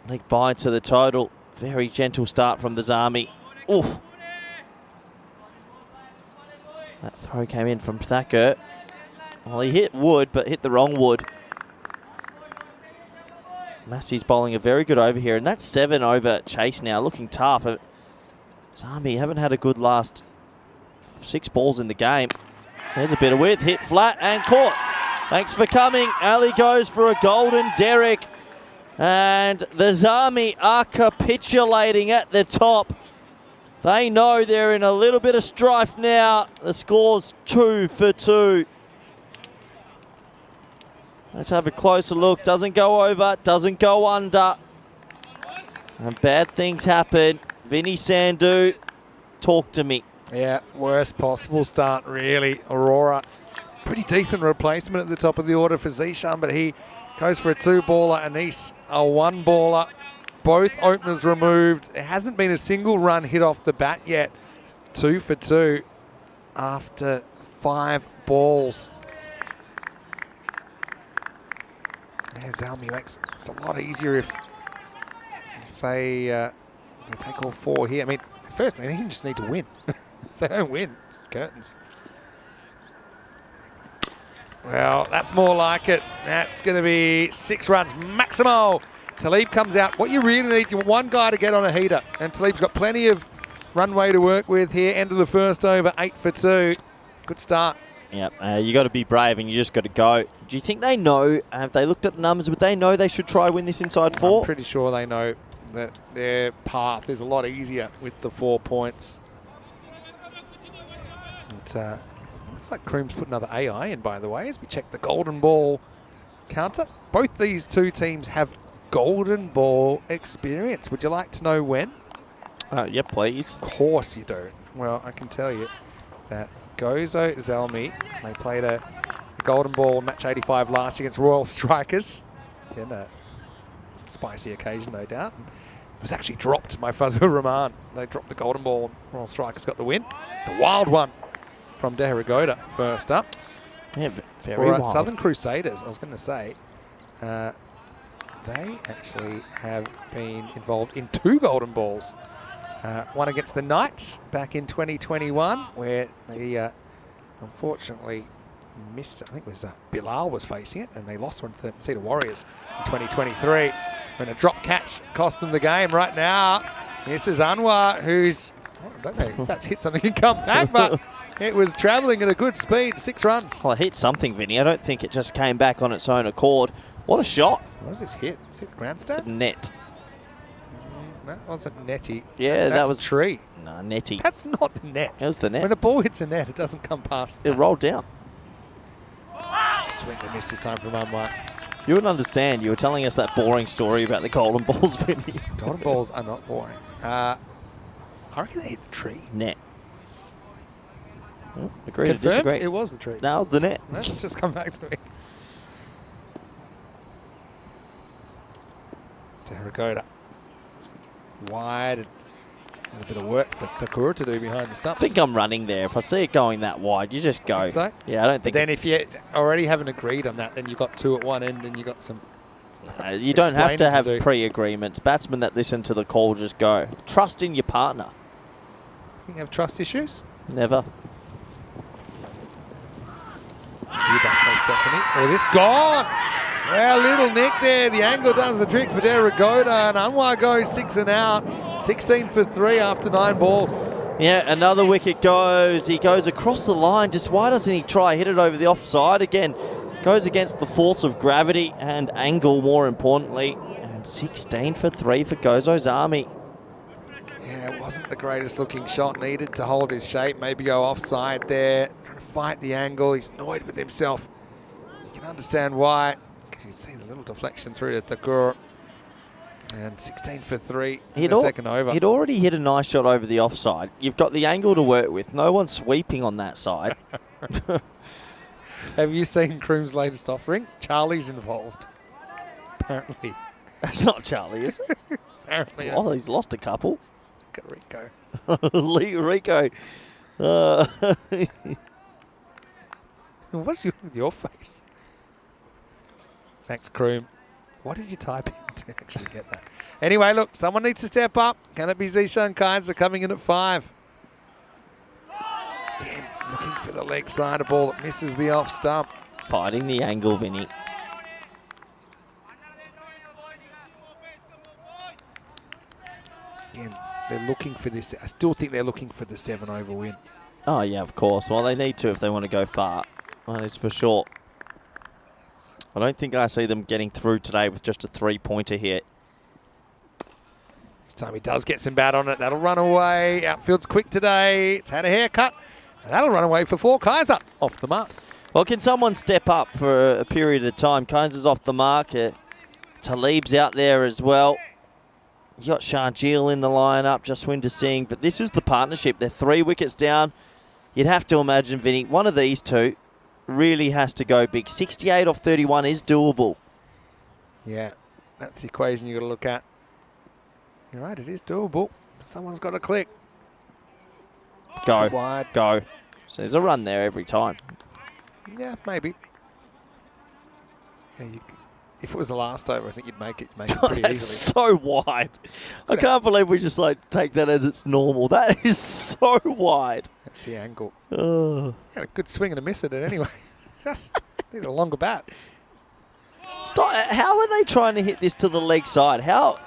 Leg by to the total. Very gentle start from the Zalmi. Oof. That throw came in from Thacker. Well, he hit wood, but hit the wrong wood. Massey's bowling a very good over here, and that's 7 over chase now, looking tough. Zalmi haven't had a good last 6 balls in the game. There's a bit of width, hit flat and caught. Thanks for coming. Ali goes for a golden derrick. And the Zalmi are capitulating at the top. They know they're in a little bit of strife now. The score's 2 for 2. Let's have a closer look. Doesn't go over, doesn't go under. And bad things happen. Vinny Sandhu, talk to me. Yeah, worst possible start, really. Aurora, pretty decent replacement at the top of the order for Zishan, but he goes for a 2-baller. Anis, a 1-baller. Both openers removed. It hasn't been a single run hit off the bat yet. 2 for 2 after 5 balls. Yeah, Zalmi makes it's a lot easier if they They take all 4 here. I mean, first they just need to win. If they don't win, it's curtains. Well, that's more like it. That's going to be 6 runs, Maximo. Talib comes out. What you really need, you want one guy to get on a heater. And Talib's got plenty of runway to work with here. End of the first over, 8 for 2. Good start. Yep, you got to be brave and you just got to go. Do you think they know, have they looked at the numbers, would they know they should try win this inside 4? I'm pretty sure they know that their path is a lot easier with the 4 points. It looks like Croom's put another AI in, by the way, as we check the golden ball counter. Both these 2 teams have golden ball experience. Would you like to know when? Yeah, please. Of course you do. Well, I can tell you that Gozo Zalmi, they played a golden ball match 85 last year against Royal Strikers. Again, a spicy occasion, no doubt. And it was actually dropped by Fazil Rahman. They dropped the golden ball and Royal Strikers got the win. It's a wild one from De Rigoda first up. Yeah, very For wild. Southern Crusaders, I was going to say, they actually have been involved in 2 golden balls. One against the Knights back in 2021, where they unfortunately missed it. I think it was Bilal was facing it, and they lost one to the Cedar Warriors in 2023. When a drop catch cost them the game. Right now, this is Anwar, who's, I don't know if that's hit something and come back, but it was travelling at a good speed, 6 runs. Well, it hit something, Vinny. I don't think it just came back on its own accord. What a shot. What was this hit? Is it the grandstand? Net. That wasn't netty. Yeah, That's that was tree. No, netty. That's not the net. It was the net. When a ball hits a net, it doesn't come past. It rolled down. Swing and miss this time from Anwar. You wouldn't understand. You were telling us that boring story about the golden balls, Vinny. Golden balls are not boring. I reckon they hit the tree. Net. Oh, agree to Confirmed, disagree. it was the tree. That was the net. That's just come back to me. De Rigoda. Wide. And a bit of work for Takura to do behind the stumps. I think I'm running there. If I see it going that wide, you just go. Think so? Yeah, I don't think. But then if you already haven't agreed on that, then you've got 2 at one end and you've got some... You don't have to explaining have to do. pre-agreements. Batsmen that listen to the call just go. Trust in your partner. You have trust issues? Never. You back, say Stephanie. Oh, this gone! Well, little Nick there. The angle does the trick for De Rigoda, and Anwar goes 6 and out. 16 for 3 after 9 balls. Yeah, another wicket goes. He goes across the line. Just why doesn't he try hit it over the offside again? Goes against the force of gravity and angle, more importantly. And 16 for 3 for Gozo Zalmi. Yeah, it wasn't the greatest looking shot. Needed to hold his shape, maybe go offside there. Trying to fight the angle. He's annoyed with himself. You can understand why. You see the little deflection through to Thakur. And 16 for 3 in the second over. He'd already hit a nice shot over the offside. You've got the angle to work with. No one's sweeping on that side. Have you seen Croom's latest offering? Charlie's involved. Apparently. That's not Charlie, is it? Apparently. Oh, he's lost a couple. Look at Rico. Rico. What's with your face? Thanks, Croom. What did you type in to actually get that? Anyway, look, someone needs to step up. Can it be Zishan Kaiser coming in at 5? Again, looking for the leg side of ball that misses the off stump. Fighting the angle, Vinny. Again, they're looking for this. I still think they're looking for the 7 over win. Oh, yeah, of course. Well, they need to if they want to go far. That is for sure. I don't think I see them getting through today with just a 3-pointer here. This time he does get some bat on it. That'll run away. Outfield's quick today. It's had a haircut. And that'll run away for 4. Kaiser off the mark. Well, can someone step up for a period of time? Kaiser's off the mark. Talib's out there as well. You got Sharjeel in the lineup, Jaswinder Singh. But this is the partnership. They're 3 wickets down. You'd have to imagine, Vinny, one of these two really has to go big. 68 off 31 is doable. Yeah, that's the equation you've got to look at. You're right, it is doable. Someone's got to click. Go, It's a wide. go. So there's a run there every time. Yeah, maybe. Yeah, if it was the last over, I think you'd make it pretty That's easily. so wide. I can't believe we just like take that as it's normal. That is so wide. That's the angle. Oh. Yeah, a good swing and a miss at it anyway. Just need a longer bat. Stop. How are they trying to hit this to the leg side? How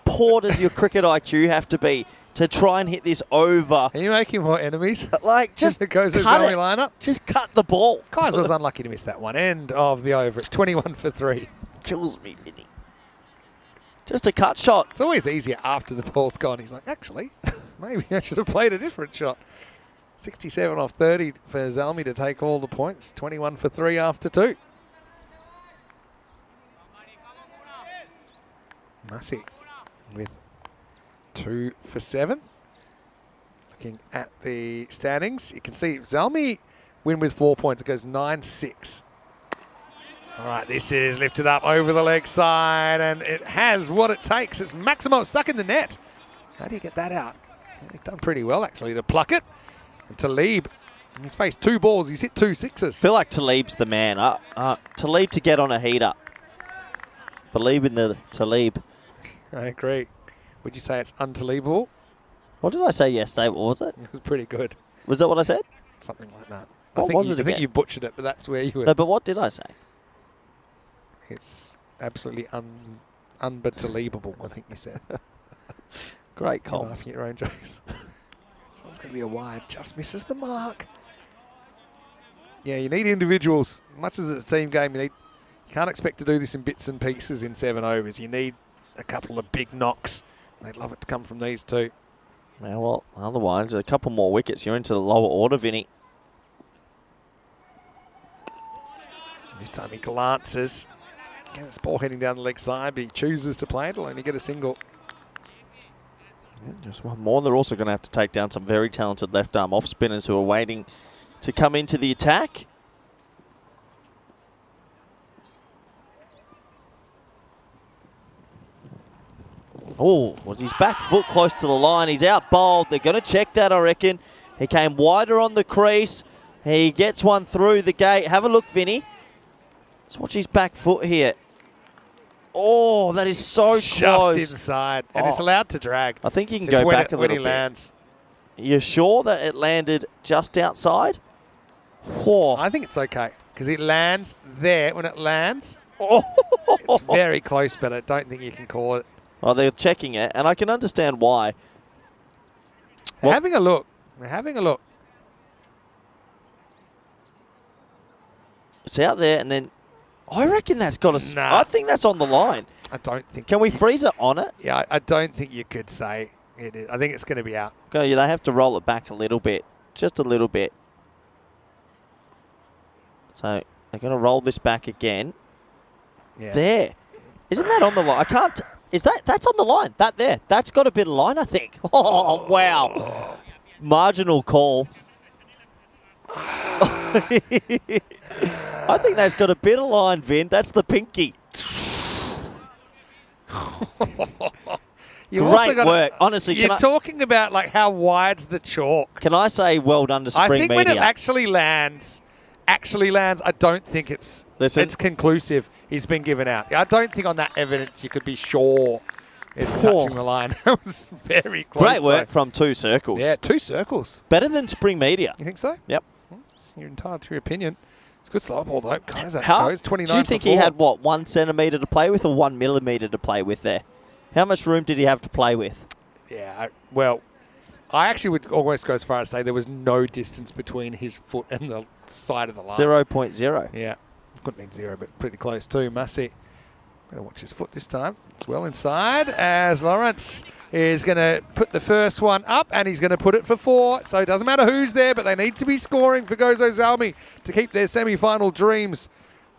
poor does your cricket IQ have to be to try and hit this over? Are you making more enemies? Like, just it goes as cut Zalmi it. lineup. Just cut the ball. Kaiser was unlucky to miss that one. End of the over. It's 21 for 3. Kills me, Vinny. Just a cut shot. It's always easier after the ball's gone. He's like, actually, maybe I should have played a different shot. 67 off 30 for Zalmi to take all the points. 21 for 3 after 2. Massey with 2 for 7. Looking at the standings, you can see Zalmi win with 4 points. It goes 9-6. All right, this is lifted up over the leg side, and it has what it takes. It's Maximo stuck in the net. How do you get that out? He's done pretty well, actually, to pluck it. And Talib, he's faced 2 balls. He's hit 2 sixes. I feel like Talib's the man. Talib to get on a heater. Believe in the Talib. I agree. Would you say it's unbelievable? What did I say yesterday? What was it? It was pretty good. Was that what I said? Something like that. What was it I think again? you butchered it, but that's where you were. No, but what did I say? It's absolutely unbelievable, I think you said. Great You're call. laughing at your own jokes. This one's going to be a wide. Just misses the mark. Yeah, you need individuals. Much as it's a team game, you can't expect to do this in bits and pieces in 7 overs. You need a couple of big knocks. They'd love it to come from these two. Yeah, well, otherwise, a couple more wickets. You're into the lower order, Vinny. This time he glances. Again, this ball heading down the leg side, but he chooses to play it. He'll only get a single. Yeah, just one more. They're also going to have to take down some very talented left-arm off-spinners who are waiting to come into the attack. Oh, was his back foot close to the line? He's out bowled. They're going to check that, I reckon. He came wider on the crease. He gets one through the gate. Have a look, Vinny. Let's watch his back foot here. Oh, that is so close. Just inside. And it's allowed to drag. I think you can It's go when back a when little he bit. lands. You're sure that it landed just outside? Oh. I think it's okay because it lands there. When it lands, Oh. it's very close, but I don't think you can call it. Well, they're checking it, and I can understand why. They're Well- having a look. They're having a look. It's out there, and then I reckon that's got a... Nah. I think that's on the line. I don't think. Can we freeze it on it? Yeah, I don't think you could say it is. I think it's going to be out. Go. Yeah, they have to roll it back a little bit. Just a little bit. So they're going to roll this back again. Yeah. There. Isn't that on the line? I can't... Is that... That's on the line. That there. That's got a bit of line, I think. Oh, wow. Marginal call. I think that's got a bit of line, Vin. That's the pinky. You've also Great got work. Honestly, You're talking about like how wide's the chalk. can I say well done to I Spring think Media? when it actually lands, I don't think it's Listen. it's conclusive. He's been given out. I don't think on that evidence you could be sure it's Poor. touching the line. That was very close. Great work though. from 2 circles. Yeah, 2 circles. Better than Spring Media. You think so? Yep. Well, you're entitled to your opinion. It's a good slow ball though. Kaiser How goes 29 do you think for he 4. had, what, 1 centimetre to play with or 1 millimetre to play with there? How much room did he have to play with? Yeah, well, I actually would almost go as far as say there was no distance between his foot and the side of the line. 0.0. Yeah, couldn't mean 0, but pretty close too. Massey. Going to watch his foot this time. It's well inside as Lawrence is going to put the first one up and he's going to put it for 4. So it doesn't matter who's there, but they need to be scoring for Gozo Zalmi to keep their semi-final dreams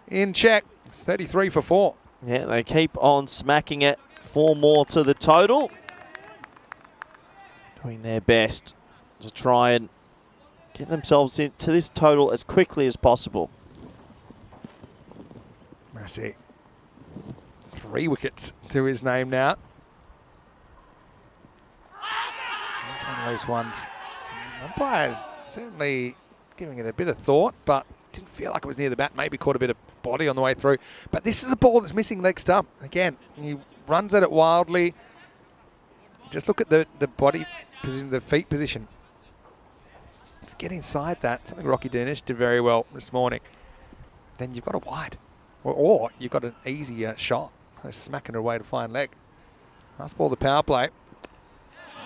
in check. It's 33 for 4. Yeah, they keep on smacking it. 4 more to the total. Doing their best to try and get themselves into this total as quickly as possible. Massey. 3 wickets to his name now. That's one of those ones. Umpire's certainly giving it a bit of thought, but didn't feel like it was near the bat. Maybe caught a bit of body on the way through. But this is a ball that's missing leg stump. Again, he runs at it wildly. Just look at the body position, the feet position. Get inside that. Something Rocky Danish did very well this morning. Then you've got a wide. Or you've got an easier shot. Smacking it away to fine leg. Nice ball to power play.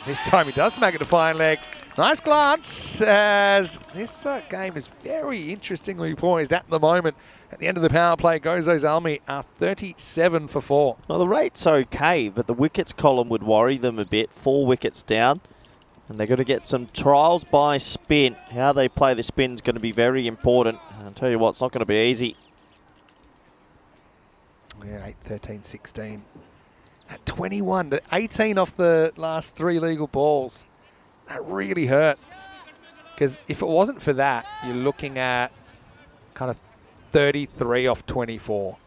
This time he does smack it to fine leg. Nice glance, as this game is very interestingly poised at the moment. At the end of the power play, Gozo Zalmi are 37 for 4. Well, the rate's okay, but the wickets column would worry them a bit. 4 wickets down, and they're going to get some trials by spin. How they play the spin is going to be very important. And I'll tell you what, it's not going to be easy. Yeah, 8, 13, 16. At 21, to 18 off the last 3 legal balls. That really hurt. Because if it wasn't for that, you're looking at kind of 33 off 24.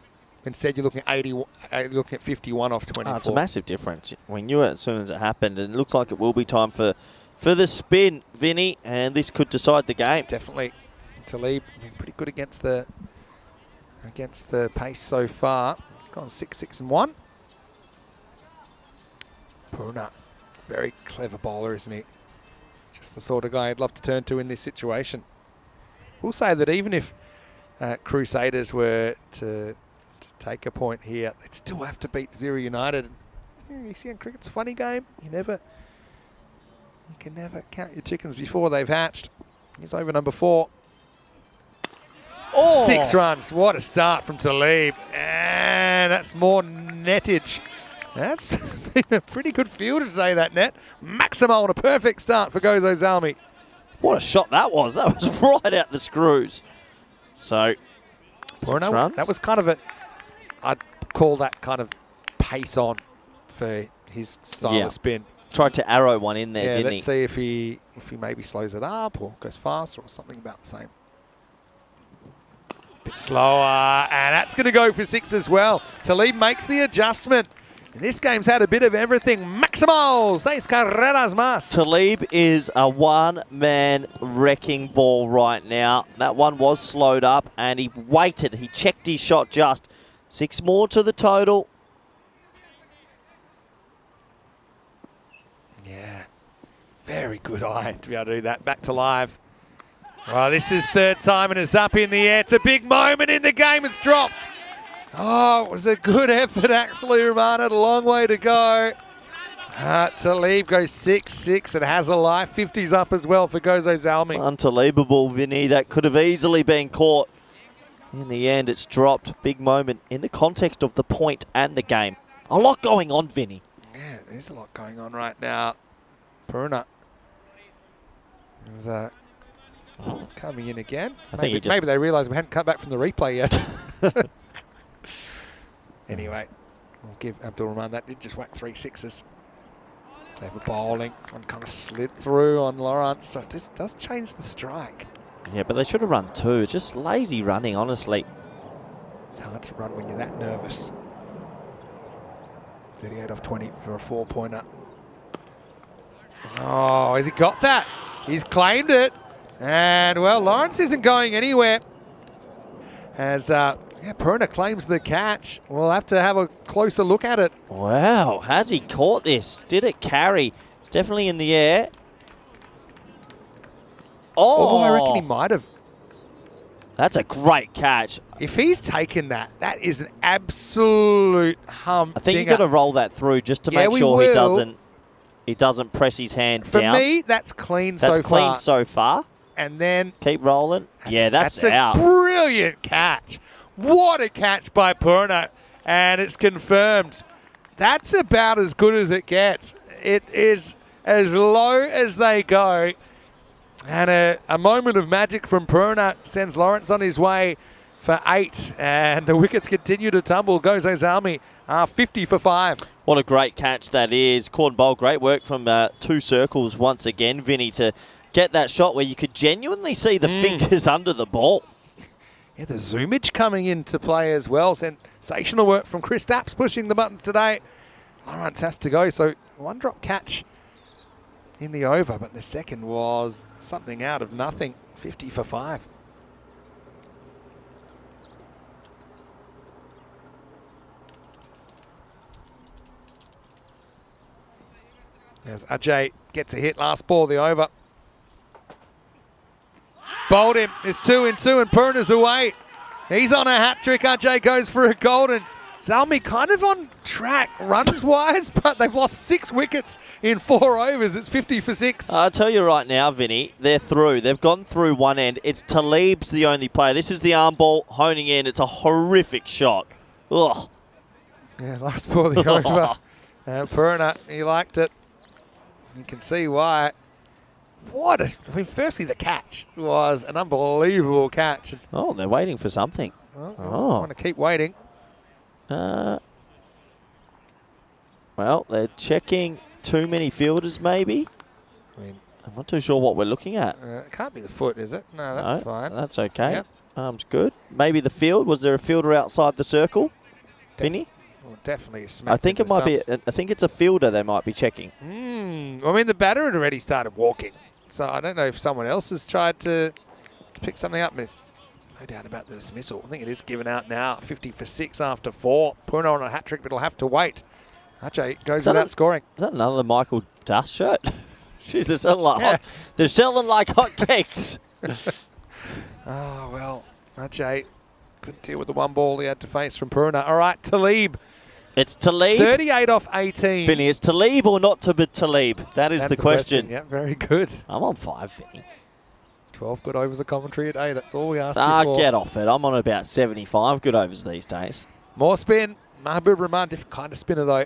Instead, you're looking at 51 off 24. Oh, it's a massive difference. We knew it as soon as it happened, and it looks like it will be time for the spin, Vinny, and this could decide the game. Definitely. Talib been pretty good against the pace so far. Gone 6, 6 and 1. Porna, very clever bowler, isn't he? Just the sort of guy I'd love to turn to in this situation. We'll say that even if Crusaders were to take a point here, they'd still have to beat Gzira United. ECS cricket's a funny game. You can never count your chickens before they've hatched. He's over number 4. Oh! 6 runs. What a start from Talib. And that's more nettage. That's been a pretty good fielder today, that net. Maximo on a perfect start for Gozo Zalmi. What a shot that was. That was right out the screws. So, 6 runs. That was kind of I'd call that kind of pace on for his style of spin. Tried to arrow one in there, didn't he? Let's see if he maybe slows it up or goes faster or something about the same. Bit slower, and that's going to go for 6 as well. Talib makes the adjustment. And this game's had a bit of everything. Maximo, 6 carreras más. Talib is a one-man wrecking ball right now. That one was slowed up, and he waited. He checked his shot just. 6 more to the total. Yeah, very good eye to be able to do that. Back to live. Well, this is 3rd time, and it's up in the air. It's a big moment in the game. It's dropped. Oh, it was a good effort, actually, Roman. Had a long way to go. Talib goes 6-6 and has a life. 50's up as well for Gozo Zalmi. Unbelievable, Vinny. That could have easily been caught. In the end, it's dropped. Big moment in the context of the point and the game. A lot going on, Vinny. Yeah, there's a lot going on right now. Porna is coming in again. Maybe they realise we hadn't come back from the replay yet. Anyway, we'll give Abdul Rahman that. Did just whack 3 6s. Clever bowling. One kind of slid through on Lawrence. So this does change the strike. Yeah, but they should have run 2. Just lazy running, honestly. It's hard to run when you're that nervous. 38 off 20 for a 4-pointer. Oh, has he got that? He's claimed it. And, well, Lawrence isn't going anywhere. As Porna claims the catch. We'll have to have a closer look at it. Wow, has he caught this? Did it carry? It's definitely in the air. Oh, I reckon he might have. That's a great catch. If he's taken that, that is an absolute hump. I think you've got to roll that through just to make sure he doesn't press his hand down. For me, that's clean so far. That's clean so far. And then keep rolling. That's out. A brilliant catch. What a catch by Porna. And it's confirmed. That's about as good as it gets. It is as low as they go. And a moment of magic from Porna sends Lawrence on his way for 8. And the wickets continue to tumble. Gozo Zalmi 50 for 5. What a great catch that is. Corn Bowl, great work from 2 circles once again, Vinny, to get that shot where you could genuinely see the fingers under the ball. Yeah, the zoomage coming into play as well. Sensational work from Chris Stapps pushing the buttons today. Lawrence has to go. So 1 drop catch in the over, but the second was something out of nothing. 50 for 5. As Ajay gets a hit, last ball of the over. Bowled him. It's 2 and 2 and Porna's away. He's on a hat trick. Ajay goes for a golden. Zalmi kind of on track runs-wise, but they've lost 6 wickets in 4 overs. It's 50 for 6. I'll tell you right now, Vinny, they're through. They've gone through one end. It's Talib's the only player. This is the arm ball honing in. It's a horrific shot. Ugh. Yeah, last ball of the over. Porna, he liked it. You can see why. Firstly, the catch was an unbelievable catch. Oh, they're waiting for something. I want to keep waiting. Well, they're checking too many fielders, maybe. I'm not too sure what we're looking at. It can't be the foot, is it? No, that's fine. That's okay. Yep. Arm's good. Maybe the field. Was there a fielder outside the circle? Vinny? Well, definitely a smack. I think it might be. I think it's a fielder they might be checking. The batter had already started walking, so I don't know if someone else has tried to pick something up. There's no doubt about the dismissal. I think it is given out now. 50 for 6 after 4. Porna on a hat trick, but he'll have to wait. Ajay goes without scoring. Is that another Michael Dust shirt? Jeez, they're selling like hotcakes. Oh well, Ajay couldn't deal with the one ball he had to face from Porna. All right, Talib. It's Talib. 38 off 18. Vinny, is Talib or not to be Talib? That's the question. Yeah, very good. I'm on 5, Vinny. 12 good overs of commentary a day. That's all we ask you for. Get off it. I'm on about 75 good overs these days. More spin. Mahbub Rahman, different kind of spinner though.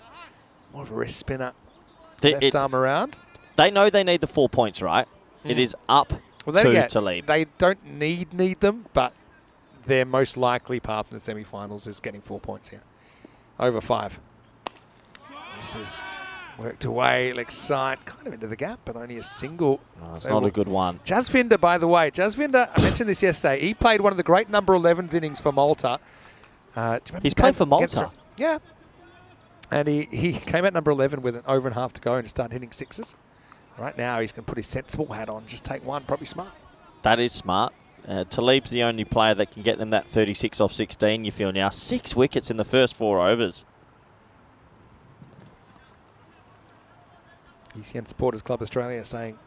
More of a wrist spinner. Left arm around. They know they need the 4 points, right? It is up to Talib. They don't need them, but their most likely path in the semi-finals is getting 4 points here. Over 5. This is worked away, leg side, kind of into the gap, but only a single. No, it's not a good one. Jasvinder, by the way. Jasvinder, I mentioned this yesterday. He played one of the great number 11s innings for Malta. He's played for Malta? Yeah. And he came at number 11 with an over and a half to go and started hitting 6s. Right now, he's going to put his sensible hat on, just take one, probably smart. That is smart. Talib's the only player that can get them that 36 off 16, you feel now. 6 wickets in the first 4 overs. ECN Supporters Club Australia saying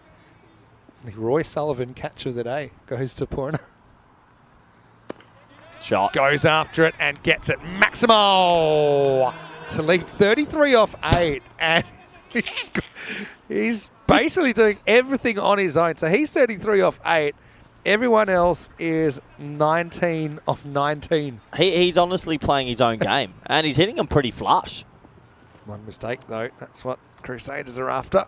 the Roy Sullivan catch of the day goes to Porna. Shot. Goes after it and gets it. Maximo! Talib 33 off 8. And he's basically doing everything on his own. So he's 33 off 8. Everyone else is 19 off 19. He's honestly playing his own game. And he's hitting them pretty flush. One mistake, though. That's what Crusaders are after.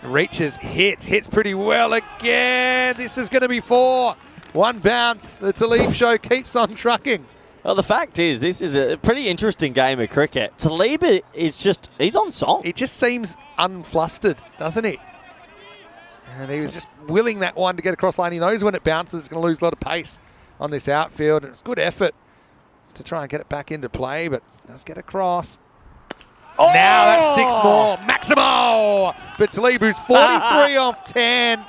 Reaches, hits pretty well again. This is going to be 4. One bounce. The Talib show keeps on trucking. Well, the fact is, this is a pretty interesting game of cricket. Talib is just, he's on song. He just seems unflustered, doesn't he? And he was just willing that one to get across line. He knows when it bounces, it's going to lose a lot of pace on this outfield. And it's good effort to try and get it back into play, but does get across. Oh! Now that's 6 more. Maximo for Talib, who's 43 off 10.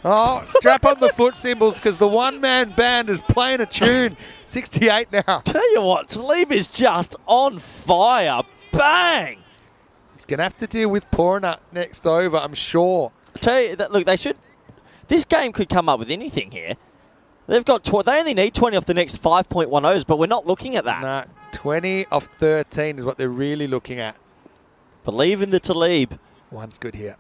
Oh, strap on the foot symbols because the one-man band is playing a tune. 68 now. Tell you what, Talib is just on fire. Bang! He's going to have to deal with Porna next over, I'm sure. I tell you that. Look, they should. This game could come up with anything here. They've got. They only need 20 off the next 5.1 overs, but we're not looking at that. No, 20 off 13 is what they're really looking at. Believe in the Talib. One's good here.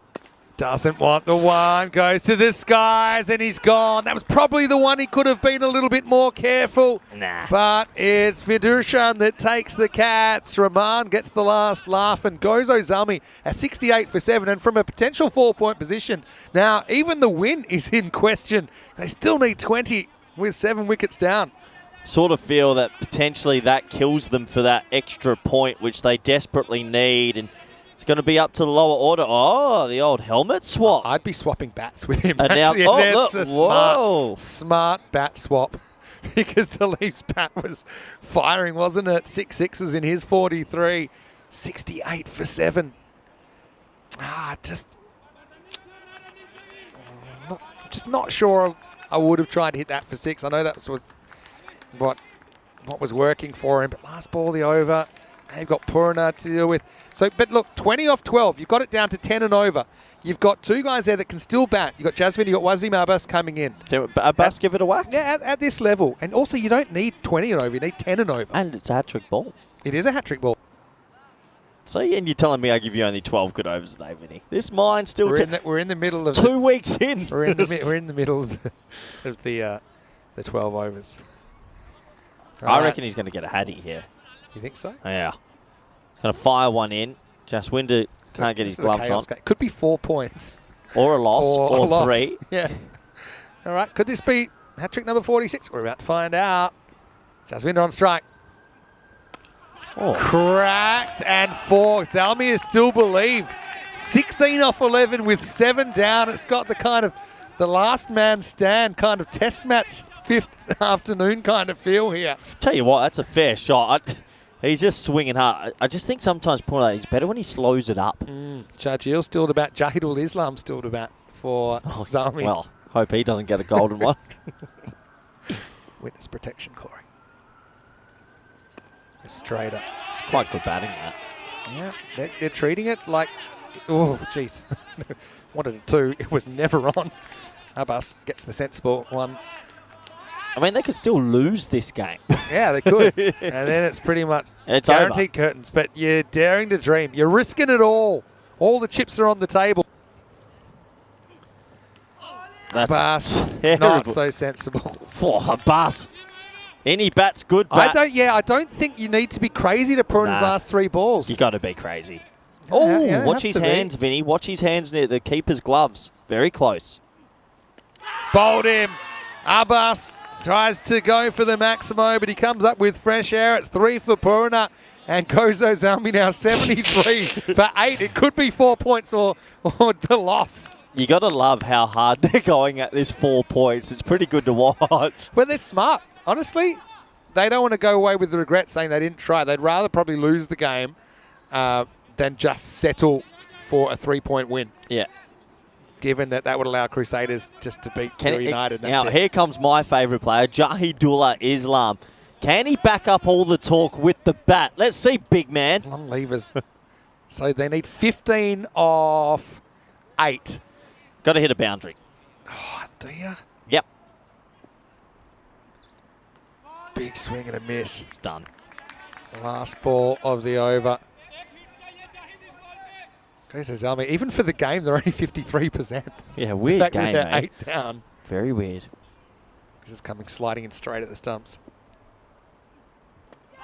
Doesn't want the one. Goes to the skies and he's gone. That was probably the one he could have been a little bit more careful. Nah. But it's Vidushan that takes the cats. Rahman gets the last laugh and Gozo Zalmi at 68 for 7 and from a potential 4-point position. Now, even the win is in question. They still need 20 with 7 wickets down. Sort of feel that potentially that kills them for that extra point, which they desperately need. And it's going to be up to the lower order. Oh, the old helmet swap. I'd be swapping bats with him. And now, that's a whoa. smart bat swap because Talib's bat was firing, wasn't it? 6 sixes in his 43. 68 for 7. Just not sure I would have tried to hit that for 6. I know that was what was working for him, but last ball of the over. They've got Porna to deal with. So, but look, 20 off 12. You've got it down to 10 and over. You've got two guys there that can still bat. You've got Jasmine, you've got Wazim Abbas coming in. Abbas give it a whack? Yeah, at this level. And also, you don't need 20 and over. You need 10 and over. And it's a hat-trick ball. It is a hat-trick ball. So, and you're telling me I give you only 12 good overs today, Vinny? This mine's still We're in the middle of 2 weeks in. We're in the middle of the 12 overs. I reckon he's going to get a hattie here. You think so? Yeah. He's going to fire one in. Jaswinder can't get his gloves on. Could be 4 points. Or a loss. Or a loss. 3. Yeah. All right. Could this be hat-trick number 46? We're about to find out. Jaswinder on strike. Oh. Cracked and 4. Zalmi is still believed. 16 off 11 with 7 down. It's got the kind of the last man stand kind of test match 5th afternoon kind of feel here. Tell you what, that's a fair shot. He's just swinging hard. I just think sometimes he's better when he slows it up. Shahil still to bat. Jahidul Islam still to bat for Zalmi. Well, hope he doesn't get a golden one. Witness protection, Corey. Straight up. It's quite good batting, that. Yeah, they're treating it like, oh, jeez. Wanted a 2. It was never on. Abbas gets the sensible one. I mean, they could still lose this game. Yeah, they could. And then it's pretty much it's guaranteed over. curtains. But you're daring to dream. You're risking it all. All the chips are on the table. That's Abbas, terrible. not so sensible. For Abbas. Any bat's good bat. I don't think you need to be crazy to Porna's last 3 balls. You got to be crazy. Oh, yeah, watch his hands, Vinny. Watch his hands near the keeper's gloves. Very close. Bowled him. Abbas tries to go for the Maximo, but he comes up with fresh air. It's 3 for Porna. And Gozo Zalmi now 73 for 8. It could be 4 points or the loss. You got to love how hard they're going at this 4 points. It's pretty good to watch. Well, they're smart. Honestly, they don't want to go away with the regret saying they didn't try. They'd rather probably lose the game than just settle for a 3-point win. Yeah. Given that would allow Crusaders just to beat Gzira United. Now, here comes my favourite player, Jahidullah Islam. Can he back up all the talk with the bat? Let's see, big man. Long levers. So they need 15 off 8. Got to hit a boundary. Oh, do you? Yep. Big swing and a miss. It's done. Last ball of the over. Gozo Zalmi, even for the game, they're only 53%. Yeah, weird game, they're mate. 8 down. Very weird. This is coming sliding in straight at the stumps.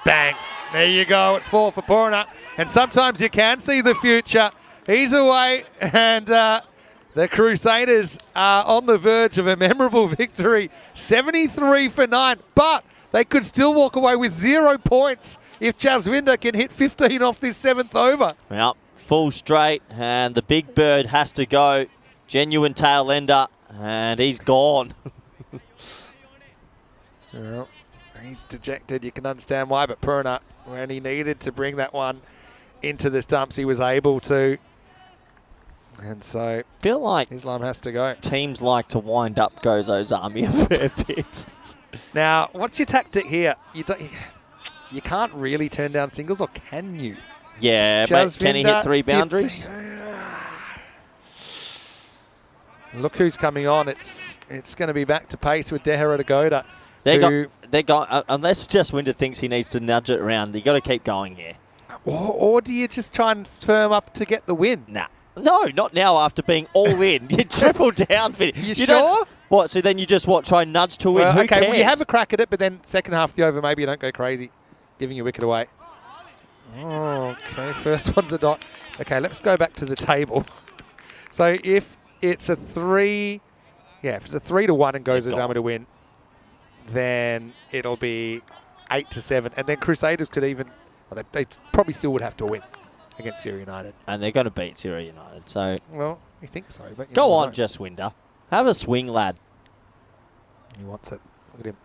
Bang. There you go. It's 4 for Porna. And sometimes you can see the future. He's away, and the Crusaders are on the verge of a memorable victory. 73 for 9. But they could still walk away with 0 points if Jaswinder can hit 15 off this 7th over. Well, full straight, and the big bird has to go. Genuine tail ender, and he's gone. Well, he's dejected. You can understand why, but Porna, when he needed to bring that one into the stumps, he was able to. And so Feel like Islam has to go. teams like to wind up Gozo Zalmi a fair bit. Now, what's your tactic here? You can't really turn down singles, or can you? Yeah, mate, can he hit 3 boundaries? 50. Look who's coming on. It's going to be back to pace with Dehera Goda. They got unless Jaswinder thinks he needs to nudge it around, you got to keep going here. Or do you just try and firm up to get the win? Nah. No, not now after being all in. You triple down. You sure? What, so then you just, try and nudge to win? Well, Who okay, cares? well, you have a crack at it, but then second half of the over, maybe you don't go crazy, giving your wicket away. Oh, okay, first one's a dot. Okay, let's go back to the table. So if it's a 3, if it's a 3-1 and Gozo Zalmi to win, then it'll be 8-7. And then Crusaders could even, well, they probably still would have to win against Gzira United. And they're going to beat Gzira United, so... Well, you think so, but... Go on, Jaswinder. Have a swing, lad. He wants it. Look at him.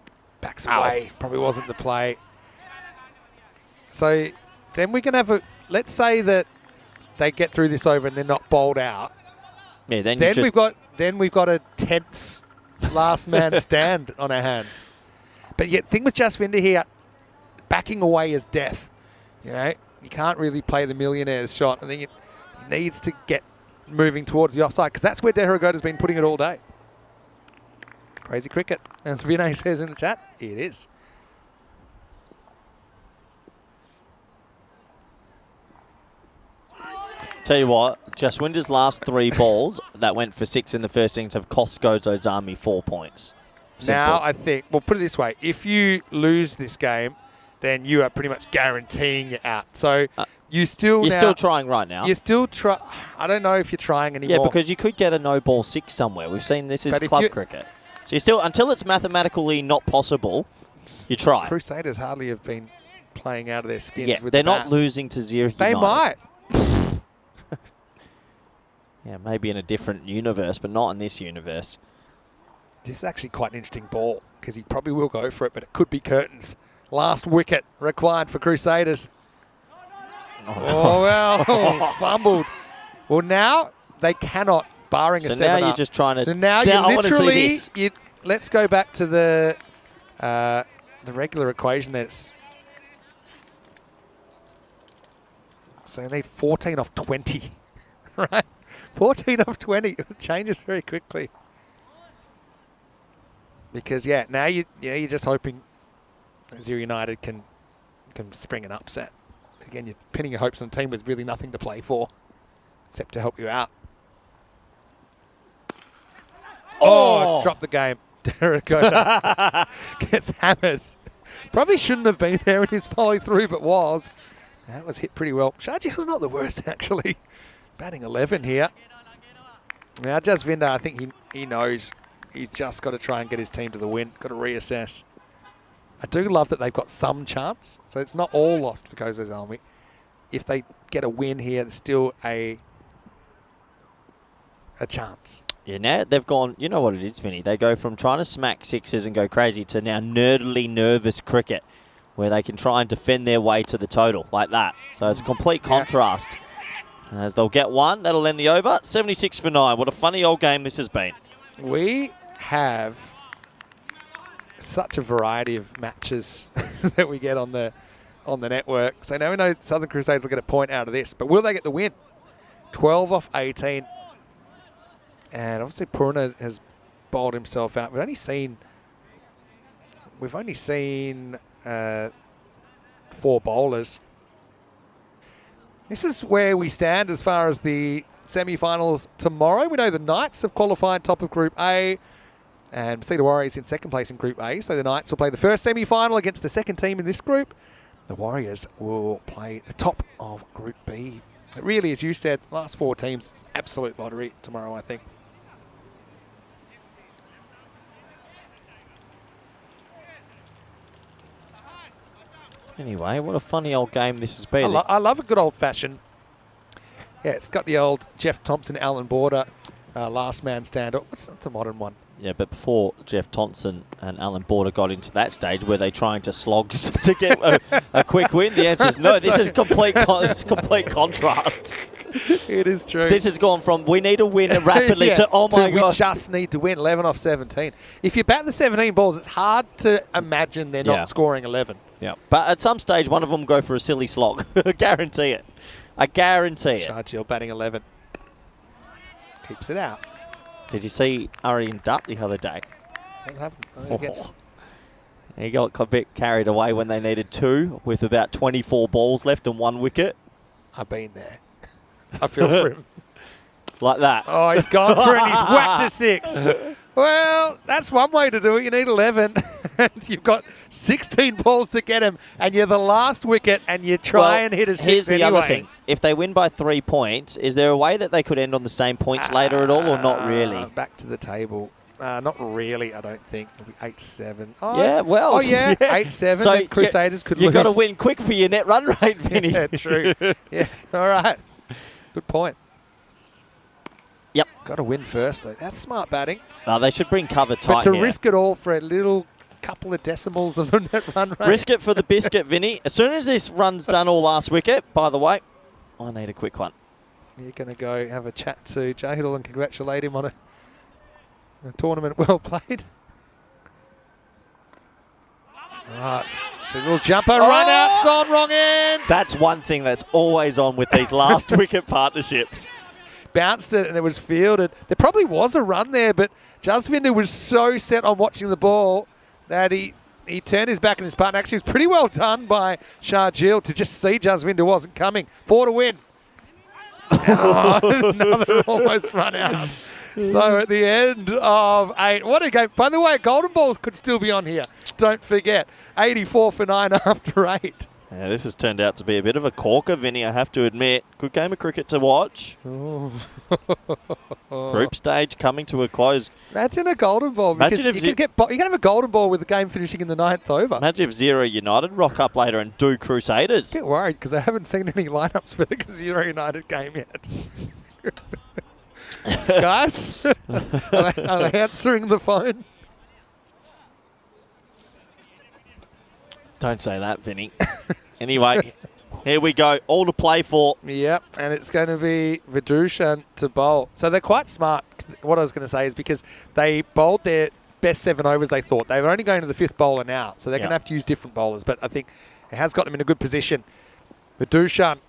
Backs away. Probably wasn't the play. So then we can have a... Let's say that they get through this over and they're not bowled out. Yeah, then we've got a tense last man stand on our hands. But yet, thing with Jaswinder here, backing away is death. You know, you can't really play the millionaire's shot. I think it needs to get moving towards the offside because that's where Dehragota's been putting it all day. Crazy cricket, as Vinay says in the chat. It is. Tell you what, Jaswinder's last 3 balls that went for 6 in the first innings have cost Gozo Zalmi 4 points. Simple. Now, I think, well, put it this way. If you lose this game, then you are pretty much guaranteeing you're out. So you're still trying right now. You're still trying. I don't know if you're trying anymore. Yeah, because you could get a no ball 6 somewhere. We've seen this is club cricket. So you still, until it's mathematically not possible, you try. Crusaders hardly have been playing out of their skins. Yeah, with they're the not bat. losing to Gzira United. They might. Yeah, maybe in a different universe, but not in this universe. This is actually quite an interesting ball because he probably will go for it, but it could be curtains. Last wicket required for Crusaders. Oh, well, fumbled. Well, now they cannot, barring a 7 now you're up. just trying to... So now I you wanna see literally... this. Let's go back to the regular equation that's... So you need 14 off 20, right? 14 off 20. It changes very quickly. Because, yeah, now you're just hoping Gzira United can spring an upset. Again, you're pinning your hopes on a team with really nothing to play for, except to help you out. Oh, dropped the game. Dehragota gets hammered. Probably shouldn't have been there in his follow through, but was. That was hit pretty well. Sharjah's not the worst, actually. Batting 11 here. Now, Jasvinder, I think he knows he's just got to try and get his team to the win. Got to reassess. I do love that they've got some chance, so it's not all lost for Gozo Zalmi. If they get a win here, there's still a chance. Yeah, now they've gone, you know what it is, Vinny. They go from trying to smack sixes and go crazy to now nerdily nervous cricket, where they can try and defend their way to the total like that. So it's a complete contrast. As they'll get one, that'll end the over. 76 for 9. What a funny old game this has been. We have such a variety of matches that we get on the network. So now we know Southern Crusaders will get a point out of this, but will they get the win? 12 off 18. And obviously Porna has bowled himself out. We've only seen 4 bowlers. This is where we stand as far as the semi-finals tomorrow. We know the Knights have qualified top of Group A, and Masita Warriors in second place in Group A. So the Knights will play the first semi-final against the second team in this group. The Warriors will play the top of Group B. It really, as you said, last 4 teams, absolute lottery tomorrow, I think. Anyway, what a funny old game this has been. I love a good old-fashioned. Yeah, it's got the old Jeff Thompson, Alan Border, last man stand. What's a modern one? Yeah, but before Jeff Thompson and Alan Border got into that stage, were they trying to slogs to get a quick win? The answer is no. This is complete contrast. It is true. This has gone from we need a win rapidly to oh my god, we just need to win 11 off 17. If you bat the 17 balls, it's hard to imagine they're not scoring 11. Yeah, but at some stage, one of them go for a silly slog. I guarantee it. I guarantee it. Sharjah batting 11. Keeps it out. Did you see Arian Dutt the other day? What happened? He got a bit carried away when they needed 2 with about 24 balls left and 1 wicket. I've been there. I feel for him. Like that. Oh, he's gone for it and he's whacked a 6. Well, that's one way to do it. You need 11. And you've got 16 balls to get him. And you're the last wicket and you try and hit a 6 here's the anyway. other thing. If they win by 3 points, is there a way that they could end on the same points later at all or not really? Back to the table. Not really, I don't think. It'll be 8-7. Oh, yeah, well. Oh, yeah, 8-7. So Crusaders could lose. You've got to win quick for your net run rate, Vinny. Yeah, true. Yeah, all right. Good point. Yep. Got to win first, though. That's smart batting. No, they should bring cover tight. But to risk it all for a little couple of decimals of the net run rate. Risk it for the biscuit, Vinny. As soon as this run's done all last wicket, by the way, I need a quick one. You're going to go have a chat to Jahidul and congratulate him on a tournament well played. Single jumper, run outs on wrong end. That's one thing that's always on with these last wicket partnerships. Bounced it and it was fielded. There probably was a run there, but Jasvinder was so set on watching the ball that he turned his back on his partner. Actually, it was pretty well done by Sharjeel to just see Jasvinder wasn't coming. 4 to win. Another almost run out. So at the end of 8, what a game. By the way, golden balls could still be on here. Don't forget, 84 for 9 after 8. Yeah, this has turned out to be a bit of a corker, Vinny, I have to admit. Good game of cricket to watch. Group stage coming to a close. Imagine a golden ball. Because you can have a golden ball with the game finishing in the 9th over. Imagine if Gzira United rock up later and do Crusaders. Get worried because I haven't seen any lineups for the Gzira United game yet. Guys, are they answering the phone? Don't say that, Vinny. Anyway, here we go. All to play for. Yep, and it's going to be Vidushan to bowl. So they're quite smart. What I was going to say is because they bowled their best 7 overs, they thought. They were only going to the 5th bowler now, so they're going to have to use different bowlers. But I think it has got them in a good position. Vidushan.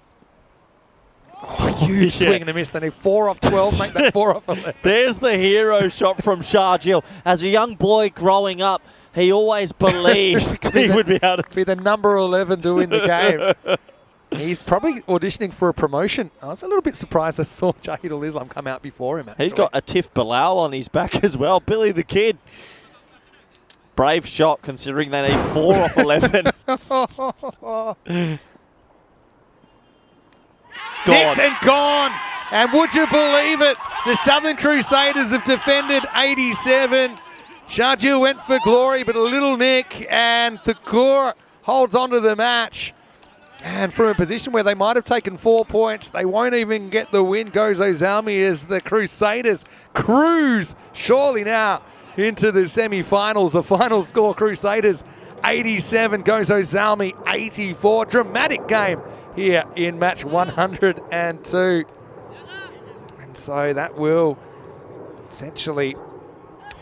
Huge swing and a miss. They need 4 off 12, make that 4 off 11. There's the hero shot from Sharjeel. As a young boy growing up, he always believed he would be able to be the number 11 to win the game. He's probably auditioning for a promotion. I was a little bit surprised I saw Jahidul Islam come out before him. Actually. He's got a Tif Bilal on his back as well. Billy the Kid. Brave shot considering they need 4 off 11. Nicked and gone. And would you believe it? The Southern Crusaders have defended 87. Sharjeel went for glory, but a little nick, and Thakur holds on to the match. And from a position where they might have taken 4 points, they won't even get the win. Gozo Zalmi as the Crusaders cruise surely now into the semi-finals. The final score, Crusaders 87, Gozo Zalmi 84. Dramatic game here in match 102. And so that will essentially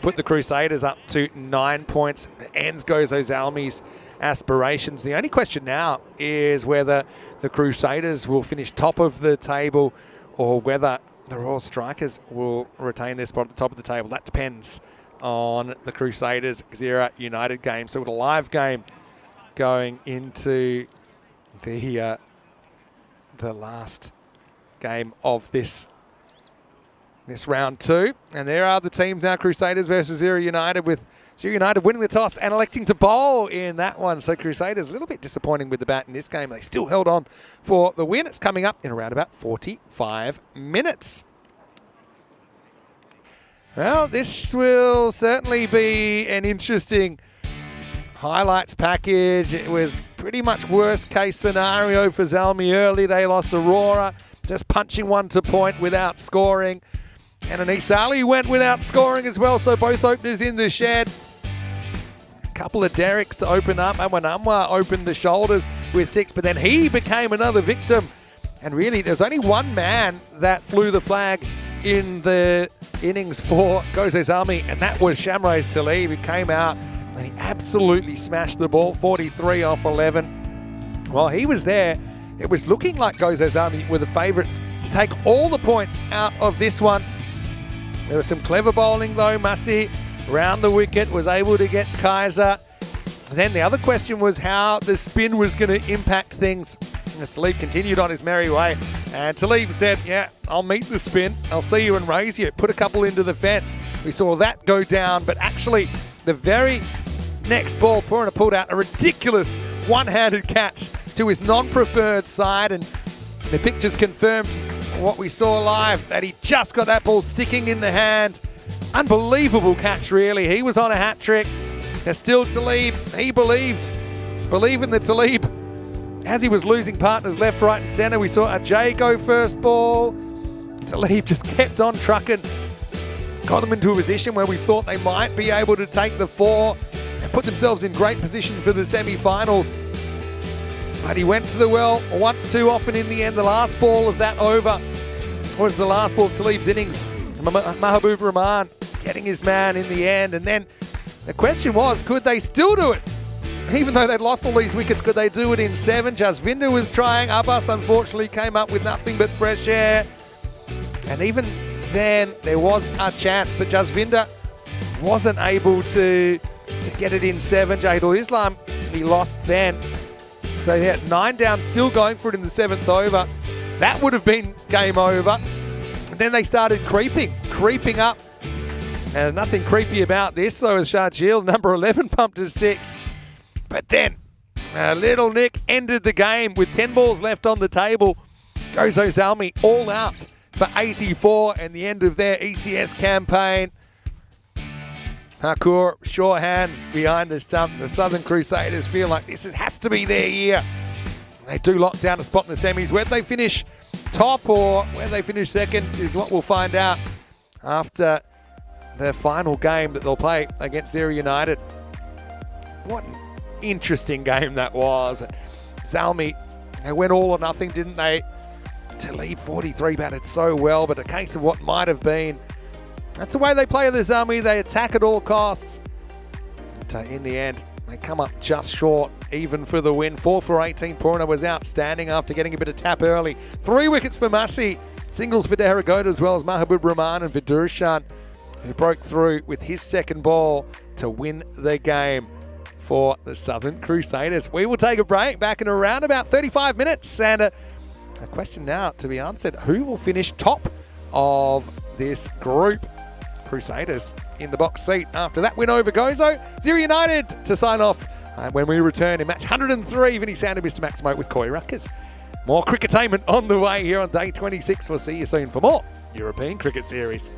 put the Crusaders up to 9 points. It ends Gozo Zalmi's aspirations. The only question now is whether the Crusaders will finish top of the table or whether the Royal Strikers will retain their spot at the top of the table. That depends on the Crusaders Gzira United game. So with a live game going into the last game of this round 2. And there are the teams now, Crusaders versus Gzira United, with Gzira United winning the toss and electing to bowl in that one. So Crusaders a little bit disappointing with the bat in this game. They still held on for the win. It's coming up in around about 45 minutes. Well, this will certainly be an interesting highlights package. It was pretty much worst case scenario for Zalmi early. They lost Aurora, just punching one to point without scoring. And Anis Ali went without scoring as well, so both openers in the shed. A couple of derricks to open up. Awanamwa opened the shoulders with 6, but then he became another victim. And really, there's only one man that flew the flag in the innings for Gozo Zalmi, and that was Shamrose Talib, who came out and he absolutely smashed the ball, 43 off 11. While he was there, it was looking like Gozo Zalmi were the favourites to take all the points out of this one. There was some clever bowling though. Masi round the wicket was able to get Kaiser. Then the other question was how the spin was going to impact things. As Talib continued on his merry way. And Talib said, yeah, I'll meet the spin. I'll see you and raise you. Put a couple into the fence. We saw that go down, but actually the very next ball, Porna pulled out a ridiculous one-handed catch to his non-preferred side, and the pictures confirmed what we saw live, that he just got that ball sticking in the hand. Unbelievable catch, really. He was on a hat trick. There's still Talib. He believed in the Talib. As he was losing partners left, right and centre, we saw Ajay go first ball. Talib just kept on trucking. Got them into a position where we thought they might be able to take the 4 and put themselves in great position for the semi-finals. But he went to the well once too often in the end. The last ball of that over was the last ball of Talib's innings. Mahabub Rahman getting his man in the end. And then the question was, could they still do it? even though they'd lost all these wickets, could they do it in 7? Jasvinder was trying. Abbas unfortunately came up with nothing but fresh air. And even then, there was a chance, but Jasvinder wasn't able to get it in 7. Jadul Islam, he lost then. So they had 9 down, still going for it in the 7th over. That would have been game over. And then they started creeping up. And nothing creepy about this. So as Sharjeel, number 11, pumped to 6. But then, Little Nick ended the game with 10 balls left on the table. Gozo Zalmi all out for 84 and the end of their ECS campaign. Thakur, sure hands behind the stumps. The Southern Crusaders feel like this has to be their year. They do lock down a spot in the semis. Where they finish top or where they finish second is what we'll find out after the final game that they'll play against Gzira United. What an interesting game that was. Zalmi, they went all or nothing, didn't they? To lead 43, batted so well, but a case of what might have been. That's the way they play the Zalmi. They attack at all costs. But in the end, they come up just short, even for the win. 4 for 18. Porna was outstanding after getting a bit of tap early. 3 wickets for Masi. Singles for Deharagoda as well as Mahabub Rahman and Vidurshan, who broke through with his second ball to win the game for the Southern Crusaders. We will take a break, back in around about 35 minutes. And a question now to be answered. Who will finish top of this group? Crusaders in the box seat after that win over Gozo. Gzira United to sign off when we return in match 103. Vinny Sander, Mr. Maximo with Koi Ruckers. More cricketainment on the way here on day 26. We'll see you soon for more European Cricket Series.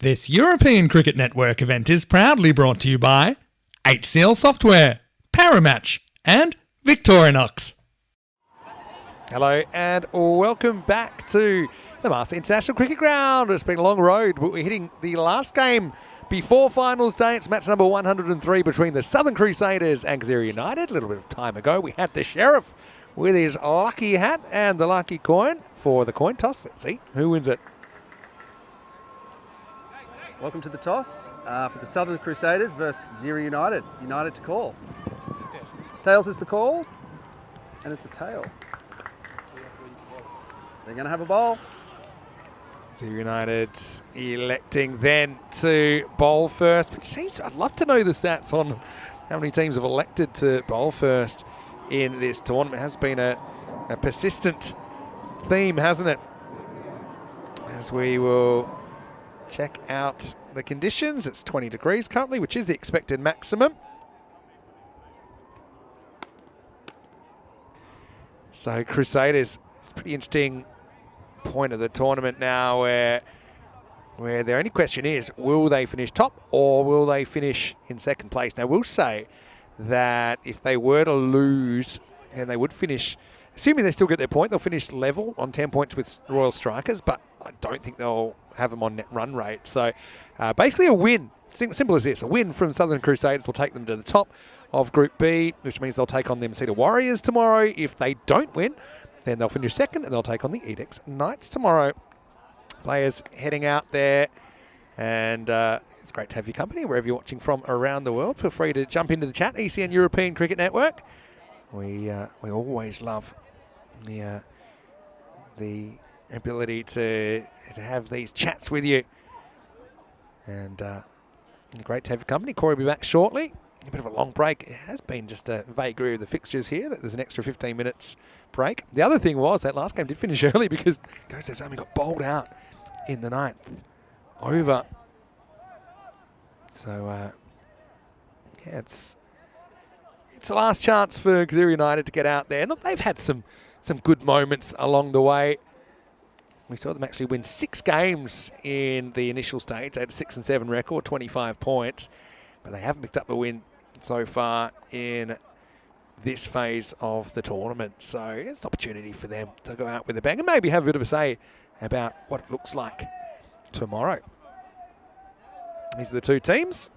This European Cricket Network event is proudly brought to you by HCL Software, Paramatch, and Victorinox. Hello and welcome back to the Malta International Cricket Ground. It's been a long road, but we're hitting the last game before finals day. It's match number 103 between the Southern Crusaders and Gzira United. A little bit of time ago, we had the Sheriff with his lucky hat and the lucky coin for the coin toss. Let's see who wins it. Welcome to the toss for the Southern Crusaders versus Gzira United. United to call. Tails is the call, and it's a tail. They're going to have a bowl. Gzira United electing then to bowl first, which seems, I'd love to know the stats on how many teams have elected to bowl first in this tournament. It has been a persistent theme, hasn't it? As we will check out the conditions. It's 20 degrees currently, which is the expected maximum. So Crusaders, it's a pretty interesting point of the tournament now where the only question is, will they finish top or will they finish in second place? Now, we'll say that if they were to lose, then they would finish, assuming they still get their point, they'll finish level on 10 points with Royal Strikers, but I don't think they'll have them on net run rate. So basically a win, simple as this, a win from Southern Crusaders will take them to the top of Group B, which means they'll take on the Masita Warriors tomorrow. If they don't win, then they'll finish second and they'll take on the Edicts Knights tomorrow. Players heading out there, and it's great to have your company wherever you're watching from around the world. Feel free to jump into the chat, ECN European Cricket Network. We always love the ability to have these chats with you, and great to have your company. Corey will be back shortly. A bit of a long break. It has been just a vagary of the fixtures here, that there's an extra 15 minutes break. The other thing was that last game did finish early because Gozo Zalmi got bowled out in the 9th over. So, yeah, it's the last chance for Gzira United to get out there. Look, they've had some good moments along the way. We saw them actually win 6 games in the initial stage. They had a 6-7 record, 25 points, but they haven't picked up a win so far in this phase of the tournament. So it's an opportunity for them to go out with a bang and maybe have a bit of a say about what it looks like tomorrow. These are the two teams.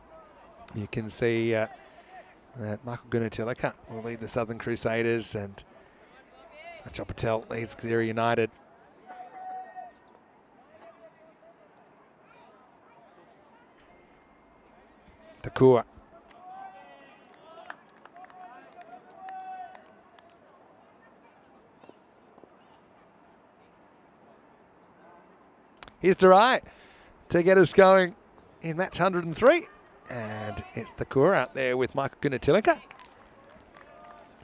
You can see that Michael Gunatilaka will lead the Southern Crusaders and Achal Patel leads Gzira United. Takua. Here's Durai to get us going in match 103. And it's Takua out there with Michael Gunatilaka.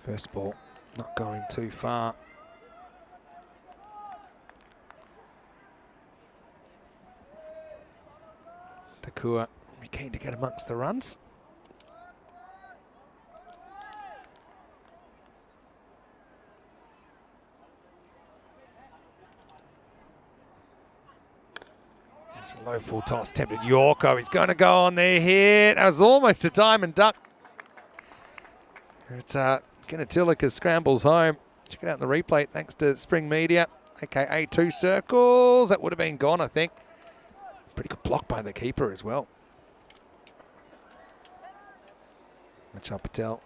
First ball not going too far. Takua keen to get amongst the runs. It's a low full toss, tempted Yorko. He's going to go on there here. That was almost a diamond duck. It's Gunatilaka scrambles home. Check it out in the replay thanks to Spring Media, aka 2 circles. That would have been gone, I think. Pretty good block by the keeper as well. Achal Patel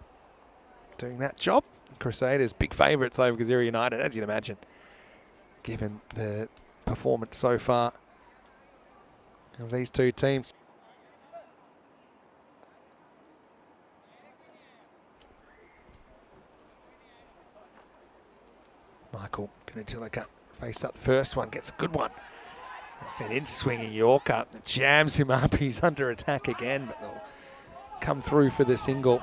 doing that job. Crusaders big favourites over Gzira United, as you'd imagine, given the performance so far of these two teams. Michael Gunatilaka face up the first one, gets a good one. It's an in-swinging Yorker that jams him up. He's under attack again, but they'll come through for the single.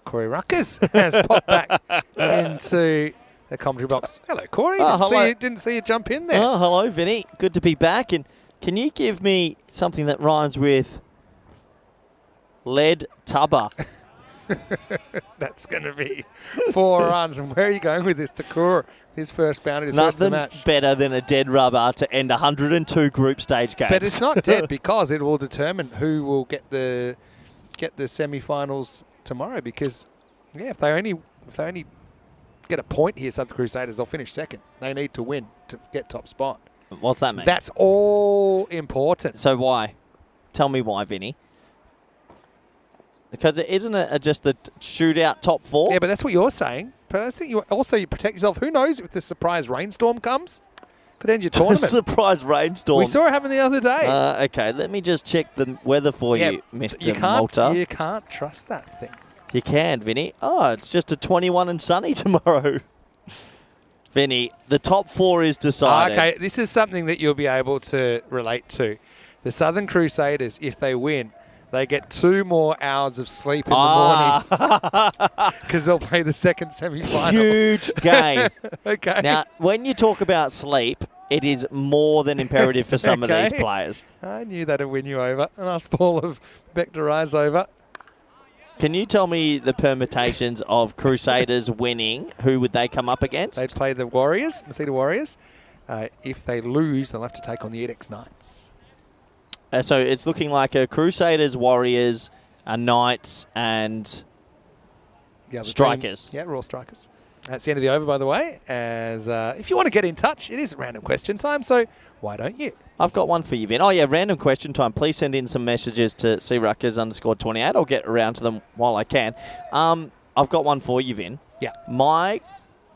Corey Ruckers has popped back into the commentary box. Hello, Corey. Didn't see you jump in there. Oh, hello, Vinny. Good to be back. And can you give me something that rhymes with lead tubber? That's going to be 4 runs. And where are you going with this? Takur, his first boundary, the first of the Nothing match. better than a dead rubber to end 102 group stage games. But it's not dead because it will determine who will get the semi-finals tomorrow. Because if they only get a point here, South Crusaders, they'll finish second. They need to win to get top spot. What's that mean? That's all important. So why? Tell me why, Vinny. Because isn't it just the shootout top 4? Yeah, but that's what you're saying. Personally, you protect yourself. Who knows if the surprise rainstorm comes? Could end your tournament. Surprise rainstorm. We saw it happen the other day. Okay, let me just check the weather for you, Mr. Malta. You can't trust that thing. You can, Vinny. Oh, it's just a 21 and sunny tomorrow. Vinny, the top 4 is decided. Okay, this is something that you'll be able to relate to. The Southern Crusaders, if they win, they get 2 more hours of sleep in the morning because they'll play the second semi-final. Huge game. Okay. Now, when you talk about sleep, it is more than imperative for some of these players. I knew that'd win you over. A nice ball of Bechterized over. Can you tell me the permutations of Crusaders winning? Who would they come up against? They'd play the Warriors, Masita Warriors. If they lose, they'll have to take on the Edx Knights. So it's looking like a Crusaders, Warriors, Knights, and Strikers. Yeah, Raw Strikers. That's the end of the over, by the way. As if you want to get in touch, it is random question time, so why don't you? I've got one for you, Vin. Oh, yeah, random question time. Please send in some messages to cruckers_28. I'll get around to them while I can. I've got one for you, Vin. Yeah.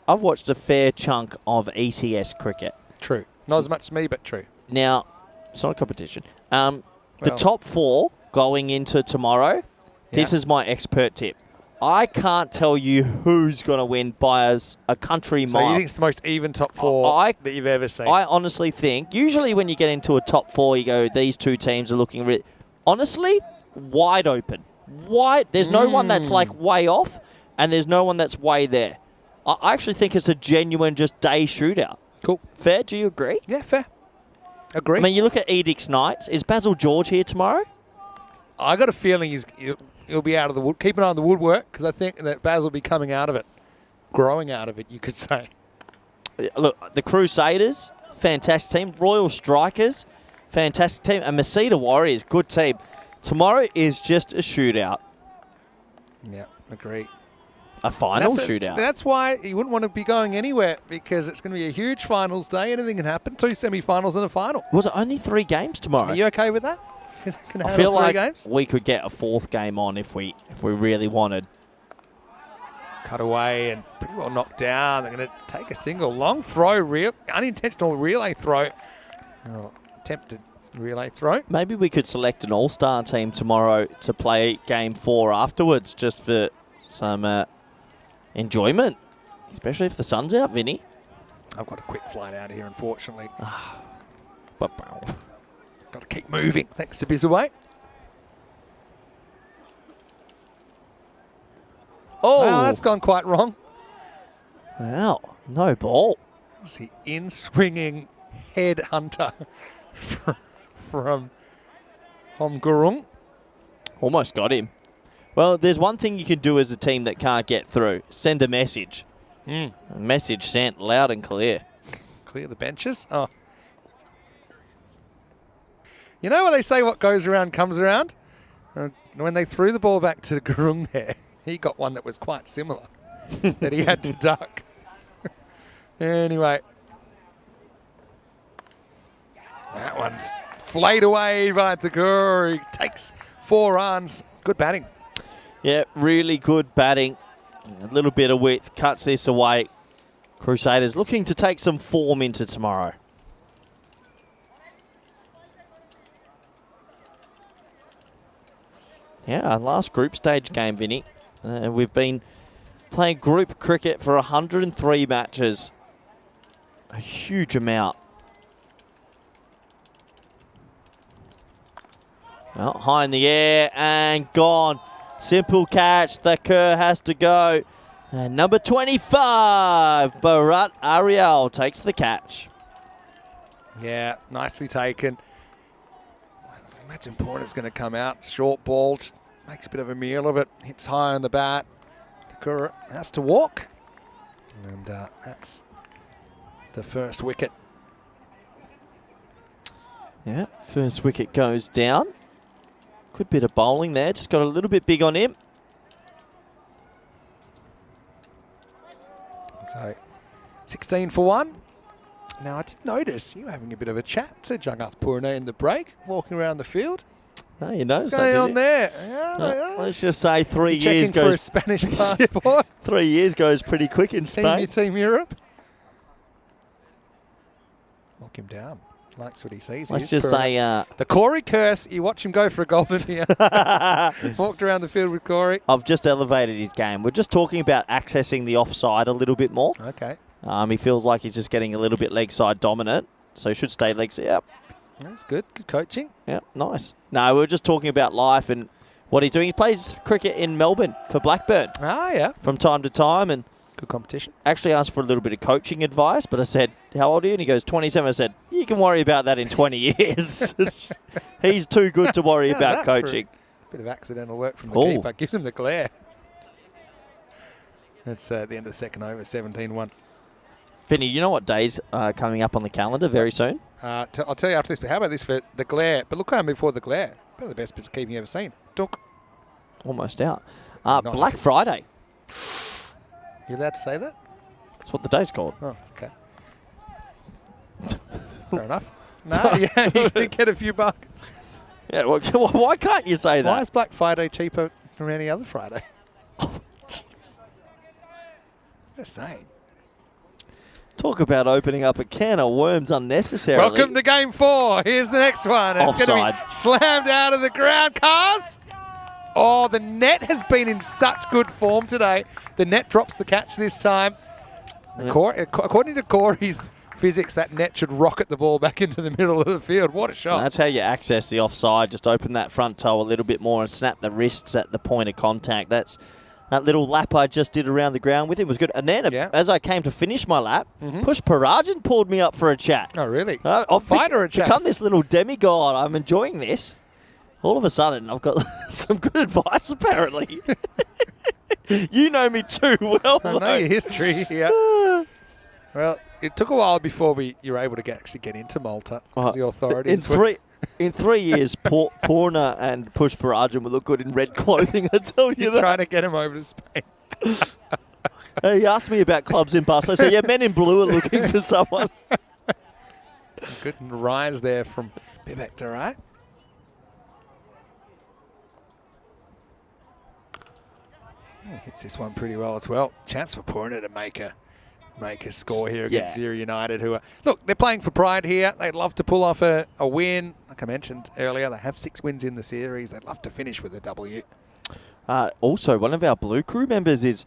I've watched a fair chunk of ECS cricket. True. Not as much as me, but true. Now, it's not a competition. The top 4 going into tomorrow, this is my expert tip. I can't tell you who's going to win by a country mile. So you think it's the most even top 4 that you've ever seen? I honestly think, usually when you get into a top 4, you go, these 2 teams are looking really... Honestly, wide open. There's no one that's like way off, and there's no one that's way there. I actually think it's a genuine just day shootout. Cool. Fair? Do you agree? Yeah, fair. Agree. I mean, you look at Edic's Knights. Is Basil George here tomorrow? I got a feeling he'll be out of the wood. Keep an eye on the woodwork, because I think that Baz will be coming out of it. Growing out of it, you could say. Look, the Crusaders, fantastic team. Royal Strikers, fantastic team. And Masita Warriors, good team. Tomorrow is just a shootout. Yeah, agree. A final shootout. That's why you wouldn't want to be going anywhere, because it's going to be a huge finals day. Anything can happen. 2 semi-finals and a final. Was it only 3 games tomorrow? Are you okay with that? Can I feel like games? we could get a 4th game on if we really wanted. Cut away and pretty well knocked down. They're going to take a single. Long throw, unintentional relay throw. Attempted relay throw. Maybe we could select an all-star team tomorrow to play game 4 afterwards, just for some enjoyment, especially if the sun's out, Vinny. I've got a quick flight out of here, unfortunately. Got to keep moving, thanks to Bizaway. Oh, that's gone quite wrong. Wow, no ball. It's the in-swinging head hunter from Homgurung. Almost got him. Well, there's one thing you can do as a team that can't get through. Send a message. A message sent loud and clear. Clear the benches. Oh. You know what they say, what goes around comes around? When they threw the ball back to Gurung there, he got one that was quite similar that he had to duck. Anyway. That one's flayed away by Thakur. He takes 4 runs. Good batting. Yeah, really good batting. A little bit of width cuts this away. Crusaders looking to take some form into tomorrow. Yeah, our last group stage game, Vinny. We've been playing group cricket for 103 matches. A huge amount. Well, high in the air and gone. Simple catch. Thakur has to go. And number 25, Bharat Ariel takes the catch. Yeah, nicely taken. Imagine Porna's going to come out, short ball, makes a bit of a meal of it. Hits high on the bat. Takura has to walk. And that's the first wicket. Yeah, first wicket goes down. Good bit of bowling there. Just got a little bit big on him. So 16 for 1. Now, I did notice you having a bit of a chat to Jangath Porna in the break, walking around the field. Oh, you noticed What's that, going did on you? there? Yeah, No, let's just say 3 Checking years for a goes. Spanish passport. 3 years goes pretty quick in Spain. Team Europe. Lock him down. Likes what he sees. Let's just say the Corey curse. You watch him go for a golden here. Walked around the field with Corey. I've just elevated his game. We're just talking about accessing the offside a little bit more. Okay. He feels like he's just getting a little bit leg side dominant, so he should stay leg side. Yep. That's good. Good coaching. Yep, nice. No, we're just talking about life and what he's doing. He plays cricket in Melbourne for Blackburn Ah, yeah. from time to time, and Good competition. actually asked for a little bit of coaching advice, but I said, how old are you? And he goes, 27. I said, you can worry about that in 20 years. He's too good to worry How's about that for coaching. a bit of accidental work from the Oh. keeper. Gives him the glare. That's at the end of the second over, 17-1. Vinny, you know what day's coming up on the calendar very soon? I'll tell you after this, but how about this for the glare? But look how before the glare. Probably the best bits of keeping you ever seen. Dunk. Almost out. Not Black looking. Friday. You allowed to say that? That's what the day's called. Oh, okay. Fair enough. No, yeah, you can get a few bucks. Yeah, well, why can't you say Why that? is Black Friday cheaper than any other Friday? Just saying. Talk about opening up a can of worms unnecessarily. Welcome to game 4. Here's the next one. It's going to Offside. be slammed out of the ground. Cars. Oh, the net has been in such good form today. The net drops the catch this time. According to Corey's physics, that net should rocket the ball back into the middle of the field. What a shot. That's how you access the offside. Just open that front toe a little bit more and snap the wrists at the point of contact. That little lap I just did around the ground with him was good. And then as I came to finish my lap, Push Parajan pulled me up for a chat. Oh, really? I've Fight or a chat? become this little demigod. I'm enjoying this. All of a sudden, I've got some good advice, apparently. You know me too well. I know mate. your history here. Well, it took a while before you were able to actually get into Malta. 'Cause the authorities In 3 years, Porna and Push Parajan will look good in red clothing, I tell you You're that. trying to get him over to Spain. He asked me about clubs in Barcelona. So, yeah, Men in Blue are looking for someone. Good rise there from Bibek, right? Hits this one pretty well as well. Chance for Porna to make a score here against Gzira United, who are they're playing for pride here. They'd love to pull off a win. Like I mentioned earlier, they have 6 wins in the series. They'd love to finish with a W. Also, one of our Blue Crew members is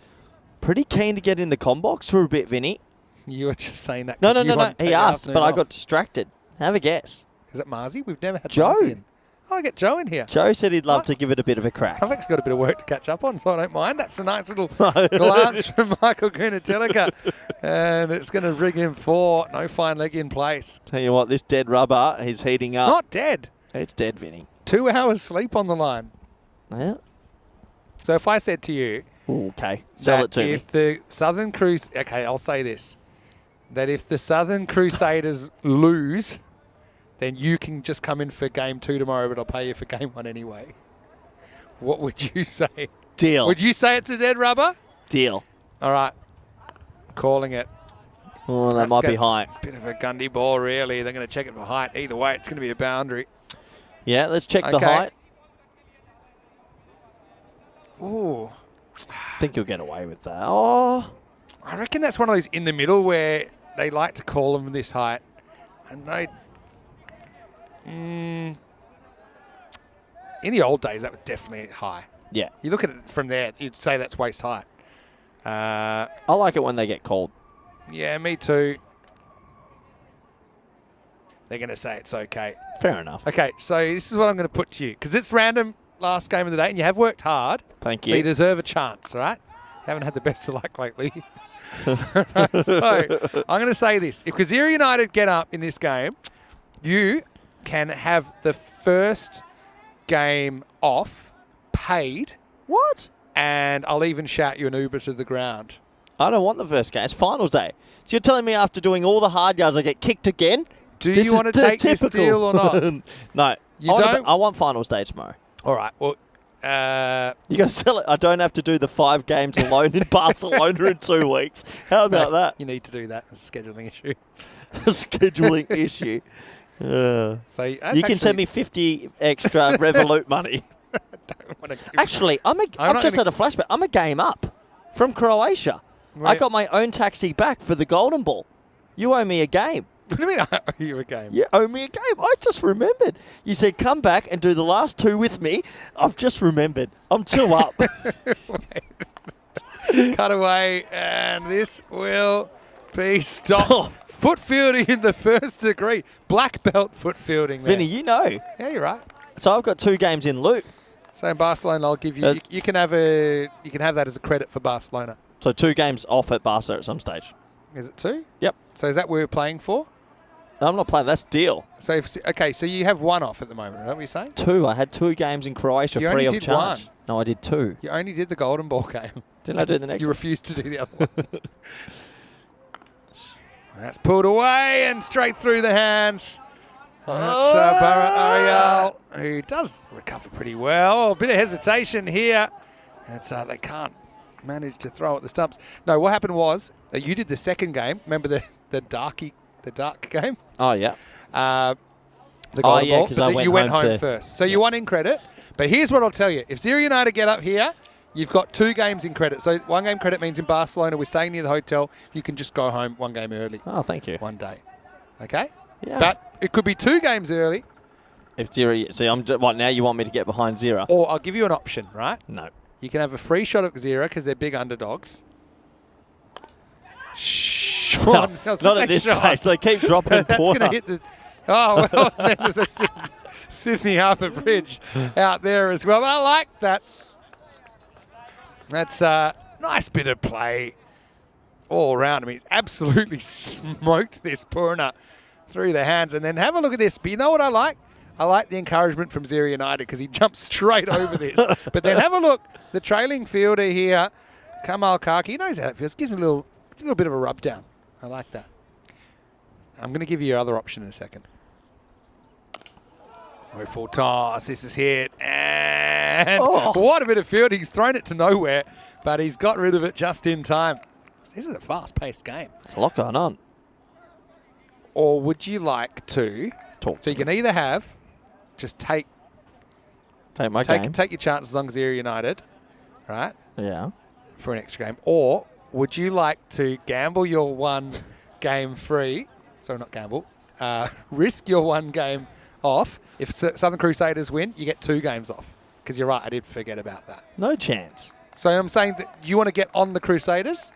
pretty keen to get in the combox for a bit, Vinny. You were just saying that. No. 'cause you wanted to He take the asked, but afternoon I off. got distracted. Have a guess. Is it Marzi? We've never had Joe. Marzi in. Oh, I get Joe in here. Joe said he'd love What? to give it a bit of a crack. I've actually got a bit of work to catch up on, so I don't mind. That's a nice little glance from Michael Gunatelica. And it's going to bring him 4. No fine leg in place. Tell you what, this dead rubber is heating up. Not dead. It's dead, Vinny. 2 hours sleep on the line. Yeah. So if I said to you, Ooh, okay, sell that it to me. if the Southern okay, I'll say this, that if the Southern Crusaders lose, then you can just come in for game 2 tomorrow, but I'll pay you for game 1 anyway. What would you say? Deal. Would you say it's a dead rubber? Deal. All right. Calling it. Oh, that might be That's high. Bit of a Gundy ball, really. They're going to check it for height. Either way, it's going to be a boundary. Yeah, let's check the Okay. height. Ooh. I think you'll get away with that. Oh, I reckon that's one of those in the middle where they like to call them this height. And they... in the old days, that was definitely high. yeah. You look at it from there, you'd say that's waist height. I like it when they get called. Yeah, me too. They're going to say it's okay. Fair enough. Okay, so this is what I'm going to put to you. Because it's random last game of the day, and you have worked hard. Thank So you you. deserve a chance, all right? Haven't had the best of luck lately. So I'm going to say this. If Gzira United get up in this game, you can have the first game off paid, What? and I'll even shout you an Uber to the ground. I don't want the first game. It's finals day. So you're telling me after doing all the hard yards, I get kicked again? Do This you is want to take this typical. deal or not? No. You don't? I want finals day tomorrow. All right. Well, You got to sell it. I don't have to do the 5 games alone in Barcelona in 2 weeks. How about that? you need to do that. It's a scheduling issue. A scheduling issue. So You can send me 50 extra Revolut money. Don't want to Actually, I've just had a flashback. I'm a game up from Croatia. I got my own taxi back for the Golden Ball. You owe me a game. What do you mean I owe you a game? You owe me a game. I just remembered. You said come back and do the last 2 with me. I've just remembered. I'm 2 up. Cut away, and this will be stopped. Oh. Foot fielding in the first degree. Black belt foot fielding there. Vinny, you know. Yeah, you're right. So I've got 2 games in loot. So in Barcelona, I'll give you. You can have that as a credit for Barcelona. So 2 games off at Barca at some stage. Is it 2? Yep. So is that what we're playing for? I'm not playing. That's deal. So so you have 1 off at the moment. Is that what you're saying? 2. I had 2 games in Croatia You free only of did charge. 1. No, I did 2. You only did the Golden Ball game. Didn't I do the next You one? refused to do the other one. That's pulled away and straight through the hands. That's Bharat Arial, who does recover pretty well. A bit of hesitation here. They can't manage to throw at the stumps. No, what happened was that you did the second game. Remember the dark game? Oh, yeah. The Golden Ball. 'cause but I you went went home home first. So you won in credit. But here's what I'll tell you. If Gzira United get up here, you've got 2 games in credit. So 1 game credit means in Barcelona, we're staying near the hotel. You can just go home 1 game early. Oh, thank you. 1 day. Okay? Yeah. But it could be 2 games early, If Gzira... See, what, now you want me to get behind Gzira? or I'll give you an option, right? No. You can have a free shot at Gzira because they're big underdogs. No, not at this stage. They keep dropping That's going to Porna. hit the... Oh, well, then there's a Sydney Harbour Bridge out there as well. I like that. That's a nice bit of play all around. I mean, he's absolutely smoked this Porna through the hands. And then have a look at this. But you know what I like? I like the encouragement from Gzira United because he jumps straight over this. But then have a look. The trailing fielder here, Kamal Kaki, he knows how it feels. Gives me a little bit of a rub down. I like that. I'm going to give you your other option in a second. We're full toss. This is hit. And what a bit of fielding. He's thrown it to nowhere, but he's got rid of it just in time. This is a fast-paced game. There's a lot going on. Or would you like to... Talk So you can either have... Just take my game. Take your chances on Gzira United, right, Yeah. for an extra game. Or would you like to gamble your 1 game free... Sorry, not gamble. Risk your 1 game off. If Southern Crusaders win, you get 2 games off. Because you're right, I did forget about that. No chance. So I'm saying that you want to get on the Crusaders,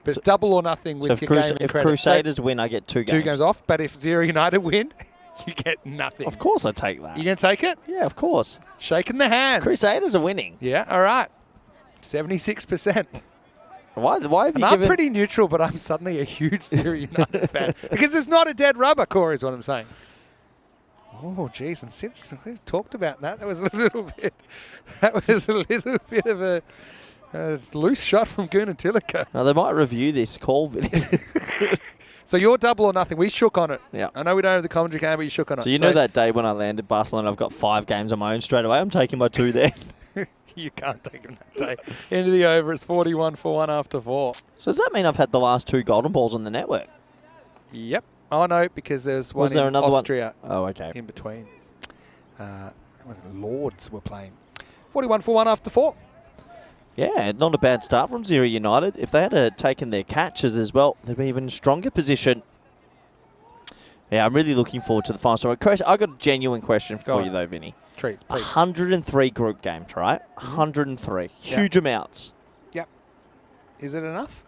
but it's double or nothing with your game in if credit. Crusaders win, I get 2 games. 2 games off, but if Gzira United win, you get nothing. Of course I take that. You going to take it? Yeah, of course. Shaking the hands. Crusaders are winning. Yeah, all right. 76%. Why have you And I'm given... pretty neutral, but I'm suddenly a huge Gzira United fan. Because it's not a dead rubber, Corey, is what I'm saying. Oh, geez, and since we've talked about that, that was a little bit of a loose shot from Gunatilaka. Now, they might review this call video. So you're double or nothing. We shook on it. Yeah. I know we don't have the commentary camera, but you shook on it. So you know that day when I landed Barcelona, I've got 5 games on my own straight away. I'm taking my 2 there. You can't take him that day. End of the over. It's 41 for 1 after 4. So does that mean I've had the last 2 golden balls on the network? Yep. Oh, no, because there's one Was there in another Austria one? Oh, okay. in between. Lords were playing. 41 for 1 after 4. Yeah, not a bad start from Gzira United. If they had taken their catches as well, they'd be in even stronger position. Yeah, I'm really looking forward to the final story. I've got a genuine question for you, though, Vinny. Please. 103 group games, right? 103. Huge amounts. Yep. Is it enough?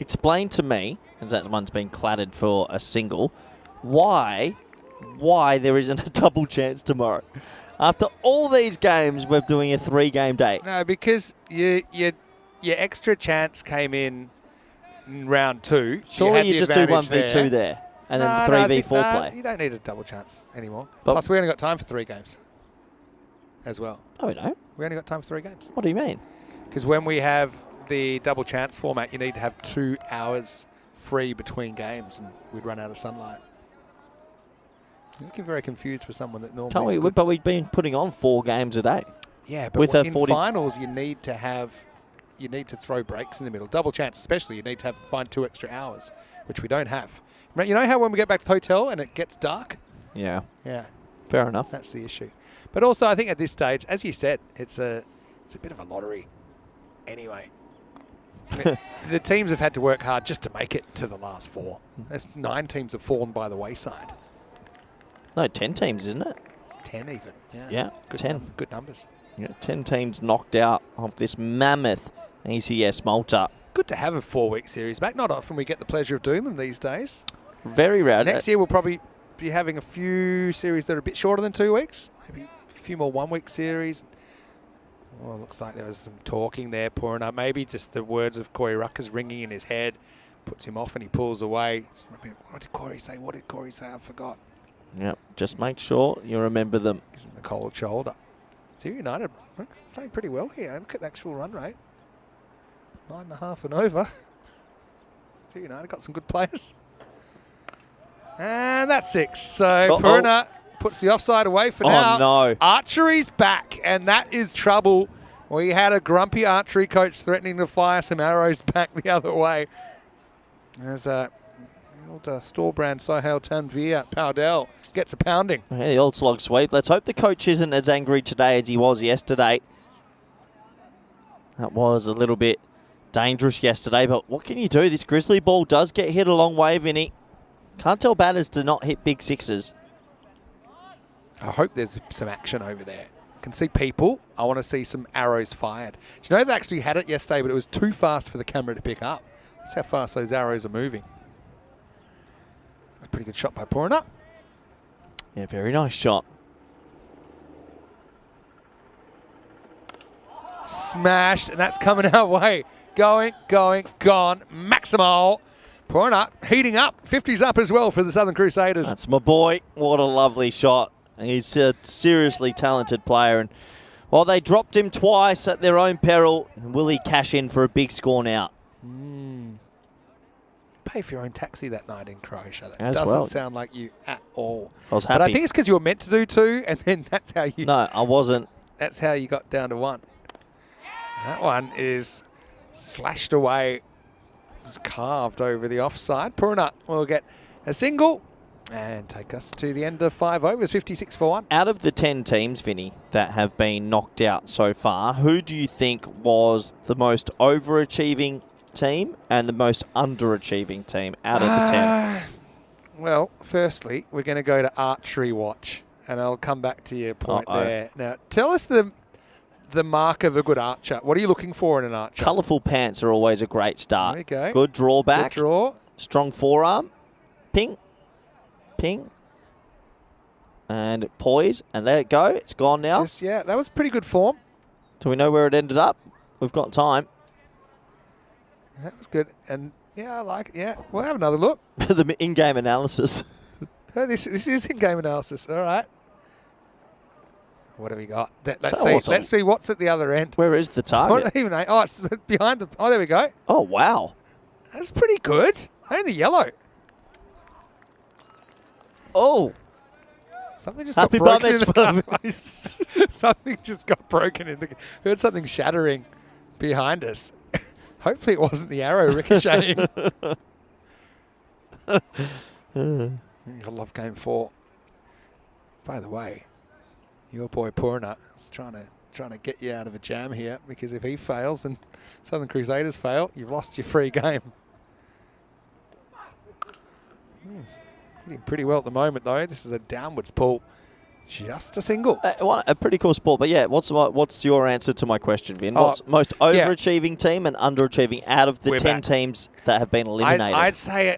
Explain to me, as that one's been clattered for a single, why there isn't a double chance tomorrow. After all these games, we're doing a 3-game day. No, because your extra chance came in round 2. So Surely you just do 1v2 there, and then 3v4 play. You don't need a double chance anymore. But Plus, we only got time for 3 games. as well. Oh, we don't. We only got time for 3 games. What do you mean? Because when we have the double chance format, you need to have 2 hours free between games, and we'd run out of sunlight. You're looking very confused for someone that normally. Can't we? But we've been putting on 4 games a day. Yeah, but with a in 40 finals, you need to throw breaks in the middle. Double chance, especially, you need to find 2 extra hours, which we don't have. You know how when we get back to the hotel and it gets dark? Yeah. Yeah, Fair enough. that's the issue. But also, I think at this stage, as you said, it's a bit of a lottery. Anyway, the teams have had to work hard just to make it to the last 4. 9 teams have fallen by the wayside. No, 10 teams, isn't it? 10 even. Yeah, good 10. Good numbers. Yeah, 10 teams knocked out of this mammoth ECS Malta. Good to have a 4-week series back. Not often we get the pleasure of doing them these days. Very rare. Next year we'll probably be having a few series that are a bit shorter than 2 weeks. Maybe a few more 1-week series. Well, looks like there was some talking there, Porna. Maybe just the words of Corey Rucker's ringing in his head puts him off and he pulls away. What did Corey say? What did Corey say? I forgot. Yep, just make sure you remember them. Gives him the cold shoulder. Gzira United playing pretty well here. Look at the actual run rate. 9.5 and over. Gzira United got some good players. And that's 6. So Porna puts the offside away for now. Oh, no. Archery's back, and that is trouble. We had a grumpy archery coach threatening to fire some arrows back the other way. There's a old store brand Sohail Tanvir Powdell gets a pounding. Yeah, the old slog sweep. Let's hope the coach isn't as angry today as he was yesterday. That was a little bit dangerous yesterday, but what can you do? This grizzly ball does get hit a long way, Vinny. Can't tell batters to not hit big 6s. I hope there's some action over there. I can see people. I want to see some arrows fired. Do you know they actually had it yesterday, but it was too fast for the camera to pick up. That's how fast those arrows are moving. A pretty good shot by Porna. Yeah, very nice shot. Smashed, and that's coming our way. Going, gone. Maximal. Porna heating up. 50's up as well for the Southern Crusaders. That's my boy. What a lovely shot. He's a seriously talented player. And while they dropped him twice at their own peril, will he cash in for a big score now? Pay for your own taxi that night in Croatia. That As doesn't well. sound like you at all. I was But I happy. think it's because you were meant to do 2, and then that's how you. No, I wasn't. That's how you got down to 1. That one is slashed away, carved over the offside. Porna will get a single and take us to the end of 5 overs, 56 for 1. Out of the 10 teams, Vinny, that have been knocked out so far, who do you think was the most overachieving team and the most underachieving team out of the 10? Well, firstly, we're going to go to Archery Watch, and I'll come back to your point there. Now, tell us the mark of a good archer. What are you looking for in an archer? Colourful pants are always a great start. There you go. Good drawback. Good draw. Strong forearm. Ping. Ping. And poise. And there it go. It's gone now. Yeah, that was pretty good form. Do we know where it ended up? We've got time. That was good. And yeah, I like it. Yeah, we'll have another look. The in-game analysis. Oh, this is in-game analysis. All right. What have we got? Let's see what's at the other end. Where is the target? It's behind the. Oh, there we go. Oh, wow. That's pretty good. Only yellow. Oh. Something just Happy got broken in birthday. the Something just got broken in the. Heard something shattering behind us. Hopefully it wasn't the arrow ricocheting. I love game 4. By the way, your boy Porna is trying to get you out of a jam here, because if he fails and Southern Crusaders fail, you've lost your free game. Hitting pretty well at the moment though. This is a downwards pull. Just a single. A pretty cool sport. But yeah, what's your answer to my question, Vin? What's most overachieving team and underachieving out of the 10 teams that have been eliminated? I'd say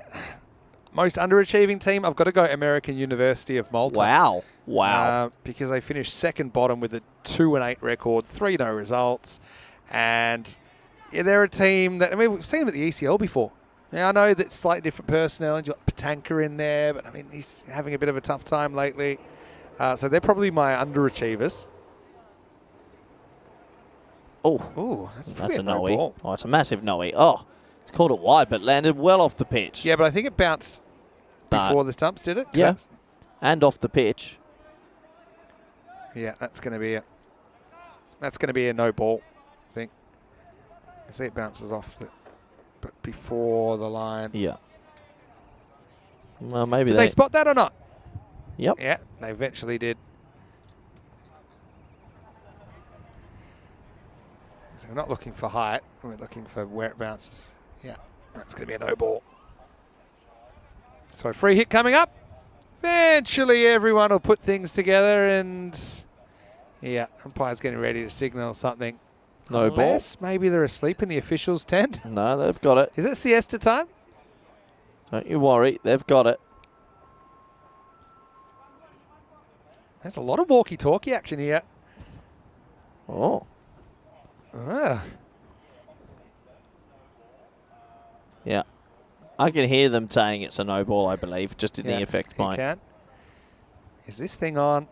most underachieving team, I've got to go American University of Malta. Wow. Wow. Because they finished second bottom with a 2-8 record, 3 no results. And yeah, they're a team that, I mean, we've seen them at the ECL before. Now, I know that slightly different personnel, and you've got Patanka in there, but I mean, he's having a bit of a tough time lately. So they're probably my underachievers. Ooh, That's a no no-e. ball. Oh, it's a massive no-e. Oh, it's called it wide, but landed well off the pitch. Yeah, but I think it bounced But- before the stumps, did it? 'Cause Yeah, and off the pitch. Yeah, that's going to be a no ball, I think. I see it bounces off but before the line. Yeah. Well, maybe Did they spot that or not? Yep. Yeah, they eventually did. So we're not looking for height, we're looking for where it bounces. Yeah, that's going to be a no ball. So free hit coming up. Eventually everyone will put things together and yeah, umpire's getting ready to signal something. No ball. Unless maybe they're asleep in the officials' tent. No, they've got it. Is it siesta time? Don't you worry. They've got it. There's a lot of walkie-talkie action here. Oh. Ah. Yeah. I can hear them saying it's a no ball, I believe, just in the effect you point. can. Is this thing on?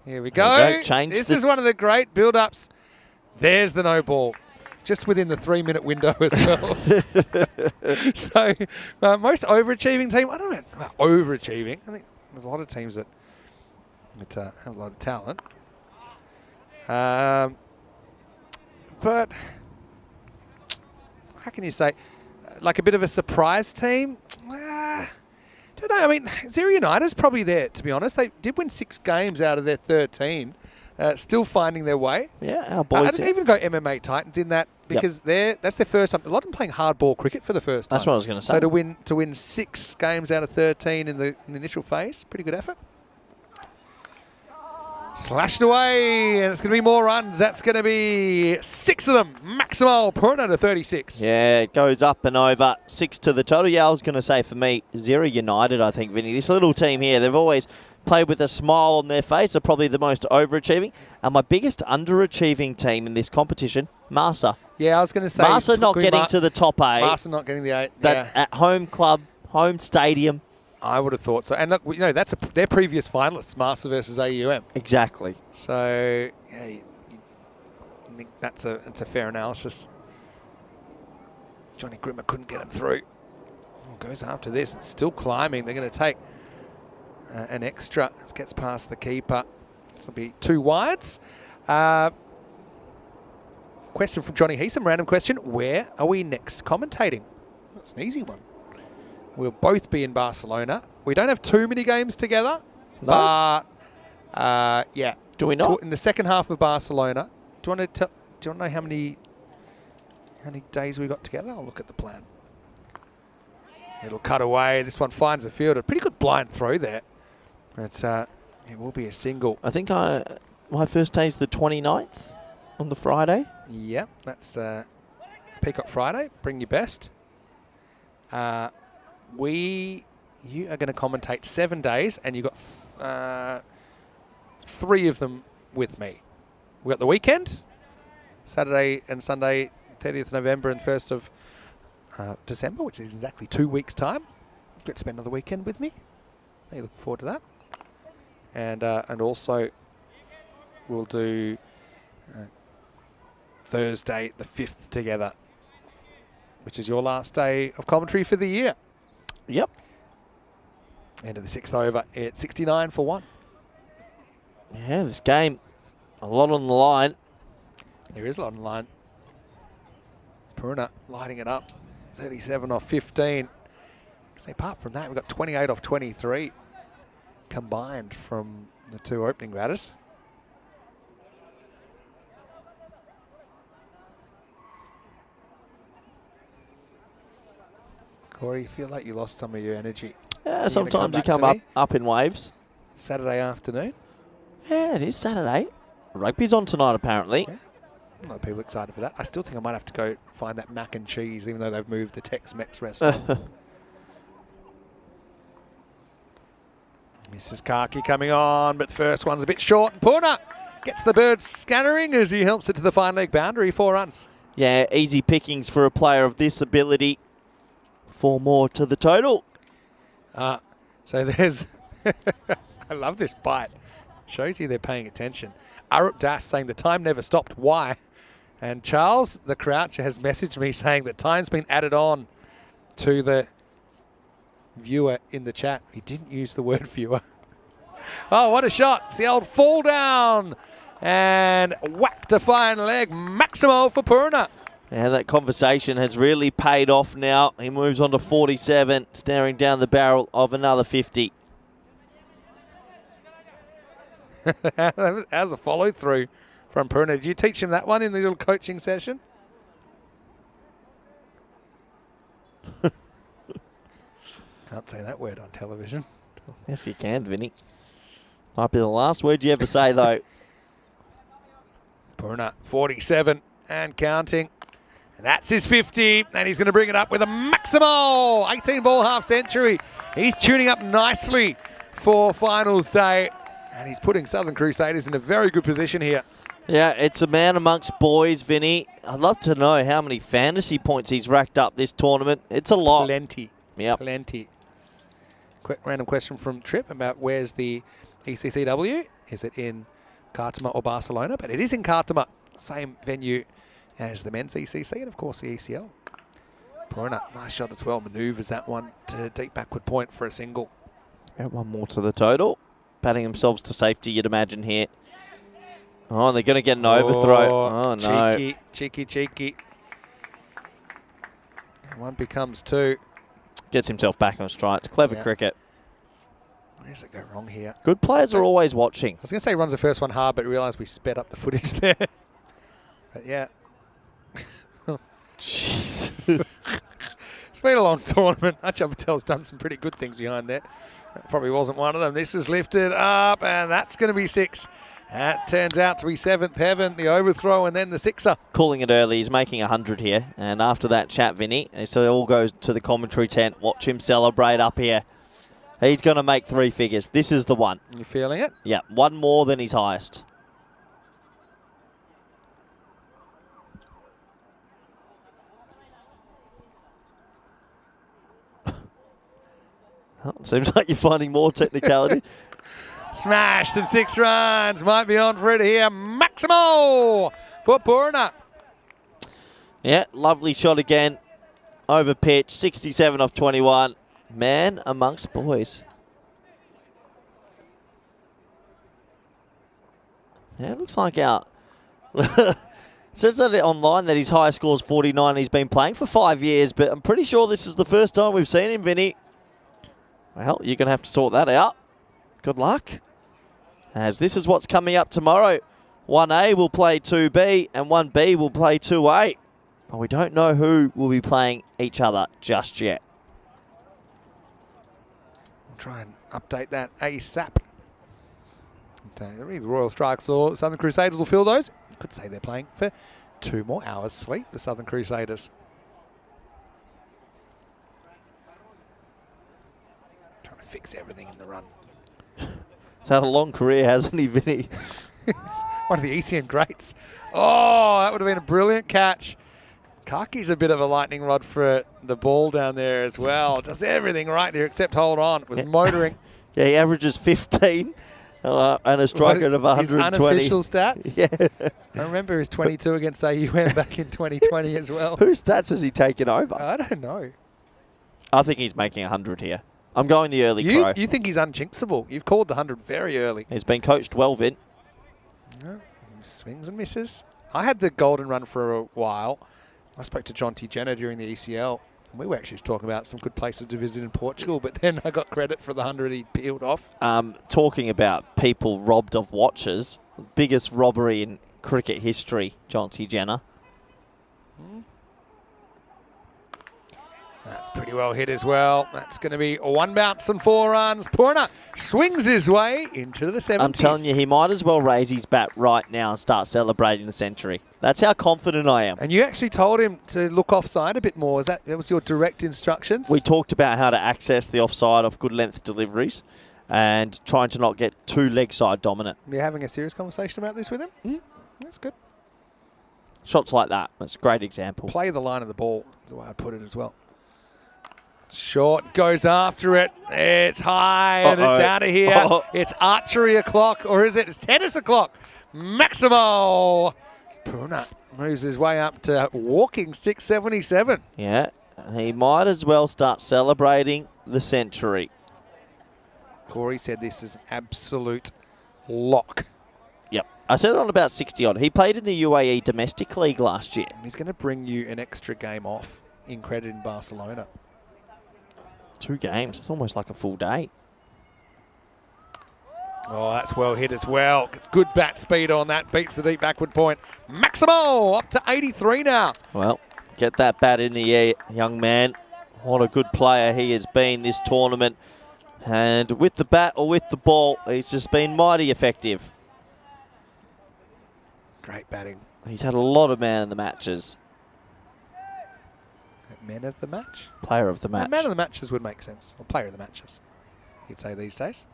Here we There go. we go. Change This the- is one of the great build-ups. There's the no ball. Just within the 3-minute window as well. So, most overachieving team, I don't know about overachieving. I think there's a lot of teams that have a lot of talent. But how can you say, like a bit of a surprise team? Don't know. I mean, Gzira United's probably there, to be honest. They did win 6 games out of their 13. Still finding their way. Yeah, our boys. I'd even go MMA Titans in that because that's their first time. A lot of them playing hardball cricket for the first time. That's what I was going to say. So to win 6 games out of 13 in the initial phase, pretty good effort. Slashed away, and it's going to be more runs. That's going to be 6 of them. Maximal Porna to 36. Yeah, it goes up and over. 6 to the total. Yeah, I was going to say for me, Gzira United, I think, Vinny. This little team here, they've always played with a smile on their face. They're probably the most overachieving. And my biggest underachieving team in this competition, Marsa. Yeah, I was going to say. Marsa not getting to the top 8. Marsa not getting the 8. That at home club, home stadium. I would have thought so. And look, that's their previous finalists, Marsa versus AUM. Exactly. So, yeah, you think that's a fair analysis. Johnny Grimmer couldn't get him through. Goes after this. It's still climbing. They're going to take an extra. It gets past the keeper. This will be 2 wides. Question from Johnny Heesum, random question. Where are we next commentating? That's an easy one. We'll both be in Barcelona. We don't have too many games together, but yeah. Do we not? In the second half of Barcelona. Do you want to know how many days we got together? I'll look at the plan. It'll cut away. This one finds the field. A pretty good blind throw there. But it will be a single. I think my first day is the 29th on the Friday. Yep, that's Peacock Friday. Bring your best. You are going to commentate 7 days, and you've got 3 of them with me. We've got the weekend, Saturday and Sunday, 30th November and 1st of December, which is exactly 2 weeks' time. You get to spend another weekend with me. Are you looking forward to that? And also, we'll do Thursday the 5th together, which is your last day of commentary for the year. Yep. End of the 6th over at 69 for 1. Yeah, this game, a lot on the line. There is a lot on the line. Porna lighting it up. 37 off 15. So apart from that, we've got 28 off 23 combined from the 2 opening batters. Corey, you feel like you lost some of your energy. Yeah, You sometimes you gonna come come back up, to me? up in waves. Saturday afternoon. Yeah, it is Saturday. Rugby's on tonight, apparently. Yeah. A lot of people excited for that. I still think I might have to go find that mac and cheese, even though they've moved the Tex-Mex restaurant. Mrs. Kaki coming on, but the first one's a bit short. And Porna gets the bird scattering as he helps it to the fine leg boundary. 4 runs. Yeah, easy pickings for a player of this ability. 4 more to the total. So there's... I love this bite. Shows you they're paying attention. Arup Das saying the time never stopped. Why? And Charles, the Croucher, has messaged me saying that time's been added on to the viewer in the chat. He didn't use the word viewer. Oh, what a shot. It's the old fall down. And whacked a fine leg. Maximo for Porna. And that conversation has really paid off now. He moves on to 47, staring down the barrel of another 50. How's a follow through from Porna? Did you teach him that one in the little coaching session? Can't say that word on television. Yes, you can, Vinny. Might be the last word you ever say, though. Porna, 47 and counting. And that's his 50, and he's going to bring it up with a Maximo. 18-ball half-century. He's tuning up nicely for finals day, and he's putting Southern Crusaders in a very good position here. Yeah, it's a man amongst boys, Vinny. I'd love to know how many fantasy points he's racked up this tournament. It's a lot. Plenty. Yep. Plenty. Quick random question from Trip about where's the ECCW. Is it in Khartoum or Barcelona? But it is in Khartoum, same venue as the men's ECC and, of course, the ECL. Porna, nice shot as well. Manoeuvres that one to deep backward point for a single. And one more to the total. Batting themselves to safety, you'd imagine here. Oh, they're going to get an overthrow. Oh, no. Cheeky. One becomes two. Gets himself back on strike. It's clever cricket. Where does it go wrong here? Good players are always watching. I was going to say runs the first one hard, but realised we sped up the footage there. But yeah. Jesus. It's been a long tournament. Archie Patel's done some pretty good things behind there. That probably wasn't one of them. This is lifted up, and that's going to be 6. That turns out to be 7th heaven, the overthrow, and then the 6er. Calling it early. He's making 100 here. And after that chat, Vinny, so it all goes to the commentary tent. Watch him celebrate up here. He's going to make 3 figures. This is the one. You feeling it? Yeah, one more than his highest. Oh, seems like you're finding more technicality. Smashed and 6 runs. Might be on for it here. Maximo for Porna. Yeah, lovely shot again. Over pitch, 67 off 21. Man amongst boys. Yeah, it looks like out. Says that online that his highest score is 49. He's been playing for 5 years, but I'm pretty sure this is the first time we've seen him, Vinny. Well, you're going to have to sort that out. Good luck. As this is what's coming up tomorrow. 1A will play 2B and 1B will play 2A. But we don't know who will be playing each other just yet. We'll try and update that ASAP. The Royal Strikes or Southern Crusaders will fill those. You could say they're playing for 2 more hours sleep, the Southern Crusaders. Trying to fix everything in the run. He's had a long career, hasn't he, Vinny? One of the ECN greats. Oh, that would have been a brilliant catch. Kaki's a bit of a lightning rod for the ball down there as well. Does everything right here except hold on. It was motoring. Yeah, he averages 15 and a strike rate of 120. His unofficial stats? Yeah. I remember his 22 against AUM back in 2020 as well. Whose stats has he taken over? I don't know. I think he's making 100 here. I'm going the early crow. You think he's unjinxable. You've called the 100 very early. He's been coached well, Vin. Yeah, swings and misses. I had the golden run for a while. I spoke to John T10 during the ECL. And we were actually talking about some good places to visit in Portugal, but then I got credit for the 100 he peeled off. Talking about people robbed of watches, biggest robbery in cricket history, John T10. That's pretty well hit as well. That's going to be 1 bounce and 4 runs. Porna swings his way into the 70s. I'm telling you, he might as well raise his bat right now and start celebrating the century. That's how confident I am. And you actually told him to look offside a bit more. That was your direct instructions? We talked about how to access the offside of good length deliveries and trying to not get too leg side dominant. You're having a serious conversation about this with him? That's good. Shots like that. That's a great example. Play the line of the ball is the way I put it as well. Short goes after it. It's high and it's out of here. It's archery o'clock, or is it? It's tennis o'clock. Maximo Porna moves his way up to walking stick 77. Yeah, he might as well start celebrating the century. Corey said this is absolute lock. Yep. I said it on about 60 odd. He played in the UAE Domestic League last year. And he's going to bring you an extra game off in credit in Barcelona. 2 games. It's almost like a full day. Oh, that's well hit as well. It's good bat speed on that. Beats the deep backward point. Maximo up to 83 now. Well, get that bat in the air, young man. What a good player he has been this tournament. And with the bat or with the ball, he's just been mighty effective. Great batting. He's had a lot of man of the matches. Man of the match? Player of the match. Man of the matches would make sense. Or player of the matches, you'd say these days.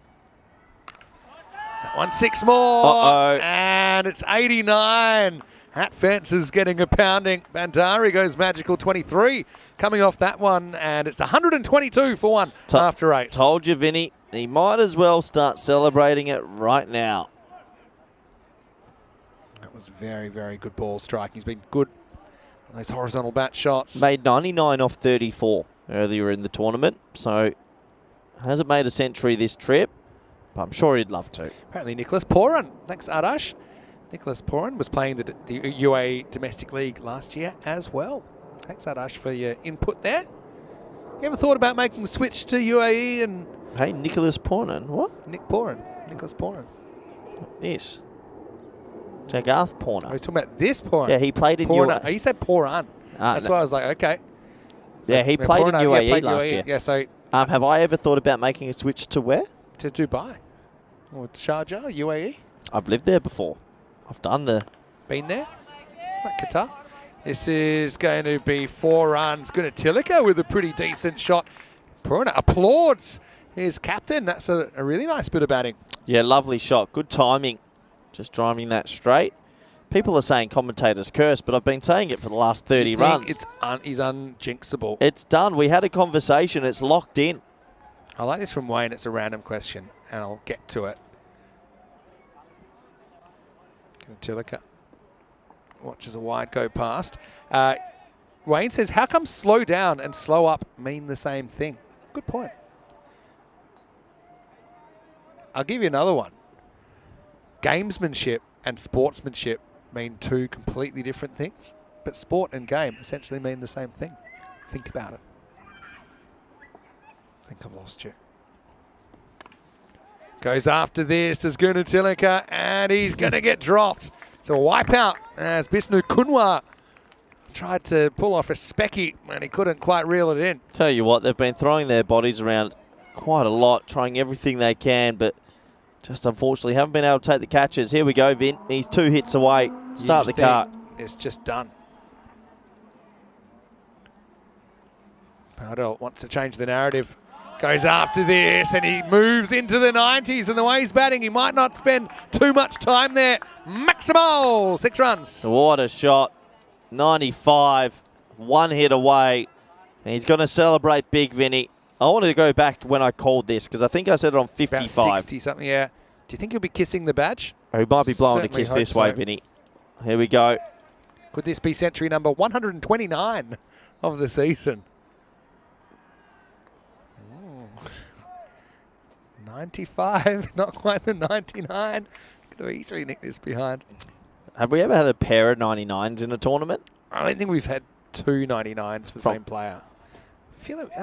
That one, 6 more. Uh-oh. And it's 89. Hat Fence is getting a pounding. Bandari goes magical 23 coming off that one. And it's 122 for 1 after 8. Told you, Vinny. He might as well start celebrating it right now. That was very, very good ball striking. He's been good on those horizontal bat shots. Made 99 off 34 earlier in the tournament. So hasn't made a century this trip. But I'm sure he'd love to. Apparently Nicholas Poran. Thanks, Ardash. Nicholas Poran was playing the UAE Domestic League last year as well. Thanks, Ardash, for your input there. You ever thought about making the switch to UAE and... Hey, Nicholas Porna. What? Nicholas Poran. This. Jagarth Porna. I was talking about this Poran. Yeah, he played in Porna. UAE. You said Poran. That's no. why I was like, okay. Yeah, he played in UAE last year. Yeah, so... have I ever thought about making a switch to where? To Dubai. Or Sharjah, UAE. I've lived there before. I've done the... Been there? Like Qatar. This is going to be 4 runs. Gunatilika with a pretty decent shot. Porna applauds his captain. That's a really nice bit of batting. Yeah, lovely shot. Good timing. Just driving that straight. People are saying commentators curse, but I've been saying it for the last 30 runs. He's unjinxable. It's done. We had a conversation. It's locked in. I like this from Wayne. It's a random question, and I'll get to it. Gunatilika watches a wide go past. Wayne says, how come slow down and slow up mean the same thing? Good point. I'll give you another one. Gamesmanship and sportsmanship mean 2 completely different things, but sport and game essentially mean the same thing. Think about it. I think I've lost you. Goes after this as Gunatilika, and he's going to get dropped. So a wipeout as Bisnu Kunwa tried to pull off a specky, and he couldn't quite reel it in. Tell you what, they've been throwing their bodies around quite a lot, trying everything they can, but just unfortunately haven't been able to take the catches. Here we go, Vin. He's 2 hits away. Start the car. It's just done. Powdell wants to change the narrative. Goes after this, and he moves into the 90s, and the way he's batting, he might not spend too much time there. Maximo, 6 runs. What a shot. 95, 1 hit away. And he's going to celebrate big, Vinny. I wanted to go back when I called this, because I think I said it on 55. About 60 something, yeah. Do you think he'll be kissing the badge? Or he might be blowing Certainly a kiss hope this way, so. Vinny. Here we go. Could this be century number 129 of the season? 95, not quite the 99. Could have easily nicked this behind. Have we ever had a pair of 99s in a tournament? I don't think we've had 2 99s for the same player. I feel like,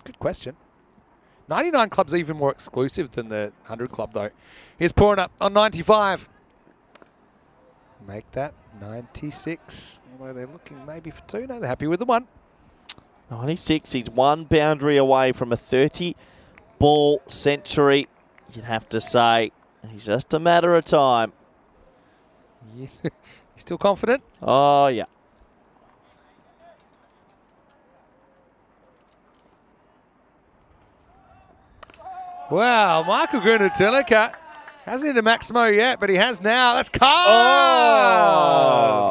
good question. 99 club's even more exclusive than the 100 club, though. Here's Porna on 95. Make that 96. Although they're looking maybe for 2. No, they're happy with the 1. 96, he's 1 boundary away from a 30-ball century. You'd have to say he's just a matter of time. You still confident? Oh, yeah. Wow, Michael Gunatilika hasn't hit a Maximo yet, but he has now. That's Cars!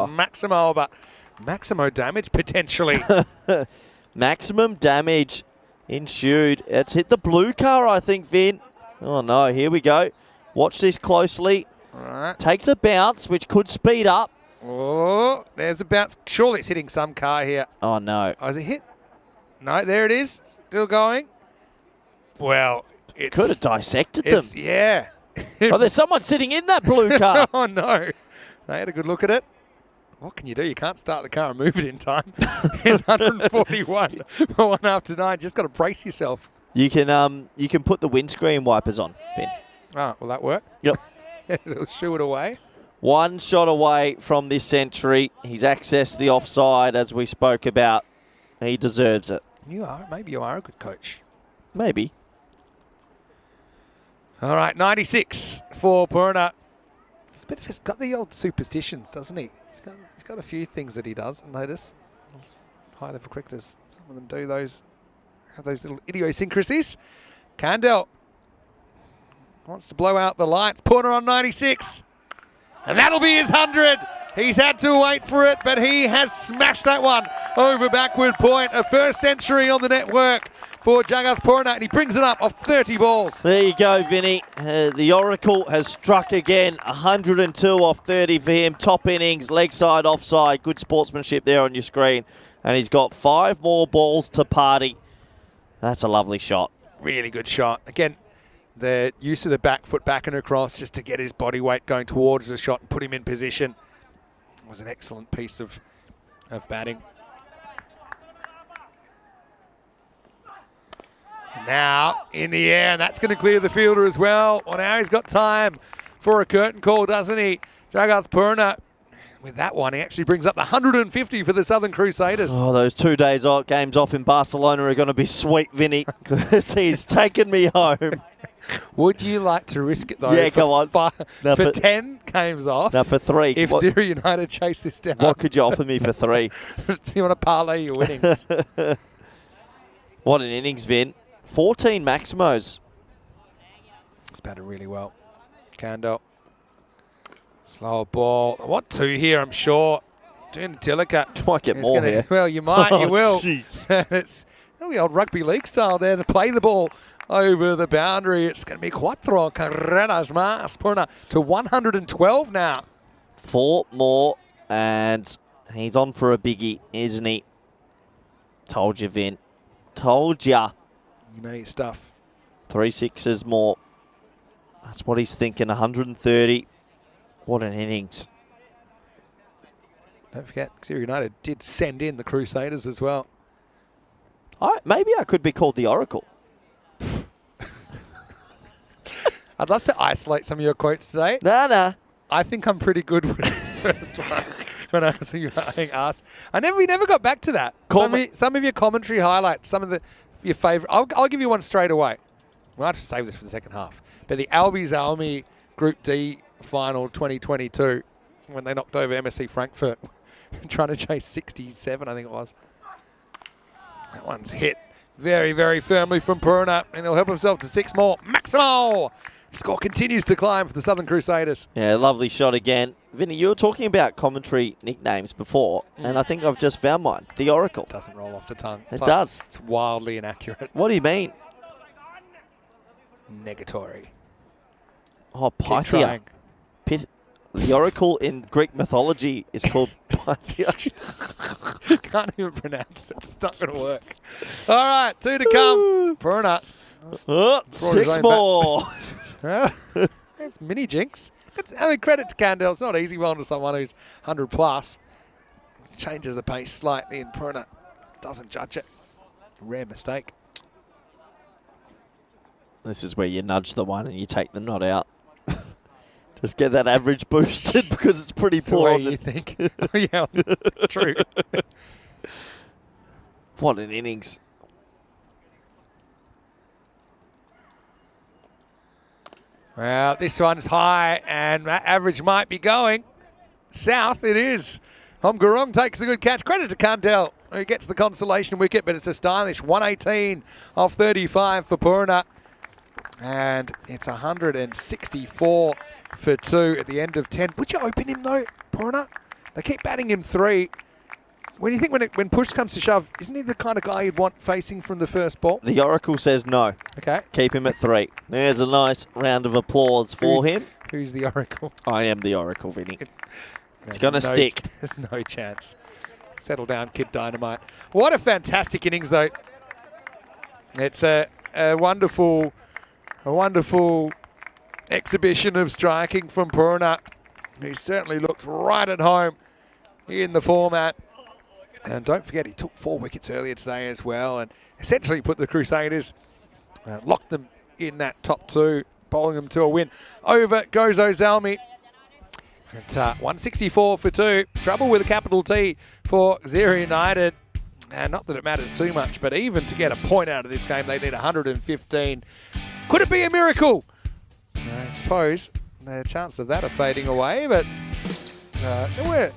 Oh! Maximo, but Maximo damage potentially. Maximum damage ensued. It's hit the blue car, I think, Vin. Oh, no. Here we go. Watch this closely. All right. Takes a bounce, which could speed up. Oh, there's a bounce. Surely it's hitting some car here. Oh, no. Oh, is it hit? No, there it is. Still going. Well, it's... Could have dissected them. Yeah. Oh, there's someone sitting in that blue car. Oh, no. They had a good look at it. What can you do? You can't start the car and move it in time. It's 141 for 1 after 9. Just got to brace yourself. You can put the windscreen wipers on, Finn. Oh, will that work? Yep. It'll shoo it away. One shot away from this century. He's accessed the offside, as we spoke about. He deserves it. Maybe you are a good coach. Maybe. All right, 96 for Porna. He's got the old superstitions, doesn't he? He's got a few things that he does, I notice. High level cricketers, some of them do those, have those little idiosyncrasies. Candell wants to blow out the lights. Porna on 96. And that'll be his 100. He's had to wait for it, but he has smashed that one over backward point. A first century on the network for Jagath Porna, and he brings it up off 30 balls. There you go, Vinny. The Oracle has struck again. 102 off 30 for him. Top innings, leg side, offside. Good sportsmanship there on your screen. And he's got 5 more balls to party. That's a lovely shot. Really good shot. Again, the use of the back foot back and across just to get his body weight going towards the shot and put him in position. It was an excellent piece of batting. Now in the air, and that's going to clear the fielder as well. Well, now he's got time for a curtain call, doesn't he? Jagath Porna, with that one, he actually brings up the 150 for the Southern Crusaders. Oh, those 2 days games off in Barcelona are going to be sweet, Vinny, because he's taken me home. Would you like to risk it, though? Yeah, go on. For 10 games off? No, for 3. If Gzira United chase this down. What could you offer me for 3? Do you want to parlay your winnings? What an innings, Vin. 14 Maximos. It's batted really well. Candell. Slow ball. What 2 here, I'm sure. Turn to Tillicum. You might get more here. Well, you might, you will. Jeez. It's the old rugby league style there to play the ball over the boundary. It's going to be cuatro carreras más. Porna to 112 now. 4 more, and he's on for a biggie, isn't he? Told you, Vin. Told ya. You know your stuff. 3 sixes more. That's what he's thinking. 130. What an innings. Don't forget, Gzira United did send in the Crusaders as well. Maybe I could be called the Oracle. I'd love to isolate some of your quotes today. Nah. I think I'm pretty good with the first one when I was being asked. We never got back to that. Some of your commentary highlights, some of your favourite. I'll give you one straight away. We'll have to save this for the second half. But the Gozo Zalmi Group D final 2022, when they knocked over MSC Frankfurt, trying to chase 67, I think it was. That one's hit very, very firmly from Porna, and he'll help himself to 6 more. Maximo! Score continues to climb for the Southern Crusaders. Yeah, lovely shot again. Vinny, you were talking about commentary nicknames before, and I think I've just found mine. The Oracle. It doesn't roll off the tongue. It Plus, does. It's wildly inaccurate. What do you mean? Negatory. Oh, Keep Pythia. trying. The Oracle in Greek mythology is called Pythia. Can't even pronounce it. It's not going to work. All right, 2 to come. Porna. Oh, 6 more. There's mini jinx. Credit to Candell. It's not easy well to someone who's 100 plus. Changes the pace slightly, and Porna doesn't judge it. Rare mistake. This is where you nudge the one and you take the knot out. Just get that average boosted because it's pretty That's the poor. way you think. Yeah, true. What an innings. Well, this one's high, and that average might be going south. It is. Homgurong takes a good catch. Credit to Candell, who gets the consolation wicket, but it's a stylish 118 off 35 for Porna. And it's 164 for 2 at the end of 10. Would you open him, though, Porna? They keep batting him 3. When do you think when push comes to shove, isn't he the kind of guy you'd want facing from the first ball? The Oracle says no. Okay. Keep him at 3. There's a nice round of applause for him. Who's the Oracle? I am the Oracle, Vinny. It's going to stick. There's no chance. Settle down, Kid Dynamite. What a fantastic innings, though. It's a wonderful exhibition of striking from Porna. He certainly looked right at home in the format. And don't forget, he took 4 wickets earlier today as well, and essentially put the Crusaders, locked them in that top 2, bowling them to a win over Gozo Zalmi. At 164 for 2. Trouble with a capital T for Gzira United. And not that it matters too much, but even to get a point out of this game, they need 115. Could it be a miracle? I suppose the chances of that are fading away, but there were a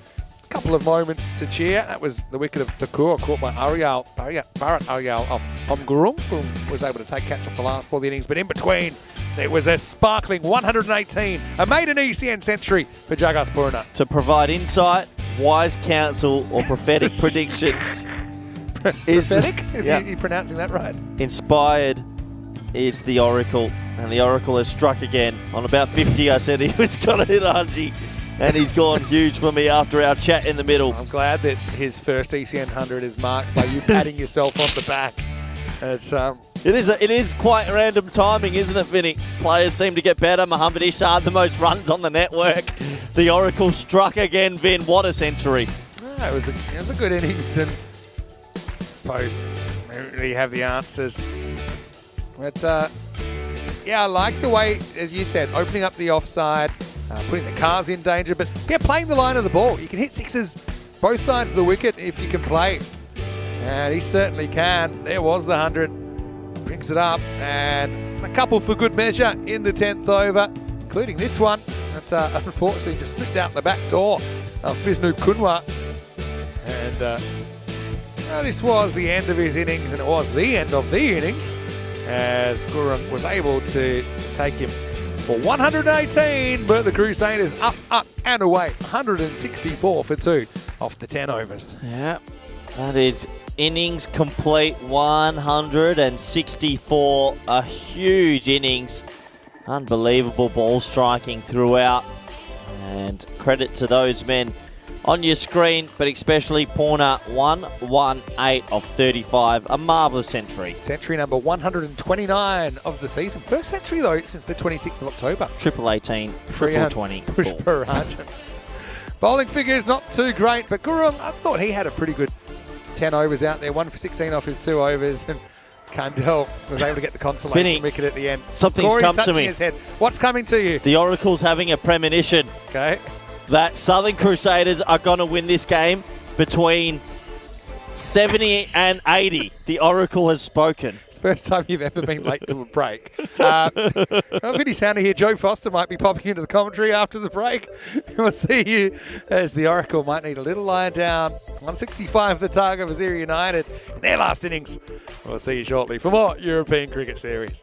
couple of moments to cheer. That was the wicket of Takur, caught by Bharat Aryal off Gurung. Gurung was able to take catch off the last ball of the innings, but in between, there was a sparkling 118, a maiden ECN century for Jagath Porna. To provide insight, wise counsel, or prophetic predictions. Prophetic? Is he pronouncing that right? Inspired is the Oracle, and the Oracle has struck again. On about 50, I said he was going to hit 100, and he's gone huge for me after our chat in the middle. I'm glad that his first ECN 100 is marked by you patting yourself on the back. It's It is quite random timing, isn't it, Vinny? Players seem to get better. Mohammad Ishard, the most runs on the network. The Oracle struck again, Vin. What a century. It was a good innings, and I suppose they don't really have the answers. But yeah, I like the way, as you said, opening up the offside, putting the cars in danger, but yeah, playing the line of the ball. You can hit sixes both sides of the wicket if you can play. And he certainly can. There was the 100. Brings it up, and a couple for good measure in the 10th over, including this one that unfortunately just slipped out the back door of Vishnu Kunwa. And this was the end of his innings, and it was the end of the innings as Gurung was able to take him for 118, but the Crusaders up and away, 164 for 2 off the 10 overs. Yeah, that is innings complete, 164, a huge innings. Unbelievable ball striking throughout, and credit to those men on your screen, but especially Porna, 118 of 35, a marvellous century. Century number 129 of the season. First century though since the 26th of October. Triple 18, triple 20. Push per 100. Bowling figures not too great, but Gurung, I thought he had a pretty good 10 overs out there, 1 for 16 off his 2 overs, and Kandel was able to get the consolation Vinny, wicket at the end. Something's Corey's come to touching me. his head. What's coming to you? The Oracle's having a premonition. Okay. That Southern Crusaders are going to win this game between 70 and 80. The Oracle has spoken. First time you've ever been late to a break. Vinny Sounder here. Joe Foster might be popping into the commentary after the break. We'll see you as the Oracle might need a little line down. 165 the target for Gzira United in their last innings. We'll see you shortly for more European Cricket Series.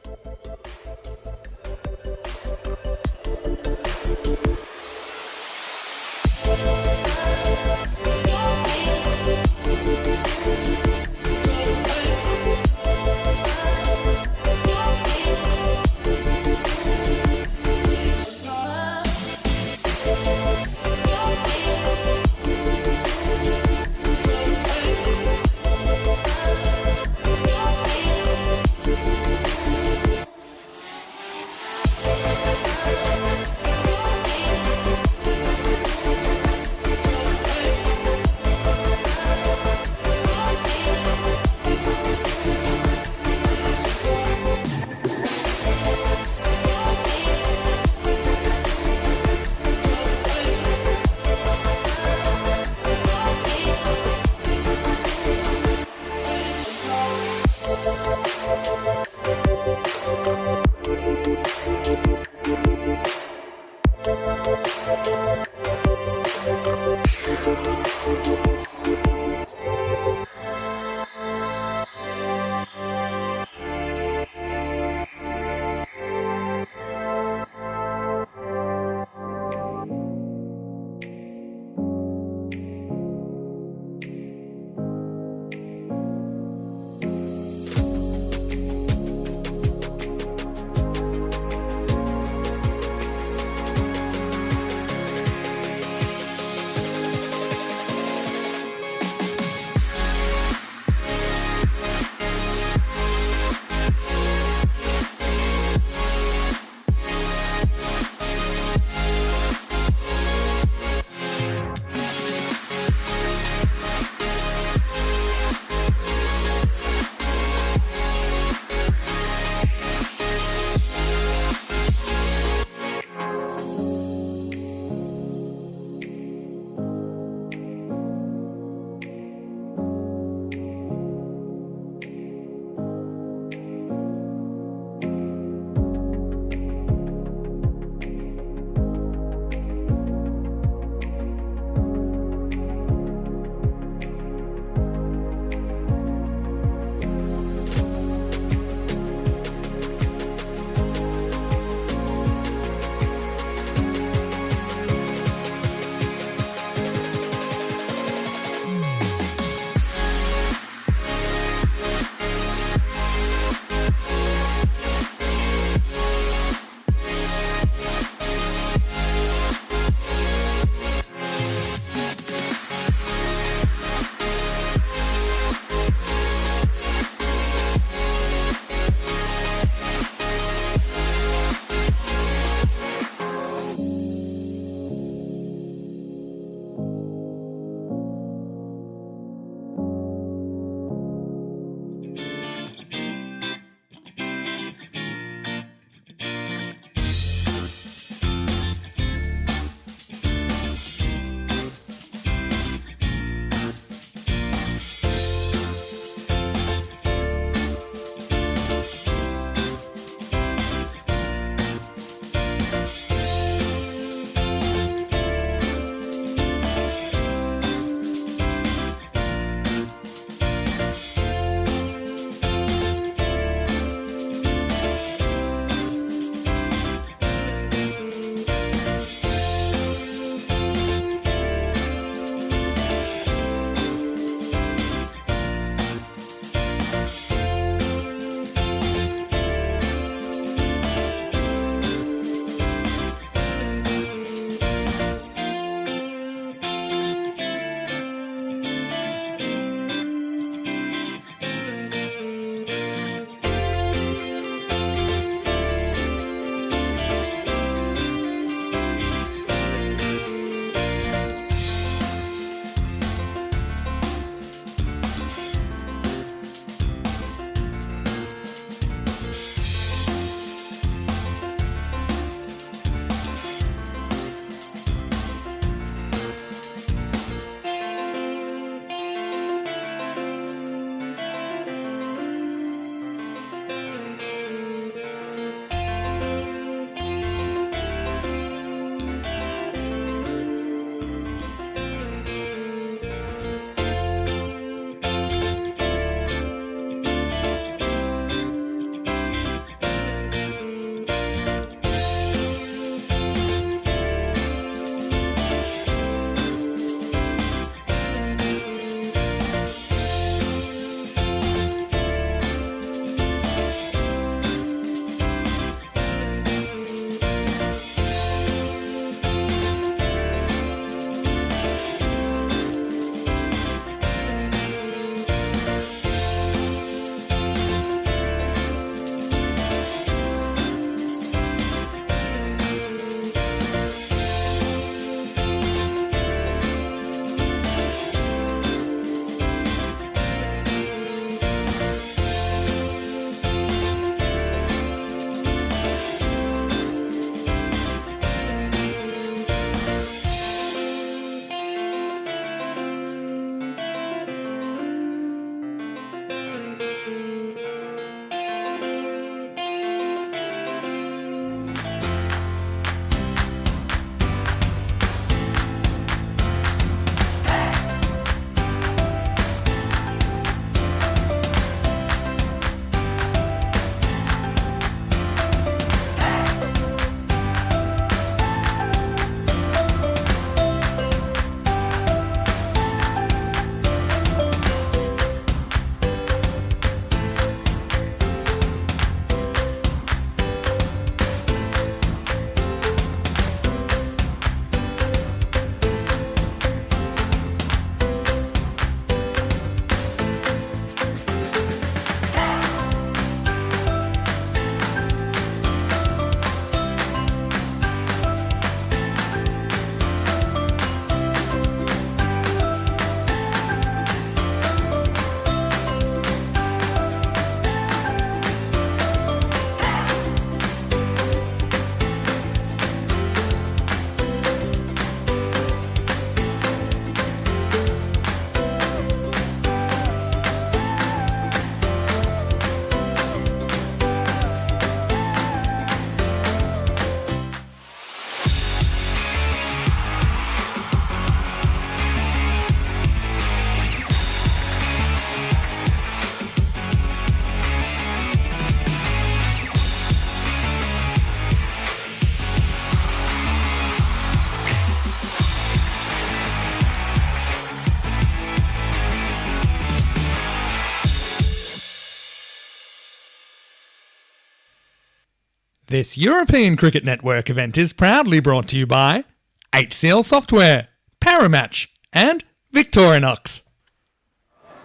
This European Cricket Network event is proudly brought to you by HCL Software, Paramatch, and Victorinox.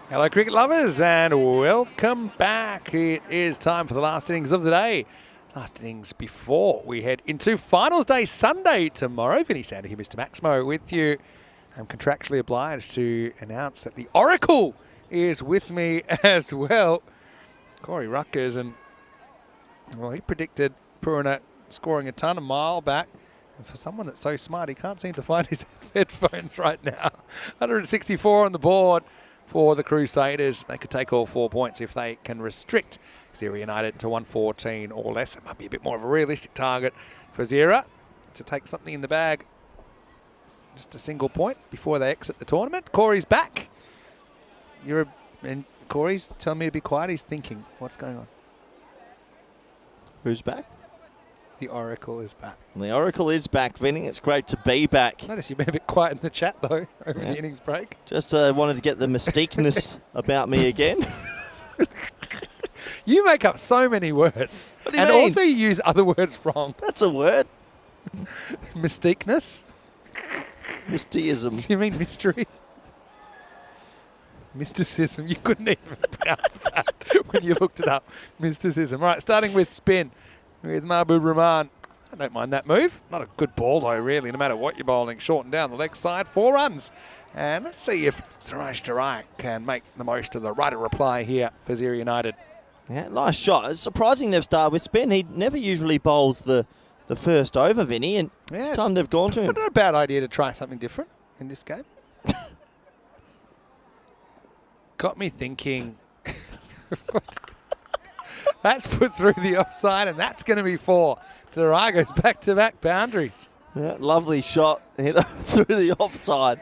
Hello, cricket lovers, and welcome back. It is time for the last innings of the day. Last innings before we head into Finals Day Sunday tomorrow. Vinny Sander here, Mr. Maximo, with you. I'm contractually obliged to announce that the Oracle is with me as well. Corey Ruckers, and well, he predicted Porna scoring a ton a mile back. And for someone that's so smart, he can't seem to find his headphones right now. 164 on the board for the Crusaders. They could take all 4 points if they can restrict Gzira United to 114 or less. It might be a bit more of a realistic target for Gzira to take something in the bag. Just a single point before they exit the tournament. Corey's back. And Corey's telling me to be quiet. He's thinking, what's going on? Who's back? The Oracle is back. The Oracle is back, Vinny. It's great to be back. Notice you've been a bit quiet in the chat, though, over the innings break. Just wanted to get the mystiqueness about me again. You make up so many words. What do you and mean? also you use other words wrong. That's a word. Mystiqueness? Mysticism. Do you mean mystery? Mysticism. You couldn't even pronounce that when you looked it up. Mysticism. All right, starting with spin with Mahbub Rahman. I don't mind that move. Not a good ball, though, really, no matter what you're bowling. Short and down the leg side. 4 runs. And let's see if Suraj Dharai can make the most of the right of reply here for Gzira United. Yeah, nice shot. It's surprising they've started with spin. He never usually bowls the first over, Vinny, and this time they've gone to him. Not a bad idea to try something different in this game. Got me thinking. That's put through the offside, and that's going to be 4. Dharai goes back-to-back boundaries. Yeah, lovely shot hit through the offside.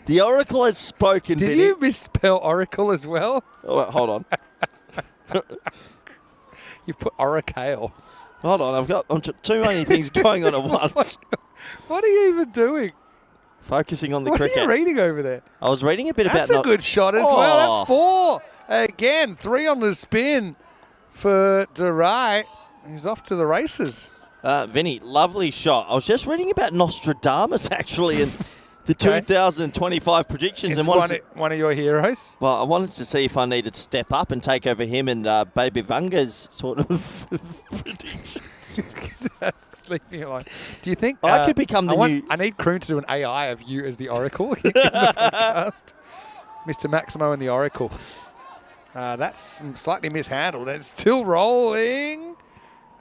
The Oracle has spoken, Did Vinny. you misspell Oracle as well? Oh, wait, hold on. You put Oracle. Hold on, I've got too many things going on at once. What are you even doing? Focusing on the What cricket. are you reading over there? I was reading a bit That's about... a good shot as well. That's 4. Again, 3 on the spin for Dharai. He's off to the races. Vinny, lovely shot. I was just reading about Nostradamus, actually, and the 2025 predictions. Is And one of your heroes? well, I wanted to see if I needed to step up and take over him and Baby Vanga's sort of predictions. Leave me alone. Do you think I could become the new... I need Kroon to do an AI of you as the Oracle in the podcast. Mr. Maximo and the Oracle. That's slightly mishandled. It's still rolling.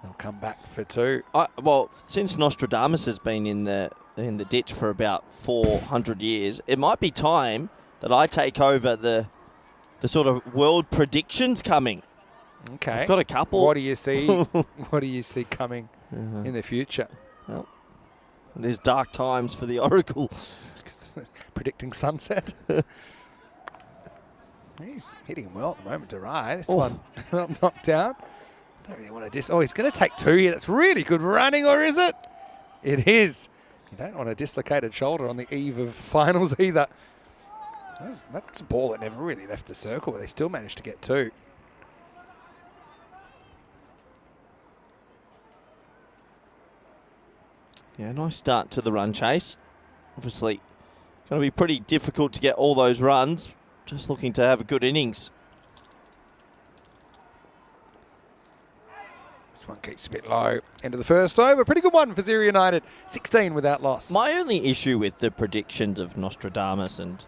They'll come back for 2. Well, since Nostradamus has been in the ditch for about 400 years, it might be time that I take over the sort of world predictions coming. Okay. I've got a couple. What do you see? What do you see coming in the future? Well, there's dark times for the Oracle. Predicting sunset. He's hitting well at the moment, Dharai. This one knocked down. Don't really want to he's going to take 2 here. That's really good running, or is it? It is. You don't want a dislocated shoulder on the eve of finals either. That's a ball that never really left the circle, but they still managed to get 2. Yeah, nice start to the run chase. Obviously, going to be pretty difficult to get all those runs. Just looking to have a good innings. This one keeps a bit low. End of the first over. Pretty good one for Gzira United. 16 without loss. My only issue with the predictions of Nostradamus and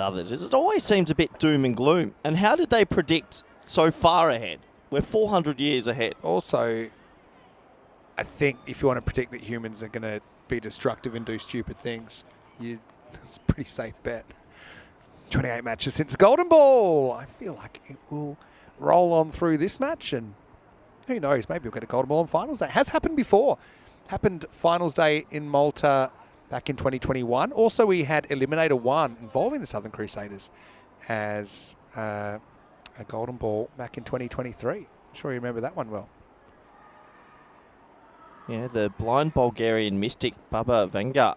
others is it always seems a bit doom and gloom. And how did they predict so far ahead? We're 400 years ahead. Also, I think if you want to predict that humans are going to be destructive and do stupid things, it's a pretty safe bet. 28 matches since Golden Ball. I feel like it will roll on through this match, and who knows, maybe we'll get a Golden Ball on Finals Day. It has happened before. Happened Finals Day in Malta back in 2021. Also, we had Eliminator 1 involving the Southern Crusaders as a Golden Ball back in 2023. I'm sure you remember that one well. Yeah, the blind Bulgarian mystic Baba Vanga.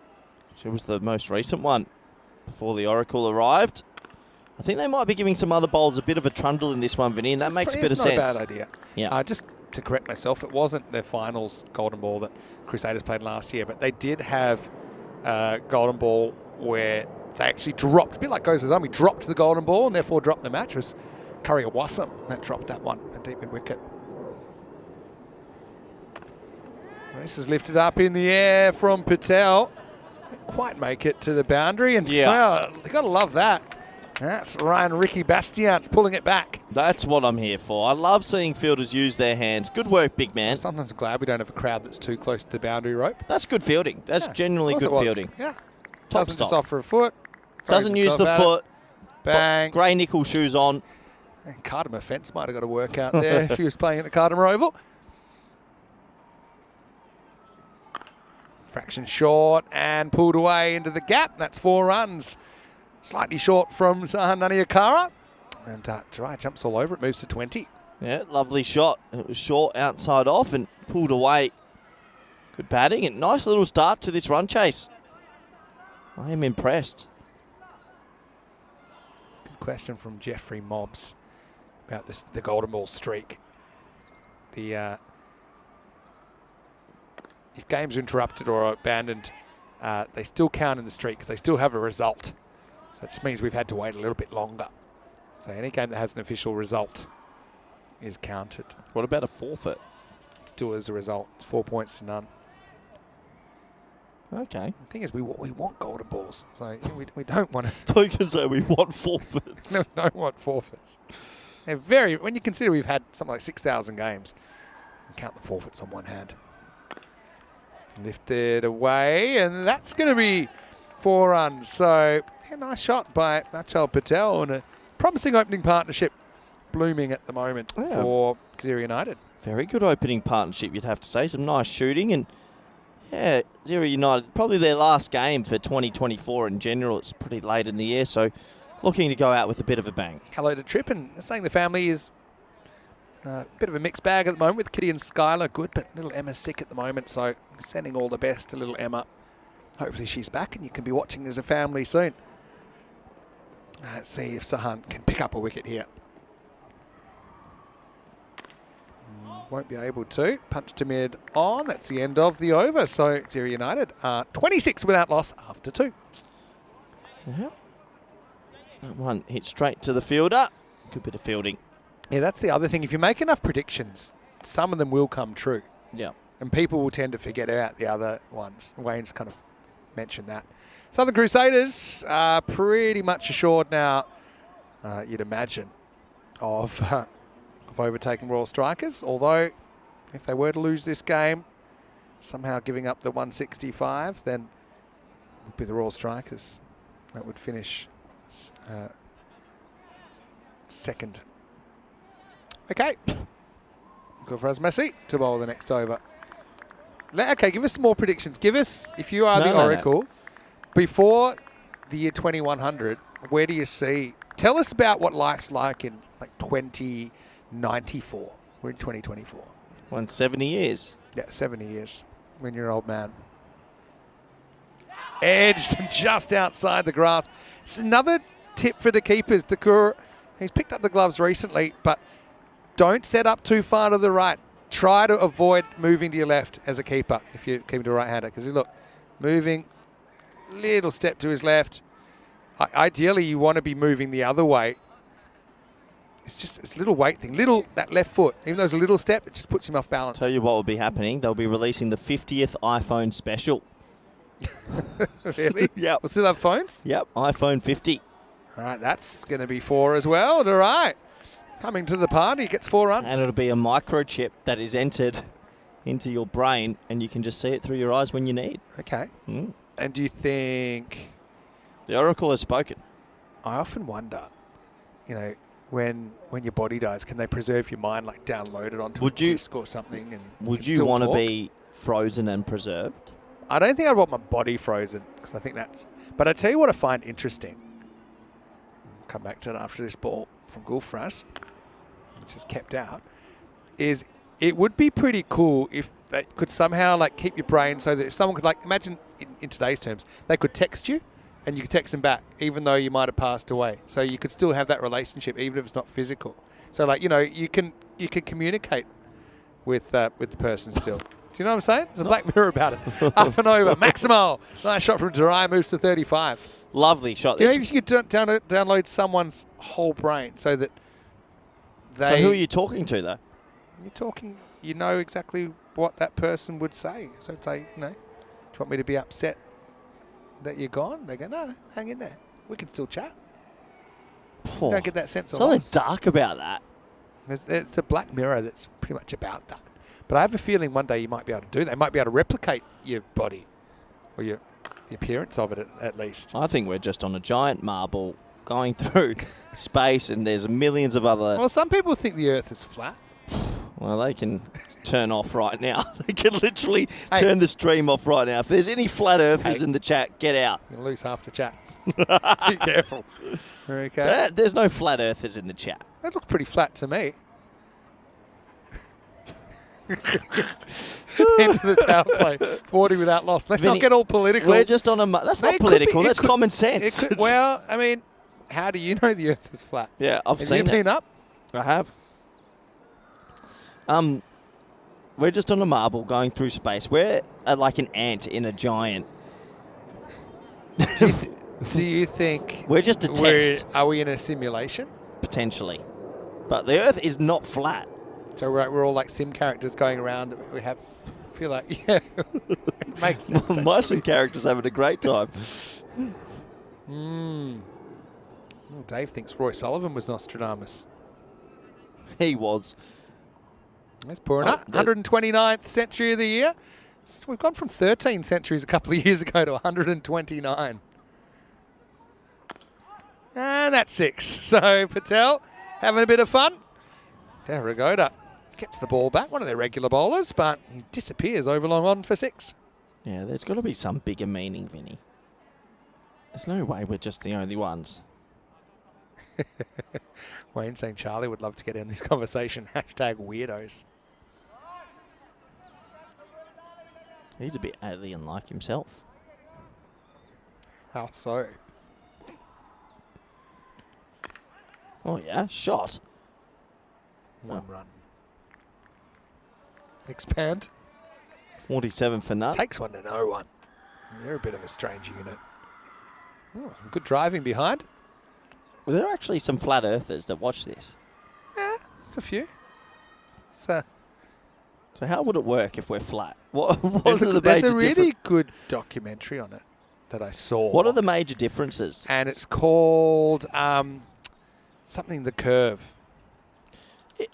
She was the most recent one before the Oracle arrived. I think they might be giving some other bowls a bit of a trundle in this one, Vinny, and that makes a bit of sense. Not a bad idea. Yeah. Just to correct myself, it wasn't their finals golden ball that Crusaders played last year, but they did have golden ball where they actually dropped, a bit like Gozo Zalmi, dropped the golden ball and therefore dropped the match. It was Curry Wassam that dropped that one, a deep mid wicket. This is lifted up in the air from Patel. Didn't quite make it to the boundary, and well, you got to love that. That's Ryan Ricky Bastian's pulling it back. That's what I'm here for. I love seeing fielders use their hands. Good work, big man. Sometimes I'm glad we don't have a crowd that's too close to the boundary rope. That's good fielding. That's genuinely good fielding. Yeah. Top Doesn't stop. just offer a foot. Doesn't use the foot. Bang. Grey nickel shoes on. And Cardamom fence might have got a workout there if he was playing at the Cardamom Oval. Fraction short and pulled away into the gap. That's 4 runs. Slightly short from Zahan Naniakara. And Gzira jumps all over it, moves to 20. Yeah, lovely shot. It was short outside off and pulled away. Good batting and nice little start to this run chase. I am impressed. Good question from Jeffrey Mobbs about the golden ball streak. If games are interrupted or abandoned, they still count in the streak because they still have a result. So it just means we've had to wait a little bit longer. So any game that has an official result is counted. What about a forfeit? Still as a result. It's 4 points to none. Okay. The thing is, we want golden balls. So we don't want to. I thought you were going to say we want forfeits. No, we don't want forfeits. They're when you consider we've had something like 6,000 games, and count the forfeits on one hand. Lifted away, and that's going to be 4 runs. So a nice shot by Nachal Patel, and a promising opening partnership blooming at the moment for Gzira United. Very good opening partnership, you'd have to say. Some nice shooting, and yeah, Gzira United, probably their last game for 2024 in general. It's pretty late in the year, so looking to go out with a bit of a bang. Hello to Trip, and saying the family is a bit of a mixed bag at the moment with Kitty and Skylar. Good, but little Emma's sick at the moment, so sending all the best to little Emma. Hopefully she's back and you can be watching as a family soon. Let's see if Zahan can pick up a wicket here. Won't be able to. Punch to mid on. That's the end of the over. So Gzira United are 26 without loss after 2. Yeah. That one hit straight to the fielder. Good bit of fielding. Yeah, that's the other thing. If you make enough predictions, some of them will come true. Yeah. And people will tend to forget about the other ones. Wayne's kind of mentioned that. Southern Crusaders are pretty much assured now, you'd imagine, of overtaking Royal Strikers. Although, if they were to lose this game, somehow giving up the 165, then it would be the Royal Strikers that would finish second. Okay. Good for us, Messi, to bowl the next over. Okay, give us some more predictions. Give us, if you are the Oracle, before the year 2100, where do you see? Tell us about what life's like in like 2094. We're in 2024. 170 years. Yeah, 70 years when you're an old man. Edged and just outside the grasp. This is another tip for the keepers. Dakur, he's picked up the gloves recently, but don't set up too far to the right. Try to avoid moving to your left as a keeper if you're keeping to a right-hander. Because look, moving, little step to his left. Ideally, you want to be moving the other way. It's a little weight thing. That left foot, even though it's a little step, it just puts him off balance. Tell you what will be happening. They'll be releasing the 50th iPhone special. Really? Yep. We'll still have phones? Yep, iPhone 50. All right, that's going to be 4 as well. All right. Coming to the party, gets 4 runs. And it'll be a microchip that is entered into your brain, and you can just see it through your eyes when you need. Okay. And do you think... The Oracle has spoken. I often wonder, when your body dies, can they preserve your mind, like download it onto a disc or something? And would you want to be frozen and preserved? I don't think I'd want my body frozen, because I think that's... But I tell you what I find interesting. I'll come back to it after this ball from Gulfras, which is kept out, is it would be pretty cool if they could somehow like keep your brain so that if someone could, like, imagine in today's terms, they could text you and you could text them back even though you might have passed away. So you could still have that relationship even if it's not physical. So like, you can communicate with the person still. Do you know what I'm saying? There's a black mirror about it. Up and over. Maximo. Nice shot from Gzira, moves to 35. Lovely shot. Do you know if you could download someone's whole brain so that they... So who are you talking to, though? You're talking, you know exactly what that person would say. So it's like, do you want me to be upset that you're gone? They go, no, hang in there. We can still chat. You don't get that sense of Something loss. dark about that. It's a black mirror that's pretty much about that. But I have a feeling one day you might be able to do that. You might be able to replicate your body or the appearance of it at least. I think we're just on a giant marble going through space, and there's millions of other... Well, some people think the Earth is flat. Well, they can turn off right now. They can literally turn the stream off right now. If there's any flat earthers in the chat, get out. You're going to lose half the chat. Be careful. Okay. There's no flat earthers in the chat. That looks pretty flat to me. Into the power play. 40 without loss. Let's Vinny, not get all political. We're just on a... That's not political. That's common sense. Well, I mean, how do you know the Earth is flat? Yeah, I've Have seen you it. been up? I have. We're just on a marble going through space. We're like an ant in a giant. Do you think We're just a test, are we in a simulation? potentially. But the Earth is not flat. So we're all like sim characters going around. We feel like, yeah, it makes sense. My actually. sim character's having a great time. Well, Dave thinks Roy Sullivan was Nostradamus. He was. That's Porna. 129th century of the year. We've gone from 13 centuries a couple of years ago to 129. And that's 6. So Patel having a bit of fun. Darragoda gets the ball back, one of their regular bowlers, but he disappears over long on for 6. Yeah, there's got to be some bigger meaning, Vinny. There's no way we're just the only ones. Wayne saying Charlie would love to get in this conversation. Hashtag weirdos. He's a bit alien-like himself. How so? Oh, yeah, shot. One run. Expand. 47 for none. Takes one to no one. You're a bit of a strange unit. Oh, some good driving behind. Were there actually some flat earthers that watch this? Yeah, there's a few. So how would it work if we're flat? What there's are the there's major a really good documentary on it that I saw. What are the major differences? And it's called something The Curve.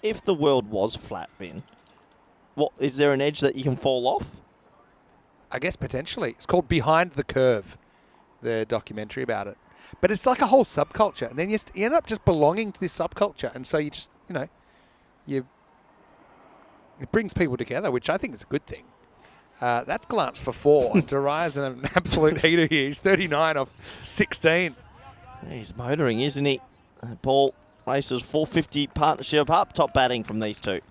If the world was flat, Vin, what is there an edge that you can fall off? I guess potentially. It's called Behind the Curve, the documentary about it. But it's like a whole subculture. And then you end up just belonging to this subculture. And so you just, it brings people together, which I think is a good thing. That's Glance for 4. Daria's in an absolute heater here. He's 39 off 16. He's motoring, isn't he? Ball races 450 partnership up, top batting from these two.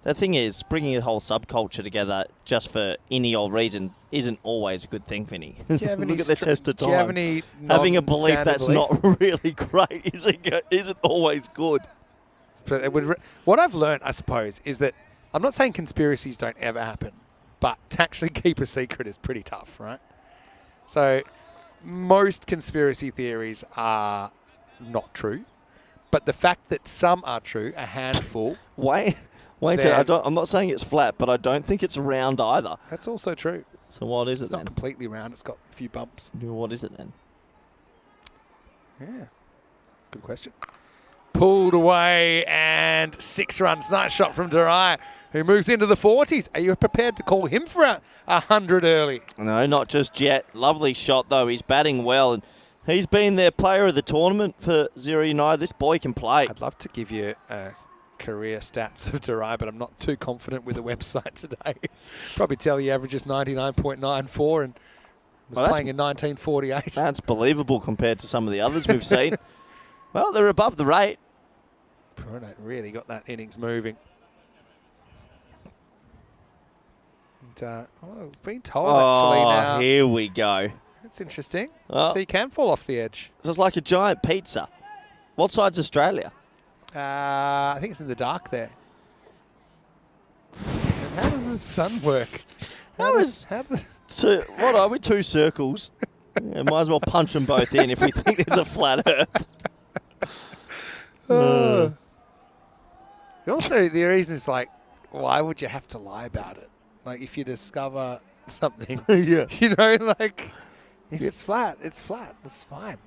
The thing is, bringing a whole subculture together just for any old reason isn't always a good thing, Vinny. Look at the test of time. Do you have any having a belief that's non-standard not really great isn't always good. But what I've learned, I suppose, is that I'm not saying conspiracies don't ever happen, but to actually keep a secret is pretty tough, right? So most conspiracy theories are not true, but the fact that some are true, a handful. Wait, I'm not saying it's flat, but I don't think it's round either. That's also true. So what is it It's then? not completely round. It's got a few bumps. What is it then? Yeah. Good question. Pulled away and 6 runs. Nice shot from Darai, who moves into the 40s. Are you prepared to call him for 100 early? No, not just yet. Lovely shot, though. He's batting well, and he's been their player of the tournament for Gzira United. This boy can play. I'd love to give you career stats of Darai, but I'm not too confident with the website today. Probably tell you averages 99.94 and was playing in 1948. That's believable compared to some of the others we've seen. Well, they're above the rate. Porna really got that innings moving. And, I've been told actually now. Here we go. That's interesting. Oh. So you can fall off the edge. So it's like a giant pizza. What side's Australia? I think it's in the dark there. the sun work? How does- So, what are we, 2 circles? Yeah, might as well punch them both in if we think there's a flat earth. Also, the reason is like, why would you have to lie about it? Like, if you discover something, Yeah. you know, like, if it's flat, it's flat. It's fine.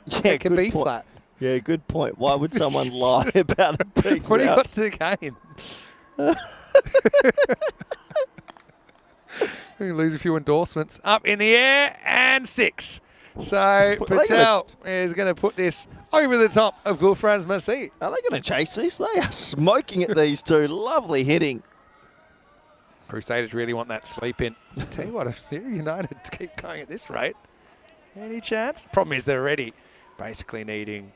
Yeah, It can good be point. flat. Yeah, good point. Why would someone lie about it being What do you round? got to gain? You lose a few endorsements. Up in the air and 6. So What are they Patel is going to put this over the top of Gulfran's Masih. Are they going to chase this? They are smoking at these two. Lovely hitting. Crusaders really want that sleep in. I tell you what, if Gzira United keep going at this rate, any chance? Problem is they're already basically needing,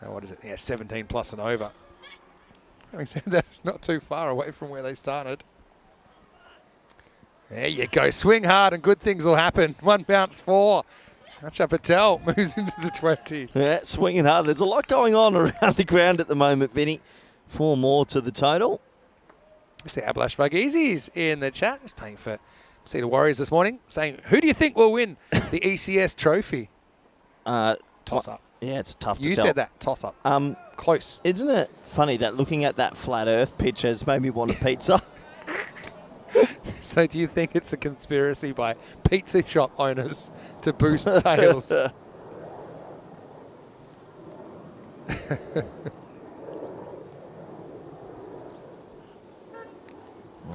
what is it? Yeah, 17 plus and over. Having said that, it's not too far away from where they started. There you go. Swing hard and good things will happen. 1 bounce 4. Akshay Patel moves into the 20s. Yeah, swinging hard. There's a lot going on around the ground at the moment, Vinny. 4 more to the total. See Ablash Varghese in the chat. He's playing for Cedar Warriors this morning, saying, who do you think will win the ECS trophy? Toss up. Yeah, it's tough to You tell. said that. Toss up. Close. Isn't it funny that looking at that flat earth pitch has made me want a pizza? So do you think it's a conspiracy by pizza shop owners to boost sales?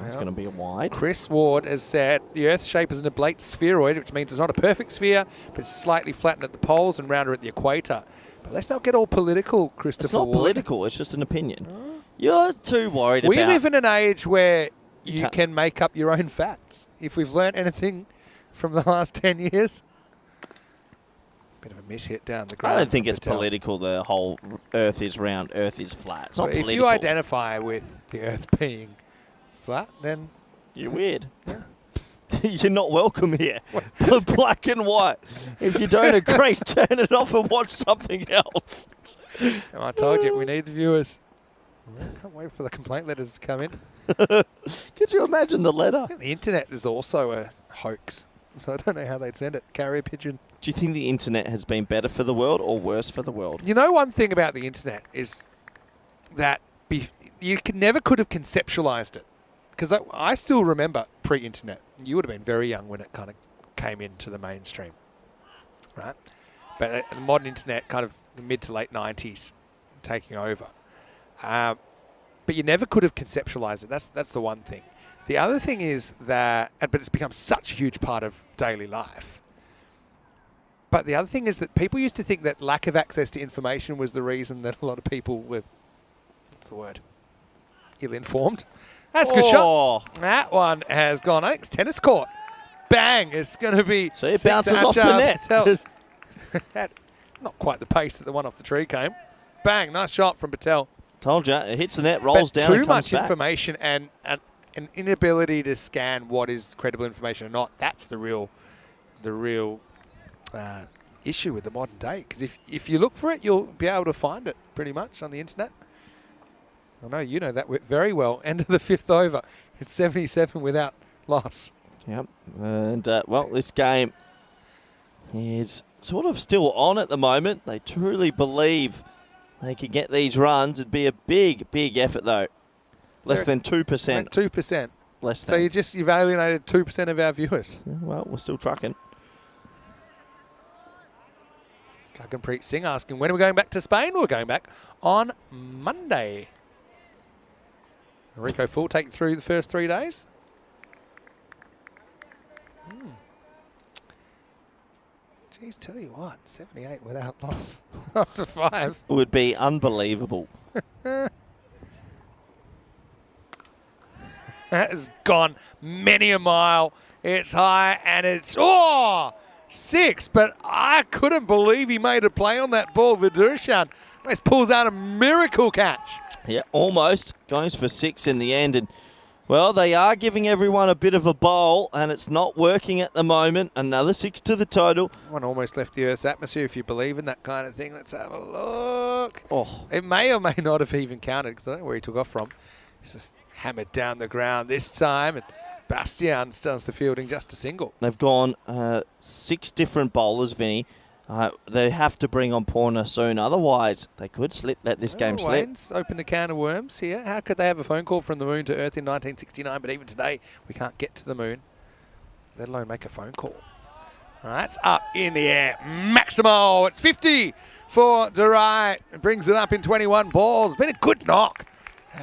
It's going to be a wide. Chris Ward has said the Earth's shape is an oblate spheroid, which means it's not a perfect sphere, but it's slightly flattened at the poles and rounder at the equator. But let's not get all political, Christopher It's not Ward. political. It's just an opinion. You're too worried We about... live in an age where you can't- can make up your own facts. If we've learnt anything from the last 10 years. Bit of a miss hit down the ground. I don't think from it's Patel. political, the whole Earth is round, Earth is flat. It's not But if political. you identify with the Earth being flat, then You're weird. You're not welcome here. Black and white. If you don't agree, turn it off and watch something else. I told you, we need the viewers. I can't wait for the complaint letters to come in. Could you imagine the letter? I think the internet is also a hoax, so I don't know how they'd send it. Carrier pigeon. Do you think the internet has been better for the world or worse for the world? You know, one thing about the internet is that you never could have conceptualized it. Because I still remember pre-internet. You would have been very young when it kind of came into the mainstream, right? But the modern internet, kind of the mid to late 90s, taking over. But you never could have conceptualized it. That's the one thing. The other thing is that, but it's become such a huge part of daily life. But the other thing is that people used to think that lack of access to information was the reason that a lot of people were, what's the word, ill-informed. That's a good shot. That one has gone. I think it's tennis court. Bang. It's going to be... So it bounces off the net. Patel. Not quite the pace that the one off the tree came. Bang. Nice shot from Patel. Told you. It hits the net, rolls But down, and too comes much back. information and an inability to scan what is credible information or not. That's the real issue with the modern day. Because if you look for it, you'll be able to find it pretty much on the internet. I know you know that very well. End of the 5th over. It's 77 without loss. Yep. And, well, this game is sort of still on at the moment. They truly believe they can get these runs. It'd be a big, big effort, though. Less than 2%. 2%. Less So than. you've alienated 2% of our viewers. Well, we're still trucking. Gaganpreet Singh asking, when are we going back to Spain? We're going back on Monday. Rico Full take through the first 3 days. Geez, tell you what, 78 without loss. Up to 5. It would be unbelievable. That has gone many a mile. It's high and it's 6. But I couldn't believe he made a play on that ball. Vidurshan almost pulls out a miracle catch. Yeah, almost. Goes for 6 in the end. And, well, they are giving everyone a bit of a bowl, and it's not working at the moment. Another 6 to the total. One almost left the Earth's atmosphere, if you believe in that kind of thing. Let's have a look. Oh, It may or may not have even counted, because I don't know where he took off from. He's just hammered down the ground this time. And Bastian does the fielding, just a single. They've gone 6 different bowlers, Vinny. They have to bring on Porna soon. Otherwise, they could let this game slip. Wayne's opened a can of worms here. How could they have a phone call from the moon to Earth in 1969? But even today, we can't get to the moon, let alone make a phone call. All right, it's up in the air. Maximo, it's 50 for Durai. It brings it up in 21 balls. Been a good knock.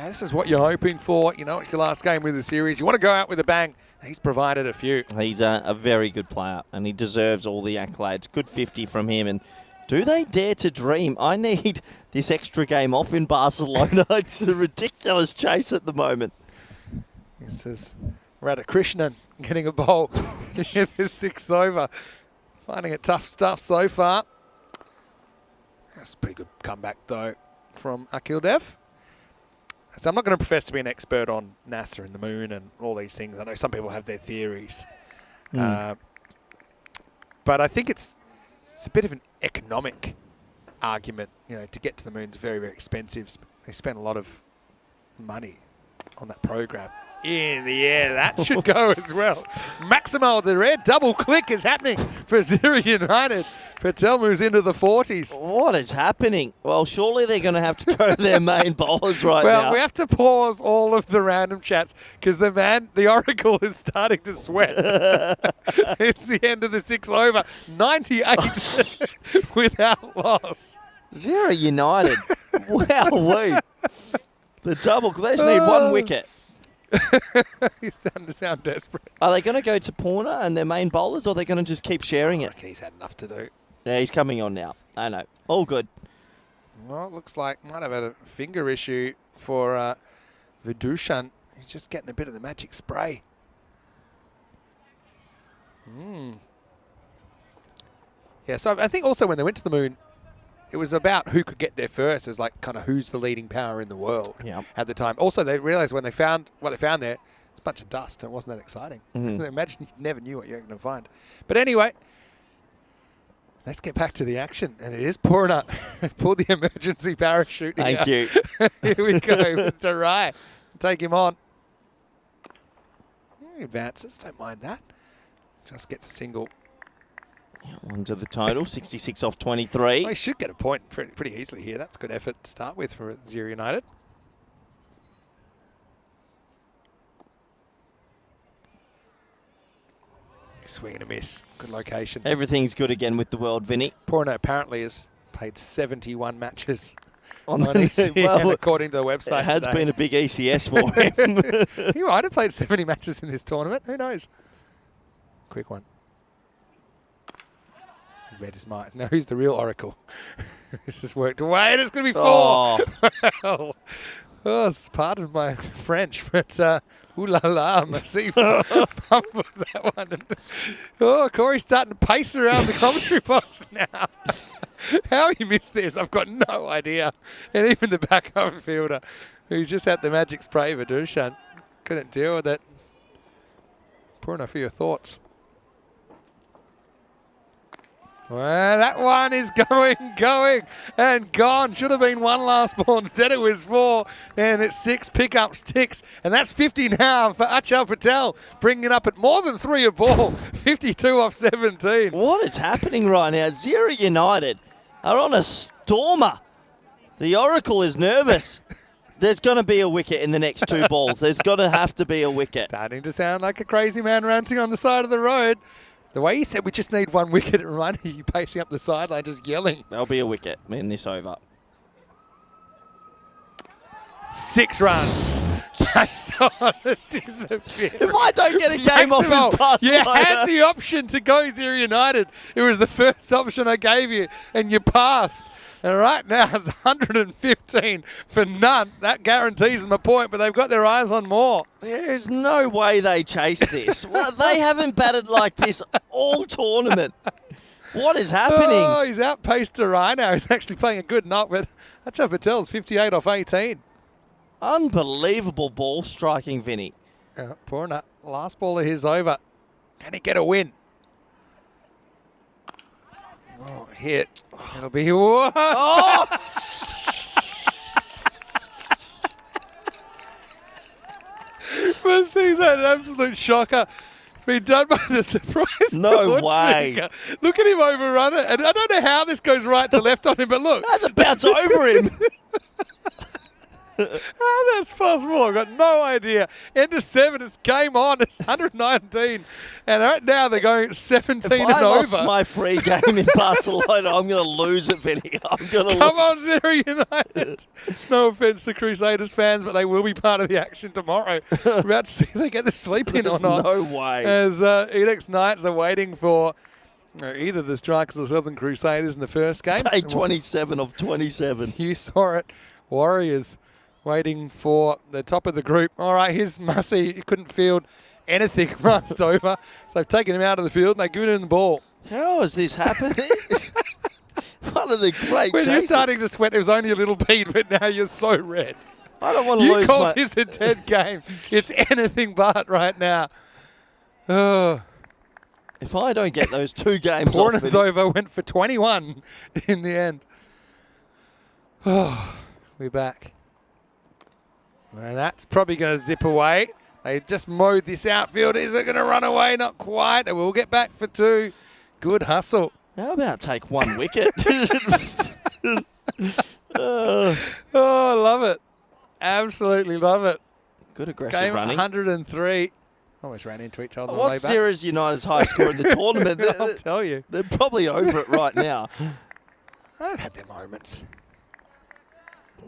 This is what you're hoping for. You know, it's your last game with the series. You want to go out with a bang. He's provided a few. He's a very good player, and he deserves all the accolades. Good 50 from him. And do they dare to dream? I need this extra game off in Barcelona. It's a ridiculous chase at the moment. This is Radhakrishnan getting a bowl in this 6th over. Finding it tough stuff so far. That's a pretty good comeback, though, from Akil Dev. So I'm not going to profess to be an expert on NASA and the moon and all these things. I know some people have their theories. But I think it's a bit of an economic argument. You know, to get to the moon is very, very expensive. They spend a lot of money on that program. In the air, that should go as well. Maximo, the red double click is happening for Gzira United. Patel moves into the 40s. What is happening? Well, surely they're going to have to go to their main bowlers now. Well, we have to pause all of the random chats because the Oracle is starting to sweat. It's the end of the 6th over. 98 without loss. Gzira United. Wow, the double. They just need 1 wicket. He's starting to sound desperate. Are they going to go to Porna and their main bowlers, or are they going to just keep sharing it? He's had enough to do. Yeah, he's coming on now. I know. All good. Well, it looks like might have had a finger issue for Vidushan. He's just getting a bit of the magic spray. Yeah, so I think also when they went to the moon, it was about who could get there first, as like kind of who's the leading power in the world at the time. Also, they realized when they found what they found there, it's a bunch of dust and it wasn't that exciting. Imagine you never knew what you were going to find. But anyway, let's get back to the action. And it is Porna. Pull the emergency parachute. Thank you. Here we go with Durai. Take him on. He advances, don't mind that. Just gets a single. On to the total, 66 off 23. Well, he should get a point pretty easily here. That's good effort to start with for Gzira United. Swing and a miss. Good location. Everything's good again with the world, Vinny. Porna apparently has played 71 matches on ECS, well, according to the website. It has today. been a big ECS for him. He might have played 70 matches in this tournament. Who knows? Quick one. Read his mind. Now who's the real Oracle? This has worked away and it's going to be 4. Oh. Well, pardon my French, but ooh la la, merci. Pump was that one. Oh, Corey's starting to pace around the commentary box now. How he missed this, I've got no idea. And even the backup fielder, who just had the magic spray for Dushan, couldn't deal with it. Porna, for your thoughts. Well, that one is going, and gone. Should have been 1 last ball. Instead it was 4, and it's 6 pickups, ticks, and that's 50 now for Achal Patel, bringing it up at more than 3 a ball, 52 off 17. What is happening right now? Gzira United are on a stormer. The Oracle is nervous. There's going to be a wicket in the next 2 balls. There's got to have to be a wicket. Starting to sound like a crazy man ranting on the side of the road. The way he said we just need 1 wicket, it reminded you pacing up the sideline just yelling. There'll be a wicket in this over. 6 runs. If I don't get a game off in Barcelona. You had the option to go Gzira United. It was the first option I gave you, and you passed. And right now it's 115 for none. That guarantees them a point, but they've got their eyes on more. There's no way they chase this. Well, they haven't batted like this all tournament. What is happening? Oh, he's outpaced Durai now. He's actually playing a good knock, but Achal Patel's 58 off 18. Unbelievable ball striking, Vinny. Porna, last ball of his over. Can he get a win? Oh, hit. It'll be what? Oh! This is an absolute shocker. It's been done by the surprise. No way. Seeker. Look at him overrun it. And I don't know how this goes right to left on him, but look. That's a bounce over him. How that's possible? I've got no idea. End of 7, it's game on. It's 119. And right now they're going 17 If and I lost over. my free game in Barcelona, I'm going to lose it, Vinny. I'm going to Come lose. on, Gzira United. No offence to Crusaders fans, but they will be part of the action tomorrow. We're about to see if they get the sleep in or There's not. no way. As Innings Knights are waiting for either the Strikers or Southern Crusaders in the first game. Take 27 of 27. You saw it. Warriors waiting for the top of the group. All right, here's Mussey. He couldn't field anything last over. So they've taken him out of the field and they give him the ball. How is this happening? One of the great When you're chases. starting to sweat, it was only a little beat, but now you're so red. I don't want to You lose call my... this a dead game. It's anything but right now. Oh, If I don't get those 2 games off, Porna's Vinny, over went for 21 in the end. Oh, we're back. And that's probably going to zip away. They just mowed this outfield. Is it going to run away? Not quite. They will get back for 2. Good hustle. how about take 1 wicket? Oh, I love it. Absolutely love it. Good aggressive Game running. 103. Almost ran into each other on the way What's back. Sarah's United's high score in the tournament? I'll tell you. They're probably over it right now. I've had their moments.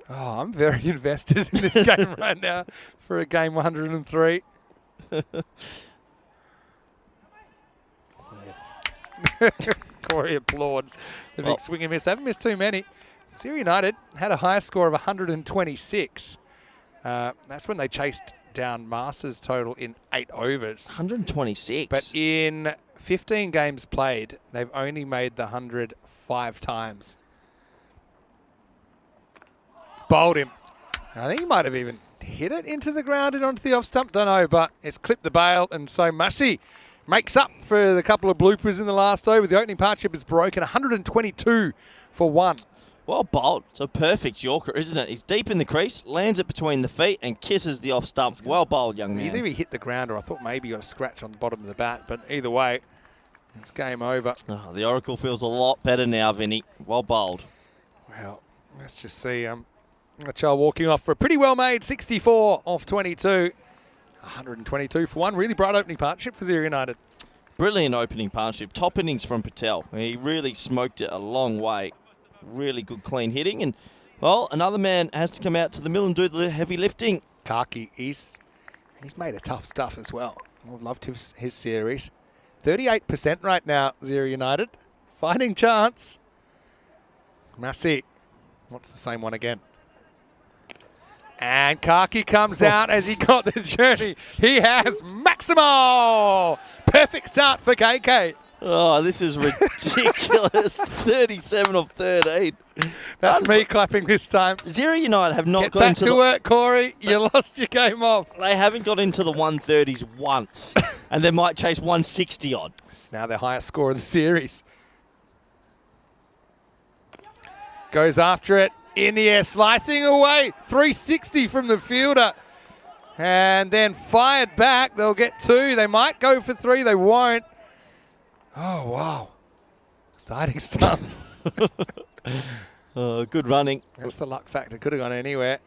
Oh, I'm very invested in this game right now for a game 103. Corey applauds the big swing and miss. They haven't missed too many. Gzira United had a high score of 126. That's when they chased down Masters total in 8 overs. 126. But in 15 games played, they've only made the 100 5 times. Bowled him. I think he might have even hit it into the ground and onto the off stump. Don't know, but it's clipped the bail, and so Mussey makes up for the couple of bloopers in the last over. The opening partnership is broken, 122 for 1. Well bowled. It's a perfect Yorker, isn't it? He's deep in the crease, lands it between the feet, and kisses the off stump. Well bowled, young man. Either he hit the ground, or I thought maybe he got a scratch on the bottom of the bat, but either way, it's game over. Oh, the Oracle feels a lot better now, Vinny. Well bowled. Well, let's just see. Child walking off for a pretty well-made 64 off 22. 122 for 1. Really bright opening partnership for Gzira United. Brilliant opening partnership. Top innings from Patel. He really smoked it a long way. Really good clean hitting. And, well, another man has to come out to the mill and do the heavy lifting. Kaki, he's made a tough stuff as well. I've loved his series. 38% right now, Gzira United. Fighting chance. Massey wants the same one again. And Kaki comes out as he got the journey. He has Maximo! Perfect start for KK. Oh, this is ridiculous. 37 of 13. That's me clapping this time. Gzira United have not Get got back into to the... work, Corey. You lost your game off. They haven't got into the 130s once. And they might chase 160 on. It's now their highest score of the series. Goes after it. In the air, slicing away. 360 from the fielder. And then fired back. They'll get 2. They might go for 3. They won't. Oh, wow. Exciting stuff. Good running. That's the luck factor. Could have gone anywhere.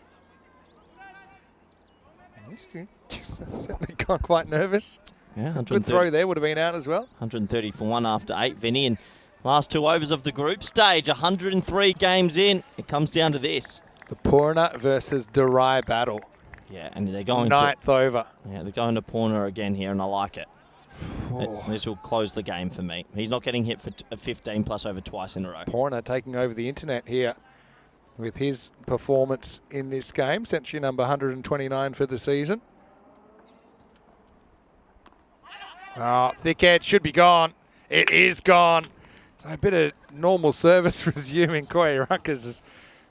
Certainly got quite nervous. Yeah, Good throw there. Would have been out as well. 130 for 1 after 8, Vinny. And last 2 overs of the group stage, 103 games in. It comes down to this. The Porna versus Durai battle. Yeah, and they're going Ninth over. Yeah, they're going to Porna again here, and I like it. Oh. This will close the game for me. He's not getting hit for 15 plus over twice in a row. Porna taking over the internet here with his performance in this game. Century number 129 for the season. Oh, thick edge should be gone. It is gone. So a bit of normal service resuming. Corey Ruckers is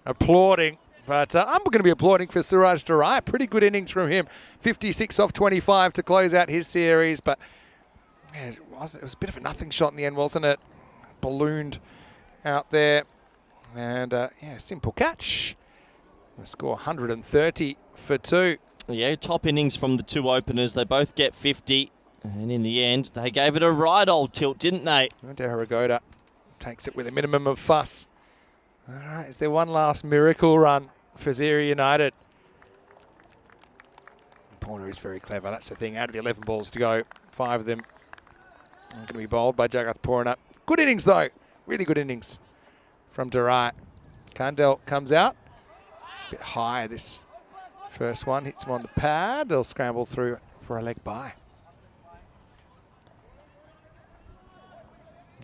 applauding. But I'm going to be applauding for Suraj Durai. Pretty good innings from him. 56 off 25 to close out his series. But yeah, it was a bit of a nothing shot in the end, wasn't it? Ballooned out there. And yeah, simple catch. The score 130 for 2. Yeah, top innings from the two openers. They both get 50. And in the end, they gave it a right old tilt, didn't they? Deragoda takes it with a minimum of fuss. All right, is there one last miracle run for Gzira United? Porna is very clever. That's the thing. Out of the 11 balls to go, 5 of them are going to be bowled by Jagath Porna. Good innings, though. Really good innings from Durai. Kandel comes out. A bit high, this first one. Hits him on the pad. They'll scramble through for a leg bye.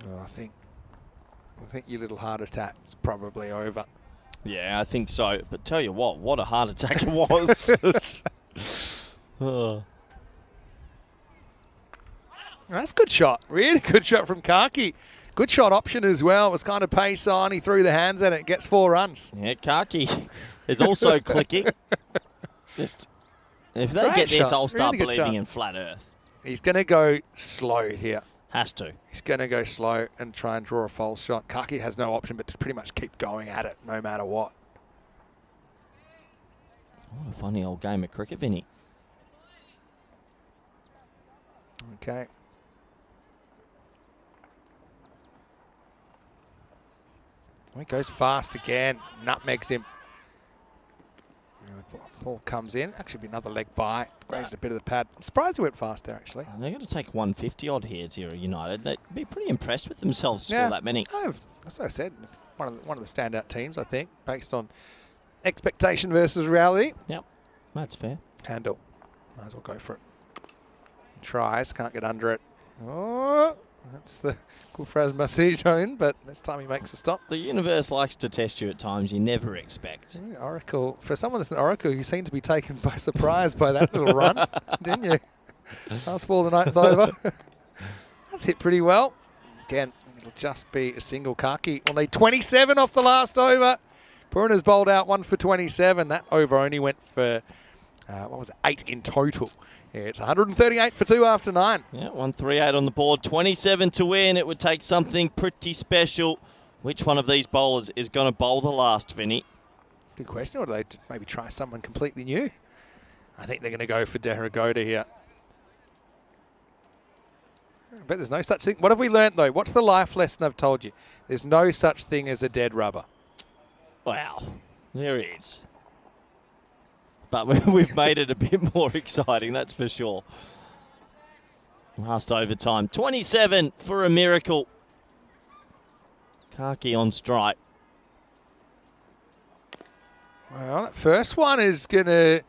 Oh, I think your little heart attack's probably over. Yeah, I think so. But tell you what a heart attack it was. Oh. That's a good shot. Really good shot from Kaki. Good shot option as well. It was kind of pace on. He threw the hands at it. Gets 4 runs. Yeah, Kaki is also clicking. Just if they Great get this, shot. I'll start Really good believing shot. in flat Earth. He's going to go slow here. Has to. He's going to go slow and try and draw a false shot. Kaki has no option but to pretty much keep going at it no matter what. What a funny old game of cricket, Vinny. Okay. He goes fast again. Nutmegs him. Ball comes in. Actually, be another leg bye. Grazed a bit of the pad. I'm surprised he went fast there, actually. They're going to take 150 odd here, Gzira United. They'd be pretty impressed with themselves to score that many. As I said, one of the standout teams, I think, based on expectation versus reality. Yep, that's fair. Handle. Might as well go for it. Tries, can't get under it. Oh, that's the Gulfraz Masih zone, but this time he makes a stop. The universe likes to test you at times you never expect. Yeah, Oracle. For someone that's an Oracle, you seem to be taken by surprise by that little run, didn't you? Last ball of the 9th over. That's hit pretty well. Again, it'll just be a single. Kaki will need 27 off the last over. Porna's bowled out 1 for 27. That over only went for, 8 in total. Yeah, it's 138 for 2 after 9. Yeah, 138 on the board, 27 to win. It would take something pretty special. Which one of these bowlers is going to bowl the last, Vinny? Good question. Or do they maybe try someone completely new? I think they're going to go for Deragoda here. I bet there's no such thing. What have we learnt, though? What's the life lesson I've told you? There's no such thing as a dead rubber. Wow, there is. But we've made it a bit more exciting, that's for sure. Last overtime, 27 for a miracle. Kaki on strike. Well, that first one is going to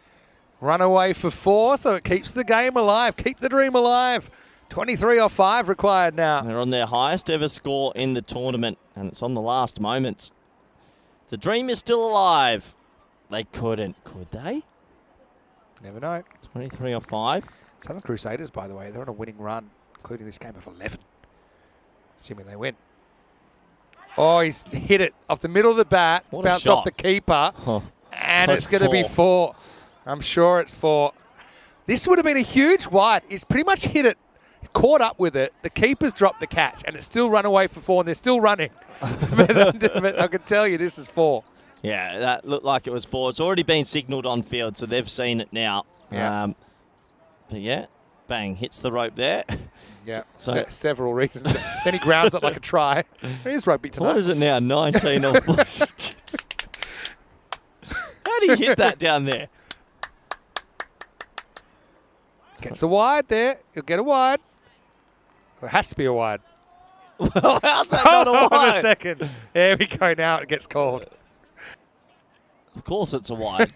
run away for 4, so it keeps the game alive. Keep the dream alive. 23 off 5 required now. They're on their highest ever score in the tournament, and it's on the last moments. The dream is still alive. They couldn't, could they? Never know. 23 off 5. Southern Crusaders, by the way, they're on a winning run, including this game of 11. Assuming they win. Oh, he's hit it off the middle of the bat. What a bounced shot. off the keeper. Oh, and that's it's going to be 4. I'm sure it's 4. This would have been a huge wide. He's pretty much hit it, caught up with it. The keeper's dropped the catch, and it's still run away for 4, and they're still running. But I can tell you this is 4. Yeah, that looked like it was 4. It's already been signalled on field, so they've seen it now. Yeah. But yeah, bang, hits the rope there. Yeah, So- several reasons. Then he grounds it like a try. Here's rugby tonight. What is it now? 19 off. How do you hit that down there? Gets a wide there. He'll get a wide. It has to be a wide. Well, how's that not a Hold on a wide? second. There we go now. It gets called. Of course it's a wide.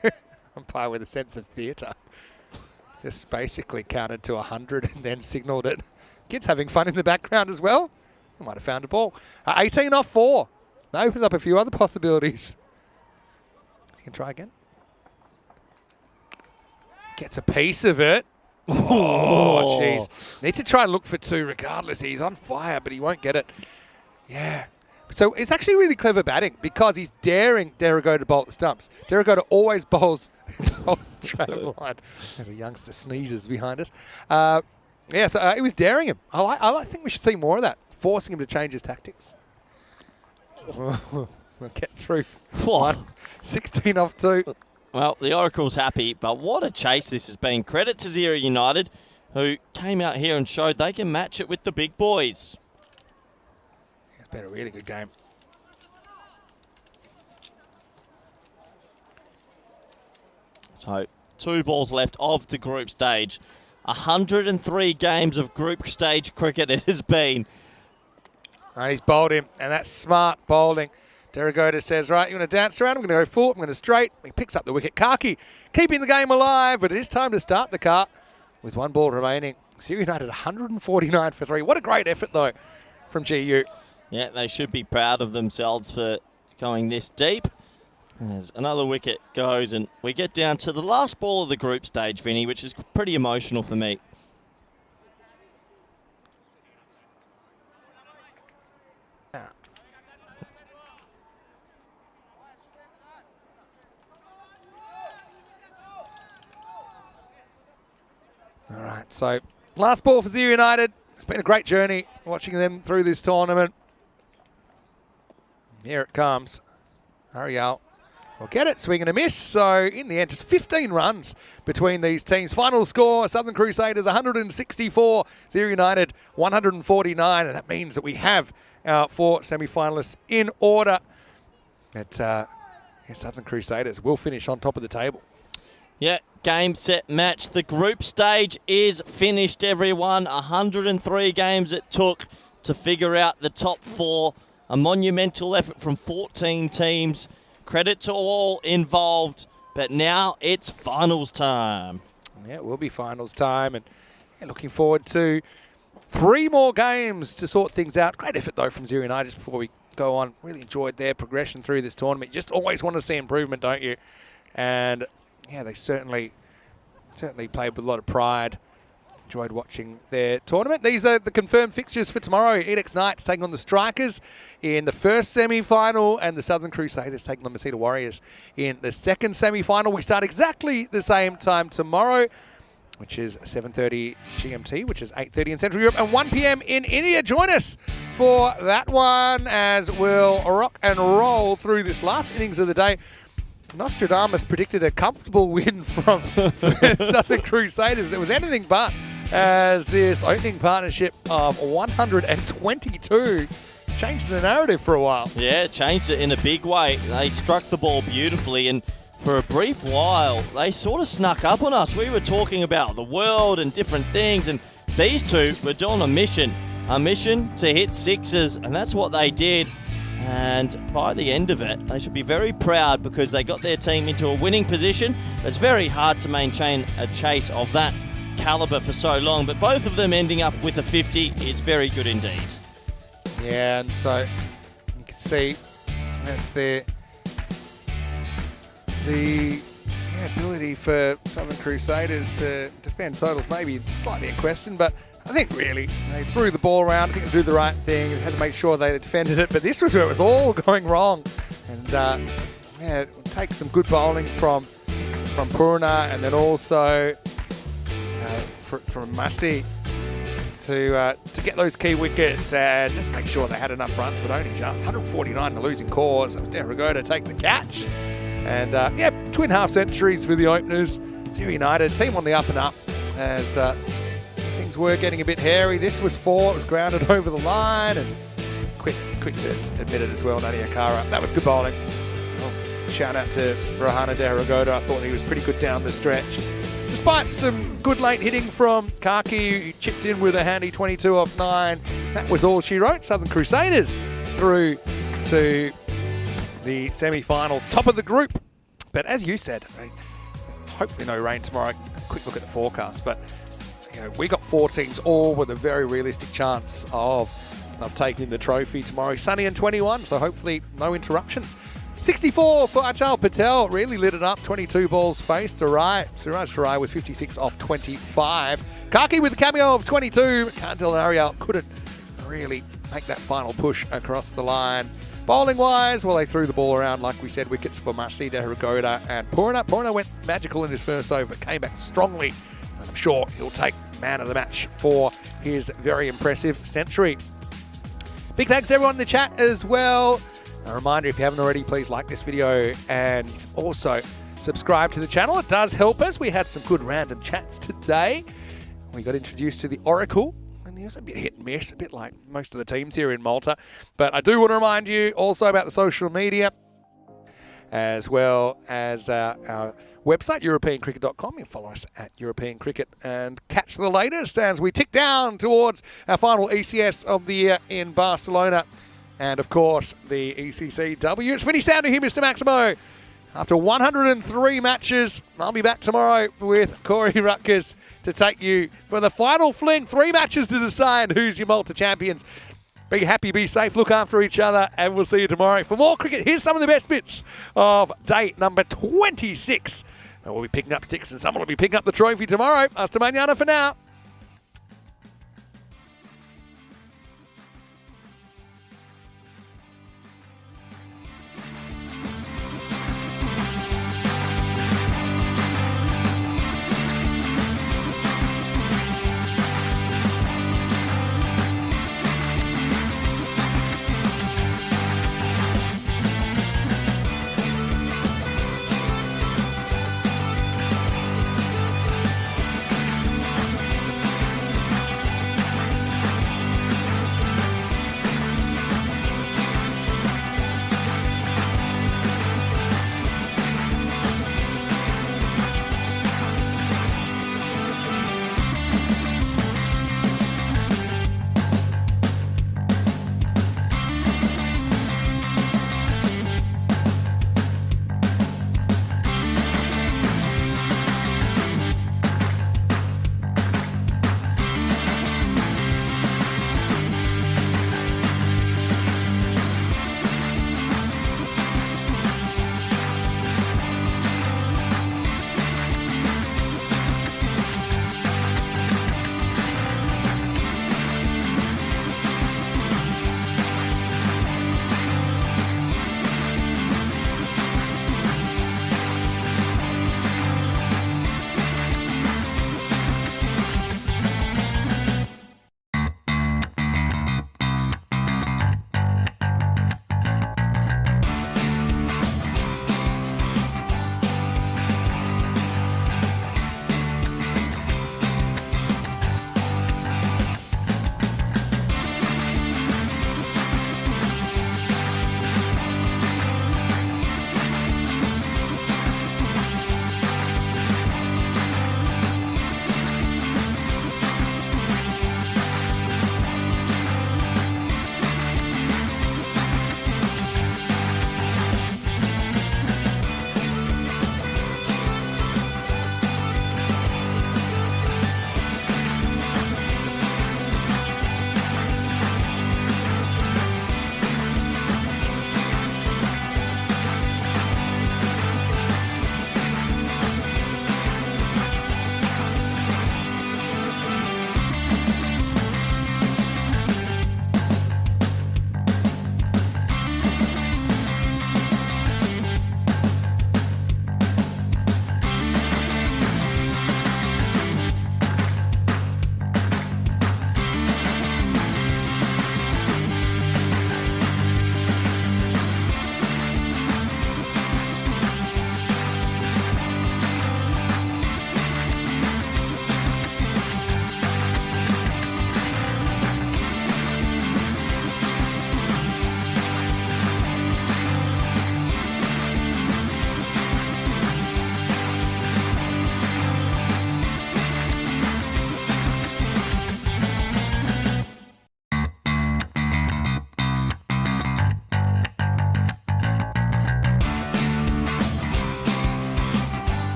Umpire with a sense of theatre. Just basically counted to 100 and then signalled it. Kids having fun in the background as well. I might have found a ball. 18 off 4. That opens up a few other possibilities. You can try again. Gets a piece of it. Oh, jeez. Need to try and look for 2 regardless. He's on fire, but he won't get it. Yeah. So it's actually really clever batting because he's daring Deragoda to bowl at the stumps. Deragoda always bowls straight up the line. There's a youngster sneezes behind us. Yeah, so it was daring him. I think we should see more of that, forcing him to change his tactics. We'll get through. Whoa. 16 off 2. Well, the Oracle's happy, but what a chase this has been. Credit to Gzira United, who came out here and showed they can match it with the big boys. It's been a really good game. So, 2 balls left of the group stage. 103 games of group stage cricket it has been. And he's bowled him, and that's smart bowling. Derrigoda says, right, you're going to dance around, I'm going to go full, I'm going to straight. He picks up the wicket. Kaki keeping the game alive, but it is time to start the cut with 1 ball remaining. Gzira United 149 for 3. What a great effort, though, from GU. Yeah, they should be proud of themselves for going this deep. As another wicket goes, and we get down to the last ball of the group stage, Vinny, which is pretty emotional for me. All right, so last ball for Gzira United. It's been a great journey watching them through this tournament. Here it comes. Ariel will get it, swing and a miss. So in the end, just 15 runs between these teams. Final score, Southern Crusaders 164, Gzira United 149. And that means that we have our 4 semi-finalists in order. Southern Crusaders will finish on top of the table. Yeah, game, set, match. The group stage is finished, everyone. 103 games it took to figure out the top 4. A monumental effort from 14 teams. Credit to all involved. But now it's finals time. Yeah, it will be finals time. And looking forward to 3 more games to sort things out. Great effort, though, from Gzira United. Just before we go on, really enjoyed their progression through this tournament. You just always want to see improvement, don't you? And yeah, they certainly played with a lot of pride. Enjoyed watching their tournament. These are the confirmed fixtures for tomorrow. Innings Knights taking on the Strikers in the first semi-final, and the Southern Crusaders taking on the Masita Warriors in the second semi-final. We start exactly the same time tomorrow, which is 7:30 GMT, which is 8:30 in Central Europe, and 1 p.m. in India. Join us for that one as we'll rock and roll through this last innings of the day. Nostradamus predicted a comfortable win from Southern Crusaders. It was anything but, as this opening partnership of 122 changed the narrative for a while. Yeah, changed it in a big way. They struck the ball beautifully, and for a brief while, they sort of snuck up on us. We were talking about the world and different things, and these two were doing a mission to hit sixes, and that's what they did. And by the end of it, they should be very proud because they got their team into a winning position. It's very hard to maintain a chase of that calibre for so long, but both of them ending up with a 50 is very good indeed. Yeah, and so you can see that the ability for Southern Crusaders to defend totals maybe slightly in question, but I think really they threw the ball around. I think they did the right thing. They had to make sure they defended it, but this was where it was all going wrong. And it takes some good bowling from Porna, and then also from Masi to get those key wickets and just make sure they had enough runs, but only just 149 to losing cause. It was Derrigoda take the catch, and twin half centuries for the openers. Gzira United team on the up and up as things were getting a bit hairy. This was 4. It was grounded over the line, and quick to admit it as well. Nadia Kara, that was good bowling. Well, shout out to Rohana Derrigoda. I thought he was pretty good down the stretch. Despite some good late hitting from Kaki, who chipped in with a handy 22 off 9. That was all she wrote. Southern Crusaders through to the semi-finals, top of the group. But as you said, hopefully no rain tomorrow. Quick look at the forecast, but we got 4 teams all with a very realistic chance of taking the trophy tomorrow. Sunny and 21, so hopefully no interruptions. 64 for Achal Patel, really lit it up. 22 balls faced. Suraj Sarai with 56 off 25. Kaki with a cameo of 22. Kantel and Ariel couldn't really make that final push across the line. Bowling wise, well, they threw the ball around, like we said. Wickets for Masi, Derrigoda and Porna. Porna went magical in his first over, but came back strongly. And I'm sure he'll take man of the match for his very impressive century. Big thanks to everyone in the chat as well. A reminder, if you haven't already, please like this video and also subscribe to the channel. It does help us. We had some good random chats today. We got introduced to the Oracle, and he was a bit hit and miss, a bit like most of the teams here in Malta. But I do want to remind you also about the social media, as well as our website, europeancricket.com. You can follow us at European Cricket and catch the latest as we tick down towards our final ECS of the year in Barcelona. And, of course, the ECCW. It's Vinny Sounder here, Mr. Maximo. After 103 matches, I'll be back tomorrow with Corey Rutgers to take you for the final fling. 3 matches to decide who's your Malta champions. Be happy, be safe, look after each other, and we'll see you tomorrow. For more cricket, here's some of the best bits of day number 26. And we'll be picking up sticks, and someone will be picking up the trophy tomorrow. Hasta mañana for now.